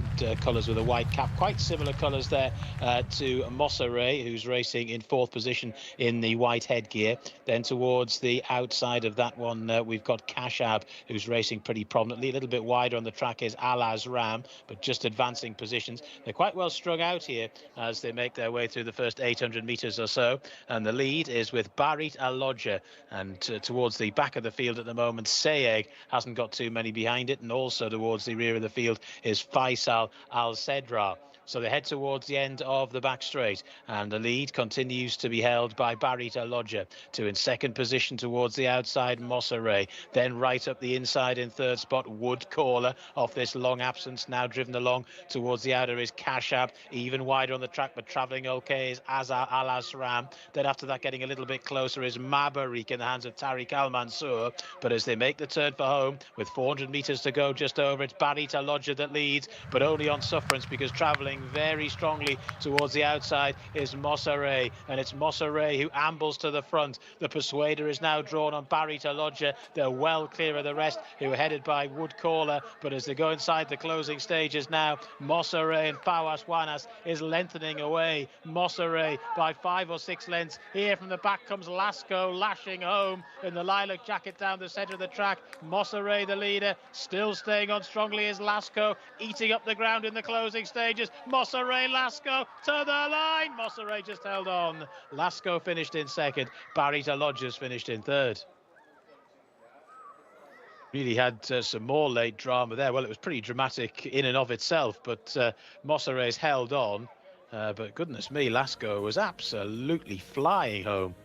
colours with a white cap. Quite similar colours there to Mosseret, who's racing in fourth position in the white headgear. Then towards the outside of that one, we've got Kashab, who's racing pretty prominently. A little bit wider on the track is Alaz Ram, but just advancing positions. They're quite well strung out here as they make their way through the first 800 metres or so. And the lead is with Barit Alodja. And towards the back of the field at the moment, Sayeg hasn't got too many behind it. And also towards the rear of the field is Faisal Al-Sedra. So they head towards the end of the back straight, and the lead continues to be held by Barita Lodger, to in second position towards the outside, Mosseret. Then right up the inside in third spot, Wood Caller, off this long absence, now driven along towards the outer is Kashab, even wider on the track but travelling okay is Azar Al Asram. Then after that, getting a little bit closer is Mabarik in the hands of Tariq Al Mansour. But as they make the turn for home with 400 metres to go just over, it's Barita Lodger that leads, but only on sufferance, because travelling very strongly towards the outside is Mosseret, and it's Mosseret who ambles to the front. The Persuader is now drawn on Barita Lodger. They're well clear of the rest, who are headed by Wood Caller, but as they go inside the closing stages now, Mosseret and Fawas Wanas is lengthening away. Mosseret by 5 or 6 lengths. Here from the back comes Lasco, lashing home in the lilac jacket down the centre of the track. Mosseret the leader, still staying on strongly is Lasco, eating up the ground in the closing stages. Mosseret, Lasco to the line. Mosseret just held on. Lasco finished in second. Barita Lodgers finished in third. Really had some more late drama there. Well, it was pretty dramatic in and of itself, but Mosseret's held on. But goodness me, Lasco was absolutely flying home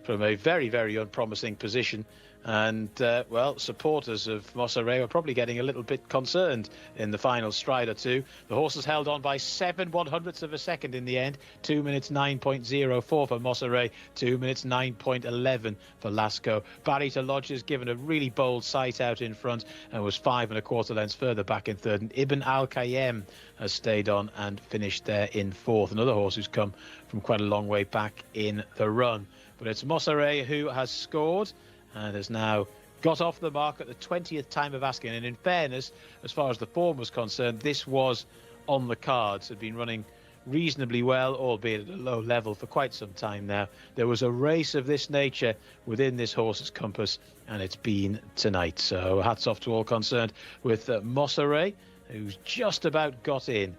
from a very, very unpromising position. And, well, supporters of Mosseret were probably getting a little bit concerned in the final stride or two. The horses held on by 7/100ths of a second in the end. 2 minutes 9.04 for Mosseret, 2 minutes 9.11 for Lasco. Barita Lodgers given a really bold sight out in front and was 5 1/4 lengths further back in third. And Ibn Al-Qayyem has stayed on and finished there in fourth. Another horse who's come from quite a long way back in the run. But it's Mosseret who has scored and has now got off the mark at the 20th time of asking. And in fairness, as far as the form was concerned, this was on the cards. Had been running reasonably well, albeit at a low level, for quite some time now. There was a race of this nature within this horse's compass, and it's been tonight. So hats off to all concerned with Mosseret, who's just about got in,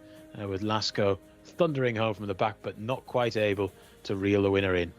with Lasco thundering home from the back, but not quite able to reel the winner in.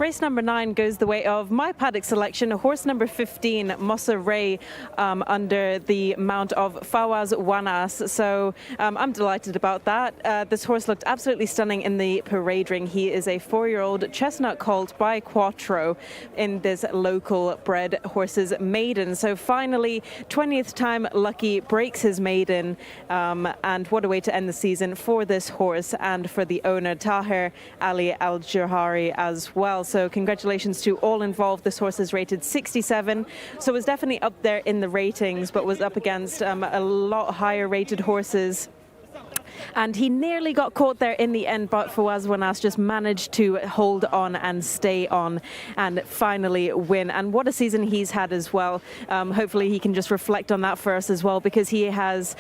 race number 9 goes the way of my paddock selection, horse number 15, Mossa Ray, under the mount of Fawaz Wanas. So I'm delighted about that. This horse looked absolutely stunning in the parade ring. He is a 4-year-old chestnut colt by Quattro in this local bred horse's maiden. So finally, 20th time lucky, breaks his maiden, and what a way to end the season for this horse and for the owner, Tahir Ali Al-Jahari, as well. So congratulations to all involved. This horse is rated 67, so was definitely up there in the ratings, but was up against a lot higher rated horses. And he nearly got caught there in the end, but Fawaz Wanas just managed to hold on and stay on and finally win. And what a season he's had as well. Hopefully he can just reflect on that for us as well, because he has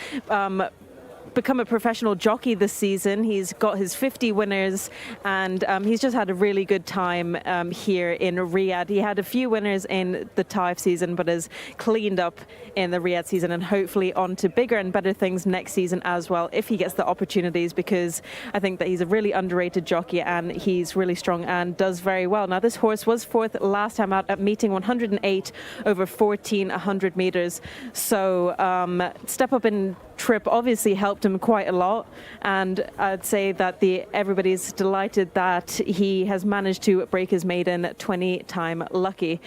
become a professional jockey this season. He's got his 50 winners, and he's just had a really good time here in Riyadh. He had a few winners in the Taif season, but has cleaned up in the Riyadh season, and hopefully on to bigger and better things next season as well, if he gets the opportunities, because I think that he's a really underrated jockey and he's really strong and does very well. Now, this horse was 4th last time out at meeting 108 over 1,400 meters. So step up in trip obviously helped him quite a lot, and I'd say that everybody's delighted that he has managed to break his maiden 20-time lucky.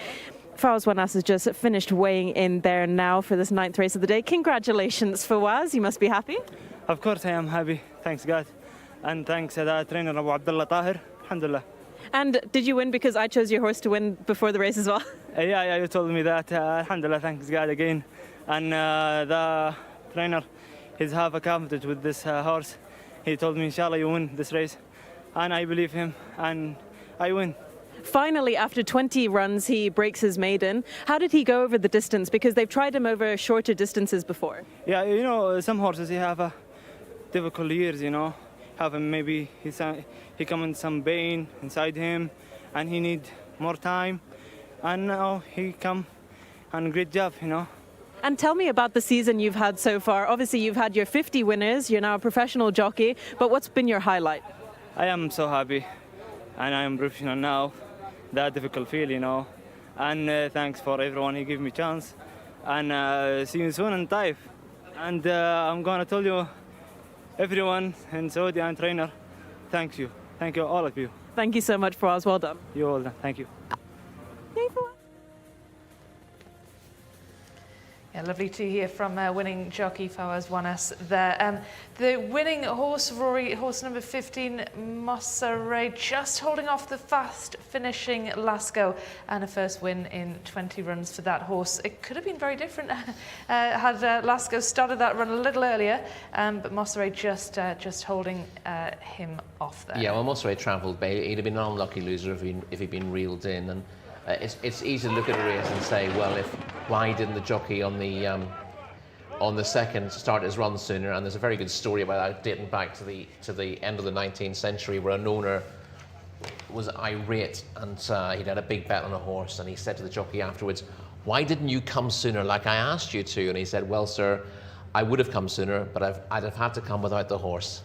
Fawaz Wanas has just finished weighing in there now for this 9th race of the day. Congratulations, Fawaz. You must be happy. Of course I am happy. Thanks God. And thanks to the trainer Abu Abdullah Tahir. Alhamdulillah. And did you win because I chose your horse to win before the race as well? Yeah, you told me that. Alhamdulillah, thanks God again. And the trainer, he's half confident with this horse. He told me, inshallah, you win this race. And I believe him, and I win. Finally, after 20 runs, he breaks his maiden. How did he go over the distance? Because they've tried him over shorter distances before. Yeah, you know, some horses, he have difficult years, you know. Maybe he come in some pain inside him, and he need more time. And now he come, and great job, you know. And tell me about the season you've had so far. Obviously, you've had your 50 winners. You're now a professional jockey. But what's been your highlight? I am so happy, and I am professional now. That difficult feel, you know. And thanks for everyone who gave me chance. And see you soon in Taif. And I'm gonna tell you, everyone in Saudi and trainer, thank you. Thank you, all of you. Thank you so much, Fawaz. Well done. You all done. Thank you. Yeah, lovely to hear from winning jockey Fawaz Wanas there. The winning horse, Rory, horse number 15, Mossa Ray, just holding off the fast finishing Lasco, and a first win in 20 runs for that horse. It could have been very different had Lasco started that run a little earlier, but Mossa Ray just holding him off there. Yeah, well, Mossa Ray travelled, but he'd have been an unlucky loser if he'd been reeled in. And it's easy to look at a race and say, well, why didn't the jockey on the second start his run sooner? And there's a very good story about that dating back to the end of the 19th century, where an owner was irate, and he'd had a big bet on a horse, and he said to the jockey afterwards, "Why didn't you come sooner like I asked you to?" And he said, "Well, sir, I would have come sooner, but I'd have had to come without the horse."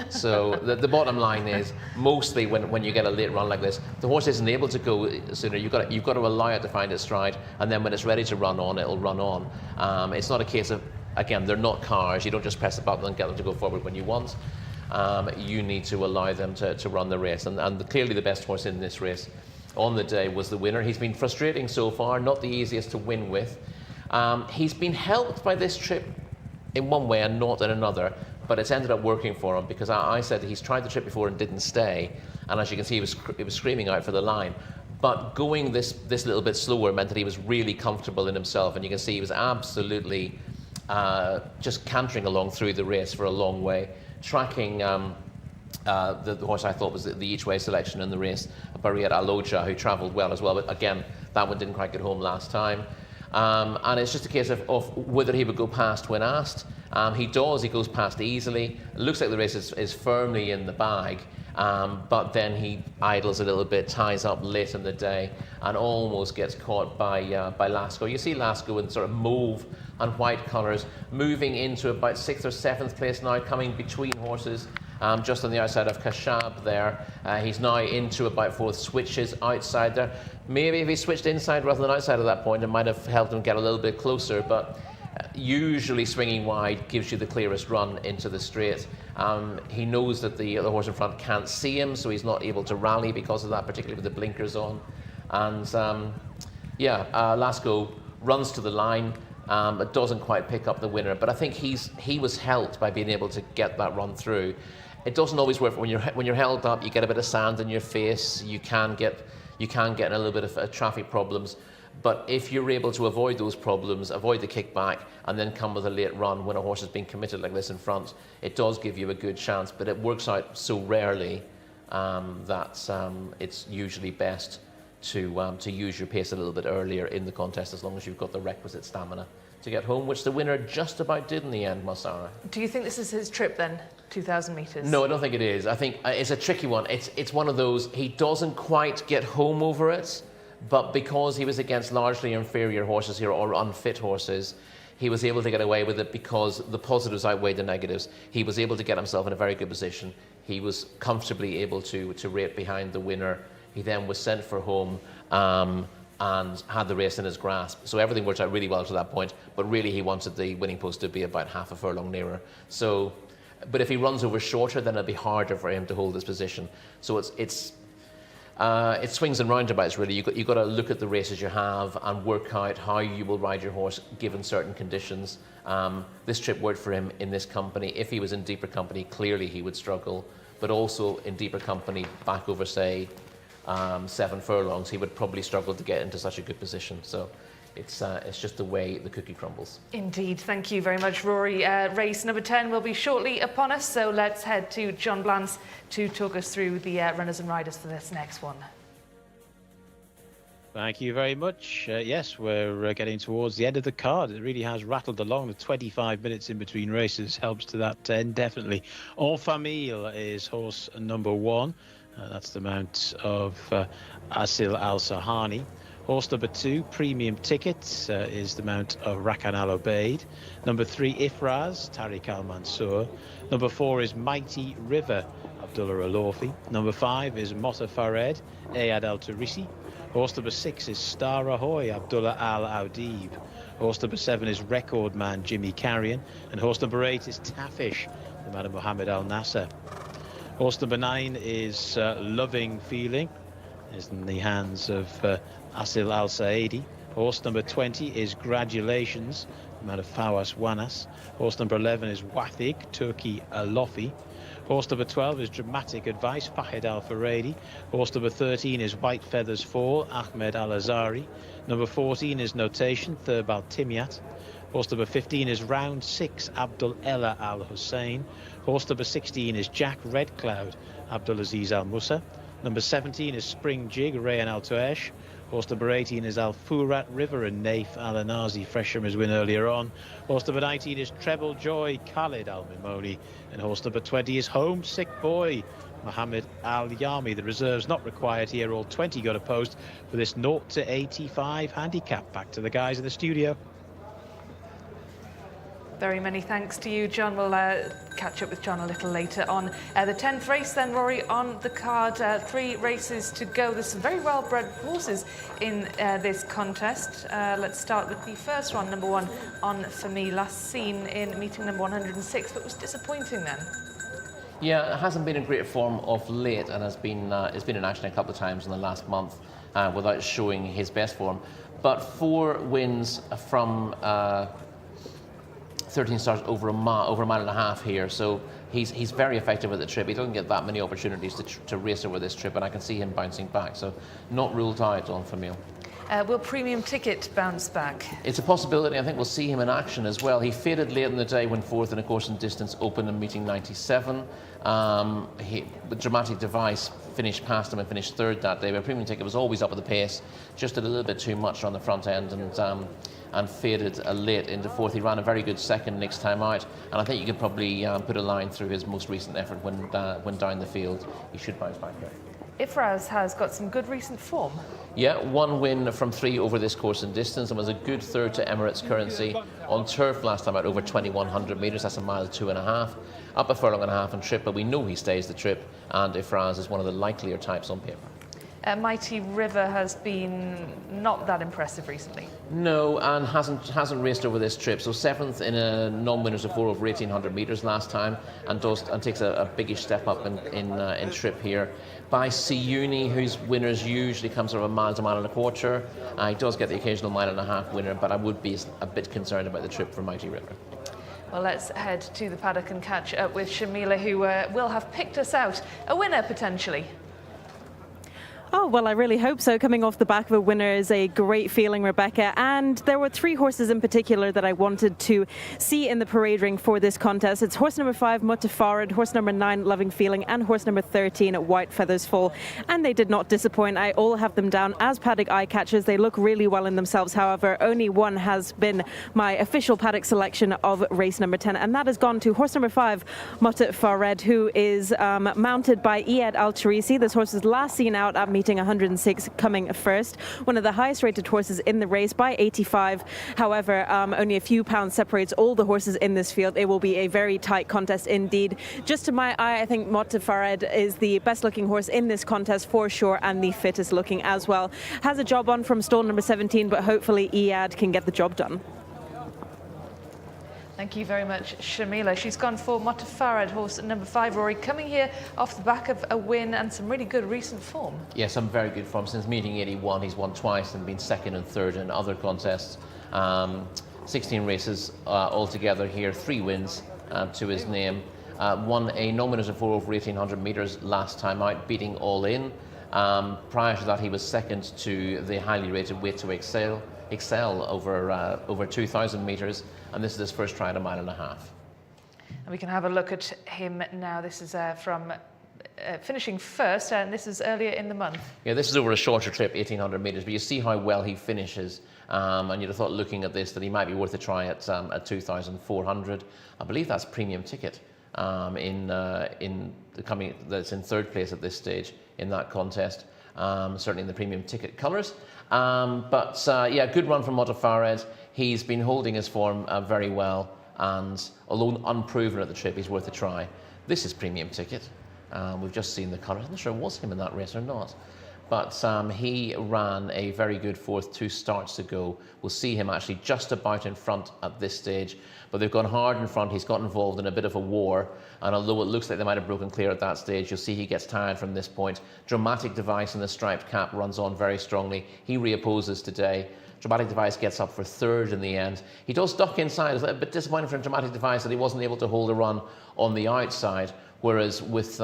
So the bottom line is, mostly when you get a late run like this, the horse isn't able to go sooner. You've got to allow it to find its stride, and then when it's ready to run on, it'll run on. It's not a case of, again, they're not cars. You don't just press the button and get them to go forward when you want. You need to allow them to run the race, and clearly the best horse in this race on the day was the winner. He's been frustrating so far, not the easiest to win with. He's been helped by this trip in one way and not in another, but it's ended up working for him, because I said that he's tried the trip before and didn't stay, and as you can see, he was screaming out for the line. But going this little bit slower meant that he was really comfortable in himself, and you can see he was absolutely just cantering along through the race for a long way, tracking the horse I thought was the each-way selection in the race, Riyadh Aloja, who travelled well as well, but again, that one didn't quite get home last time. And it's just a case of whether he would go past when asked. He does, he goes past easily. It looks like the race is firmly in the bag, but then he idles a little bit, ties up late in the day, and almost gets caught by Lasco. You see Lasco in sort of mauve and white colours, moving into about 6th or 7th place now, coming between horses. just on the outside of Kashab there. He's now into about fourth, switches outside there. Maybe if he switched inside rather than outside at that point, it might have helped him get a little bit closer, but usually swinging wide gives you the clearest run into the straight. He knows that the horse in front can't see him, so he's not able to rally because of that, particularly with the blinkers on. And Lasco runs to the line, but doesn't quite pick up the winner. But I think he was helped by being able to get that run through. It doesn't always work when you're held up. You get a bit of sand in your face. You can get in a little bit of traffic problems. But if you're able to avoid those problems, avoid the kickback, and then come with a late run when a horse has been committed like this in front, it does give you a good chance. But it works out so rarely that it's usually best to use your pace a little bit earlier in the contest, as long as you've got the requisite stamina to get home, which the winner just about did in the end, Massara. Do you think this is his trip then, 2,000 metres? No, I don't think it is. I think it's a tricky one. It's one of those, he doesn't quite get home over it, but because he was against largely inferior horses here, or unfit horses, he was able to get away with it because the positives outweighed the negatives. He was able to get himself in a very good position. He was comfortably able to rate behind the winner. He then was sent for home and had the race in his grasp. So everything worked out really well to that point, but really he wanted the winning post to be about half a furlong nearer. So, but if he runs over shorter, then it'll be harder for him to hold his position. So it swings and roundabouts, really. You've got to look at the races you have and work out how you will ride your horse given certain conditions. This trip worked for him in this company. If he was in deeper company, clearly he would struggle, but also in deeper company, back over, say, 7 furlongs, he would probably struggle to get into such a good position. So it's just the way the cookie crumbles. Indeed. Thank you very much, Rory. Race number 10 will be shortly upon us, so let's head to John Blance to talk us through the runners and riders for this next one. Thank you very much. Yes, we're getting towards the end of the card. It really has rattled along. The 25 minutes in between races helps to that end, definitely. En Famille is horse number 1. That's the mount of Asil Al Sahani. Horse number 2, Premium Ticket, is the mount of Rakan Al Obeid. Number 3, Ifraz, Tariq Al Mansour. Number 4 is Mighty River, Abdullah Alofi. Number 5 is Motta Fared, Ayad Al Turisi. Horse number 6 is Star Ahoy, Abdullah Al Audib. Horse number 7 is Record Man, Jimmy Carrion. And horse number 8 is Tafish, the man of Mohammed Al Nasser. Horse number 9 is Loving Feeling, is in the hands of Asil Al Saidi. Horse number 20 is Gradulations, the man of Fawas Wanas. Horse number 11 is Wathig, Turki Alofi. Horse number 12 is Dramatic Advice, Fahid Al Faredi. Horse number 13 is White Feathers Fall, Ahmed Al Azari. Number 14 is Notation, Thurb Al Timyat. Horse number 15 is Round 6, Abdul Ella Al Hussein. Horse number 16 is Jack Red Cloud, Abdul Aziz Al Musa. Number 17 is Spring Jig, Rayan Al Tuesh. Horse number 18 is Al Furat River and Naif Al Anazi, fresh from his win earlier on. Horse number 19 is Treble Joy, Khalid Al Mimoni. And horse number 20 is Homesick Boy, Mohammed Al Yami. The reserves not required here. All 20 got a post for this 0 to 85 handicap. Back to the guys in the studio. Very many thanks to you, John. We'll catch up with John a little later on. The 10th race then, Rory, on the card. 3 races to go. There's some very well-bred horses in this contest. Let's start with the first one, number 1, En Famille. Last seen in meeting number 106, but was disappointing then. Yeah, it hasn't been in great form of late, and it's been in action a couple of times in the last month without showing his best form. But 4 wins from 13 starts over a mile and a half here, so he's very effective at the trip. He doesn't get that many opportunities to race over this trip, and I can see him bouncing back, so not ruled out on Famille. Will Premium Ticket bounce back? It's a possibility. I think we'll see him in action as well. He faded late in the day when 4th in a course and distance open in meeting 97. The Dramatic Device finished past him and finished 3rd that day, but Premium Ticket was always up at the pace, just did a little bit too much on the front end and faded late into 4th. He ran a very good 2nd next time out, and I think you could probably put a line through his most recent effort when down the field. He should bounce back there. Ifraz has got some good recent form. Yeah, 1 win from 3 over this course and distance, and was a good third to Emirates Currency on turf last time out over 2,100 metres. That's a mile 2.5, up a furlong and a half on trip, but we know he stays the trip, and Ifraz is one of the likelier types on paper. Mighty River has been not that impressive recently. No, and hasn't raced over this trip. So 7th in a non-winners of 4 over 1,800 metres last time, and takes a biggish step up in trip here. By Siuni, whose winners usually come sort of a mile to mile and a quarter. He does get the occasional mile and a half winner, but I would be a bit concerned about the trip for Mighty River. Well, let's head to the paddock and catch up with Shamila, who will have picked us out a winner potentially. Oh, well, I really hope so. Coming off the back of a winner is a great feeling, Rebecca. And there were 3 horses in particular that I wanted to see in the parade ring for this contest. It's horse number 5, Mutafarid, horse number 9, Loving Feeling, and horse number 13, White Feathers Fall. And they did not disappoint. I all have them down as paddock eye catchers. They look really well in themselves. However, only one has been my official paddock selection of race number 10, and that has gone to horse number 5, Mutafarid, who is mounted by Iyad Al-Charisi. This horse was last seen out at meeting 106, coming first. One of the highest rated horses in the race by 85. However, only a few pounds separates all the horses in this field. It will be a very tight contest indeed. Just to my eye, I think Mutafarid is the best looking horse in this contest for sure, and the fittest looking as well. Has a job on from stall number 17, but hopefully Iyad can get the job done. Thank you very much, Shamila. She's gone for Mutafarid, horse number 5, Rory, coming here off the back of a win and some really good recent form. Yeah, some very good form. Since meeting 81, he's won twice and been 2nd and 3rd in other contests. 16 races altogether here, 3 wins to his name. Won a non-winners of 4 over 1,800 metres last time out, beating All In. Prior to that, he was 2nd to the highly rated Weight to Excel over 2,000 metres, and this is his first try at a mile and a half. And we can have a look at him now. This is from finishing first, and this is earlier in the month. Yeah, this is over a shorter trip, 1,800 metres, but you see how well he finishes, and you'd have thought, looking at this, that he might be worth a try at 2,400. I believe that's premium ticket that's in 3rd place at this stage in that contest, certainly in the premium ticket colours. Yeah, good run from Mutafarid. He's been holding his form very well, and although unproven at the trip, he's worth a try. This is premium ticket. We've just seen the colours. I'm not sure it was him in that race or not. But he ran a very good 4th, 2 starts to go. We'll see him actually just about in front at this stage. But they've gone hard in front. He's got involved in a bit of a war. And although it looks like they might have broken clear at that stage, you'll see he gets tired from this point. Dramatic Device in the striped cap runs on very strongly. He reopposes today. Dramatic Device gets up for 3rd in the end. He does duck inside. It's a bit disappointing for Dramatic Device that he wasn't able to hold a run on the outside. Whereas with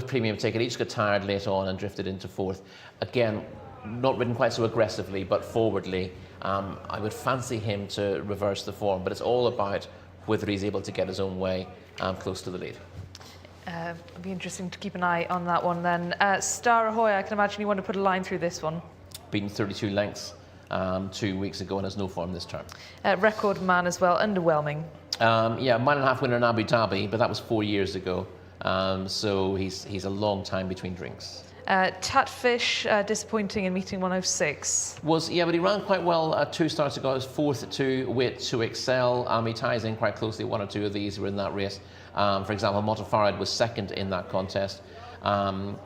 premium ticket, he just got tired late on and drifted into 4th. Again, not ridden quite so aggressively, but forwardly. I would fancy him to reverse the form, but it's all about whether he's able to get his own way close to the lead. It'll be interesting to keep an eye on that one then. Star Ahoy, I can imagine you want to put a line through this one. Beaten 32 lengths 2 weeks ago and has no form this term. Record man as well, underwhelming. Yeah, mile and a half winner in Abu Dhabi, but that was 4 years ago. So he's a long time between drinks. Tatfish, disappointing in meeting 106. But he ran quite well 2 starts ago. It was 4th to Weight to Excel. He ties in quite closely. 1 or 2 of these were in that race. For example, Mutafarid was 2nd in that contest. And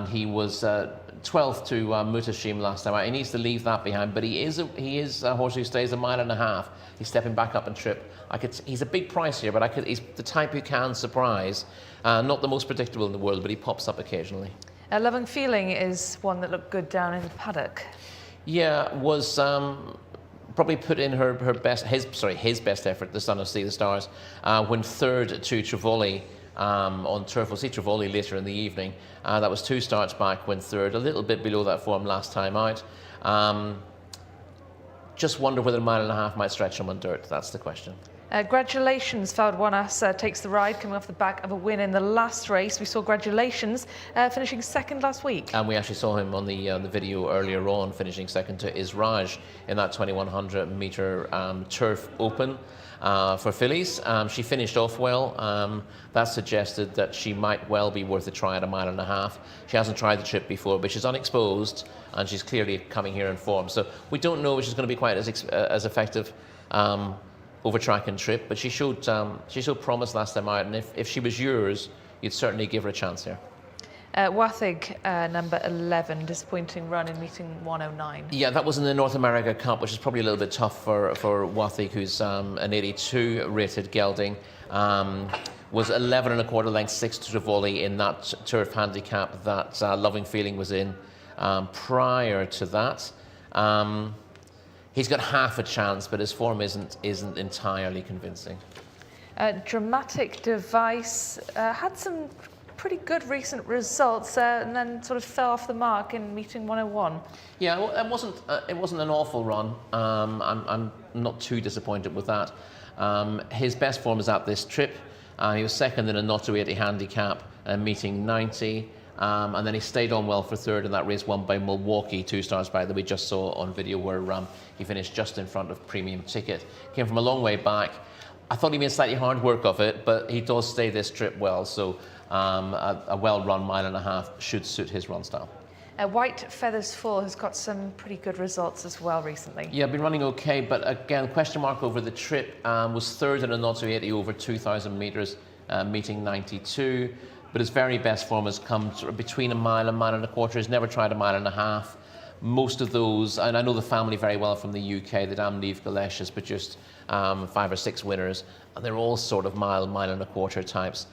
he was 12th to Mutashim last time out. He needs to leave that behind, but he is a horse who stays a mile and a half. He's stepping back up and trip. He's a big price here, but he's the type who can surprise. Not the most predictable in the world, but he pops up occasionally. Loving Feeling is one that looked good down in the paddock. Yeah, was probably put in his best effort, the Son of Sea the Stars, when 3rd to Trevoli on turf. We'll see Trevoli later in the evening. That was 2 starts back, went 3rd, a little bit below that form last time out. Just wonder whether a mile and a half might stretch him on dirt. That's the question. Congratulations, Fawad Wanas takes the ride, coming off the back of a win in the last race. We saw Congratulations finishing second last week. And we actually saw him on the video earlier on, finishing second to Israj in that 2100 metre turf open for fillies. She finished off well. That suggested that she might well be worth a try at 1.5 miles. She hasn't tried the trip before, but she's unexposed and she's clearly coming here in form. So we don't know if she's going to be quite as effective over track and trip, but she showed promise last time out, and if she was yours, you'd certainly give her a chance here. Wathig, number 11, disappointing run in meeting 109. Yeah, that was in the North America Cup, which is probably a little bit tough for Wathig, who's an 82 rated gelding. Was 11 1/4 lengths, 6 to Trivoli in that turf handicap that Loving Feeling was in prior to that. He's got half a chance, but his form isn't entirely convincing. Dramatic Device had some pretty good recent results and then sort of fell off the mark in meeting 101. Yeah, well, it wasn't an awful run. I'm not too disappointed with that. His best form is at this trip. He was second in a not to 80 handicap, meeting 90. And then he stayed on well for third in that race won by Milwaukee, 2 stars back, that we just saw on video, where he finished just in front of Premium Ticket. Came from a long way back. I thought he made slightly hard work of it, but he does stay this trip well, so a well-run 1.5 miles should suit his run style. White Feathers Fall has got some pretty good results as well recently. Yeah, been running okay, but again, question mark over the trip. Was third in a not to 80 over 2,000 metres, meeting 92. But his very best form has come sort of between 1 mile and 1.25 miles. He's never tried 1.5 miles. Most of those, and I know the family very well from the UK, the Dam Neve Galesh has produced 5 or 6 winners, and they're all sort of 1.5 miles types.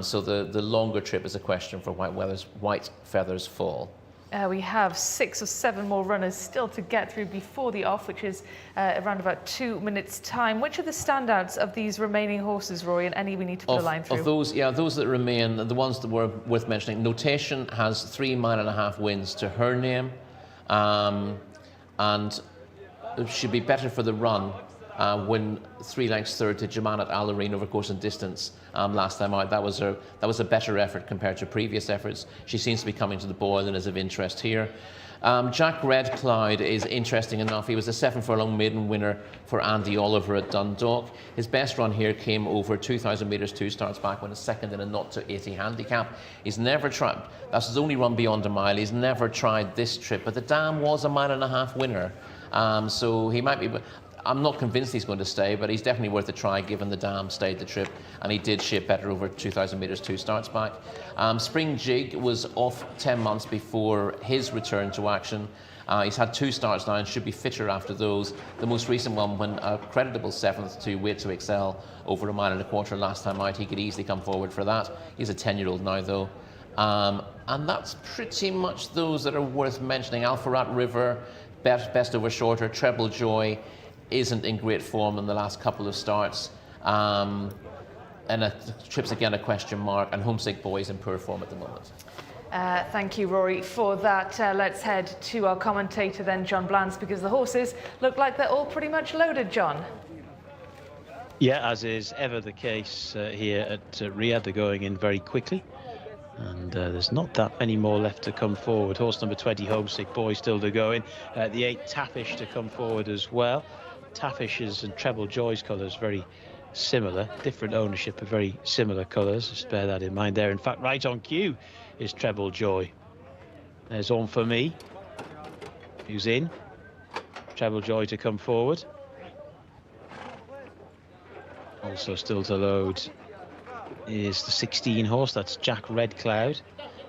So the longer trip is a question for White Feathers Fall. We have 6 or 7 more runners still to get through before the off, which is around about 2 minutes' time. Which are the standouts of these remaining horses, Rory, and any we need to put a line through? Of those, yeah, those that remain, the ones that were worth mentioning, Notation has 3.5 mile wins to her name, and it should be better for the run. Win 3 lengths third to Jamanat Al-Areen over course and distance last time out. That was a better effort compared to previous efforts. She seems to be coming to the boil and is of interest here. Jack Red Cloud is interesting enough. He was the 7 furlong maiden winner for Andy Oliver at Dundalk. His best run here came over 2,000 metres 2 starts back when he's second in a not to 80 handicap. He's never tried, that's his only run beyond 1 mile. He's never tried this trip, but the Dam was 1.5 mile winner. So he might be, I'm not convinced he's going to stay, but he's definitely worth a try given the Dam stayed the trip, and he did shape better over 2,000 metres 2 starts back. Spring Jig was off 10 months before his return to action. He's had 2 starts now and should be fitter after those. The most recent one when a creditable 7th to Wait to Excel over 1.25 miles last time out. He could easily come forward for that. He's a 10-year-old now though. And that's pretty much those that are worth mentioning. Alpharat River, best over shorter, Treble Joy isn't in great form in the last couple of starts. And trip's again a question mark, and Homesick Boy is in poor form at the moment. Thank you, Rory, for that. Let's head to our commentator then, John Blance, because the horses look like they're all pretty much loaded, John. Yeah, as is ever the case here at Riyadh, they're going in very quickly. And there's not that many more left to come forward. Horse number 20, Homesick Boy, still to go in. The 8, Taffish, to come forward as well. Taffish's and Treble Joy's colours very similar, different ownership but very similar colours, just bear that in mind there. In fact, right on cue is Treble Joy. There's On For Me, who's in. Treble Joy to come forward. Also still to load is the 16 horse, that's Jack Red Cloud.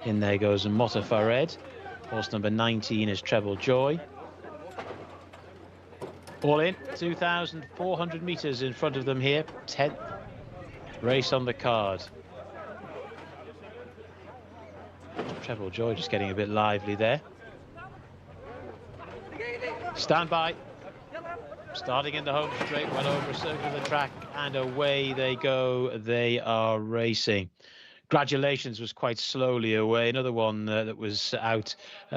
In there goes Motta Fared. Horse number 19 is Treble Joy. All in, 2,400 metres in front of them here. 10th race on the card. Treble Joy just getting a bit lively there. Stand by. Starting in the home straight, well over a circle of the track, and away they go. They are racing. Congratulations was quite slowly away. Another one that was out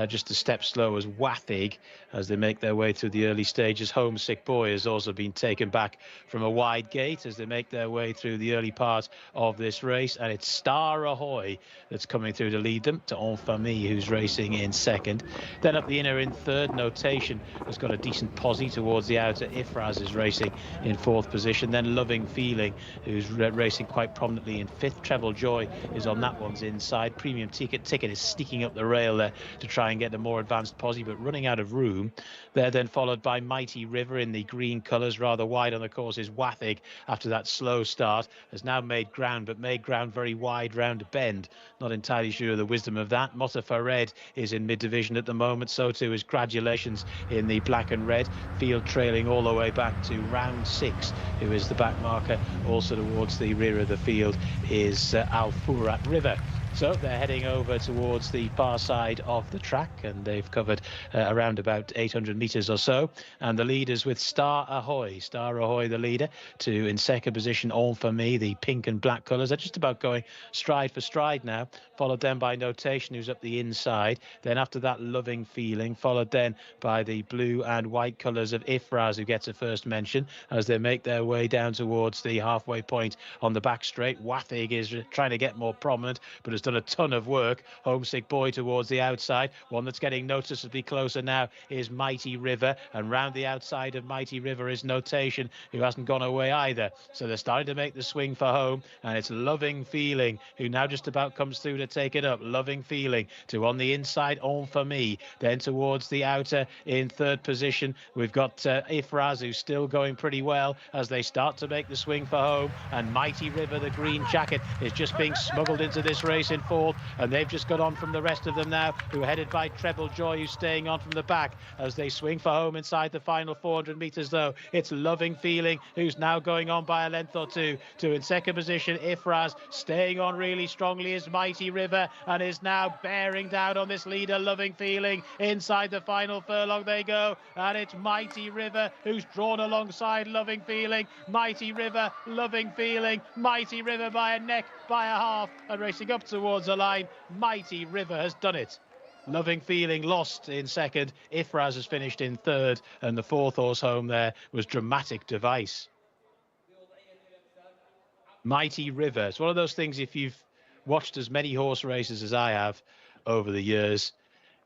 just a step slow was Wathig as they make their way through the early stages. Homesick Boy has also been taken back from a wide gate as they make their way through the early part of this race. And it's Star Ahoy that's coming through to lead them, to En Famille, who's racing in second. Then up the inner in third, Notation has got a decent posse towards the outer. Ifraz is racing in fourth position. Then Loving Feeling, who's racing quite prominently in fifth. Treble Joy is on that one's inside. Premium Ticket is sneaking up the rail there to try and get a more advanced posse, but running out of room. They're then followed by Mighty River in the green colours. Rather wide on the course is Wathig after that slow start. Has now made ground, but made ground very wide round a bend. Not entirely sure of the wisdom of that. Motta Fared is in mid-division at the moment. So too is Congratulations in the black and red. Field trailing all the way back to round 6, who is the back marker. Also towards the rear of the field is Al Furat River. So they're heading over towards the far side of the track, and they've covered around about 800 metres or so. And the leaders with Star Ahoy the leader, to in second position En Famille, the pink and black colours. They're just about going stride for stride now, followed then by Notation, who's up the inside. Then after that, Loving Feeling, followed then by the blue and white colours of Ifraz, who gets a first mention as they make their way down towards the halfway point on the back straight. Wathig is trying to get more prominent, but has done a ton of work. Homesick Boy towards the outside. One that's getting noticeably closer now is Mighty River, and round the outside of Mighty River is Notation, who hasn't gone away either. So they're starting to make the swing for home, and it's Loving Feeling who now just about comes through to take it up. Loving Feeling to on the inside En Famille, then towards the outer in third position we've got Ifraz, who's still going pretty well as they start to make the swing for home, and Mighty River, the green jacket, is just being smuggled into this race in fourth, and they've just got on from the rest of them now, who are headed by Treble Joy, who's staying on from the back as they swing for home inside the final 400 metres. Though it's Loving Feeling who's now going on by a length or two. To in second position Ifraz, staying on really strongly is Mighty River, and is now bearing down on this leader Loving Feeling. Inside the final furlong they go, and it's Mighty River who's drawn alongside Loving Feeling. Mighty River, Loving Feeling, Mighty River by a neck, by a half, and racing up towards the line. Mighty River has done it. Loving Feeling lost in second. Ifraz has finished in third, and the fourth horse home there was Dramatic Device. Mighty River. It's one of those things, if you've watched as many horse races as I have over the years,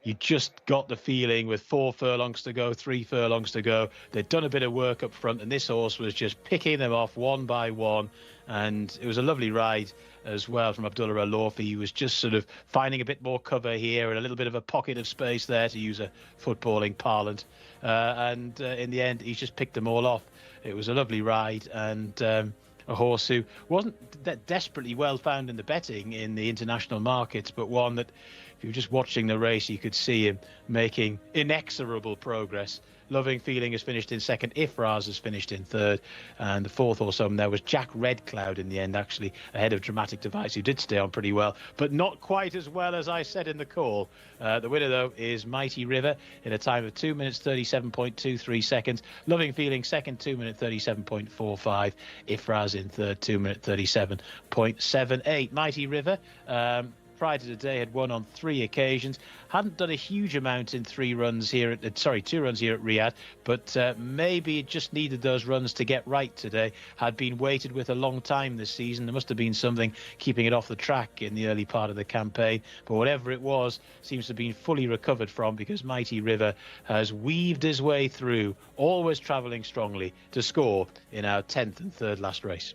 you just got the feeling with 4 furlongs to go, 3 furlongs to go, they'd done a bit of work up front, and this horse was just picking them off one by one. And it was a lovely ride as well from Abdullah Al-Lawfi. He was just sort of finding a bit more cover here and a little bit of a pocket of space there, to use a footballing parlance. And in the end, he just picked them all off. It was a lovely ride, and a horse who wasn't that desperately well found in the betting in the international markets, but one that, if you were just watching the race, you could see him making inexorable progress. Loving Feeling has finished in second. Ifraz has finished in third. And the fourth horse home there was Jack Red Cloud in the end, actually, ahead of Dramatic Device, who did stay on pretty well, but not quite as well as I said in the call. The winner, though, is Mighty River in a time of 2 minutes 37.23 seconds. Loving Feeling second, 2 minute 37.45. Ifraz in third, 2 minute 37.78. Mighty River, prior to today, had won on 3 occasions. Hadn't done a huge amount in 2 runs here at Riyadh, but maybe it just needed those runs to get right today. Had been weighted with a long time this season. There must have been something keeping it off the track in the early part of the campaign, but whatever it was, seems to have been fully recovered from, because Mighty River has weaved his way through, always travelling strongly, to score in our 10th and third last race.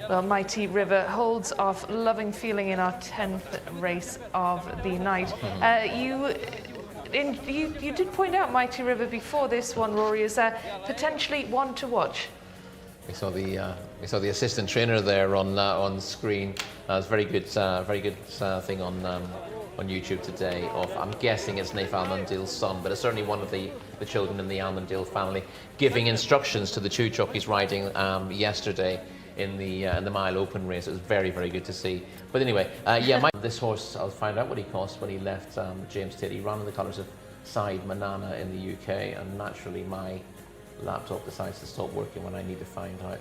Well, Mighty River holds off Loving Feeling in our 10th race of the night. You did point out Mighty River before this one, Rory, is potentially one to watch. We saw the assistant trainer there on screen. It's very good thing on YouTube today. I'm guessing it's Naif Almondale's son, but it's certainly one of the children in the Almondale family, giving instructions to the two jockeys riding yesterday in the mile open race. It was very, very good to see. But anyway, this horse, I'll find out what he cost when he left James Tate. He ran in the colours of Side Manana in the UK, and naturally my laptop decides to stop working when I need to find out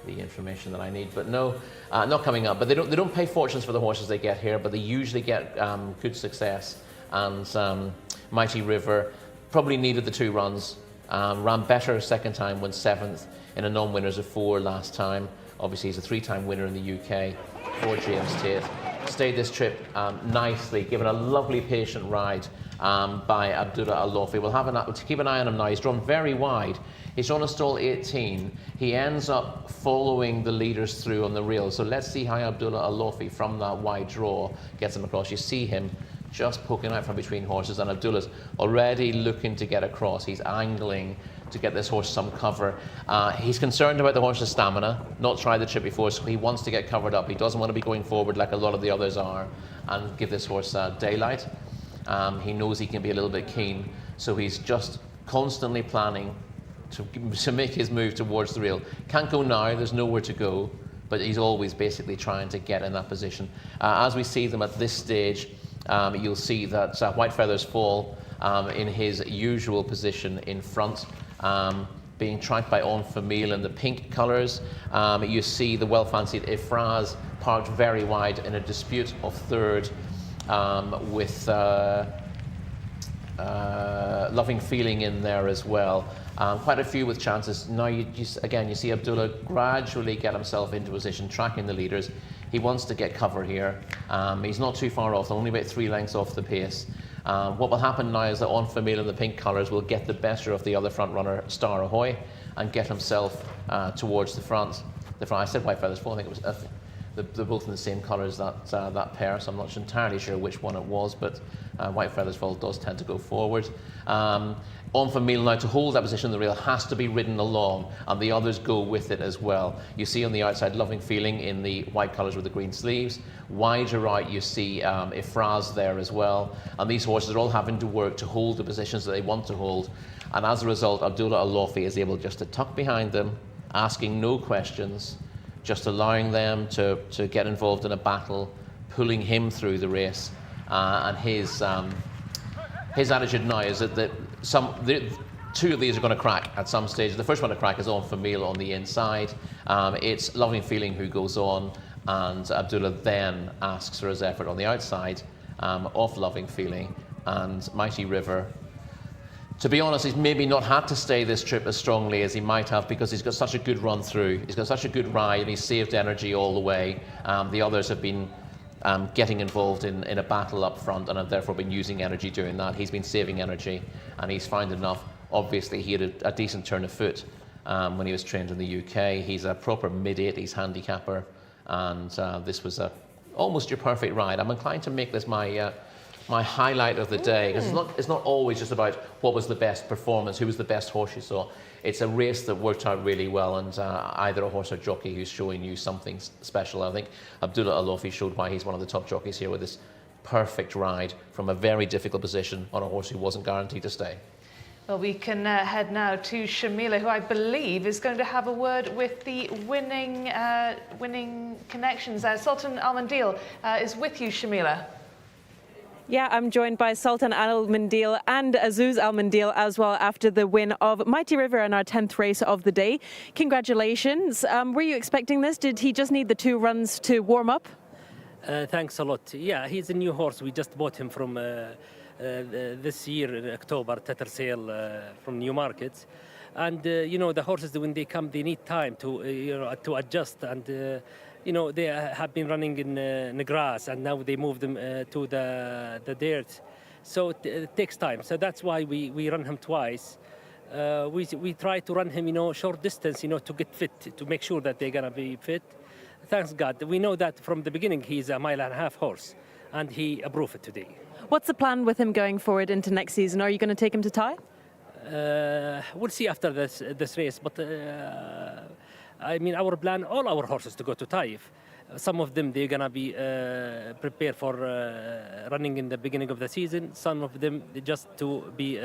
the information that I need. But no, not coming up. But they don't pay fortunes for the horses they get here, but they usually get good success. And Mighty River probably needed the 2 runs. Ran better second time, went 7th in a non-winners of 4 last time. Obviously, he's a 3-time winner in the UK for James Tate. Stayed this trip nicely, given a lovely patient ride by Abdullah Al-Lofi. We'll have to keep an eye on him now. He's drawn very wide. He's drawn a stall 18. He ends up following the leaders through on the rail. So let's see how Abdullah Al-Lofi, from that wide draw, gets him across. You see him just poking out from between horses, and Abdullah's already looking to get across. He's angling to get this horse some cover. He's concerned about the horse's stamina, not tried the trip before, so he wants to get covered up. He doesn't want to be going forward like a lot of the others are and give this horse daylight. He knows he can be a little bit keen, so he's just constantly planning to make his move towards the rail. Can't go now, there's nowhere to go, but he's always basically trying to get in that position. As we see them at this stage, you'll see that White Feathers Fall in his usual position in front, being tracked by En Famille in the pink colours. You see the well-fancied Ifraz parked very wide in a dispute of 3rd with Loving Feeling in there as well. Quite a few with chances. Now, you see Abdullah gradually get himself into position, tracking the leaders. He wants to get cover here. He's not too far off, only about 3 lengths off the pace. What will happen now is that En Famille in the pink colours will get the better of the other front runner, Star Ahoy, and get himself towards the front. I said White Feathers Fall, I think it was. They're both in the same colours, that pair, so I'm not entirely sure which one it was, but White Feathers Fall does tend to go forward. En Famille now, to hold that position on the rail, has to be ridden along, and the others go with it as well. You see on the outside Loving Feeling in the white colours with the green sleeves. Wider out you see Ifraz there as well, and these horses are all having to work to hold the positions that they want to hold, and as a result Abdullah Al-Lofi is able just to tuck behind them, asking no questions, just allowing them to get involved in a battle, pulling him through the race. And his attitude now is that 2 of these are going to crack at some stage. The first one to crack is En Famille on the inside. It's Loving Feeling who goes on, and Abdullah then asks for his effort on the outside of Loving Feeling. And Mighty River, to be honest, he's maybe not had to stay this trip as strongly as he might have, because he's got such a good run through. He's got such a good ride, and he's saved energy all the way. The others have been getting involved in a battle up front and have therefore been using energy doing that. He's been saving energy, and he's found enough. Obviously, he had a decent turn of foot when he was trained in the UK. He's a proper mid-80s handicapper, and this was almost your perfect ride. I'm inclined to make this my highlight of the day, because it's not always just about what was the best performance, who was the best horse you saw. It's a race that worked out really well, and either a horse or jockey who's showing you something special. I think Abdullah Al-Lofi showed why he's one of the top jockeys here with this perfect ride from a very difficult position on a horse who wasn't guaranteed to stay. Well, we can head now to Shamila, who I believe is going to have a word with the winning connections. Sultan Al-Mandil is with you, Shamila. Yeah, I'm joined by Sultan Al-Mandil and Azuz Al-Mandil as well after the win of Mighty River in our 10th race of the day. Congratulations. Were you expecting this? Did he just need the 2 runs to warm up? Thanks a lot. Yeah, he's a new horse. We just bought him from this year in October, Tether sale from Newmarket. And, the horses, when they come, they need time to, to adjust. And, they have been running in the grass, and now they move them to the dirt. So it takes time. So that's why we run him twice. We try to run him, short distance, to get fit, to make sure that they're going to be fit. thanks God. We know that from the beginning he's a mile and a half horse, and he approved it today. What's the plan with him going forward into next season? Are you going to take him to Thai? We'll see after this race, but I mean, our plan, all our horses to go to Taif. Some of them, they're going to be prepared for running in the beginning of the season. Some of them, just to be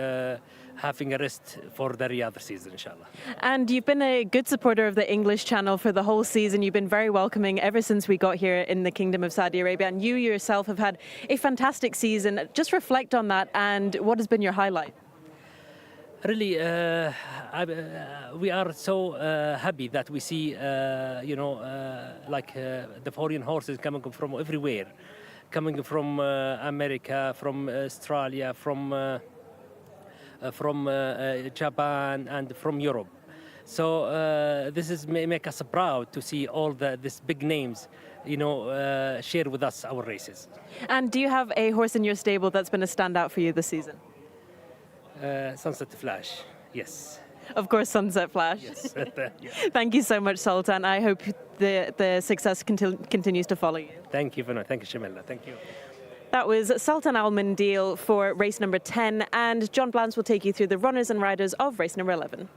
having a rest for the Riyadh season, inshallah. And you've been a good supporter of the English channel for the whole season. You've been very welcoming ever since we got here in the Kingdom of Saudi Arabia. And you yourself have had a fantastic season. Just reflect on that, and what has been your highlight? Really, we are so happy that we see, the foreign horses coming from everywhere, coming from America, from Australia, from Japan, and from Europe. So this is make us proud to see all these big names, share with us our races. And do you have a horse in your stable that's been a standout for you this season? Sunset Flash, yes. Of course, Sunset Flash. Yes. Thank you so much, Sultan. I hope the success continues to follow you. Thank you, Vina. Thank you, Shamila. Thank you. That was Sultan Al Mandil for race number 10, and John Blance will take you through the runners and riders of race number 11.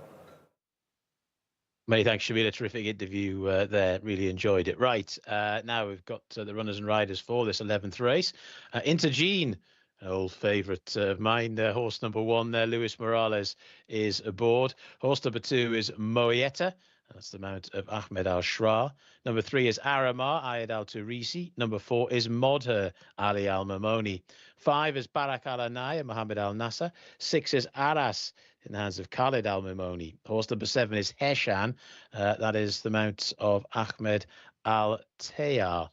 Many thanks, Shamila. Terrific interview there. Really enjoyed it. Right, now we've got the runners and riders for this 11th race. Intergene, an old favourite of mine. Horse number 1 there, Luis Morales, is aboard. Horse number 2 is Moeta. That's the mount of Ahmed Al-Shra. Number 3 is Aramar, Ayed Al-Turisi. Number 4 is Modher, Ali Al-Mamoni. 5 is Barak Al-Anaya, Mohammed Al-Nasser. 6 is Aras, in the hands of Khalid Al-Mamoni. Horse number 7 is Heshan. That is the mount of Ahmed Al-Tayar.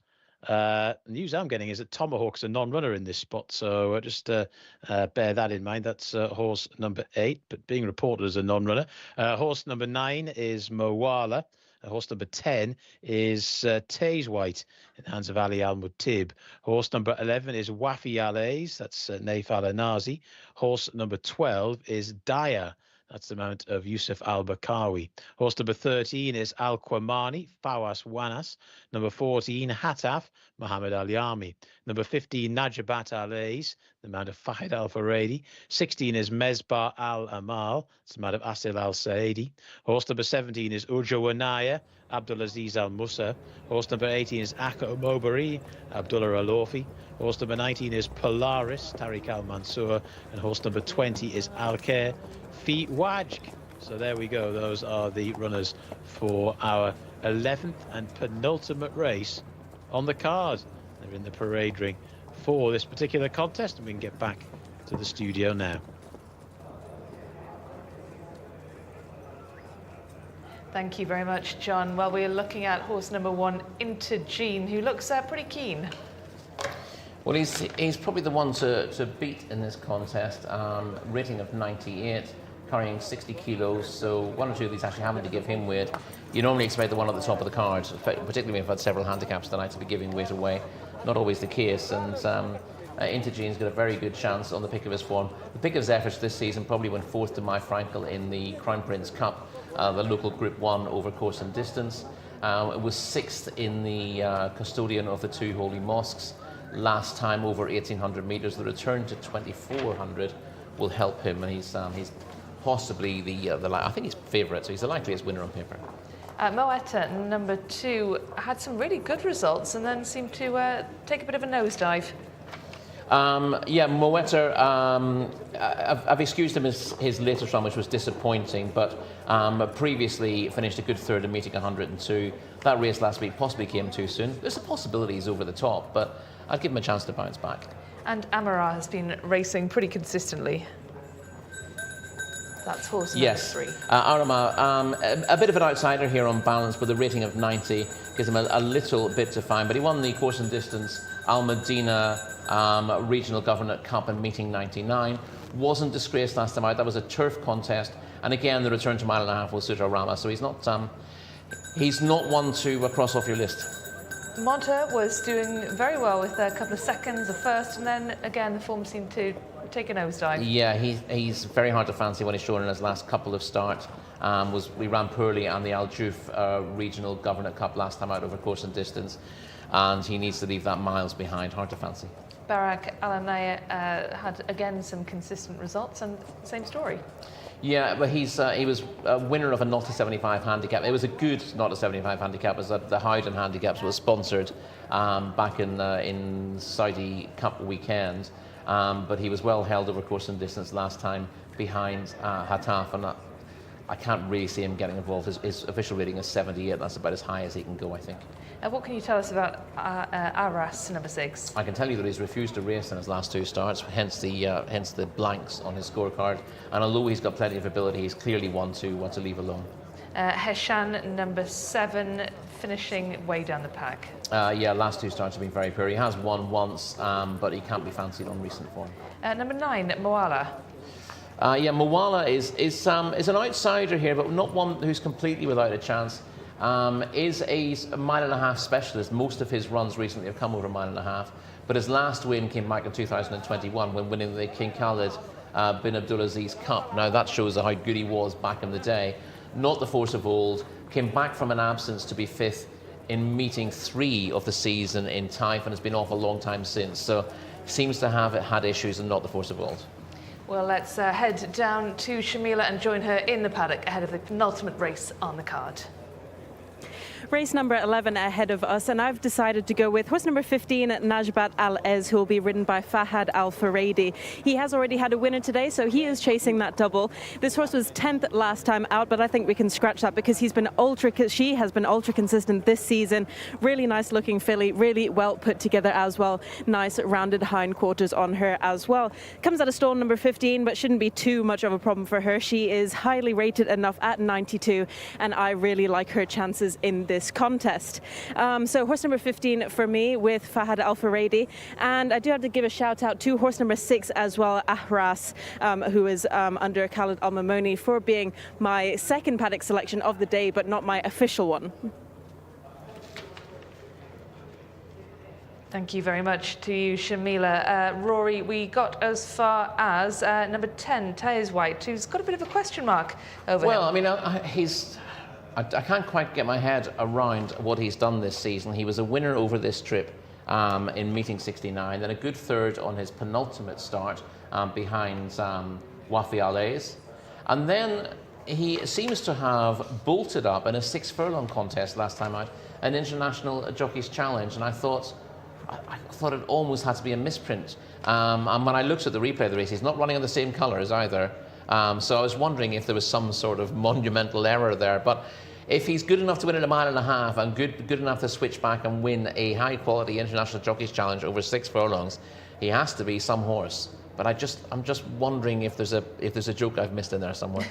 News I'm getting is that Tomahawk's a non-runner in this spot, so just bear that in mind. That's horse number 8, but being reported as a non-runner. Horse number 9 is Mowala. Horse number 10 is Taze White, in the hands of Ali Al-Mutib. Horse number 11 is Wafi Alays. That's Naif Al-Anazi. Horse number 12 is Daya. That's the mount of Yusuf Al-Bakawi. Horse number 13 is Al-Qamani, Fawas Wanas. Number 14, Hataf, Muhammad Al-Yami. Number 15, Najabat Alays, the mount of Fahid Al-Faredi. 16 is Mezbar Al-Amal, it's the mount of Asil Al-Saidi. Horse number 17 is Ujawanaya, Abdulaziz Al-Musa. Horse number 18 is Akka Mobari, Abdullah Al-Orfi. Horse number 19 is Polaris, Tariq Al-Mansour. And horse number 20 is Al-Khair, Fi Wajk. So there we go. Those are the runners for our 11th and penultimate race on the card. They're in the parade ring for this particular contest, and we can get back to the studio now. Thank you very much, John. Well, we're looking at horse number 1, Intergene, who looks pretty keen. Well, he's probably the one to beat in this contest. Rating of 98, carrying 60 kilos, so 1 or 2 of these actually having to give him weight. You normally expect the one at the top of the card, particularly when we've had several handicaps tonight, to be giving weight away. Not always the case, and Intergene's got a very good chance on the pick of his form. The pick of his efforts this season probably went 4th to My Frankel in the Crown Prince Cup, the local Group 1 over course and distance. It was 6th in the custodian of the 2 holy mosques last time over 1,800 metres. The return to 2,400 will help him, and he's possibly I think he's favourite, so he's the likeliest winner on paper. Moeta, number 2, had some really good results and then seemed to take a bit of a nosedive. Yeah, Moeta, I've excused him his latest run, which was disappointing, but previously finished a good 3rd in meeting 102. That race last week possibly came too soon. There's a possibility he's over the top, but I'd give him a chance to bounce back. And Amara has been racing pretty consistently. That's horse number 3. Arama, a bit of an outsider here on balance, with a rating of 90, gives him a little bit to find, but he won the course and distance Al Medina Regional Government Cup in meeting 99. Wasn't disgraced last time out. That was a turf contest, and again the return to 1.5 miles will suit Arama, so he's not one to cross off your list. Modher was doing very well with a couple of seconds, a first, and then again the form seemed to take a nosedive. Yeah, he's very hard to fancy when he's shown in his last couple of starts. We ran poorly on the Al Juf Regional Governor Cup last time out over course and distance, and he needs to leave that miles behind. Hard to fancy. Barak Alanaya had again some consistent results, and same story. Yeah, but he was a winner of a 0 to 75 handicap. It was a good 0 to 75 handicap, as the Howden Handicaps was sponsored back in Saudi Cup weekend. But he was well held over course and distance last time behind Hataf, and I can't really see him getting involved. His official rating is 78. That's about as high as he can go, I think. What can you tell us about Aras, number 6? I can tell you that he's refused to race in his last 2 starts, hence the blanks on his scorecard. And although he's got plenty of ability, he's clearly one to leave alone. Heshan, number 7, finishing way down the pack. Yeah, last 2 starts have been very poor. He has won once, but he can't be fancied on recent form. Number 9, Moala. Yeah, Moala is an outsider here, but not one who's completely without a chance. Is a 1.5 mile specialist. Most of his runs recently have come over 1.5 miles, but his last win came back in 2021 when winning the King Khalid bin Abdulaziz Cup. Now that shows how good he was back in the day. Not the force of old. Came back from an absence to be 5th in meeting 3 of the season in Taif, and has been off a long time since. So seems to have had issues and not the force of old. Well, let's head down to Shamila and join her in the paddock ahead of the penultimate race on the card. Race number 11 ahead of us, and I've decided to go with horse number 15, Najbat Al-Ez, who will be ridden by Fahad Al-Faredi. He has already had a winner today, so he is chasing that double. This horse was 10th last time out, but I think we can scratch that because she has been ultra consistent this season. Really nice looking filly, really well put together as well. Nice rounded hindquarters on her as well. Comes out of stall number 15, but shouldn't be too much of a problem for her. She is highly rated enough at 92, and I really like her chances in this contest. So horse number 15 for me with Fahad Al-Faredi, and I do have to give a shout out to horse number 6 as well, Ahras, who is under Khalid Al-Mamoni, for being my second paddock selection of the day, but not my official one. Thank you very much to you, Shamila. Rory, we got as far as number 10, Tails White, who's got a bit of a question mark over him. Well, I mean, I can't quite get my head around what he's done this season. He was a winner over this trip in meeting 69, then a good third on his penultimate start behind Wafi Alays. And then he seems to have bolted up in a 6 furlong contest last time out, an International Jockeys Challenge, and I thought it almost had to be a misprint. And when I looked at the replay of the race, he's not running on the same colours either. So I was wondering if there was some sort of monumental error there. But if he's good enough to win in 1.5 miles and good enough to switch back and win a high-quality International Jockeys Challenge over 6 furlongs, he has to be some horse. But I'm just wondering if there's a joke I've missed in there somewhere.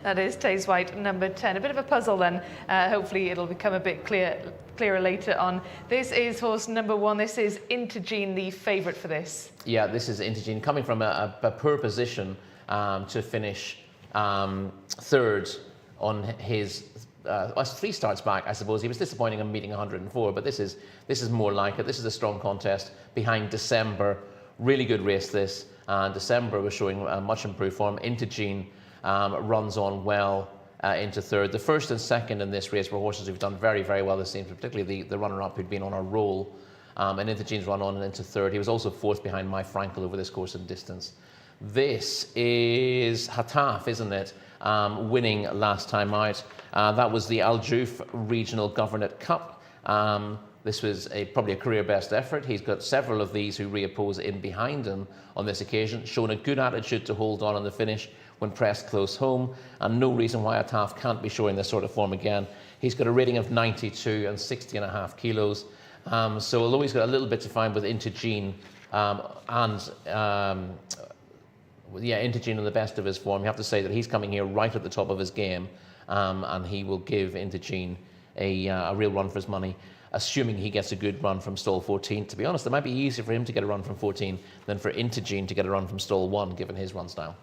That is Tails White, number 10. A bit of a puzzle then. Hopefully it'll become a bit clearer later on. This is horse number 1. This is Intergene, the favourite for this. Yeah, this is Intergene, coming from a poor position to finish 3rd on his 3 starts back, I suppose. He was disappointing in meeting 104, but this is more like it. This is a strong contest behind December. Really good race this. December was showing much improved form. Intergene runs on well into 3rd. The 1st and 2nd in this race were horses who've done very, very well this season, particularly the runner-up who'd been on a roll. And Intergene's run on and into 3rd. He was also 4th behind My Frankel over this course and distance. This is Hataf, isn't it? Winning last time out. That was the Al Juf Regional Governorate Cup. This was probably a career best effort. He's got several of these who reoppose in behind him on this occasion, shown a good attitude to hold on the finish when pressed close home, and no reason why Hataf can't be showing this sort of form again. He's got a rating of 92 and 60.5 kilos. So although he's got a little bit to find with Intergene Intergene in the best of his form, you have to say that he's coming here right at the top of his game, and he will give Intergene a real run for his money, assuming he gets a good run from stall 14. To be honest, it might be easier for him to get a run from 14 than for Intergene to get a run from stall 1, given his run style.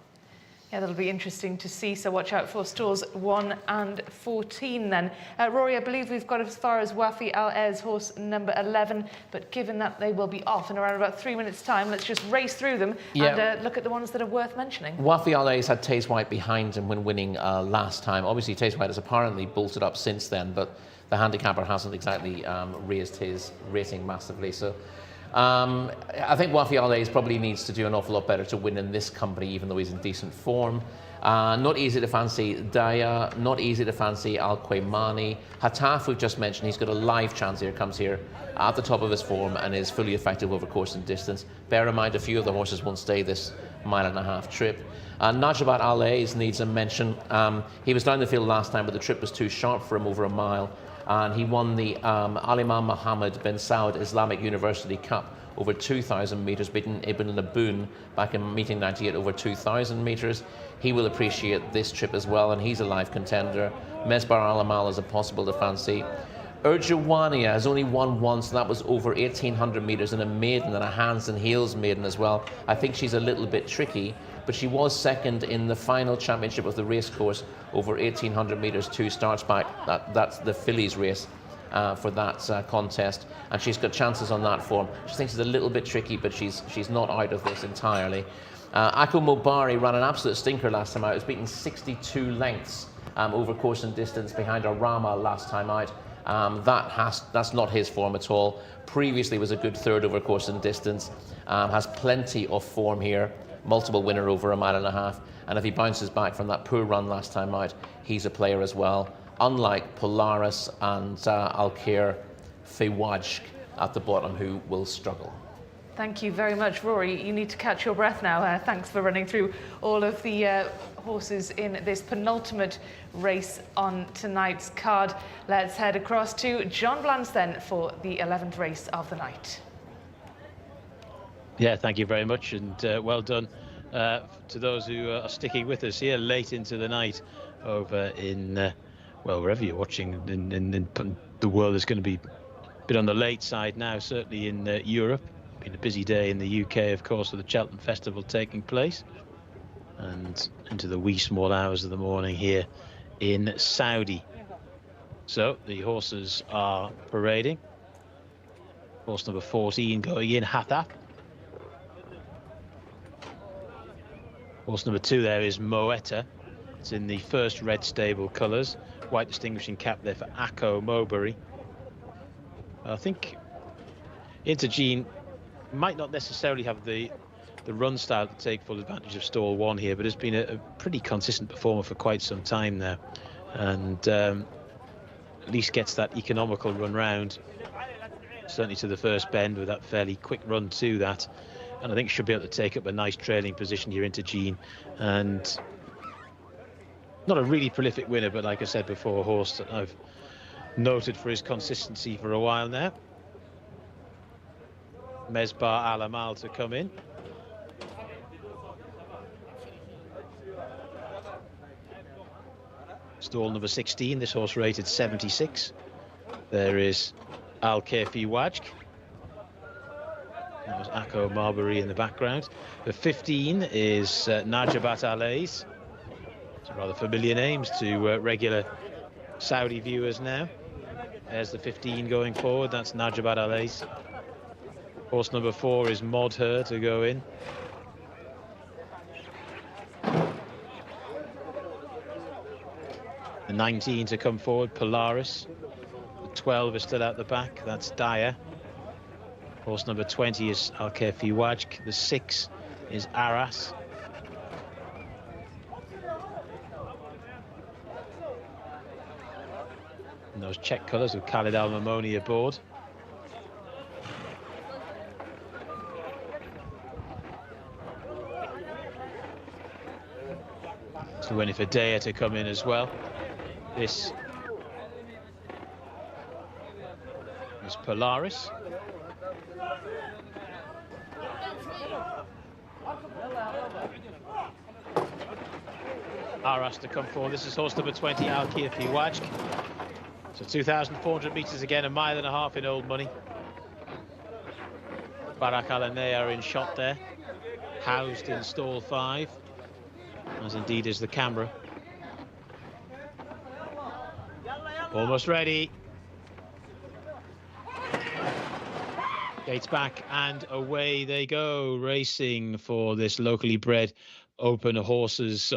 Yeah, that'll be interesting to see, so watch out for stalls 1 and 14 then. Rory, I believe we've got as far as Wafi Al-Ez, horse number 11, but given that they will be off in around about 3 minutes' time, let's just race through them and look at the ones that are worth mentioning. Wafi Al-Ez had Taze White behind him when winning last time. Obviously, Taze White has apparently bolted up since then, but the handicapper hasn't exactly raised his rating massively. So I think Wafi Al-Ez probably needs to do an awful lot better to win in this company, even though he's in decent form. Not easy to fancy Daya, not easy to fancy Al Qaymani. Hataf, we've just mentioned, he's got a live chance here, comes here at the top of his form and is fully effective over course and distance. Bear in mind, a few of the horses won't stay this 1.5 mile trip. Najabat Al-Ez needs a mention. He was down the field last time, but the trip was too sharp for him over a mile. And he won the Al-Imam Mohammed bin Saud Islamic University Cup over 2,000 metres, beating Ibn Naboun back in meeting 98 over 2,000 metres. He will appreciate this trip as well, and he's a live contender. Mesbar Al-Amal is a possible to fancy. Urjawania has only won once, and that was over 1,800 metres in a maiden and a hands and heels maiden as well. I think she's a little bit tricky, but she was second in the final championship of the race course over 1,800 metres 2 starts back. That's the fillies race for that contest, and she's got chances on that form. She thinks it's a little bit tricky, but she's not out of this entirely. Akko Mobari ran an absolute stinker last time out. He was beaten 62 lengths over course and distance behind Arama last time out. That's not his form at all. Previously was a good third over course and distance. Has plenty of form here. Multiple winner over 1.5 miles, and if he bounces back from that poor run last time out, he's a player as well. Unlike Polaris and Alkir Fewajk at the bottom, who will struggle. Thank you very much, Rory. You need to catch your breath now. Thanks for running through all of the horses in this penultimate race on tonight's card. Let's head across to John Blance then for the 11th race of the night. Yeah, thank you very much, and well done to those who are sticking with us here late into the night over in, well, wherever you're watching in the world. Is going to be a bit on the late side now, certainly in Europe. Been a busy day in the UK, of course, with the Cheltenham Festival taking place, and into the wee small hours of the morning here in Saudi. So the horses are parading. Horse number 14 going in, Hathap. Horse number 2 there is Moetta. It's in the first red stable colours. White distinguishing cap there for Akko Mobari. I think Intergene might not necessarily have the run style to take full advantage of stall 1 here, but has been a pretty consistent performer for quite some time now, and at least gets that economical run round, certainly to the first bend, with that fairly quick run to that. And I think should be able to take up a nice trailing position here into Gene. And not a really prolific winner, but like I said before, a horse that I've noted for his consistency for a while now. Mesbar Al-Amal to come in. Stall number 16, this horse rated 76. There is Al-Kafi Wajk. That was Akko Mobari in the background. The 15 is Najabat Al-Ez. Some rather familiar names to regular Saudi viewers now. There's the 15 going forward. That's Najabat Al-Ez. Horse number 4 is Modher to go in. The 19 to come forward, Polaris. The 12 is still out the back. That's Daya. Horse number 20 is Al-Kafi Wajk. The 6 is Aras. And those check colours with Khalid Al-Mamoni aboard. So waiting for Daya to come in as well. This is Polaris. Aras to come forward. This is horse number 20, Al-Kafi Wajk. So 2,400 metres again, 1.5 miles in old money. Barak Al-Anea are in shot there, housed in stall 5. as indeed is the camera. Almost ready. Gates back and away they go, racing for this locally bred open horses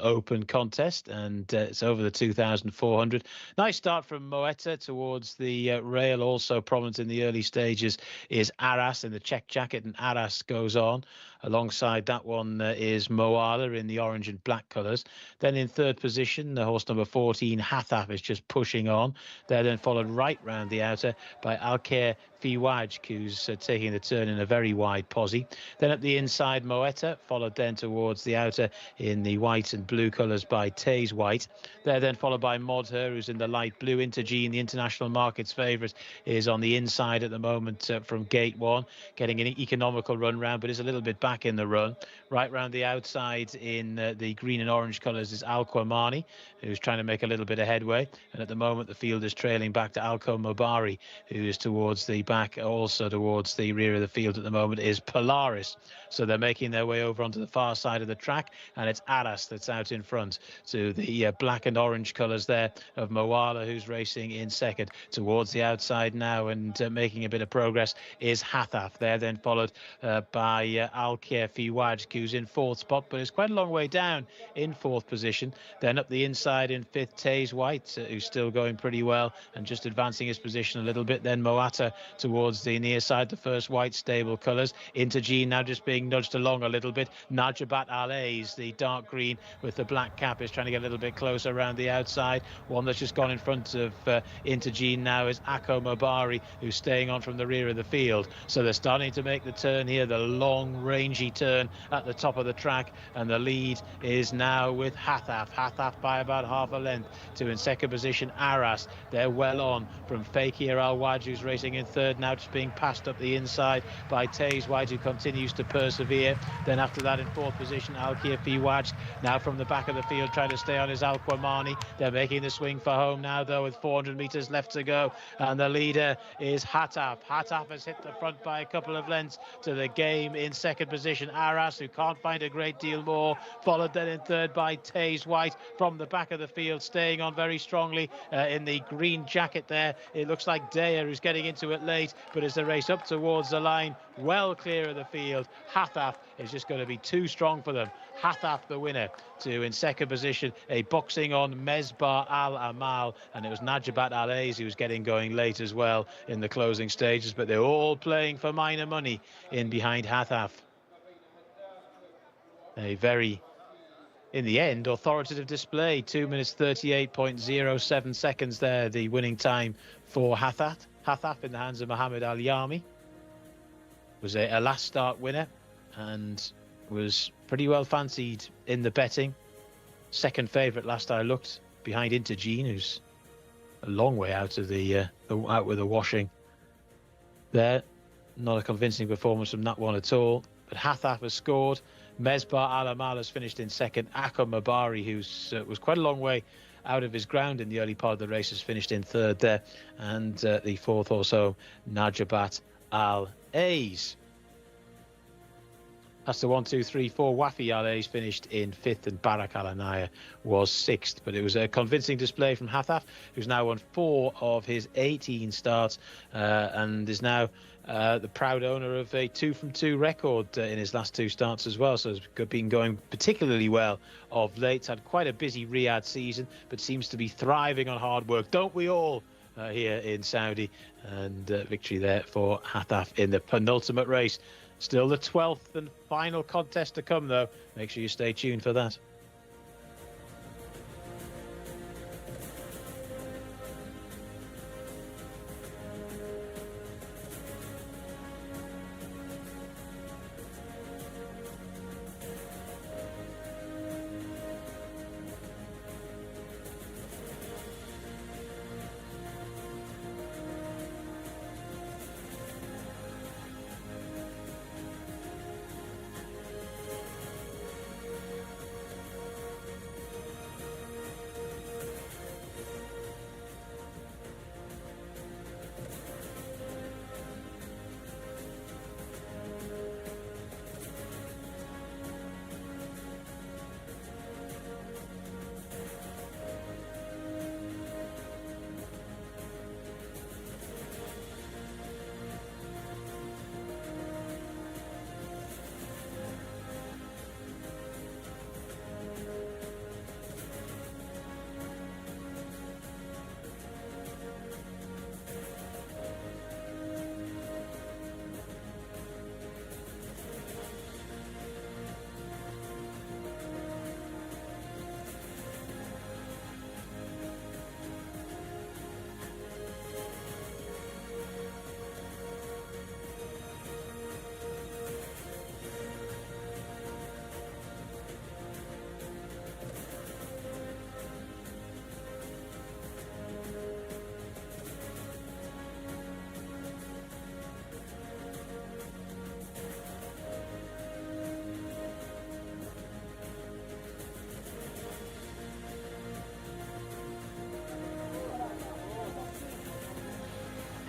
open contest, and it's over the 2,400. Nice start from Moeta towards the rail. Also prominent in the early stages is Arras in the check jacket, and Arras goes on. Alongside that one is Moala in the orange and black colours. Then in third position, the horse number 14, Hathaf, is just pushing on. They're then followed right round the outer by Alker Fiwaj, who's taking the turn in a very wide posse. Then at the inside, Moeta, followed then towards the outer in the white and blue colours by Taze White. They're then followed by Modher, who's in the light blue. Intergene, the international market's favourite, is on the inside at the moment from gate one, getting an economical run round, but is a little bit back in the run. Right round the outside in the green and orange colours is Al-Qamani, who's trying to make a little bit of headway. And at the moment, the field is trailing back to Alco Mobari, who is towards the back. Also towards the rear of the field at the moment is Polaris. So they're making their way over onto the far side of the track, and it's Arras that's out in front to the black and orange colours there of Moala, who's racing in second. Towards the outside now and making a bit of progress is Hathaf. They're then followed by Alker Fiwaj, who's in fourth spot, but is quite a long way down in fourth position. Then up the inside in fifth, Taze White, who's still going pretty well and just advancing his position a little bit. Then Moata towards the near side, the first white stable colours. Intergene now just being nudged along a little bit. Najabat Alays, the dark green with the black cap, is trying to get a little bit closer around the outside. One that's just gone in front of Intergene now is Akko Mobari, who's staying on from the rear of the field. So they're starting to make the turn here, the long rangy turn at the top of the track, and the lead is now with Hathaf by about half a length to in second position Arras. They're well on from Fakir Al-Waj, who's racing in third now, just being passed up the inside by Taze White, who continues to persevere. Then after that in fourth position Alkir Fiwaj, now from the back of the field trying to stay on his Al-Qamani. They're making the swing for home now though, with 400 metres left to go, and the leader is Hathaf has hit the front by a couple of lengths to the game. In second position Arras, who can't find a great deal more, followed then in third by Taze White from the back of the field, staying on very strongly in the green jacket there. It looks like Daya, who's getting into it late, but as the race up towards the line, well clear of the field, Hathaf is just going to be too strong for them. Hathaf the winner, to in second position a boxing on Mesbar Al Amal, and it was Najabat Alays who was getting going late as well in the closing stages, but they're all playing for minor money in behind Hathaf. A very, in the end, authoritative display. 2 minutes 38.07 seconds there, the winning time for Hathaf in the hands of Mohammed Al Yami. Was a last start winner and was pretty well fancied in the betting. Second favourite last I looked, behind Intergene, who's a long way out of out with the washing there. Not a convincing performance from that one at all, but Hathaf has scored. Mesbar Al-Amal has finished in second. Akko Mobari, who was quite a long way out of his ground in the early part of the race, has finished in third there, and the fourth also Najabat Al-Ays. That's the 1, 2, 3, 4. Wafi Al-Ays finished in fifth, and Barak Al-Anaya was sixth. But it was a convincing display from Hathaf, who's now won 4 of his 18 starts and is now the proud owner of a 2-from-2 record in his last 2 starts as well. So it's been going particularly well of late. It's had quite a busy Riyadh season, but seems to be thriving on hard work. Don't we all? Here in Saudi, and victory there for Hathaf in the penultimate race. Still the 12th and final contest to come though. Make sure you stay tuned for that.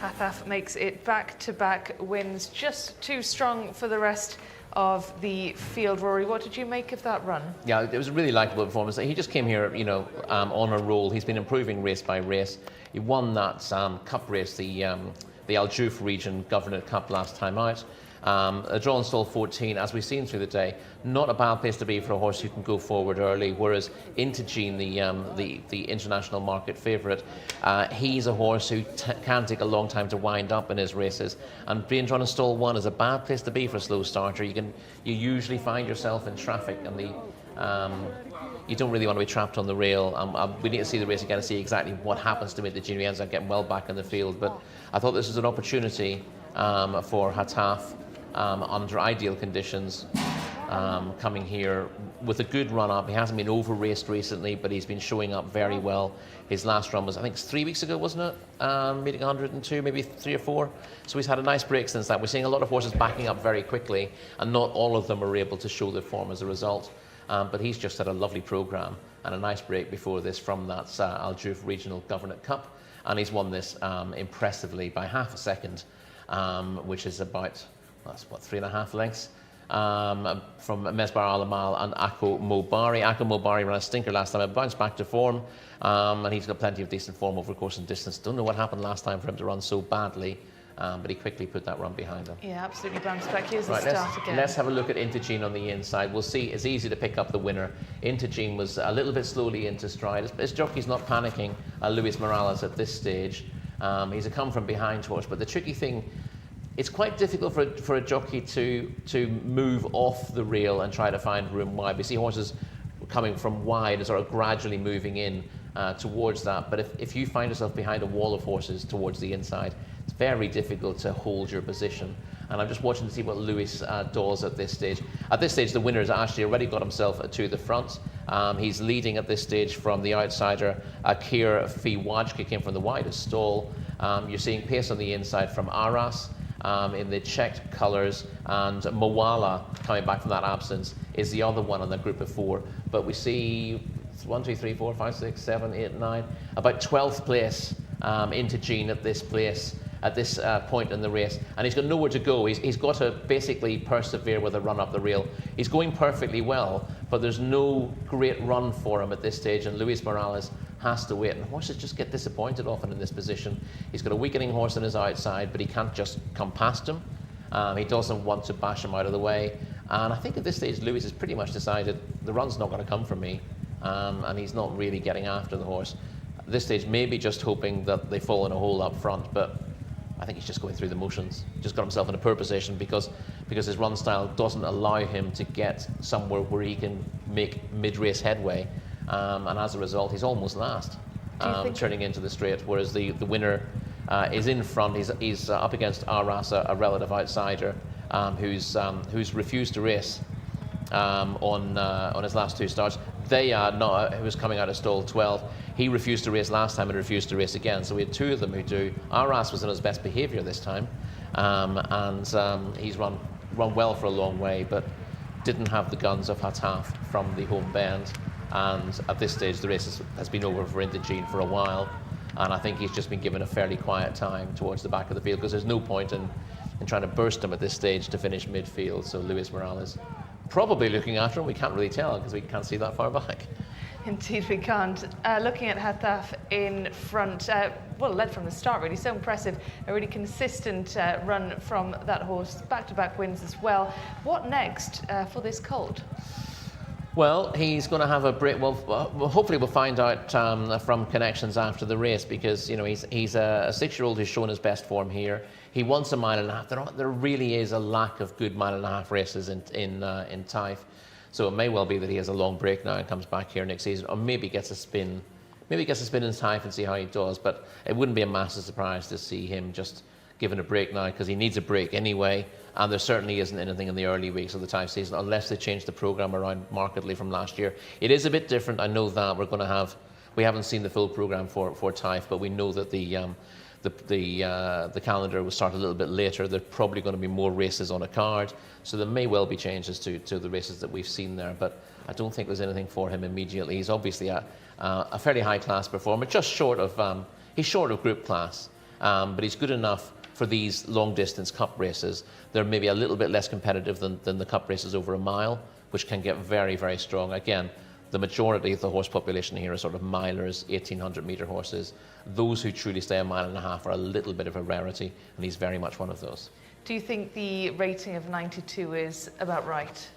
Hathaf makes it back-to-back wins, just too strong for the rest of the field. Rory, what did you make of that run? Yeah, it was a really likeable performance. He just came here, on a roll. He's been improving race by race. He won that cup race, the Al Juf Region Governor Cup last time out. A draw in stall 14, as we've seen through the day, not a bad place to be for a horse who can go forward early, whereas Intagene, the international market favourite, he's a horse who can take a long time to wind up in his races, and being drawn in stall 1 is a bad place to be for a slow starter. You usually find yourself in traffic, and you don't really want to be trapped on the rail. We need to see the race again to see exactly what happens to Intagene. He ends up getting well back in the field, but I thought this was an opportunity for Hathaf under ideal conditions, coming here with a good run up. He hasn't been over raced recently, but he's been showing up very well. His last run was, I think, 3 weeks ago, wasn't it? Meeting 102, maybe 3 or 4. So he's had a nice break since that. We're seeing a lot of horses backing up very quickly, and not all of them are able to show their form as a result. But he's just had a lovely programme and a nice break before this from that Al Juf Regional Governor Cup, and he's won this impressively by half a second, which is about, that's what, 3.5 lengths from Mesbar Alamal and Akko Mobari. Akko Mobari ran a stinker last time, bounced back to form, and he's got plenty of decent form over course and distance. Don't know what happened last time for him to run so badly, but he quickly put that run behind him. Yeah, absolutely bounced back. Here's the Right, start again. let's have a look at Intagene on the inside. We'll see, it's easy to pick up the winner. Intagene was a little bit slowly into stride. His jockey's not panicking, Luis Morales, at this stage. He's a come from behind horse, but the tricky thing, it's quite difficult for a jockey to move off the rail and try to find room wide. We see horses coming from wide and sort of gradually moving in towards that. But if you find yourself behind a wall of horses towards the inside, it's very difficult to hold your position. And I'm just watching to see what Lewis does at this stage. At this stage, the winner has actually already got himself to the front. He's leading at this stage from the outsider, Akir Fiwaj, came from the widest stall. You're seeing pace on the inside from Aras in the checked colours, and Moala, coming back from that absence, is the other one on the group of 4. But we see 1, 2, 3, 4, 5, 6, 7, 8, 9, about 12th place Intagene at this place. At this point in the race, and he's got nowhere to go. He's got to basically persevere with a run up the rail. He's going perfectly well, but there's no great run for him at this stage, and Luis Morales has to wait. And horses just get disappointed often in this position. He's got a weakening horse on his outside, but he can't just come past him. He doesn't want to bash him out of the way. And I think at this stage, Luis has pretty much decided the run's not going to come from me, and he's not really getting after the horse. At this stage, maybe just hoping that they fall in a hole up front, but I think he's just going through the motions. Just got himself in a poor position because his run style doesn't allow him to get somewhere where he can make mid-race headway. And as a result, he's almost last, turning into the straight, whereas the winner is in front. He's up against Arasa, a relative outsider, who's refused to race on his last 2 starts. Who was coming out of stall 12. He refused to race last time and refused to race again. So we had 2 of them who do. Aras was in his best behaviour this time, and he's run well for a long way, but didn't have the guns of Hathaf from the home bend. And at this stage, the race has been over for Intagene for a while, and I think he's just been given a fairly quiet time towards the back of the field, because there's no point in trying to burst him at this stage to finish midfield. So Luis Morales probably looking after him. We can't really tell because we can't see that far back. Indeed we can't. Looking at Hathaf in front, led from the start really, so impressive. A really consistent run from that horse, back-to-back wins as well. What next for this colt? Well, he's going to have a break. Well, hopefully we'll find out from connections after the race, because he's a 6-year-old who's shown his best form here. He wants a 1.5 miles. There really is a lack of good 1.5 mile races in Taif. So it may well be that he has a long break now and comes back here next season, or maybe gets a spin. Maybe gets a spin in Taif and see how he does. But it wouldn't be a massive surprise to see him just given a break now, because he needs a break anyway. And there certainly isn't anything in the early weeks of the Taif season, unless they change the programme around markedly from last year. It is a bit different. I know that we haven't seen the full programme for Taif, but we know that the calendar will start a little bit later. There's probably going to be more races on a card, so there may well be changes to the races that we've seen there, but I don't think there's anything for him immediately. He's obviously a fairly high class performer, just short of he's short of group class, but he's good enough for these long-distance cup races. They're maybe a little bit less competitive than the cup races over a mile, which can get very, very strong. Again, the majority of the horse population here are sort of milers, 1,800-metre horses. Those who truly stay a mile and a half are a little bit of a rarity, and he's very much one of those. Do you think the rating of 92 is about right?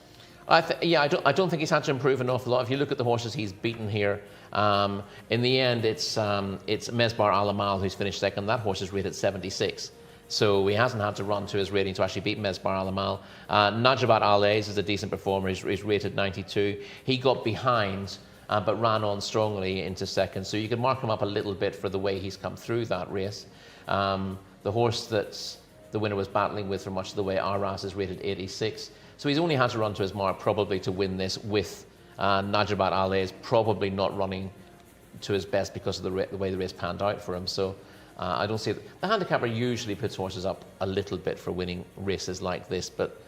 Yeah, I don't think he's had to improve an awful lot. If you look at the horses he's beaten here, in the end, it's Mesbar Alamal who's finished second. That horse is rated 76. So he hasn't had to run to his rating to actually beat Mesbar Alamal. Najabat Alays is a decent performer. He's rated 92. He got behind, but ran on strongly into second. So you can mark him up a little bit for the way he's come through that race. The horse that the winner was battling with for much of the way, Arras, is rated 86. So he's only had to run to his mark probably to win this, with Najabat Alays probably not running to his best because of the way the race panned out for him. So I don't see it. The handicapper usually puts horses up a little bit for winning races like this, but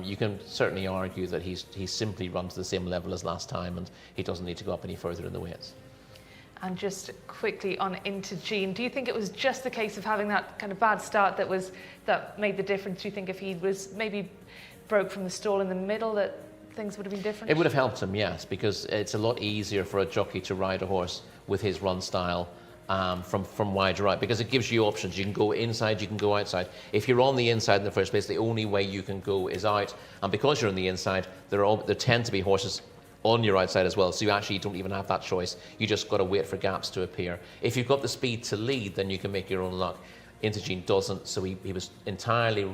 you can certainly argue that he's simply run to the same level as last time, and he doesn't need to go up any further in the weights. And just quickly on Intergene, do you think it was just a case of having that kind of bad start that made the difference? Do you think if he was maybe broke from the stall in the middle, that things would have been different? It would have helped him, yes, because it's a lot easier for a jockey to ride a horse with his run style from wide right, because it gives you options. You can go inside, you can go outside. If you're on the inside in the first place, the only way you can go is out, and because you're on the inside, there tend to be horses on your outside as well, so you actually don't even have that choice. You just got to wait for gaps to appear. If you've got the speed to lead, then you can make your own luck. Intergene doesn't, so he was entirely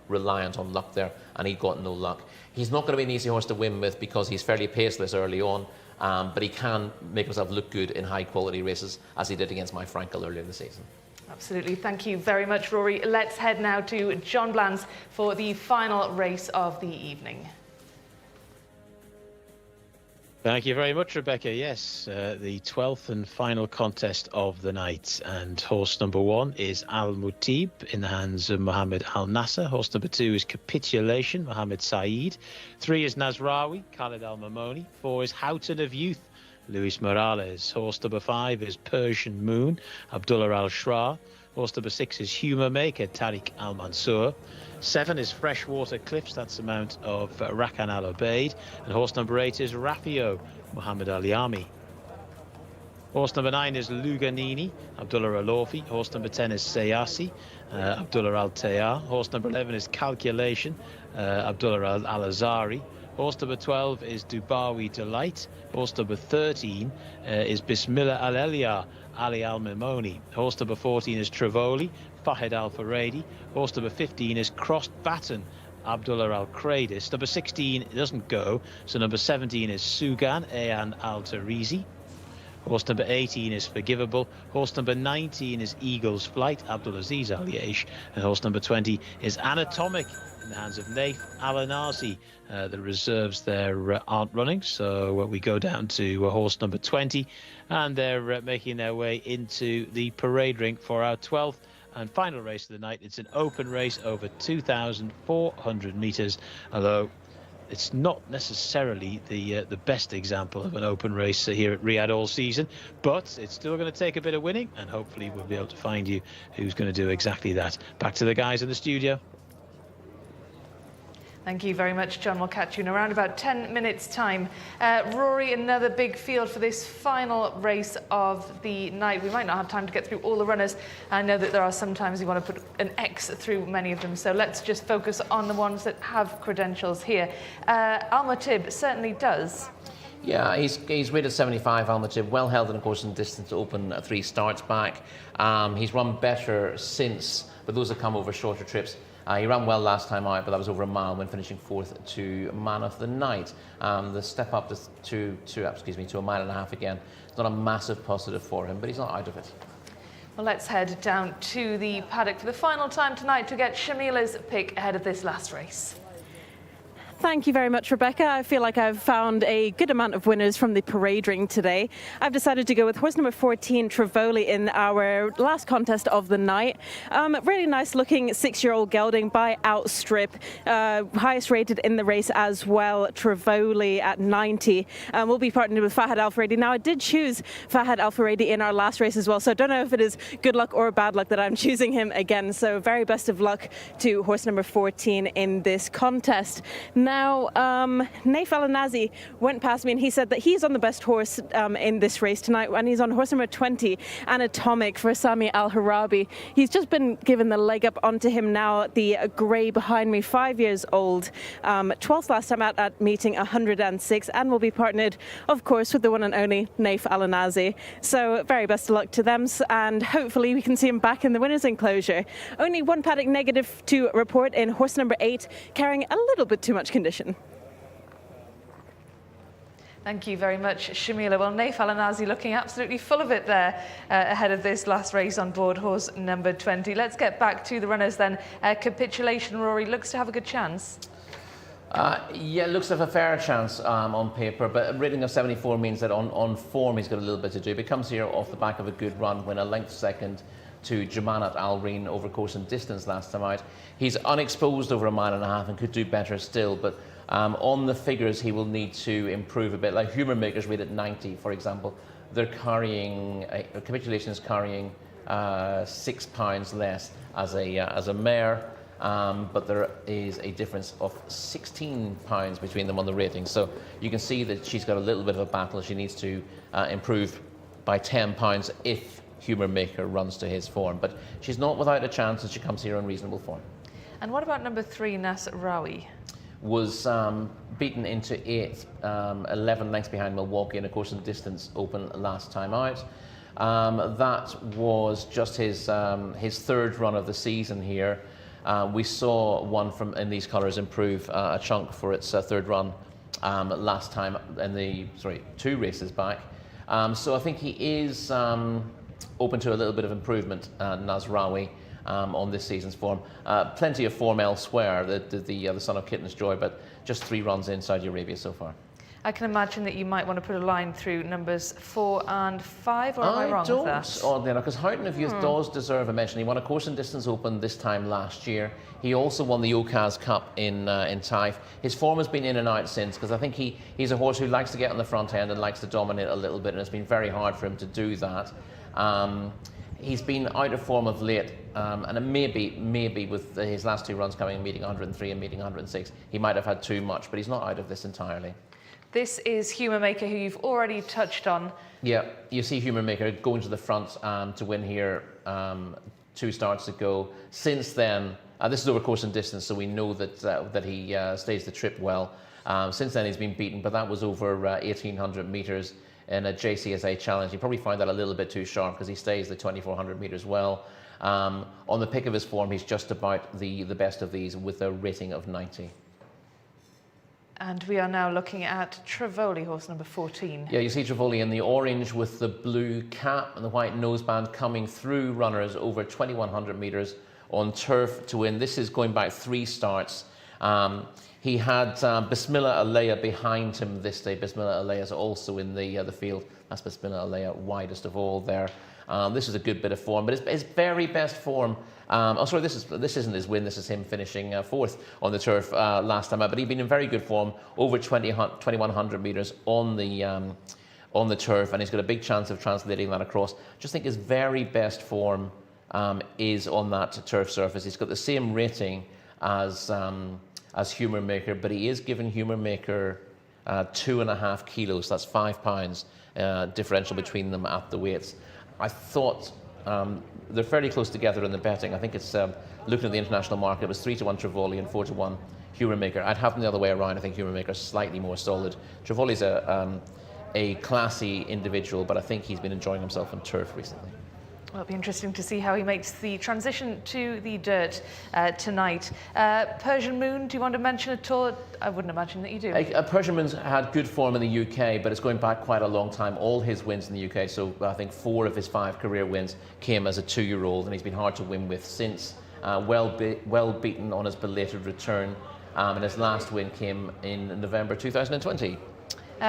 reliant on luck there, and he got no luck. He's not going to be an easy horse to win with because he's fairly paceless early on, but he can make himself look good in high-quality races, as he did against My Frankel earlier in the season. Absolutely. Thank you very much, Rory. Let's head now to John Blands for the final race of the evening. Thank you very much, Rebecca. Yes, the 12th and final contest of the night. And horse number 1 is Al Mutib in the hands of Mohammed Al Nasser. Horse number 2 is Capitulation, Mohammed Saeed. 3 is Nasrawi, Khalid Al Mamoni. 4 is Houghton of Youth, Luis Morales. Horse number 5 is Persian Moon, Abdullah Al Shra. Horse number 6 is Humour Maker, Tariq Al Mansour. 7 is Freshwater Cliffs, that's the mount of Rakan Al Obeid. And horse number 8 is Rafio, Muhammad Al Yami. Horse number 9 is Luganini, Abdullah Al Orfi. Horse number 10 is Sayasi, Abdullah Al Tayar. Horse number 11 is Calculation, Abdullah Al Azari. Horse number 12 is Dubawi Delight. Horse number 13 is Bismillah Al Eliyah, Ali Al Mimoni. Horse number 14 is Trivoli, Fahid Al Faredi. Horse number 15 is Crossed Baton, Abdullah Al Kradis. Number 16 doesn't go, so number 17 is Sugan, Ayan Al Tarizi. Horse number 18 is Forgivable. Horse number 19 is Eagle's Flight, Abdulaziz Al Yesh. And horse number 20 is Anatomic in the hands of Naif Al Anasi. The reserves there aren't running, so we go down to horse number 20, and they're making their way into the parade ring for our 12th and final race of the night. It's an open race over 2,400 metres, although it's not necessarily the best example of an open race here at Riyadh all season, but it's still going to take a bit of winning, and hopefully we'll be able to find you who's going to do exactly that. Back to the guys in the studio. Thank you very much, John. We'll catch you in around about 10 minutes' time. Rory, another big field for this final race of the night. We might not have time to get through all the runners. I know that there are some times you want to put an X through many of them, so let's just focus on the ones that have credentials here. Al Mutib certainly does. Yeah, he's rated 75, Al Mutib, well held in, of course, in distance open 3 starts back. He's run better since, but those have come over shorter trips. He ran well last time out, but that was over a mile when finishing 4th to Man of the Night. The step up to a mile and a half again. It's not a massive positive for him, but he's not out of it. Well, let's head down to the paddock for the final time tonight to get Shamila's pick ahead of this last race. Thank you very much, Rebecca. I feel like I've found a good amount of winners from the parade ring today. I've decided to go with horse number 14, Trivoli, in our last contest of the night. Really nice looking 6-year-old gelding by Outstrip. Highest rated in the race as well, Trivoli at 90. We'll be partnered with Fahad Al-Faredi. Now, I did choose Fahad Al-Faredi in our last race as well, so I don't know if it is good luck or bad luck that I'm choosing him again. So very best of luck to horse number 14 in this contest. Now, Naif Al-Nazi went past me and he said that he's on the best horse in this race tonight, and he's on horse number 20, Anatomic, for Sami Al-Harabi. He's just been given the leg up onto him now, the grey behind me, 5 years old, 12th last time out at meeting 106, and will be partnered, of course, with the one and only Naif Al-Nazi. So very best of luck to them, and hopefully we can see him back in the winners' enclosure. Only one paddock negative to report in horse number 8, carrying a little bit too much condition. Thank you very much, Shamila. Well, Naif Al-Nazi looking absolutely full of it there ahead of this last race on board horse number 20. Let's get back to the runners then. Capitulation, Rory, looks to have a good chance. Yeah, looks to have a fair chance on paper, but a rating of 74 means that on form he's got a little bit to do. But comes here off the back of a good run, win a length second to Jamanat Al-Reen over course and distance last time out. He's unexposed over 1.5 miles and could do better still, but on the figures he will need to improve a bit. Like Humour Makers rated 90, for example. They're carrying, Capitulation is carrying £6 less as a mare. But there is a difference of £16 between them on the rating. So you can see that she's got a little bit of a battle. She needs to improve by £10 if Humour Maker runs to his form. But she's not without a chance, and she comes here in reasonable form. And what about number 3, Nas Rawi? Was beaten into 8th, 11 lengths behind Milwaukee in a course and distance open last time out. That was just his third run of the season here. We saw one in these colours improve a chunk for its third run last time in 2 races back. So I think he is open to a little bit of improvement, Nasrawi, on this season's form. Plenty of form elsewhere, the son of Kitten's Joy, but just 3 runs in Saudi Arabia so far. I can imagine that you might want to put a line through numbers 4 and 5, or am I wrong with that? Oddly enough, because Houghton of Youth does deserve a mention. He won a course and distance open this time last year. He also won the Okaz Cup in Taif. His form has been in and out since, because I think he's a horse who likes to get on the front end and likes to dominate a little bit, and it's been very hard for him to do that. He's been out of form of late, and it maybe with his last 2 runs coming, meeting 103 and meeting 106, he might have had too much, but he's not out of this entirely. This is Humour Maker, who you've already touched on. Yeah, you see Humour Maker going to the front to win here 2 starts ago. Since then, this is over course and distance, so we know that he stays the trip well. Since then, he's been beaten, but that was over 1,800 metres in a Jcsa challenge. He probably found that a little bit too sharp because he stays the 2,400 metres well. On the pick of his form, he's just about the best of these with a rating of 90. And we are now looking at Trivoli, horse number 14. Yeah, you see Trivoli in the orange with the blue cap and the white noseband coming through runners over 2,100 metres on turf to win. This is going back 3 starts. He had Bismillah Alea behind him this day. Bismillah Alea is also in the field. That's Bismillah Alea, widest of all there. This is a good bit of form, but his very best form. This isn't his win. This is him finishing 4th on the turf last time out. But he'd been in very good form over 2,100 metres on the turf, and he's got a big chance of translating that across. Just think his very best form is on that turf surface. He's got the same rating as Humour Maker, but he is giving Humour Maker 2.5 kilos. That's £5 differential between them at the weights. I thought they're fairly close together in the betting. I think it's looking at the international market, it was 3-1 Trivoli and 4-1 Humour Maker. I'd have them the other way around. I think Humour Maker is slightly more solid. Trivoli's a classy individual, but I think he's been enjoying himself on turf recently. Well, it'll be interesting to see how he makes the transition to the dirt tonight. Persian Moon, do you want to mention at all? I wouldn't imagine that you do. Persian Moon's had good form in the UK, but it's going back quite a long time. All his wins in the UK, so I think 4 of his 5 career wins came as a 2-year-old, and he's been hard to win with since. Well beaten on his belated return and his last win came in November 2020.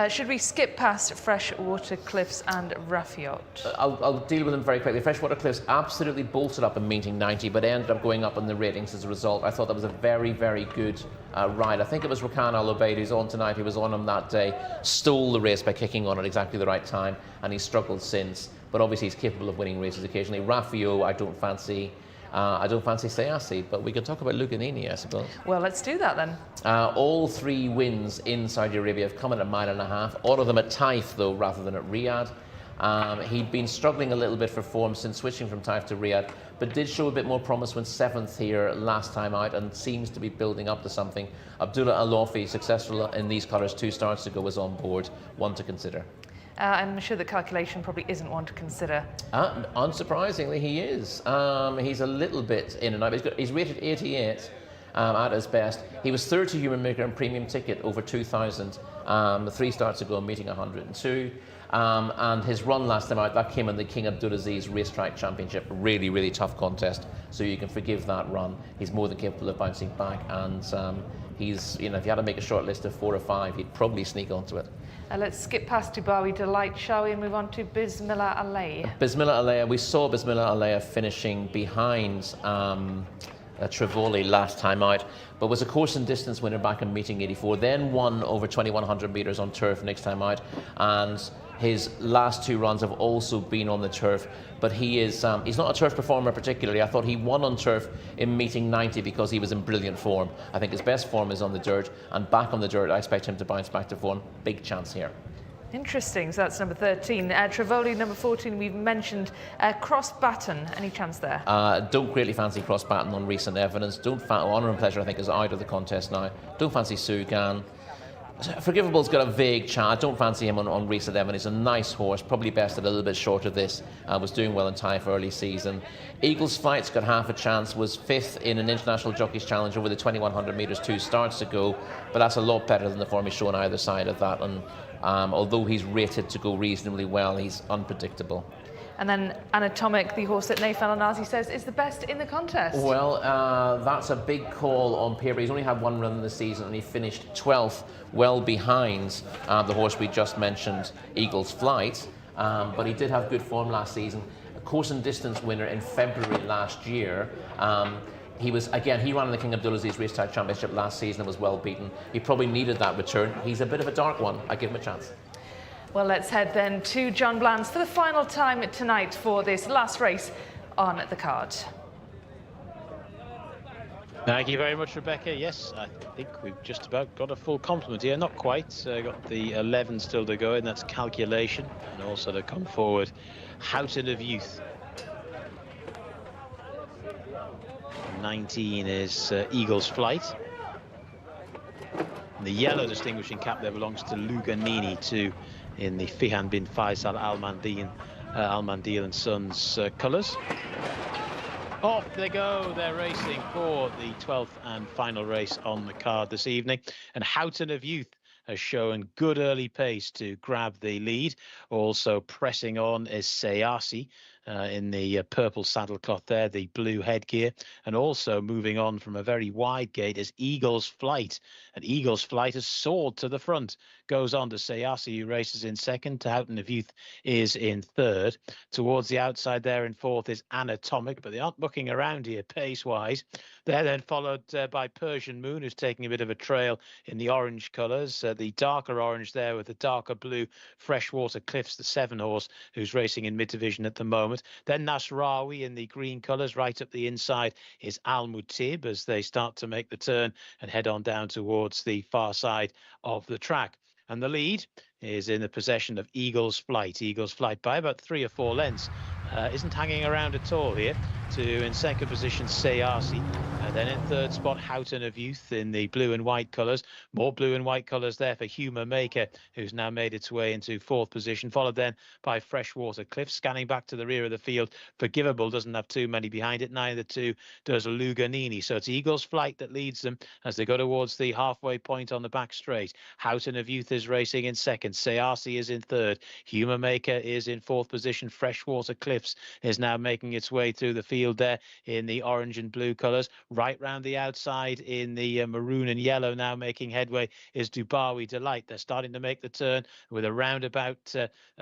Should we skip past Freshwater Cliffs and Raffiot? I'll deal with them very quickly. Freshwater Cliffs absolutely bolted up in meeting 90, but ended up going up in the ratings as a result. I thought that was a very, very good ride. I think it was Rakan Al Obeid who's on tonight, who was on him that day, stole the race by kicking on at exactly the right time, and he's struggled since. But obviously he's capable of winning races occasionally. Raffiot, I don't fancy. Sayasi, but we can talk about Luganini, I suppose. Well, let's do that then. All 3 wins in Saudi Arabia have come in at 1.5 miles, all of them at Taif, though, rather than at Riyadh. He'd been struggling a little bit for form since switching from Taif to Riyadh, but did show a bit more promise when 7th here last time out and seems to be building up to something. Abdullah Alofi, successful in these colours 2 starts ago, was on board, one to consider. I'm sure the calculation probably isn't one to consider. Unsurprisingly, he is. He's a little bit in and out. He's rated 88 at his best. He was third to Human Maker and Premium Ticket over 2,000 3 starts ago, meeting 102. And his run last time out, that came in the King Abdulaziz Racetrack Championship. Really, really tough contest, so you can forgive that run. He's more than capable of bouncing back, and he's, if you had to make a short list of 4 or 5, he'd probably sneak onto it. Let's skip past Dubawi Delight, shall we, and move on to Bismillah Alay. Bismillah Alay, we saw Bismillah Alay finishing behind Trivoli last time out, but was a course and distance winner back in meeting 84, then won over 2,100 metres on turf next time out, and his last 2 runs have also been on the turf, but he's not a turf performer particularly. I thought he won on turf in meeting 90 because he was in brilliant form. I think his best form is on the dirt, and back on the dirt I expect him to bounce back to form. Big chance here. Interesting, so that's number 13. Trivoli, number 14, we've mentioned. Cross Baton, any chance there? Don't greatly fancy Cross Baton on recent evidence. Honour and Pleasure, I think, is out of the contest now. Don't fancy Sugan. Forgivable's got a vague chance. I don't fancy him on recent evidence. He's a nice horse, probably best at a little bit short of this. Was doing well in Taif early season. Eagles Flight's got half a chance, was 5th in an International Jockeys Challenge over the 2,100 metres 2 starts ago, but that's a lot better than the form he's shown either side of that. And although he's rated to go reasonably well, he's unpredictable. And then Anatomic, the horse that Nathan Al-Nazi says is the best in the contest. Well, that's a big call on paper. He's only had 1 run in the season, and he finished 12th, well behind the horse we just mentioned, Eagles Flight. But he did have good form last season. A course and distance winner in February last year. He ran in the King Abdulaziz Racetrack Championship last season and was well beaten. He probably needed that return. He's a bit of a dark one. I give him a chance. Well, let's head then to John Bland's for the final time tonight for this last race on the card. Thank you very much, Rebecca. Yes, I think we've just about got a full complement here. Not quite. Got the 11 still to go, and that's Calculation. And also to come forward, Houghton of Youth. 19 is Eagles Flight. And the yellow distinguishing cap there belongs to Luganini too, in the Fihan bin Faisal Al Mandil and Sons colours. Off they go, they're racing for the 12th and final race on the card this evening. And Houghton of Youth has shown good early pace to grab the lead. Also pressing on is Sayasi in the purple saddlecloth there, the blue headgear. And also moving on from a very wide gate is Eagles Flight. And Eagles Flight has soared to the front. Goes on to Sayasi, who races in 2nd. To Houghton of Youth is in 3rd. Towards the outside there in 4th is Anatomic, but they aren't mucking around here pace-wise. They're then followed by Persian Moon, who's taking a bit of a trail in the orange colours. The darker orange there with the darker blue Freshwater Cliffs, the 7 horse, who's racing in mid-division at the moment. Then Nasrawi in the green colours. Right up the inside is Al Mutib as they start to make the turn and head on down towards the far side of the track. And the lead is in the possession of Eagles Flight. Eagles Flight by about 3 or 4 lengths. Isn't hanging around at all here. In 2nd position, Sayasi. And then in 3rd spot, Houghton of Youth in the blue and white colours. More blue and white colours there for Humour Maker, who's now made its way into 4th position. Followed then by Freshwater Cliff. Scanning back to the rear of the field, Forgivable doesn't have too many behind it. Neither too does Luganini. So it's Eagles Flight that leads them as they go towards the halfway point on the back straight. Houghton of Youth is racing in 2nd. Sayasi is in 3rd. Humour Maker is in 4th position. Freshwater Cliffs is now making its way through the field there in the orange and blue colours. right round the outside in the maroon and yellow, now making headway, is Dubawi Delight. They're starting to make the turn with around about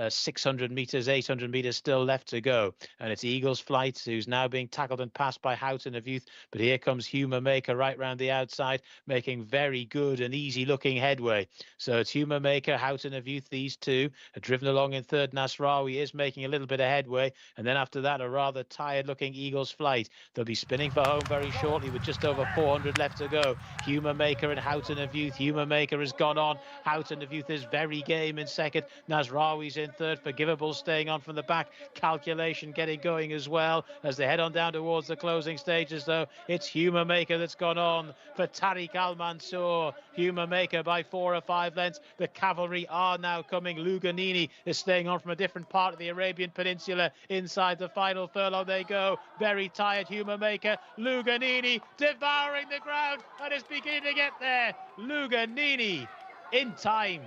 600 meters, 800 meters still left to go. And it's Eagle's Flight, who's now being tackled and passed by Houghton of Youth. But here comes Humour Maker right round the outside, making very good and easy looking headway. So it's Humour Maker, Houghton of Youth, these two are driven along in third. Nasrawi is making a little bit of headway. And then after that, a rather tired looking Eagle's Flight. They'll be spinning for home very shortly with just over 400 left to go. Humour Maker and Houghton of Youth. Humour Maker has gone on. Houghton of Youth is very game in second. Nasrawi's in third. Forgivable staying on from the back. Calculation getting going as well as they head on down towards the closing stages, though. It's Humour Maker that's gone on for Tariq Al Mansour. Humour Maker by 4 or 5 lengths. The cavalry are now coming. Luganini is staying on from a different part of the Arabian Peninsula. Inside the final furlong they go. Very tired Humour Maker. Luganini devouring the ground and is beginning to get there. Luganini in time.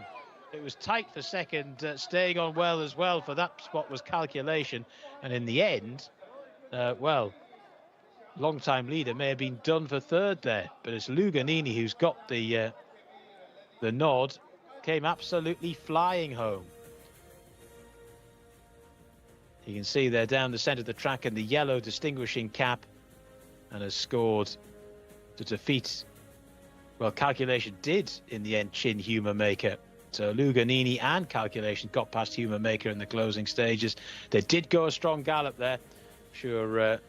It was tight for second, staying on well as well. For that spot was Calculation, and in the end, well, long-time leader may have been done for third there, but it's Luganini who's got the nod. Came absolutely flying home. You can see there down the centre of the track in the yellow distinguishing cap, and has scored to defeat, well, Calculation did in the end chin Humour Maker. So Luganini and Calculation got past Humour Maker in the closing stages. They did go a strong gallop there. I'm sure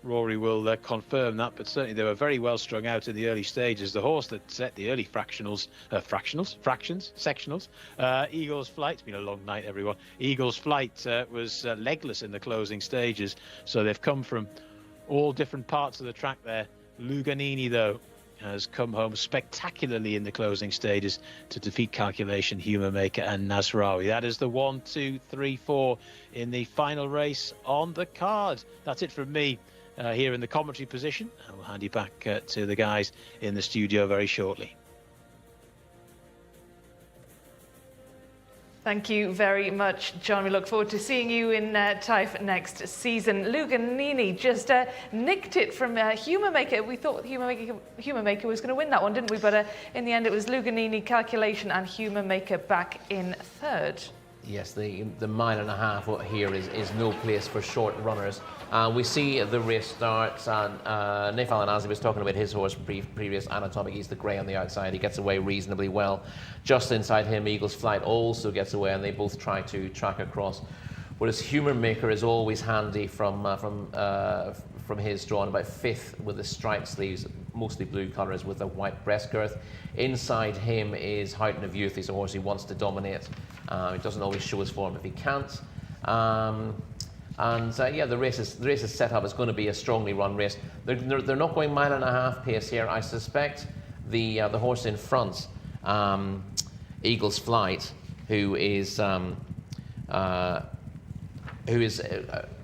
Rory will confirm that, but certainly they were very well strung out in the early stages. The horse that set the early sectionals, Eagle's Flight. It's been a long night, everyone. Eagle's Flight was legless in the closing stages, so they've come from all different parts of the track there. Luganini, though, has come home spectacularly in the closing stages to defeat Calculation, Humour Maker and Nasrawi. That is the 1, 2, 3, 4 in the final race on the card. That's it from me here in the commentary position. I will hand you back to the guys in the studio very shortly. Thank you very much, John. We look forward to seeing you in Taif next season. Luganini just nicked it from Humour Maker. We thought Humour Maker was going to win that one, didn't we? But in the end, it was Luganini, Calculation and Humour Maker back in third. Yes, the mile and a half here is no place for short runners. We see the race starts, and Naif Al-Anazi was talking about his horse previous, Anatomic. He's the grey on the outside. He gets away reasonably well. Just inside him, Eagle's Flight also gets away, and they both try to track across. Whereas Humour Maker is always handy from his drawn about 5th with the striped sleeves, mostly blue colours with a white breast girth. Inside him is Houghton of Youth. He's a horse who wants to dominate. He doesn't always show his form if he can't. Yeah, the race is set up. It's going to be a strongly run race. They're not going mile and a half pace here. I suspect the horse in front, Eagle's Flight, who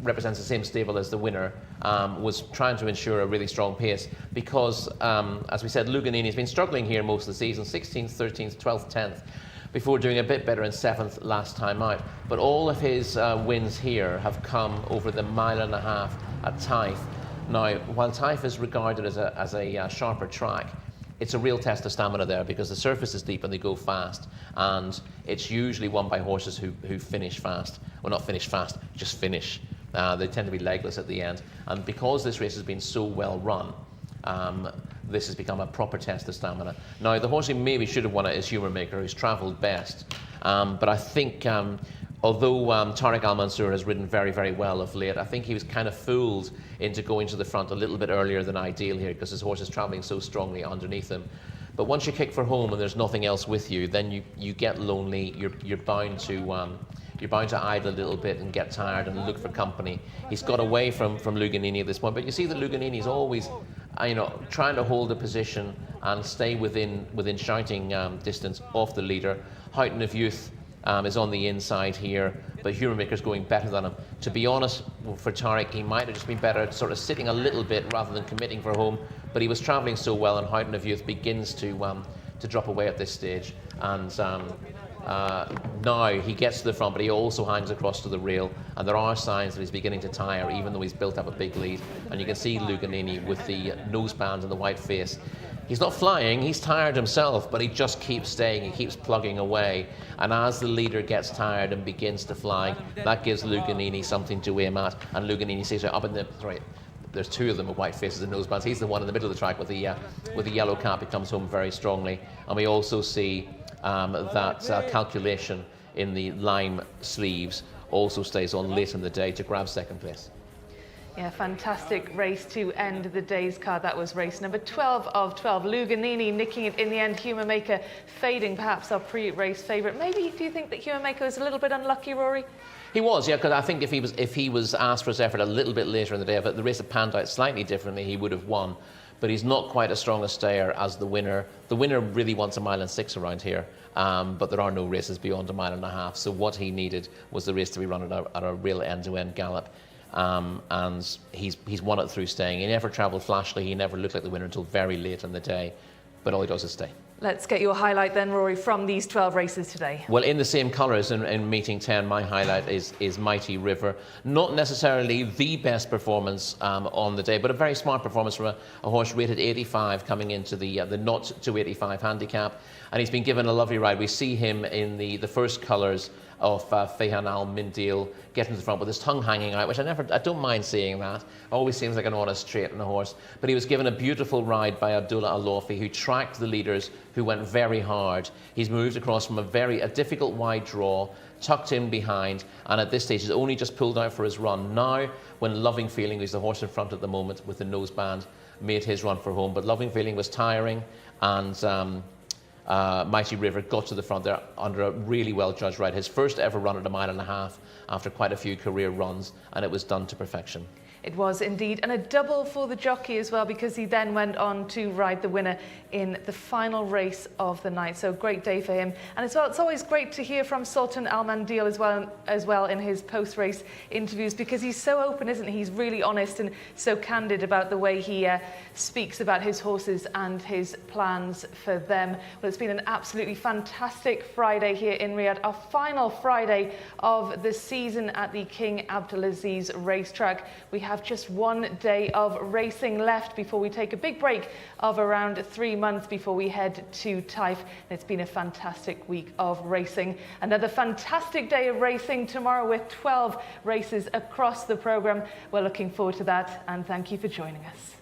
represents the same stable as the winner, was trying to ensure a really strong pace because, as we said, Luganini has been struggling here most of the season, 16th, 13th, 12th, 10th, before doing a bit better in 7th last time out. But all of his wins here have come over the mile and a half at Taif. Now, while Taif is regarded as a sharper track, it's a real test of stamina there because the surface is deep and they go fast, and it's usually won by horses who finish fast. Well, not finish fast, just finish. They tend to be legless at the end, and because this race has been so well run, this has become a proper test of stamina. Now, the horse who maybe should have won it is Humour Maker, who's travelled best, but I think although Tariq Al Mansour has ridden very, very well of late, I think he was kind of fooled into going to the front a little bit earlier than ideal here because his horse is travelling so strongly underneath him. But once you kick for home and there's nothing else with you, then you get lonely. You're bound to idle a little bit and get tired and look for company. He's got away from Luganini at this point, but you see that Luganini is always, trying to hold a position and stay within shouting distance of the leader. Houghton of Youth is on the inside here, but Humour Maker's going better than him. To be honest, for Tariq, he might have just been better sort of sitting a little bit rather than committing for home, but he was travelling so well, and Houghton of Youth begins to drop away at this stage, and Now he gets to the front, but he also hangs across to the rail, and there are signs that he's beginning to tire, even though he's built up a big lead. And you can see Luganini with the noseband and the white face. He's not flying, he's tired himself, but he just keeps staying, he keeps plugging away. And as the leader gets tired and begins to fly, that gives Luganini something to aim at. And Luganini sees her up in the, sorry, there's two of them with white faces and nosebands. He's the one in the middle of the track with the yellow cap who comes home very strongly. And we also see that calculation in the lime sleeves also stays on late in the day to grab second place. Yeah, fantastic race to end the day's card. That was race number 12 of 12. Luganini nicking it in the end. Humaker fading, perhaps our pre-race favourite. Maybe, do you think that Humaker was a little bit unlucky, Rory? He was, yeah, because I think if he was asked for his effort a little bit later in the day, if the race had panned out slightly differently, he would have won. But he's not quite as strong a stayer as the winner. The winner really wants 1.6 miles around here, but there are no races beyond 1.5 miles. So what he needed was the race to be run at a real end-to-end gallop. And he's won it through staying. He never travelled flashily. He never looked like the winner until very late in the day. But all he does is stay. Let's get your highlight then, Rory, from these 12 races today. Well, in the same colours in meeting 10, my highlight is Mighty River. Not necessarily the best performance on the day, but a very smart performance from a horse rated 85 coming into the not to 85 handicap. And he's been given a lovely ride. We see him in the first colours of Fehan Al Mindil getting to the front with his tongue hanging out, which I don't mind seeing that. Always seems like an honest trait in a horse. But he was given a beautiful ride by Abdullah Alofi, who tracked the leaders, who went very hard. He's moved across from a difficult wide draw, tucked in behind, and at this stage he's only just pulled out for his run. Now, when Loving Feeling, who's the horse in front at the moment with the noseband, made his run for home, but Loving Feeling was tiring, and Mighty River got to the front there under a really well-judged ride. His first ever run at 1.5 miles after quite a few career runs, and it was done to perfection. It was indeed, and a double for the jockey as well, because he then went on to ride the winner in the final race of the night. So great day for him. And as well, it's always great to hear from Sultan Al Mandil as well in his post-race interviews, because he's so open, isn't he? He's really honest and so candid about the way he speaks about his horses and his plans for them. Well, it's been an absolutely fantastic Friday here in Riyadh, our final Friday of the season at the King Abdulaziz racetrack. We have just one day of racing left before we take a big break of around 3 months before we head to Taif. And it's been a fantastic week of racing. Another fantastic day of racing tomorrow with 12 races across the programme. We're looking forward to that, and thank you for joining us.